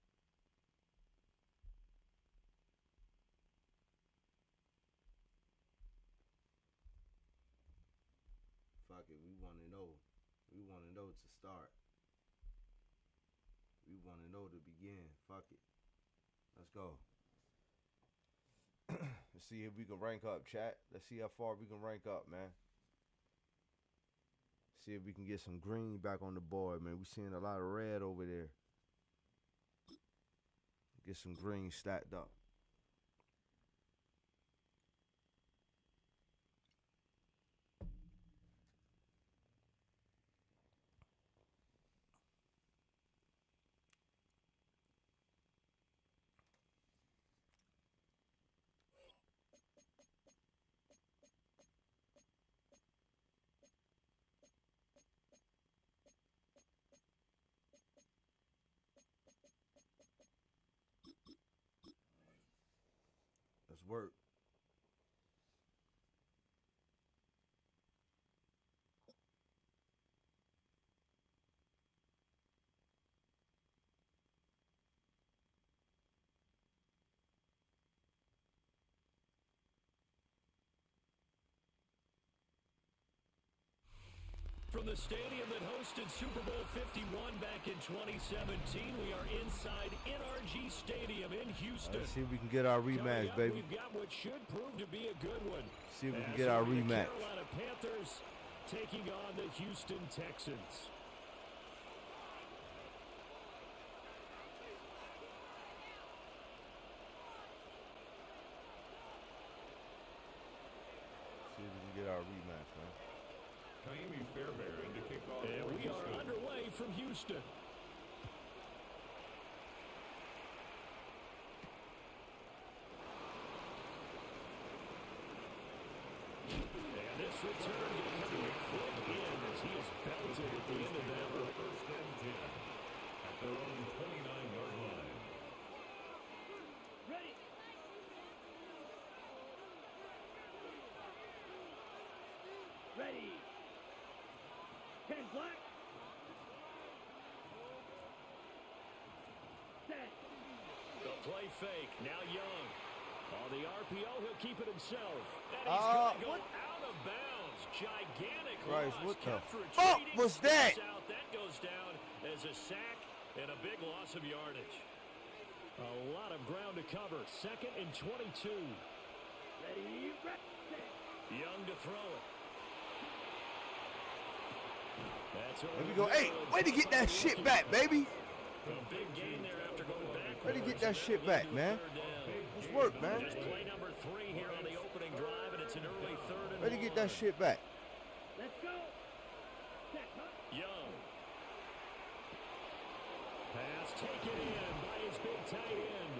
Fuck it, we want to know. We want to know to start. We want to know to begin. Fuck it. Let's go. Let's see if we can rank up, chat. Let's see how far we can rank up, man. See if we can get some green back on the board, man. We seeing a lot of red over there. Get some green stacked up. Let's work. from the stadium that hosted Super Bowl 51 back in 2017. We are inside NRG Stadium in Houston. Let's see if we can get our rematch, baby. We've got what should prove to be a good one. See if we can get our rematch. Carolina Panthers taking on the Houston Texans. See if we can get our rematch, man. Kaimi Fairbairn to kick off. And we are underway from Houston. And this return coming quick in as he is belted at the end of that. First and 10 at their own 29-yard line. Ready. Ready. 10 black. Set. The play fake. Now Young. On the RPO, he'll keep it himself. And he's going to go out of bounds. Gigantic Christ, loss. what the Kept fuck retreating, was that? steps out. That goes down as a sack and a big loss of yardage. A lot of ground to cover. 2nd and 22. Ready. Young to throw it. That's There we go. Hey, way to get that shit back, baby. A big gain there after going back. Way to get that shit back, man. Let's work, man. Just play number 3 here on the opening drive, and it's an early 3rd and Way to get that shit back. Let's go. Young. Pass taken in by his big tight end.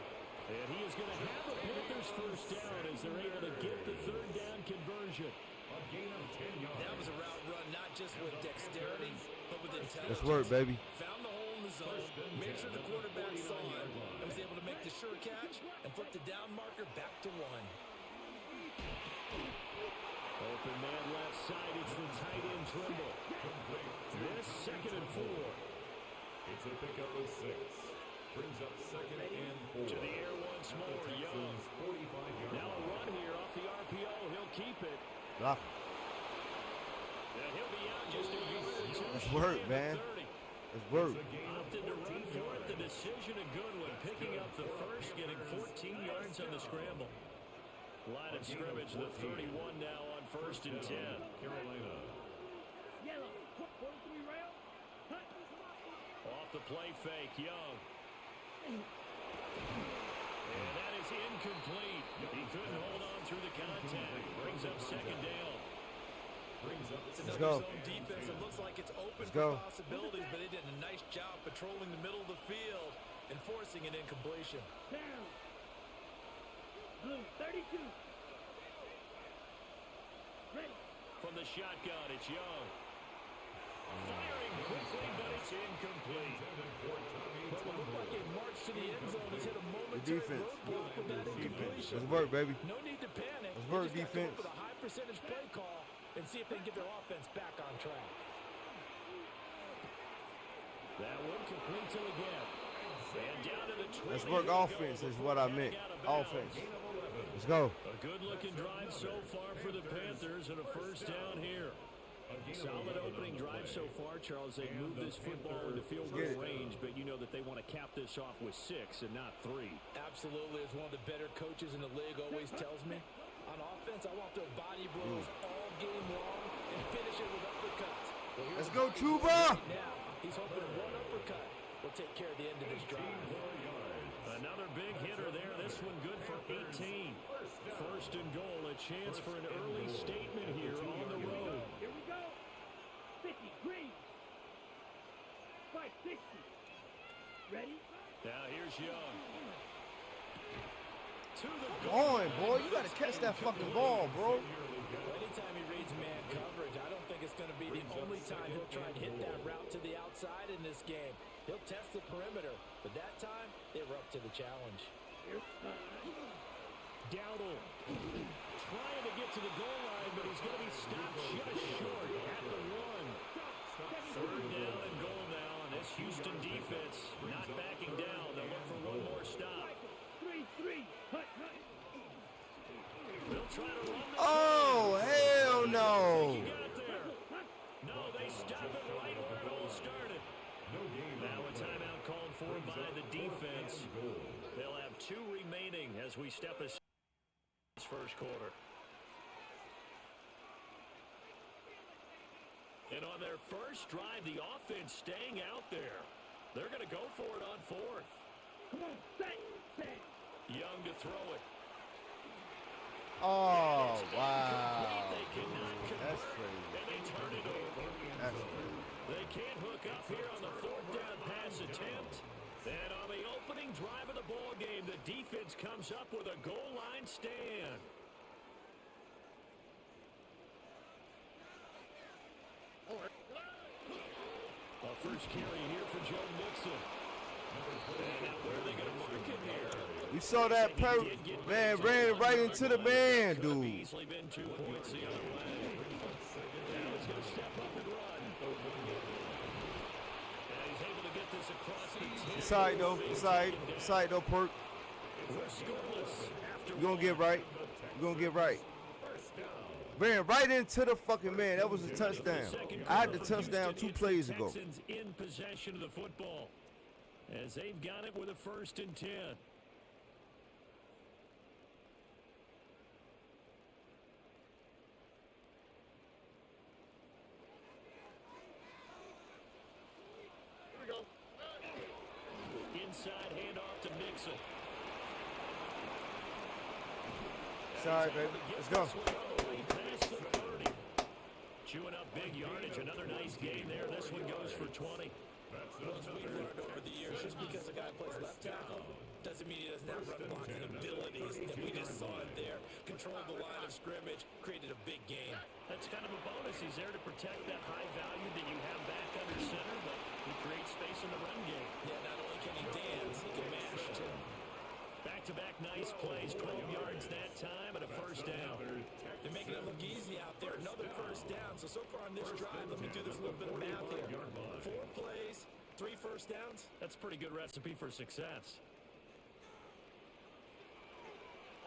And he is going to have the Panthers first down as they're able to get the 3rd down conversion. A gain of 10 yards. That was a route run, not just with dexterity, but with intelligence. Let's work, baby. Found the hole in the zone, made sure the quarterback saw it, and was able to make the sure catch and flip the down marker back to 1. Open man left side. It's the tight end Trimble. This 2nd and 4. It's a pickup of 6. Brings up 2nd and 4. To the air once more. Young. 45-yard Now a run here off the RPO. He'll keep it. Block. And he'll be out just a yard or 2. Let's work, man. Let's work. Opted to run for it. The decision a good one. Picking up the first, getting 14 yards on the scramble. Line of scrimmage, the 31 now on 1st and 10. Carolina. Yellow. 43 rail. Cut. Off the play fake, Young. And that is incomplete. He couldn't hold on through the contact. Brings up 2nd down. It's Let's another go. zone defense. It looks like it's open Let's for go. possibilities, but they did a nice job patrolling the middle of the field and forcing an incompletion. Down. Blue 32. Ready. From the shotgun, it's Young. Firing quickly, but it's incomplete. Well, it looked like it marched to the end zone. It's hit a momentary defense. roadblock with that incompletion. Let's work, baby. No need to panic. Let's They work, just gotta come defense. up with a high percentage play call and see if they can get their offense back on track. That one complete to the gap. And down to the 20. Let's work offense is what I meant. Offense. Let's go. A good-looking drive so far for the Panthers and a first down here. Solid opening drive so far, Charles. They moved this football into field goal range, but you know that they want to cap this off with 6 and not 3. Absolutely. As one of the better coaches in the league always tells me, on offense, I want their body blows all game long and finish it with uppercuts. Well, Let's go, Chuba! Now, he's hoping one uppercut will take care of the end of this drive. Another big hitter there. This one good for 18. 1st and goal. A chance for an early statement here on the road. Here we go. 50. Green. 560. Ready. Now here's Young. To the Come on, boy. You got to catch that fucking ball, bro. Anytime he reads man coverage, I don't think it's going to be the only time he'll try and hit that route to the outside in this game. He'll test the perimeter, but that time, they were up to the challenge. Dowdle trying to get to the goal line, but he's going to be stopped just short at the 1. 3rd down and goal now, and this Houston defense not backing down. They'll look for one more stop. 3-3. Hut, hut. They'll try to run this. Oh, hell no. He got there. No, they stopped as we step this first quarter. And on their first drive, the offense staying out there. They're going to go for it on fourth. Come on, set. Young to throw it. Oh, wow. That's crazy. And they turn it over. That's crazy. They can't hook up here on the fourth down pass attempt. And on the opening drive of the ball game, the defense comes up with a goal line stand. A first carry here for Joe Mixon. And now where are they going to mark him here? We saw that man ran right into the man, dude. Easily been 2 points the other way. Now he's going to step up and run. And he's able to get this across the 10. It's all right, though. It's all right. It's all right, though, Perk. We're scoreless after You're going to get right. You're going to get right. Ran right into the fucking man. That was a touchdown. I had the touchdown 2 plays ago. Texans in possession of the football as they've got it with a 1st and 10. Inside handoff to Mixon. Sorry, baby. Let's go. Chewing up big yardage. Another nice game there. This one goes for 20. Well, as we've learned over the years, just because a guy plays left tackle doesn't mean he doesn't have run blocking abilities. And we just saw it there. Controlled the line of scrimmage, created a big game. That's kind of a bonus. He's there to protect that high value that you have back under center, but he creates space in the run game. Yeah, not only can he dance, he can mash too. Back-to-back nice plays, 12 yards that time, and a 1st down. They're making it look easy out there. Another 1st down. So far on this drive, let me do this little bit of math here. 4 plays, 3 1st downs. That's a pretty good recipe for success.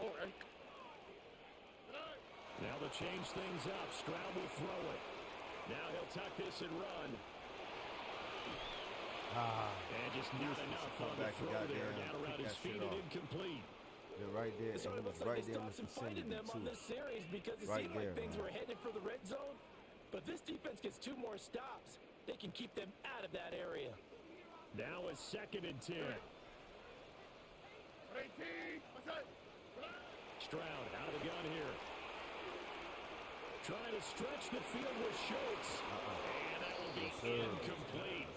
All right. Now they'll change things up. Stroud will throw it. Now he'll tuck this and run. And just not enough on the throw there. Down around his feet and incomplete. They're right there. So it looks like they stopped some fight in them on this series because it seemed like things were headed for the red zone. But this defense gets 2 more stops. They can keep them out of that area. Now a 2nd and 10. Stroud out of the gun here. Trying to stretch the field with Schultz. And that will be incomplete.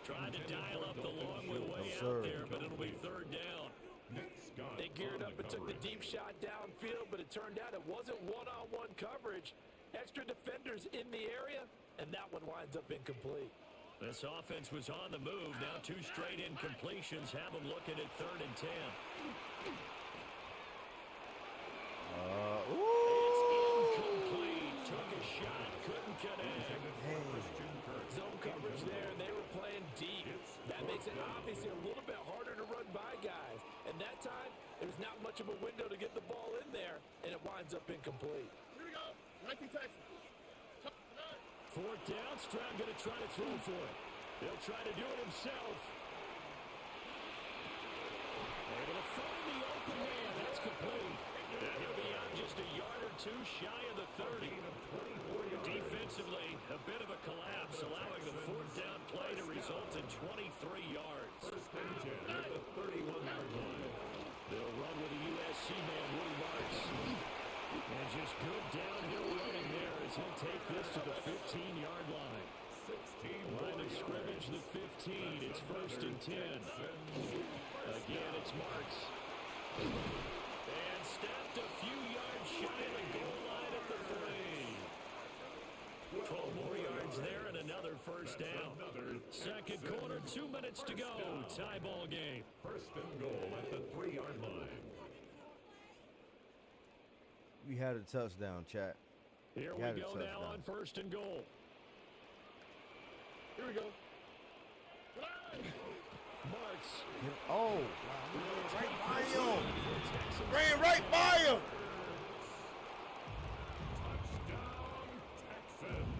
Trying to dial up the long way out there, but it'll be 3rd down. They geared up and took the deep shot downfield, but it turned out it wasn't one-on-one coverage. Extra defenders in the area, and that one winds up incomplete. This offense was on the move. Now 2 straight incompletions have them looking at 3rd and 10. It's incomplete. Took a shot, couldn't connect. Zone coverage there, and they were playing deep. That makes it obviously a little bit harder to run by guys. And that time, there's not much of a window to get the ball in there, and it winds up incomplete. Here we go. 19 Texans. 4th down. Stroud going to try to throw for it. He'll try to do it himself. Able to find the open man. That's complete. And he'll be out just a yard or 2 shy of the 30. Defensively, a bit of a collapse, allowing the 4th down play to result in 23 yards. 1st and 10 at the 31-yard line. They'll run with a USC man, Woody Marks. And just good downhill running there as he'll take this to the 15-yard line. Line of scrimmage, the 15. It's 1st and 10. Again, it's Marks. And stepped a few yards shy of the goal line at the 3. 12 more yards there and another 1st down. 2nd quarter, 2 minutes to go. Tie ball game. 1st and goal at the 3-yard line. We had a touchdown, chat. Here we go now on 1st and goal. Here we go. Marks. Oh, wow. Right by him. Ran right by him. Touchdown, Texans.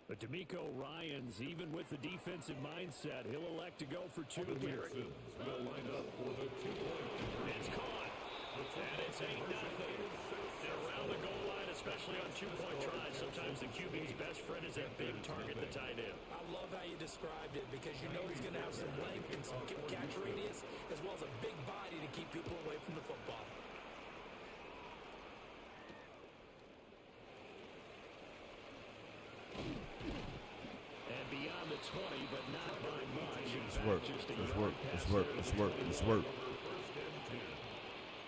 But D'Amico Ryans, even with the defensive mindset, he'll elect to go for two here. Will line up for the 2-point conversion. It's caught. And it's 8-0. And around the goal line, especially on two-point tries, sometimes the QB's best friend is that big target, the tight end. I love how you described it because you know he's going to have some length and some catch radius as well as a big body to keep people away from the football. And beyond the 20, but not by much. Let's work. Let's work. Let's work. Let's work. Let's work.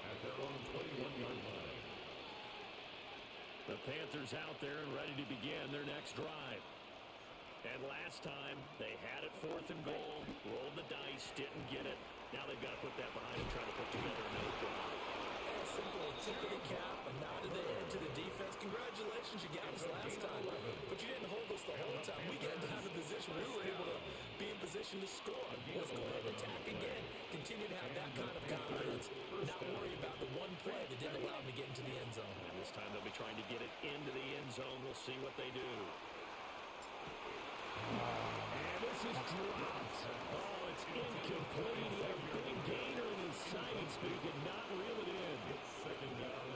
At their own 21-yard line. The Panthers out there and ready to begin their next drive. And last time, they had it 4th and goal, rolled the dice, didn't get it. Now they've got to put that behind and try to put together another drive. A simple tip of the cap, a nod of the head to the defense. Congratulations, you got us last time. But you didn't hold us the whole time. We got down to position. We were able to be in position to score. Let's go ahead and attack again. Continue to have that kind of confidence. Not worry about the one play that didn't allow them to get into the end zone. And this time they'll be trying to get it into the end zone. We'll see what they do. And this is dropped. Oh, it's incomplete. A big gainer in his sights, but he did not reel it in.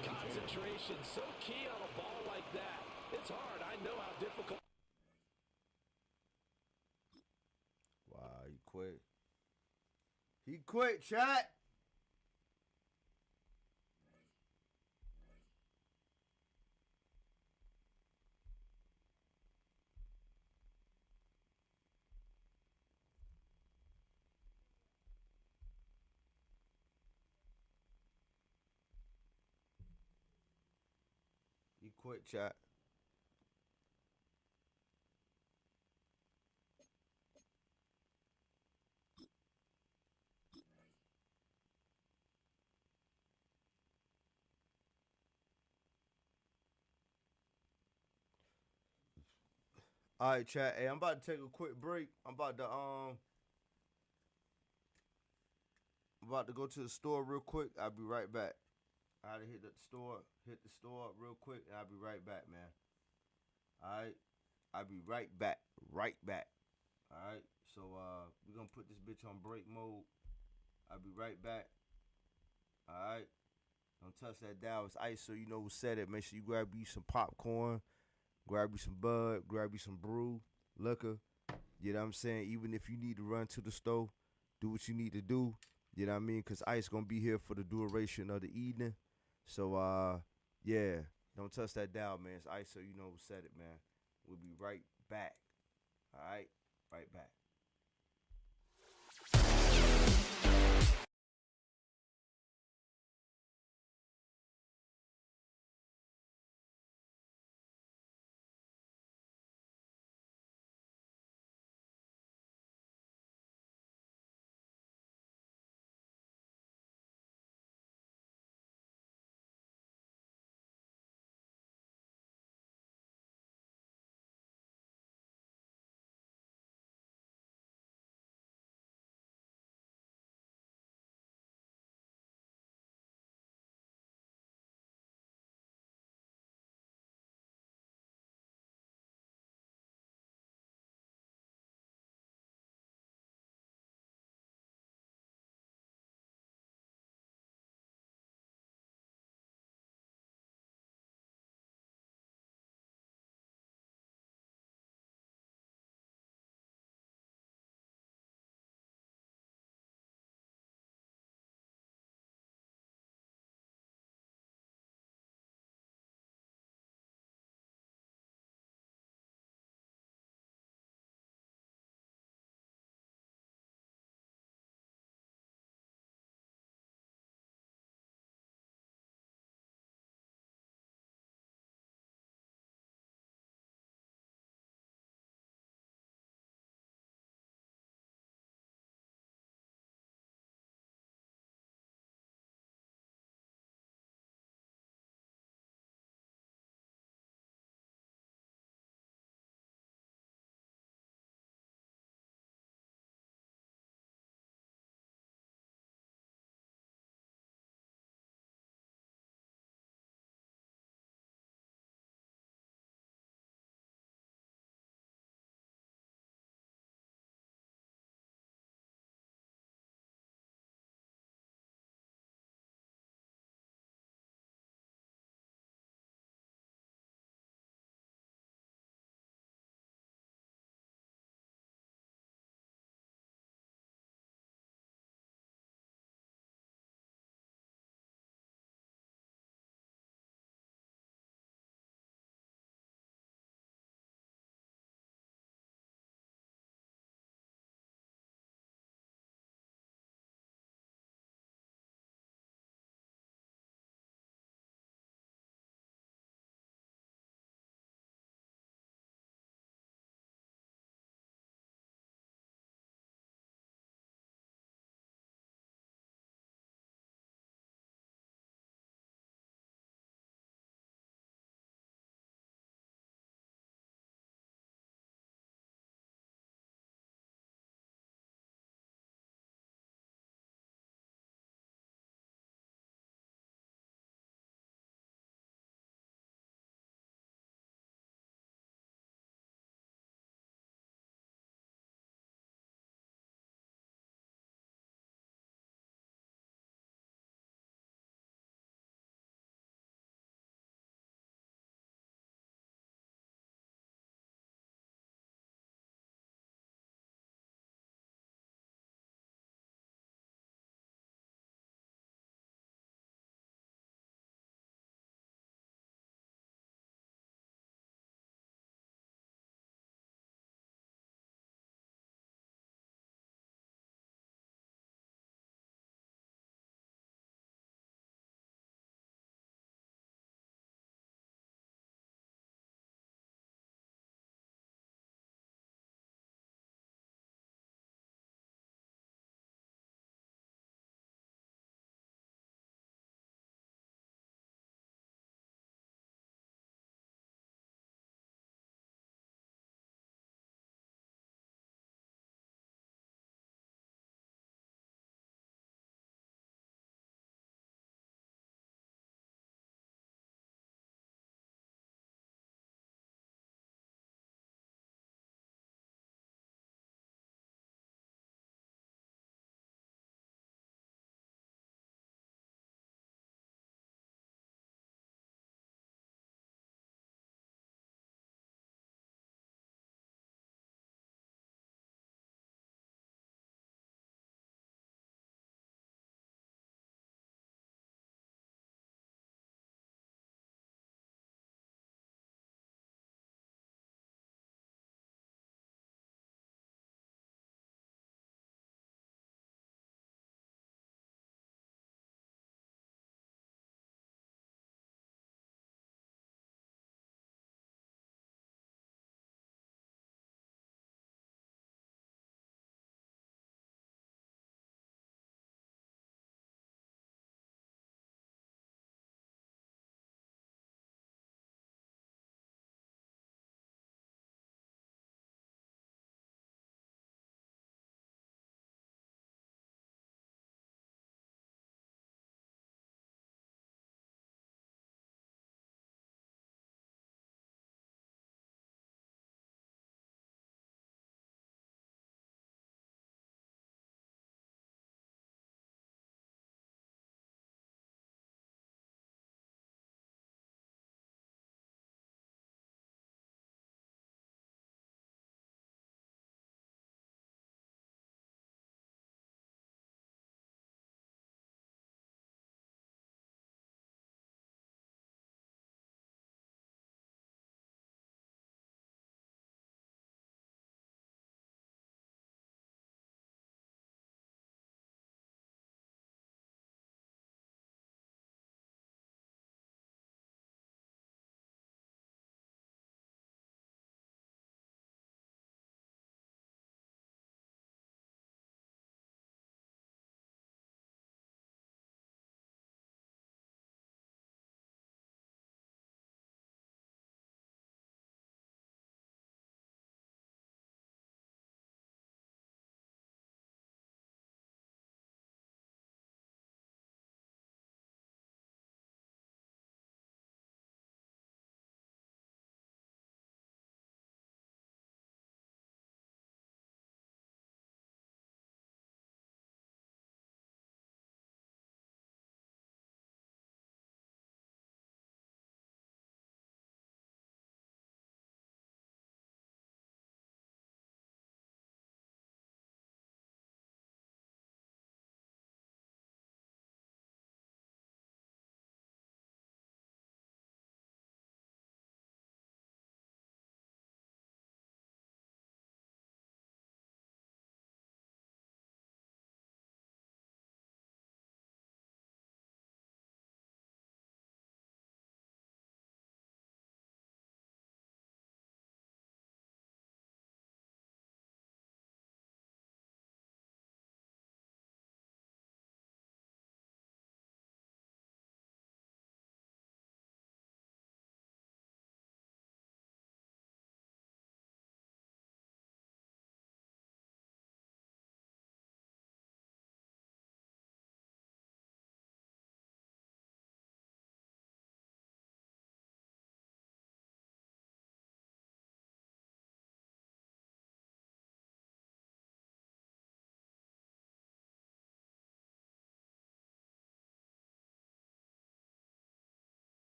Concentration, so key on a ball like that. It's hard. I know how difficult. Wow, he quit. He quit, chat. He quit, chat. All right, chat. Hey, I'm about to take a quick break. I'm about to go to the store real quick. I'll be right back. I had to hit the store up real quick, and I'll be right back, man. All right, I'll be right back. Right back. All right. So we're gonna put this bitch on break mode. I'll be right back. All right. Don't touch that dial. It's ice, so you know who said it. Make sure you grab you some popcorn, grab you some bud, grab you some brew, liquor. You know what I'm saying? Even if you need to run to the store, do what you need to do. You know what I mean? Because Ice going to be here for the duration of the evening. So, yeah, don't touch that dial, man. It's Ice, so you know who said it, man. We'll be right back. All right? Right back.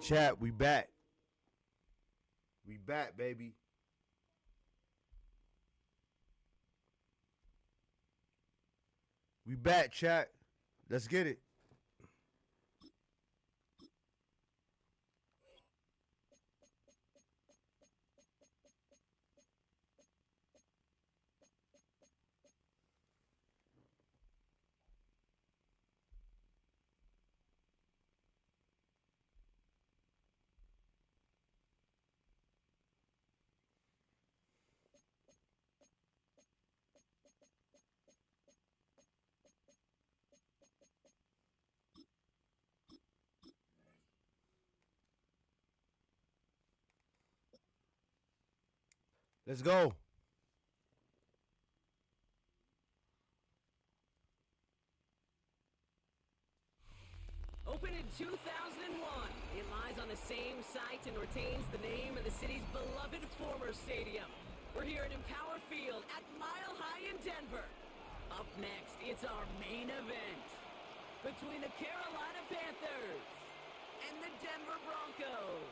Chat, we back. We back, baby. We back, chat. Let's get it. Let's go. Opened in 2001, it lies on the same site and retains the name of the city's beloved former stadium. We're here at Empower Field at Mile High in Denver. Up next, it's our main event between the Carolina Panthers and the Denver Broncos.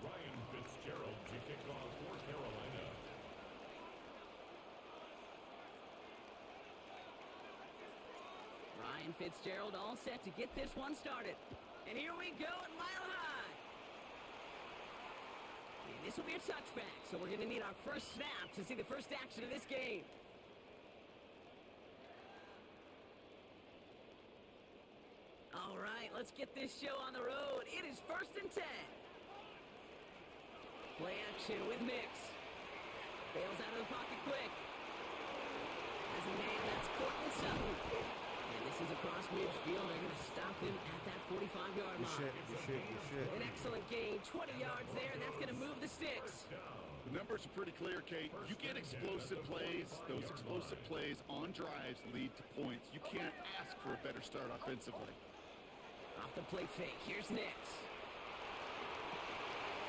Ryan Fitzgerald to kick off for Carolina. Ryan Fitzgerald all set to get this one started. And here we go at Mile High. And this will be a touchback, so we're going to need our first snap to see the first action of this game. All right, let's get this show on the road. It is 1st and 10. Play action with Mix. Bails out of the pocket quick. As a man, that's Cortland Sutton. And this is across midfield. They're going to stop him at that 45-yard line. Good shit. An excellent gain, 20 yards there, and that's going to move the sticks. The numbers are pretty clear, Kate. You get explosive plays. Those explosive plays on drives lead to points. You can't ask for a better start offensively. Off the play fake, here's Nix.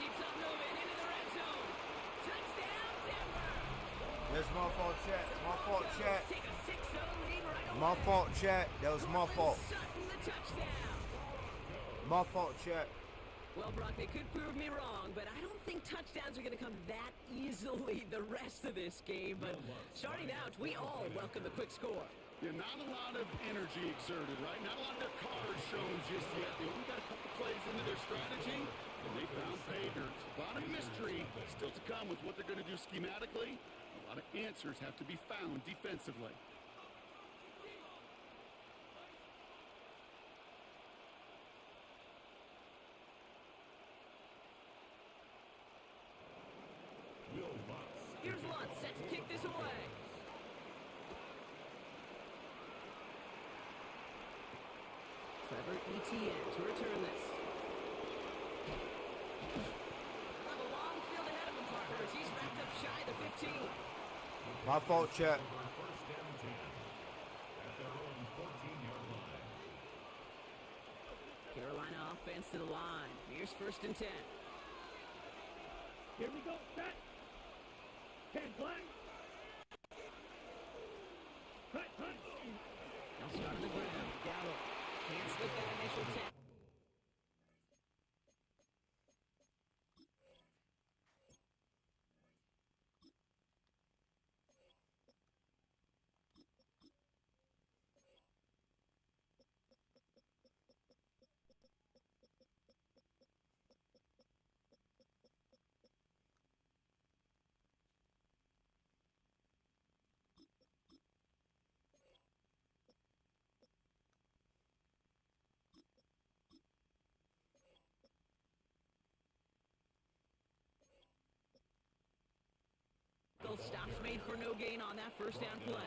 Keeps on moving into the red zone. Touchdown, Denver! That's my fault, chat. My fault, chat. Take a 6-0 lead right away. My fault, chat. That was my fault. Sutton, the touchdown. My fault, chat. Well, Brock, they could prove me wrong, but I don't think touchdowns are going to come that easily the rest of this game. But starting out, we all welcome the quick score. Yeah, not a lot of energy exerted, right? Not a lot of their cards shown just yet. They only got a couple plays into their strategy, and they found pay dirt. A lot of mystery still to come with what they're going to do schematically. A lot of answers have to be found defensively. Here's Lutz set to kick this away. Trevor Etienne to return this. Have a long field ahead of him, partners. He's wrapped up shy of the 15. My fault, chat. First and 10 at their own 14-yard line. Carolina offense to the line. Here's 1st and 10. Here we go. Set. 10 play. Cut. They'll start on the ground. Gallup can't slip that initial 10. Stops made for no gain on that first down play.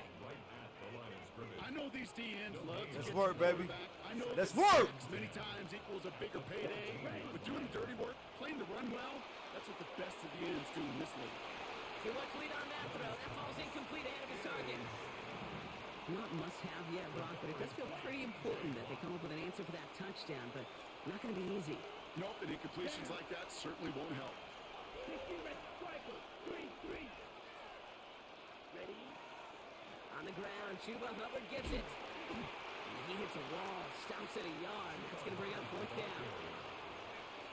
I know these DNs love to Let's get work, the baby. quarterback. I know Let's that work. sacks many times equals a bigger payday, but doing dirty work, playing the run well, that's what the best of the ends do in this league. Too much lead on that throw. That falls incomplete ahead of his target. Not must-have yet, Brock, but it does feel pretty important that they come up with an answer for that touchdown, but not going to be easy. Nope, and incompletions like that certainly won't help. Ready? On the ground, Chuba Hubbard gets it. And he hits a wall, stops at a yard. That's going to bring up fourth down.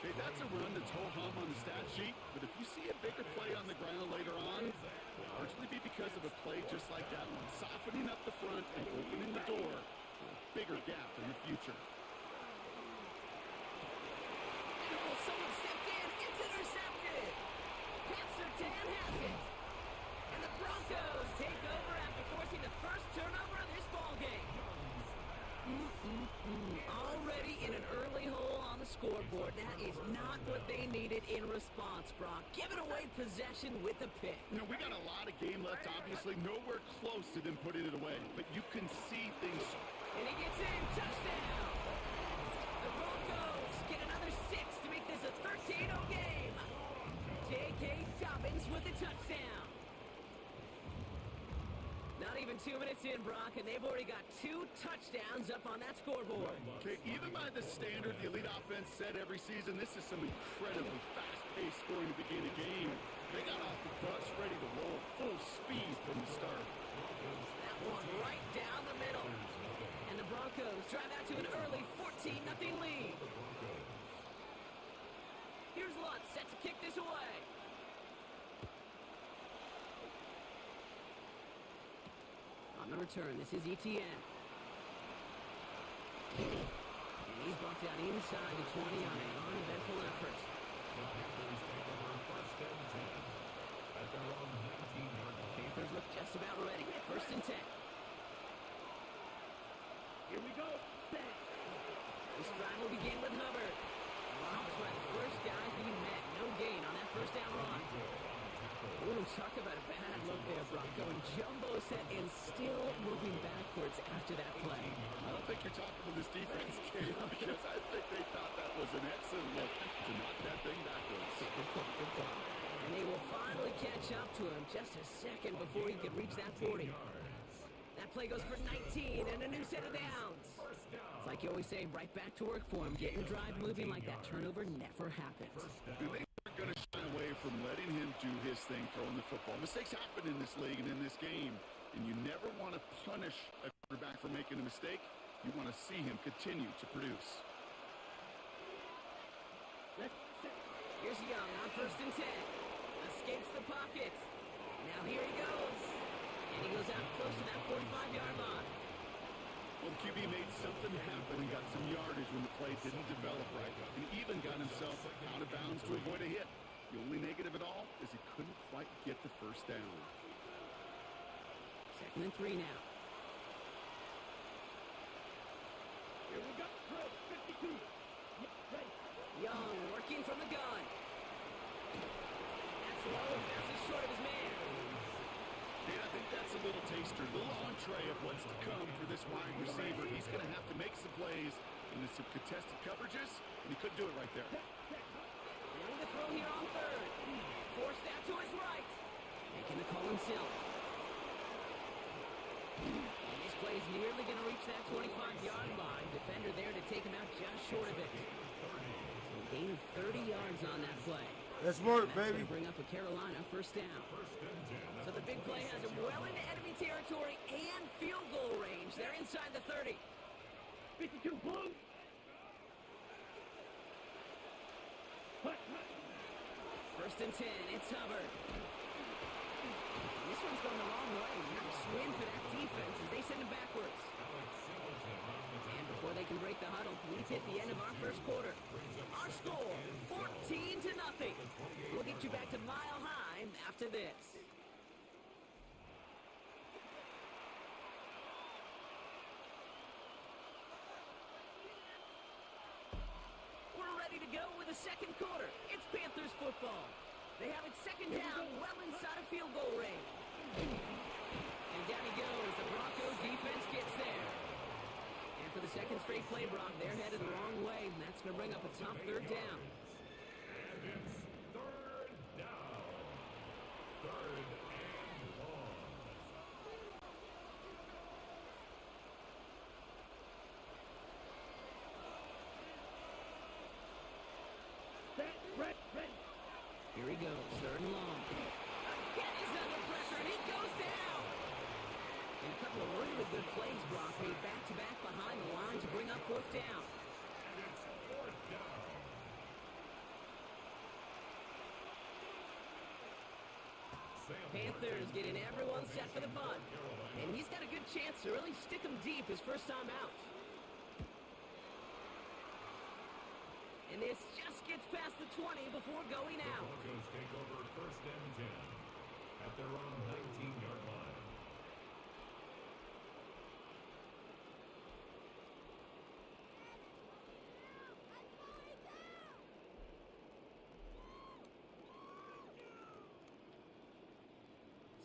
Hey, that's a run that's ho-hum on the stat sheet, but if you see a bigger play on the ground later on, it'll largely be because of a play just like that one, softening up the front and opening the door for a bigger gap in the future. Oh, someone stepped in. It's intercepted. Pat Surtain has it. And the Broncos take over after forcing the first turnover of this ballgame. Already in an early hole on the scoreboard. That is not what they needed in response, Brock. Giving away possession with the pick. You know, we got a lot of game left, obviously. Nowhere close to them putting it away. But you can see things. And he gets in. Touchdown. The Broncos get another 6 to make this a 13-0 game. J.K. Dobbins with the touchdown. Not even 2 minutes in, Brock, and they've already got 2 touchdowns up on that scoreboard. Okay, even by the standard the elite offense set every season, this is some incredibly fast-paced scoring to begin a game. They got off the bus ready to roll full speed from the start. That one right down the middle. And the Broncos drive out to an early 14-0 lead. Here's Lutz set to kick this away. On the return, this is Etienne. And he's blocked out inside the 20 on an uneventful effort. Panthers look just about ready. First and 10. Here we go. This drive will begin with Hubbard. Drops by the first guy he met. No gain on that first down run. Ooh, talk about a bad look there, Brock. Going jumbo set and still moving backwards after that play. I don't think you're talking to this defense, Kate, because I think they thought that was an excellent look to knock that thing backwards. Good point. And they will finally catch up to him just a second before he can reach that 40. That play goes for 19 and a new set of downs. It's like you always say, right back to work for him. Getting the drive moving like that turnover never happens. They aren't going to shy away from letting him do his thing throwing the football. Mistakes happen in this league and in this game, and you never want to punish a quarterback for making a mistake. You want to see him continue to produce. Here's Young on first and 10. Escapes the pocket. Now here he goes. And he goes out close to that 45-yard line. Well, the QB made something happen and got some yardage when the play didn't develop right. And even got himself out of bounds to avoid a hit. The only negative at all is he couldn't quite get the first down. Second and 3 now. Here we go. 52. Young working from the gun. That's low and passes short of his man. And I think that's a little taster, a little entree of what's to come for this wide receiver. He's going to have to make some plays into some contested coverages, and he couldn't do it right there. Running the throw here on third. Forced that to his right. Making the call himself. And this play is nearly going to reach that 25-yard line. Defender there to take him out just short of it. So a gain of 30 yards on that play. Let's work, That's baby. going to bring up a Carolina first down. So the big play has him well into enemy territory and field goal range. They're inside the 30. 52 blue. First and 10, it's Hubbard. This one's going the wrong way. Nice win for that defense as they send him backwards. And before they can break the huddle, we've hit the end of our first quarter. Our score, 14-0. We'll get you back to Mile High after this. We're ready to go with the second quarter. It's Panthers football. They have it second down, well inside of field goal range. And down he goes. The Broncos defense gets there. And for the second straight play, Brock, they're headed the wrong way, and that's going to bring up a tough third down. And it's third down. Third Good plays, Brock, made back-to-back behind the line to bring up fourth down. Panthers getting everyone set for the punt. And he's got a good chance to really stick them deep his first time out. And this just gets past the 20 before going out. The Broncos take over first and 10 at their own 19-yard line.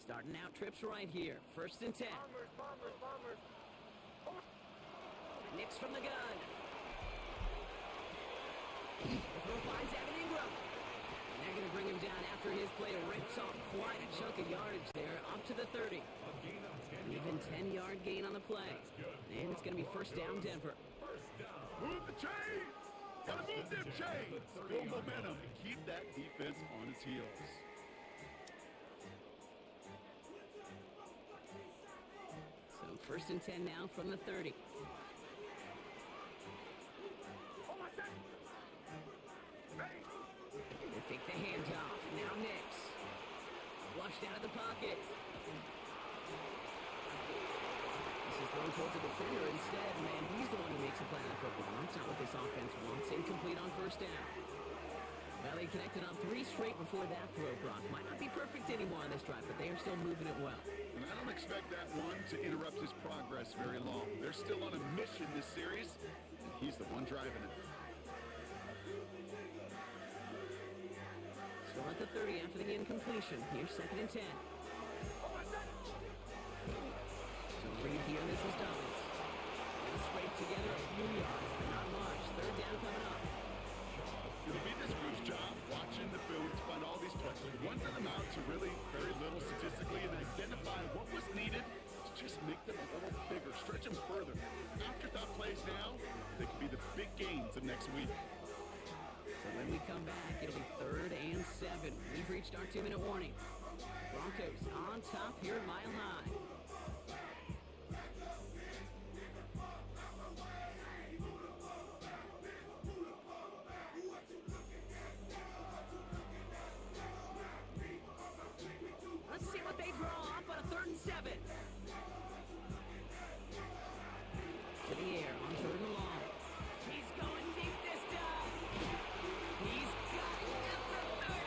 Starting out trips right here. First and 10. Bombers. Nix from the gun. The throw finds Evan Ingram. And they're going to bring him down after his play rips off quite a chunk of yardage there, up to the 30. Even 10-yard gain on the play. And it's going to be first down, Denver. Move the chains! Gotta move them chains! Build momentum. Keep that defense on its heels. So first and 10 now from the 30. They take the handoff. Now Nix. Flushed out of the pocket. This is thrown towards the defender instead. Man, he's the one who makes a play on football. That's not what this offense wants. Incomplete on first down. Well, they connected on 3 straight before that throw, Brock. Might not be perfect anymore on this drive, but they are still moving it well. And I don't expect that one to interrupt his progress very long. They're still on a mission this series, and he's the one driving it. Still at the 30 after the incompletion. Here's second and 10. So read here, this is Dobbins. They scrape together a few yards, but not much. Third down coming up. It'll be this group's job watching the film to find all these plays. One to them out to really very little statistically and identify what was needed to just make them a little bigger, stretch them further. Afterthought plays now, they could be the big gains of next week. So when we come back, it'll be third and 7. We've reached our 2-minute warning. Broncos on top here at Mile High. Let's see what they draw up on a third and 7. To the air on third and long. He's going deep this time. He's got it at the 30.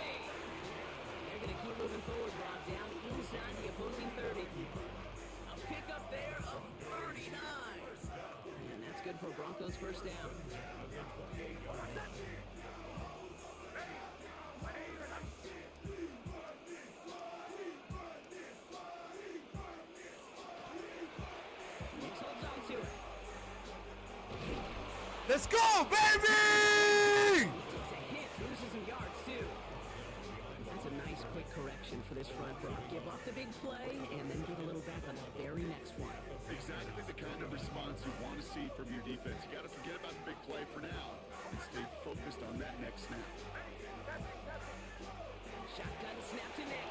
They're going to keep moving forward, Rob, down inside the opposing 30. A pickup there of 39. And that's good for Broncos first down. Let's go, baby! Takes a hit, loses some yards too. That's a nice quick correction for this front row. Give up the big play and then get a little back on the very next one. Exactly the kind of response you want to see from your defense. You got to forget about the big play for now and stay focused on that next snap. Shotgun snap to Nix.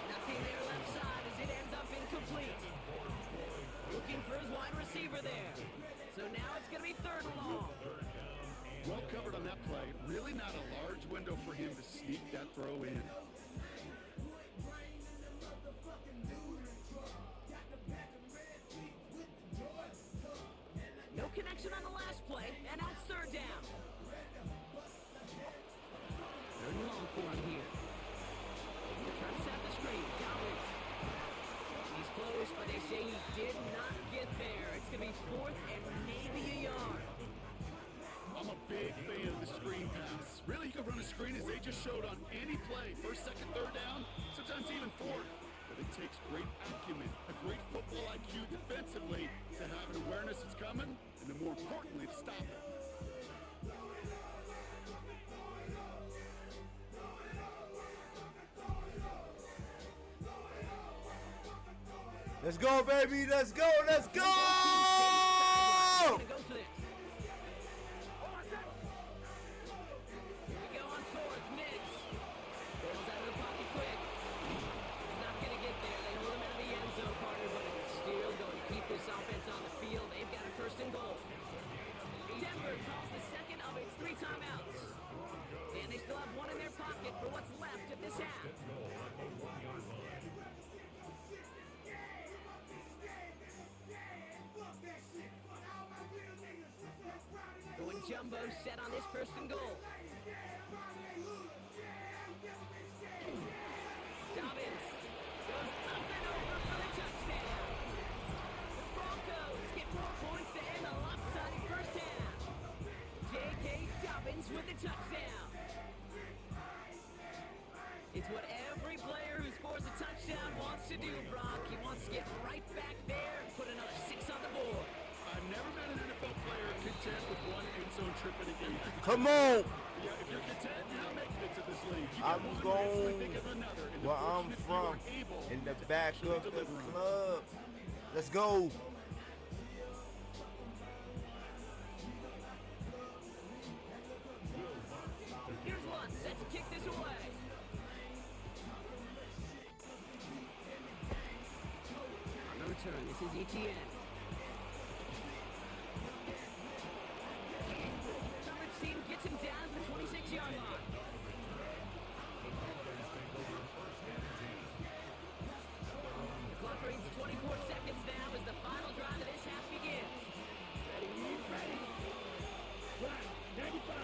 Nothing there left side as it ends up incomplete. Looking for his wide receiver there. So now it's going to be third and long. Well covered on that play. Really not a large window for him to sneak that throw in. No connection on the last play, and now it's third down. Third and long for him here. Trying to set the screen. Dobbins. He's close, but they say he did not get there. It's going to be fourth and maybe a yard. I'm a big fan of the screen pass. Really, you can run a screen as they just showed on any play. First, second, third down, sometimes even fourth. But it takes great acumen, a great football IQ defensively to have an awareness it's coming, and then more importantly, to stop it. Let's go, baby. Let's go. Let's go. Here we go on fourth. Nix bails out of the pocket quick. He's not going to get there. They hold him out of the end zone, partner, but it's still going to keep this offense on the field. They've got a first and goal. Denver calls the second of its 3 timeouts. And they still have one in their pocket for what's left of this half. Going jumbo set on this first and goal. Dobbins goes up and over for the touchdown. The Broncos get 4 points to end the lopsided first half. J.K. Dobbins with the touchdown. It's what every player who scores a touchdown wants to do, Brock. He wants to get right back there and put another 6 on the board. I've never been an NFL player content with one end zone trip in a game. Come on. Yeah, if you're content, you're not making it to this league. You I'm get one going win, think of another. And where I'm from, in the back of the club. Let's go. Here's one set to kick this away. On the return, this is ETN. Coverage team gets him down to the 26-yard line. The clock reads 24 seconds now as the final drive of this half begins. Ready. Right, 95.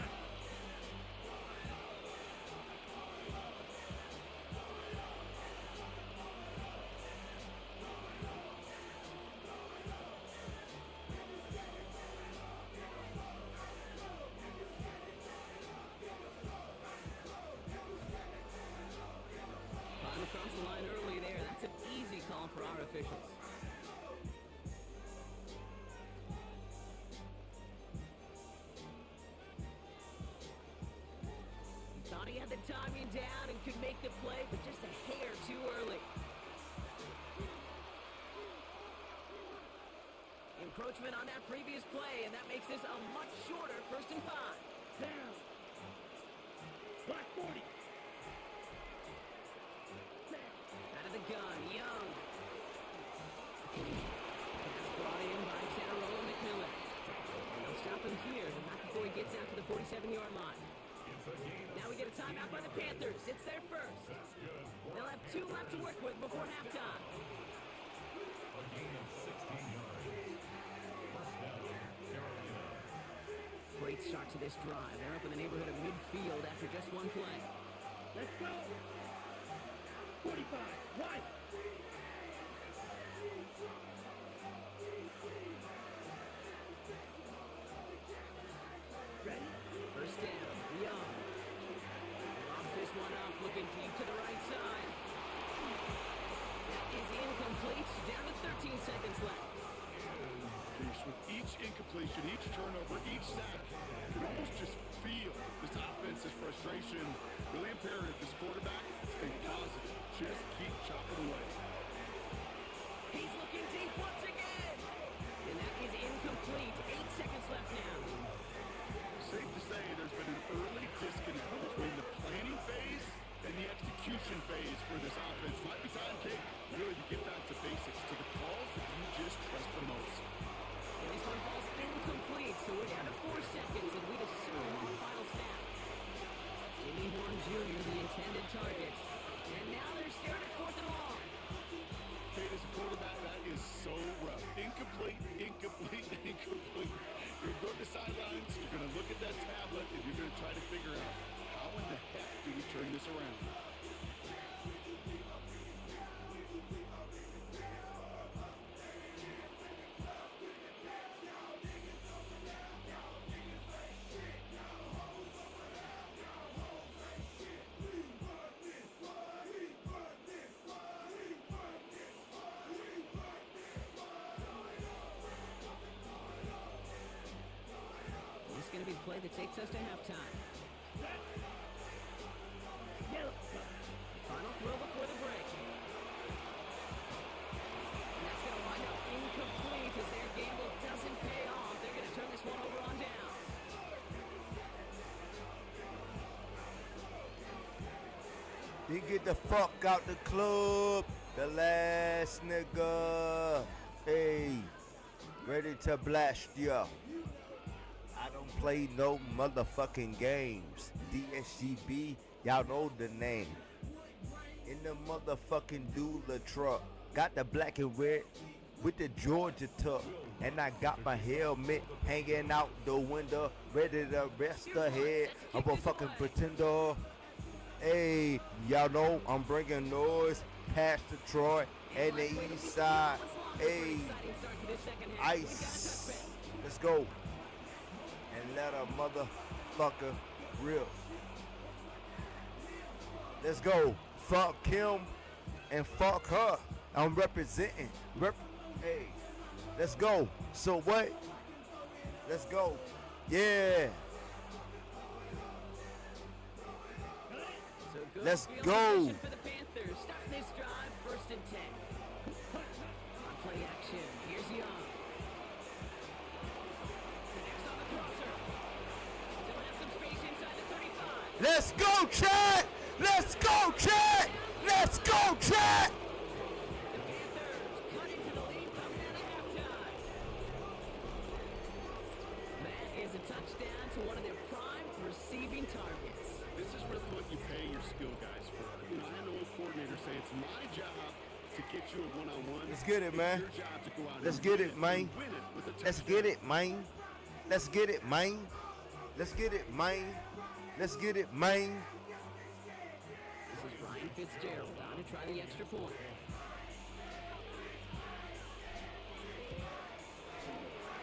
Caught across the line early there. That's an easy call for our officials. Thought he had the timing down and could make the play, but just a hair too early. Encroachment on that previous play, and that makes this a much shorter 1st and 5. Down. Black 40. Out of the gun, Young. That's brought in by General McMillan. And they'll stop him here, but not before he gets out to the 47-yard line. Now we get a timeout by the Panthers. It's their first. They'll have 2 left to work with before halftime. Great start to this drive. They're up in the neighborhood of midfield after just one play. Let's go. 45. Right. Ready? First down. Young. Lobs this one up, looking deep to the right side. That is incomplete. Down to 13 seconds left. With each incompletion, each turnover, each sack, you can almost just feel this offense's frustration. Really imperative this quarterback stay positive. Just keep chopping away. He's looking deep once again. And that is incomplete. 8 seconds left now. Safe to say there's been an early disconnect between the planning phase and the execution phase for this offense. Might be time, Kate, really to get back to basics, to the calls that you just trust the most. And this one falls incomplete, so we're down to 4 seconds, and we'd assume on the final snap. Jimmy Horn Jr., the intended target. And now they're staring at 4th and long. Kate, as a quarterback, that is so rough. Incomplete, incomplete, incomplete. You're going to the sidelines, you're going to look at that tablet, and you're going to try to figure out how in the heck do we turn this around? This is going to be the play that takes us to halftime. Final throw before the break. And that's going to wind up incomplete as their gamble doesn't pay off. They're going to turn this one over on downs. He get the fuck out the club. The last nigga. Hey. Ready to blast ya. I don't play no motherfucking games. DSGB, y'all know the name. In the motherfucking Dula truck. Got the black and red with the Georgia tuck. And I got my helmet hanging out the window, ready to rest the head of a fucking pretender. Hey, y'all know I'm bringing noise past Detroit and the east side. Hey, ice. Let's go. And let a motherfucker rip. Let's go. Fuck Kim and fuck her. I'm representing. Hey, let's go. So what? Let's go. Yeah. Let's go. For the Panthers, start this drive, 1st and 10. On play action, here's Young. Connects on the crosser. Still has some space inside the 35. Let's go, Chad. Let's go, Chad. Let's go, Chad. The Panthers cut into the lead coming out of halftime. That is a touchdown to one of their prime receiving targets. This is really what you pay your skill guys for. You know, I had an old coordinator say it's my job to get you a one-on-one. Let's get it, man. It's your job to go out Let's and get win it, man. win it with a Let's touchdown. get it, man. Let's get it, man. Let's get it, man. Let's get it, man. This is Ryan Fitzgerald on to try the extra point.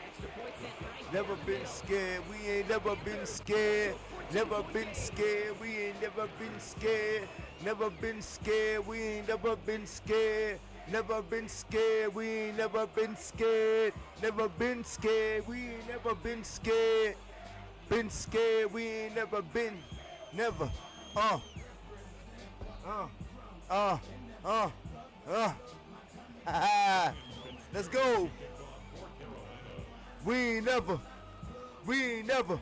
Extra point set right Never down the been middle. scared. We ain't never been scared. Never been scared. We ain't never been scared. Never been scared. We ain't never been scared. Never been scared. We ain't never been scared. Never been scared. We ain't never been scared. Been scared. We ain't never been. Never. Let's go. We ain't never,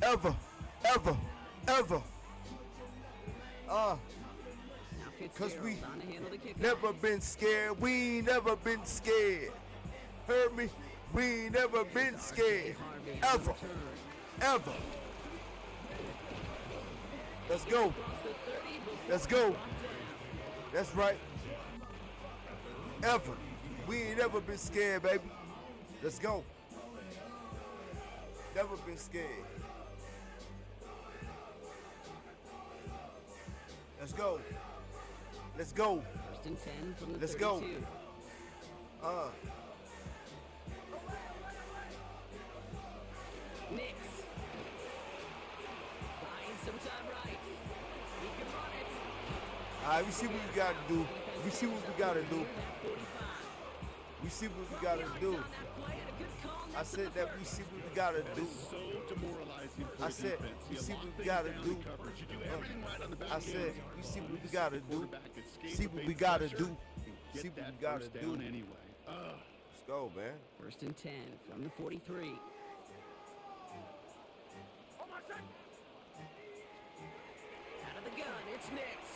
ever. Now Cause we Fitzgerald on to handle the kickoff. never been scared. We ain't never been scared. Heard me? We ain't never been scared. Ever. Ever. Let's go. Let's go. That's right. Ever. We ain't never been scared, baby. Let's go. Never been scared. Let's go. Let's go. 1st and 10 from the Let's 32. go. Knicks. Buying some time right. He can run it. All right, we see what we gotta do. We see what we gotta do. We see what we gotta do. I said that we see what we gotta do. So demoralizing for I a said defense. we You see lock what we things gotta down do. in coverage. You do everything right on the back I said end. we see what we Just gotta the do. quarterback escape See the what big we gotta pressure do. and See get what that we gotta first do. down anyway. Let's go, man. 1st and 10 from the 43. Out of the gun, it's Knicks.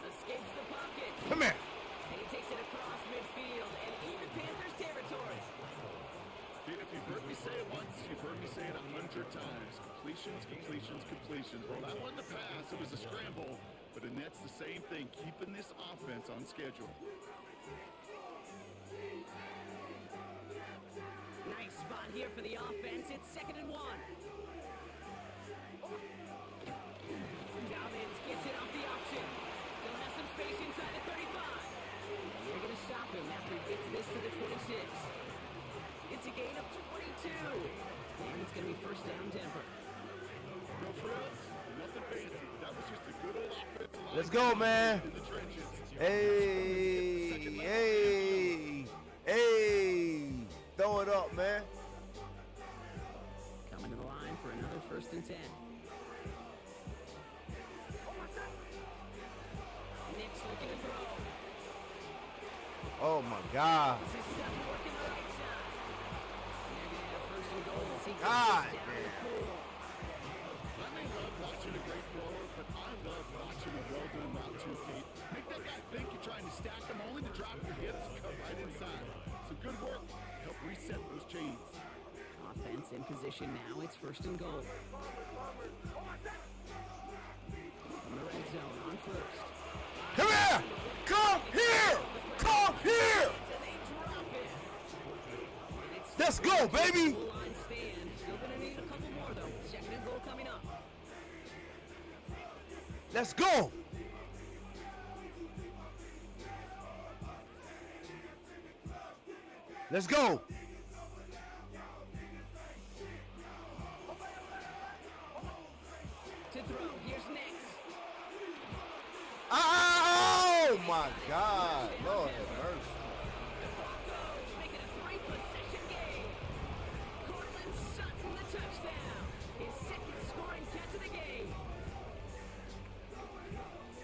Escapes the pocket. Come here. And he takes it across midfield and into Panthers territory. Dude, if you've heard me say it once, you've heard me say it 100 times. Completions, completions, completions. Well, that wasn't a pass, it was a scramble. But the Nets, the same thing, keeping this offense on schedule. Nice spot here for the offense. It's 2nd and 1. Dobbins gets it off the option. Still has some space inside the 35. They're going to stop him after he gets this to the 26. It's a gain of 22. And it's going to be 1st down Denver. No frills, nothing fancy. That was just a good old offensive line. Let's go, man. In the trenches. Hey. Throw it up, man. Coming to the line for another 1st and 10. Knicks looking to throw. Oh my God. This is Seth working the right side. And they're going to have 1st and goal as he goes God down damn. the 4. I may love watching a great thrower, but I love watching a well-done route to Kate. Make that guy think you're trying to stack them only to drop your hips and cut right inside. So good work. Help Offense in position now. It's 1st and goal. From the red zone on 1st. Come here! Come here! Come here! Let's go, baby! Line stand. Still gonna need a couple more though. 2nd and goal coming up. Let's go! Let's go! To throw. Here's next. Oh my God! Lord have mercy. Making a 3-possession game. Cortland Sutton, the touchdown. His 2nd scoring catch of the game.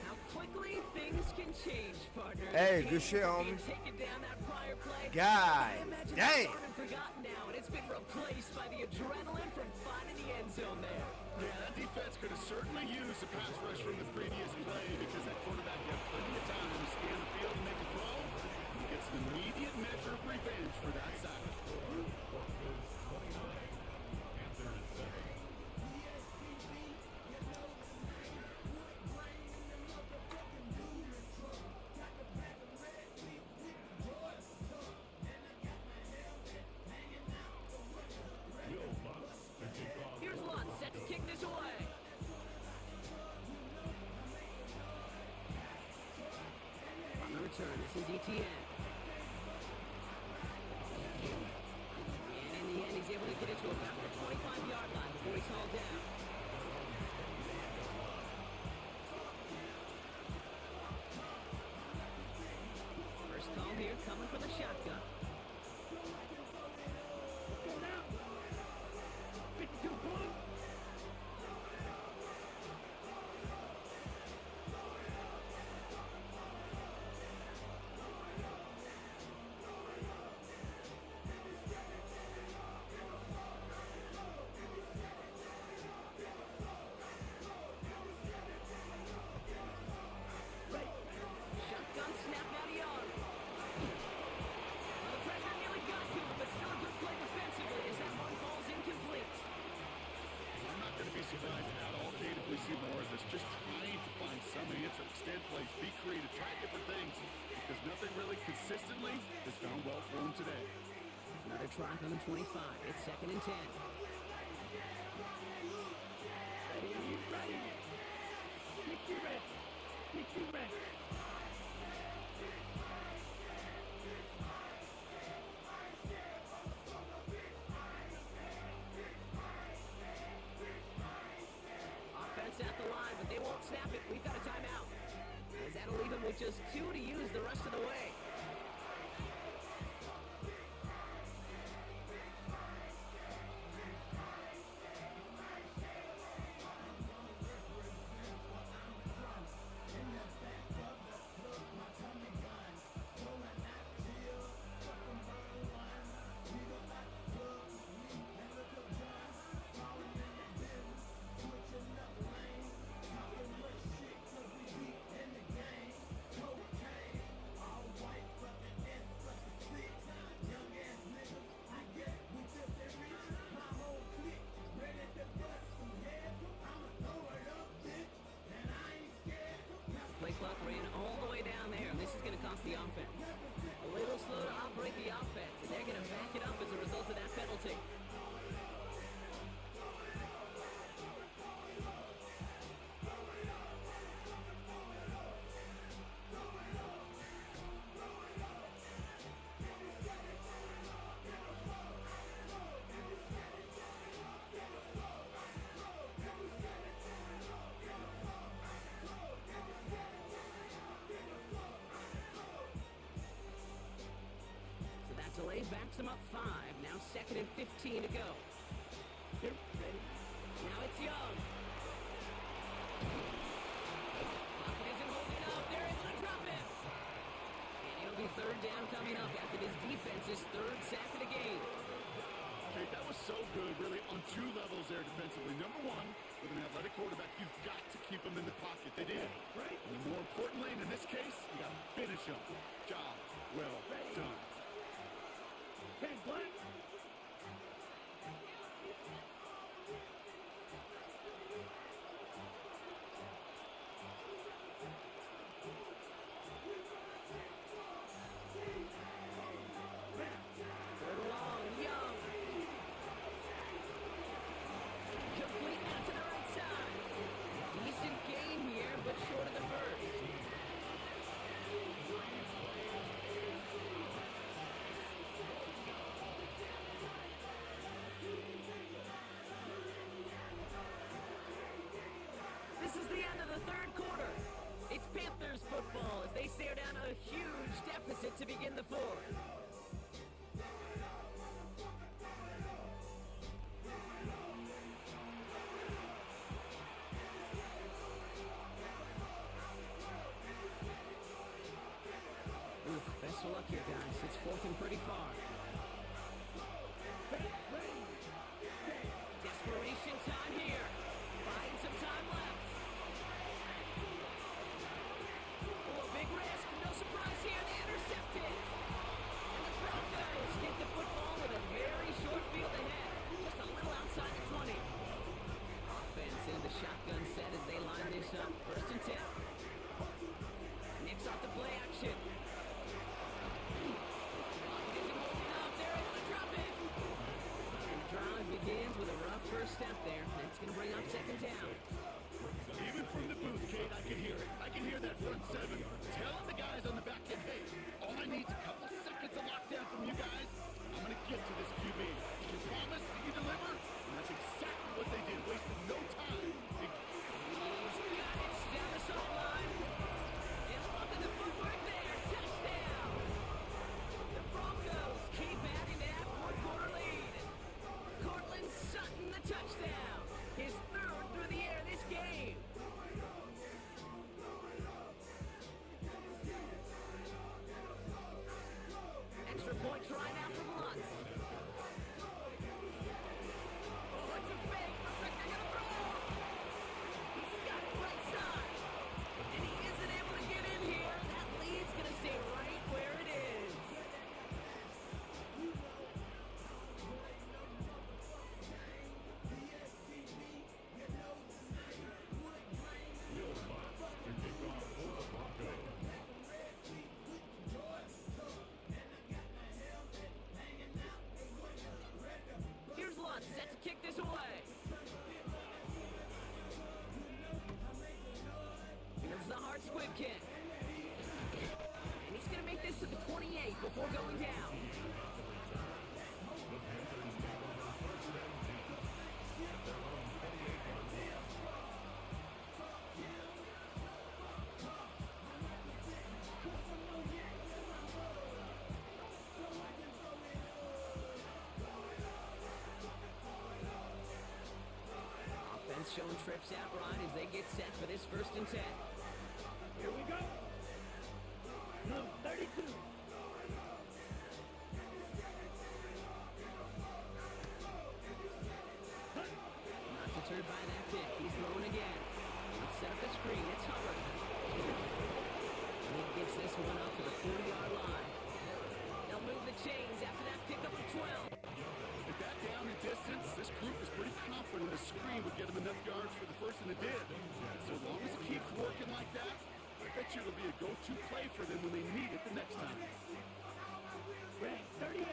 How quickly things can change, partner. Hey, good shit, homie. Taking down that prior play. God damn. It's forgotten now, and it's been replaced by the adrenaline from finding the end zone there. Yeah, that defense could have certainly used a pass rush from the previous play because that quarterback had plenty of time to scan the field and make a throw. He gets an immediate measure of revenge for that sack. Here's Lutz set to kick this away. On the return, this is ETN. And in the end, he's able to get it to about the 25-yard line before he's hauled down. First call here, coming for the shotgun. Shotgun snap now to Young. The pressure nearly got to him, but still a good play defensively as that one falls incomplete. I'm not going to be surprised at all, Kate, if we see more of this. Just trying to find some answer, extend plays, be creative, try different things, because nothing really consistently has found well for him today. Another try on the 25. It's 2nd and 10. Offense at the line, but they won't snap it. We've got a timeout. As that'll leave him with just 2 to use the rest of the way. Play clock ran all the way down there, and this is going to cost the offense. A little slow to operate the offense, and they're going to back it up as a result of that penalty. So that delay backs them up 5. Now 2nd and 15 to go. Now it's Young. Pocket isn't holding up. They're able to drop him. And it'll be 3rd down coming up after this defense's 3rd sack of the game. Okay, that was so good, really, on 2 levels there defensively. Number one, with an athletic quarterback, you've got to keep him in the pocket. They did. Right. And more importantly, in this case, you got to finish him. Job well done. Blank. Panthers football as they stare down a huge deficit to begin the fourth. Oof, best of luck here, guys. It's fourth and pretty far. Desperation time here. Buying some time left. Oh, a big risk. No surprise here. They intercept it. And the Broncos get the football with a very short field ahead. Just a little outside the 20. Offense in the shotgun set as they line this up. First and 10. Nick's off the play action. Begins with a rough first step there. That's going to bring up second down. Even from the booth, Kate, I can hear it. I can hear that front seven telling the guys on the back end, hey, all I need is a couple seconds of lockdown from you guys. I'm going to get to this QB. You promise, you deliver, and that's exactly what they did. Wasted no time. He's got it down the sideline. And look at the footwork there. Touchdown. The Broncos keep adding to that fourth quarter lead. Cortland Sutton, the touchdown. His third through the air this game. Extra point try now from Lutz. Oh, it's a fake. Looks like they're going to throw. He's got it right side. And he isn't able to get in here. That lead's going to stay right where it is. Here's Lutz set to kick this away. Here's the hard squib kick. And he's going to make this to the 28 before going down. Offense showing trips out right as they get set for this first and 10. Here we go. Number 32. Not deterred by that pick. He's throwing again. Let's set up the screen. It's Hubbard. And he gets this one up to the 40-yard line. They'll move the chains after that pickup of 12. With that down in distance, this group was pretty confident the screen would get them enough yards for the first, and it did. So as long as it keeps working like that, I bet you it'll be a go-to play for them when they need it the next time. Ready, 38.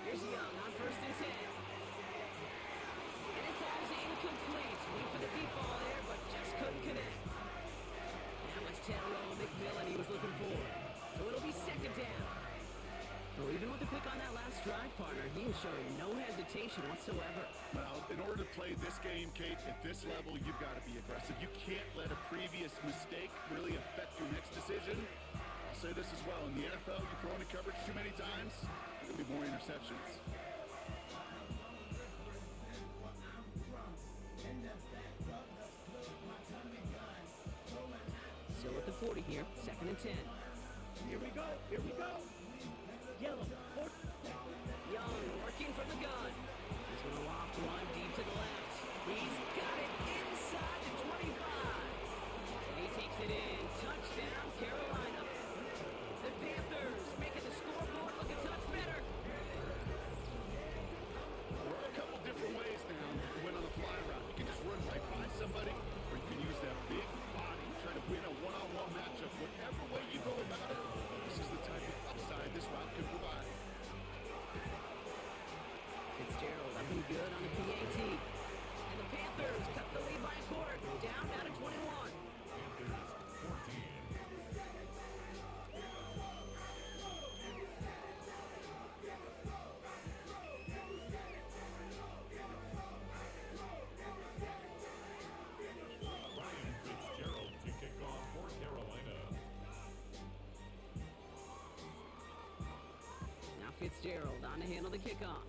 Here's Young on first and 10. And it falls incomplete. Went for the deep ball there, but just couldn't connect. That was Tyrell McMillan he was looking for. So it'll be second down. Well, even with the pick on that last drive, partner, he was showing no hesitation whatsoever. Well, in order to play this game, Kate, at this level, you've got to be aggressive. You can't let a previous mistake really affect your next decision. I'll say this as well. In the NFL, you throw into coverage too many times, there's going to be more interceptions. So at the 40 here, second and 10. Here we go. Here we go. Yellow. Young working from the gun. He's going to loft one deep to the left. He's got it inside the 25. And he takes it in. Touchdown, Carolina. The Panthers making the scoreboard look a touch better. There are a couple different ways now to win on the fly route. You can just run right by somebody, or you can use that big body, try to win a one-on-one matchup. Whatever way you go Fitzgerald on to handle the kickoff.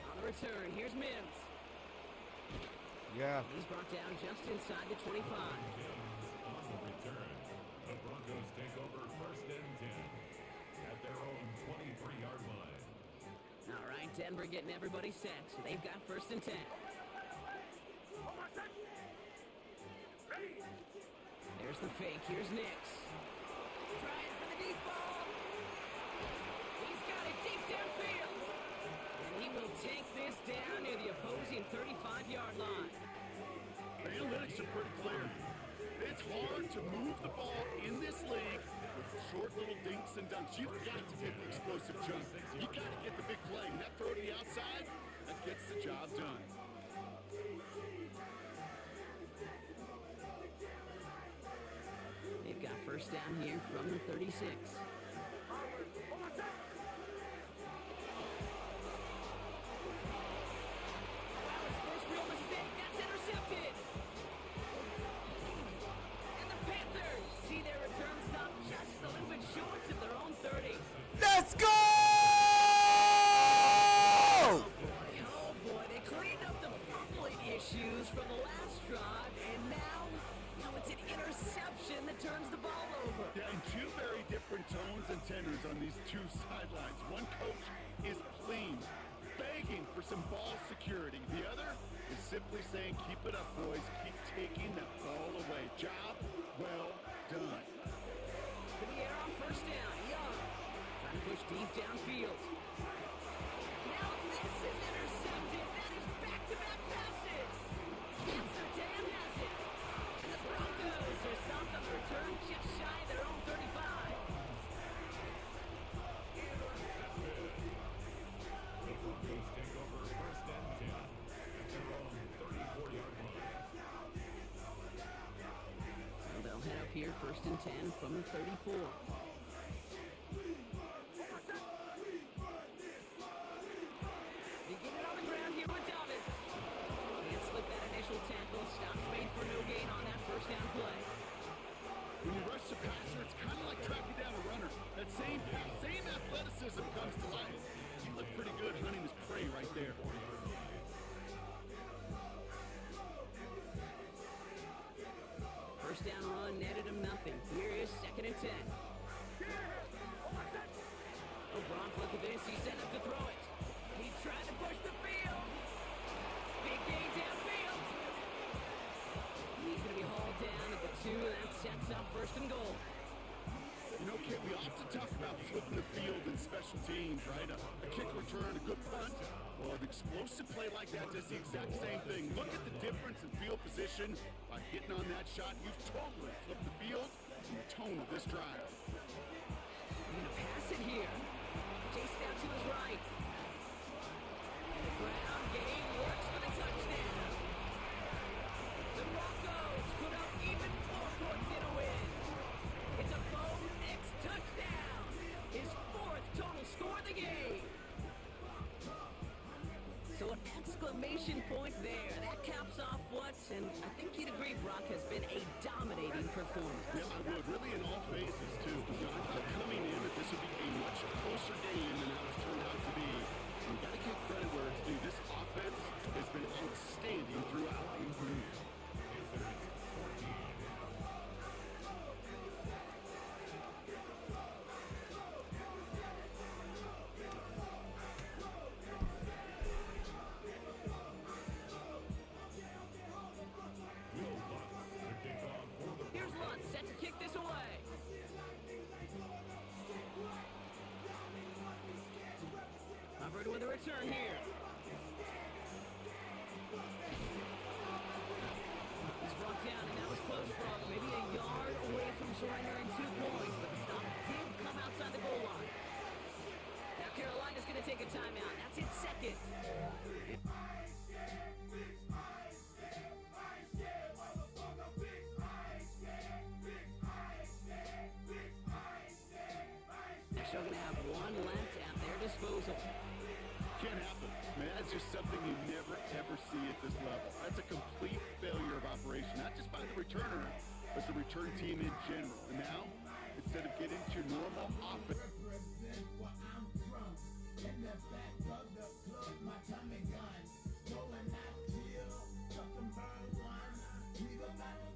On the return, here's Mims. Yeah. He's brought down just inside the 25. On the return, the Broncos take over first and 10 at their own 23-yard line. All right, Denver getting everybody set. So they've got first and 10. There's the fake. Here's Nix. Trying for the deep ball. He's got it deep downfield. And he will take this down near the opposing 35-yard line. The analytics are pretty clear. It's hard to move the ball in this league with short little dinks and dunks. You've got to get the explosive jump. You got to get the big play. And that throw to the outside, that gets the job done. They've got first down here from the 36. Let's go! Oh boy, they cleaned up the fumbling issues from the last drive, and now it's an interception that turns the ball over. Yeah, and two very different tones and tenors on these two sidelines. One coach is pleased, begging for some ball security. The other is simply saying, keep it up, boys. Keep taking that ball away. Job well done. To the air on first down, Young. Trying to push deep downfield. Now this is intercepted. That is back-to-back passes. Answer Dan has it. And the Broncos are stopped on the return just shy of their own 35. The Broncos take over first and 10 at their own 34-yard line. So they'll head up here first and 10 from the 34. When you rush the passer, it's kind of like tracking down a runner. That same athleticism comes to life. He looked pretty good hunting his prey right there. First down run netted him nothing. Here is second and 10. Oh, Gronk, look at this. He's set up to throw it. He's trying to push the field. Big gain downfield. He's going to be hauled down at the 2, and that sets up first and goal. You know, Kit, we often talk about flipping the field in special teams, right? A kick return, a good punt. Well, an explosive play like that does the exact same thing. Look at the difference in field position. By hitting on that shot, you've totally flipped the field and the tone of this drive. He's going to pass it here. Chased out to his right. And the ground game works for the touchdown. The Broncos put up even more points in a win. It's a Bo Nix touchdown. His 4th total score of the game. So an exclamation point there. That caps off what, and I think you'd agree, Brock, has been a dominating performance. Yeah, I would. Really in all phases, too. You know, I thought coming in that this would be a much closer game than how it's turned out to be. You've got to give credit where it's due. This offense has been outstanding throughout. Here's Lutz set to kick this away. Hubbard with a return here. He's brought down, and that was close, Brock. Maybe a yard away from surrendering 2 points, but the stop did come outside the goal line. Now Carolina's going to take a timeout. That's its second. They're still going to have 1 left at their disposal. Can't happen. Man, that's just something you never, ever see at this level. That's a complete failure of operation, not just by the returner, but the return team in general. And now, instead of get into your normal offense. Represent where I'm from. In the back of the club, my Tommy gun. Going out till talking marijuana. We about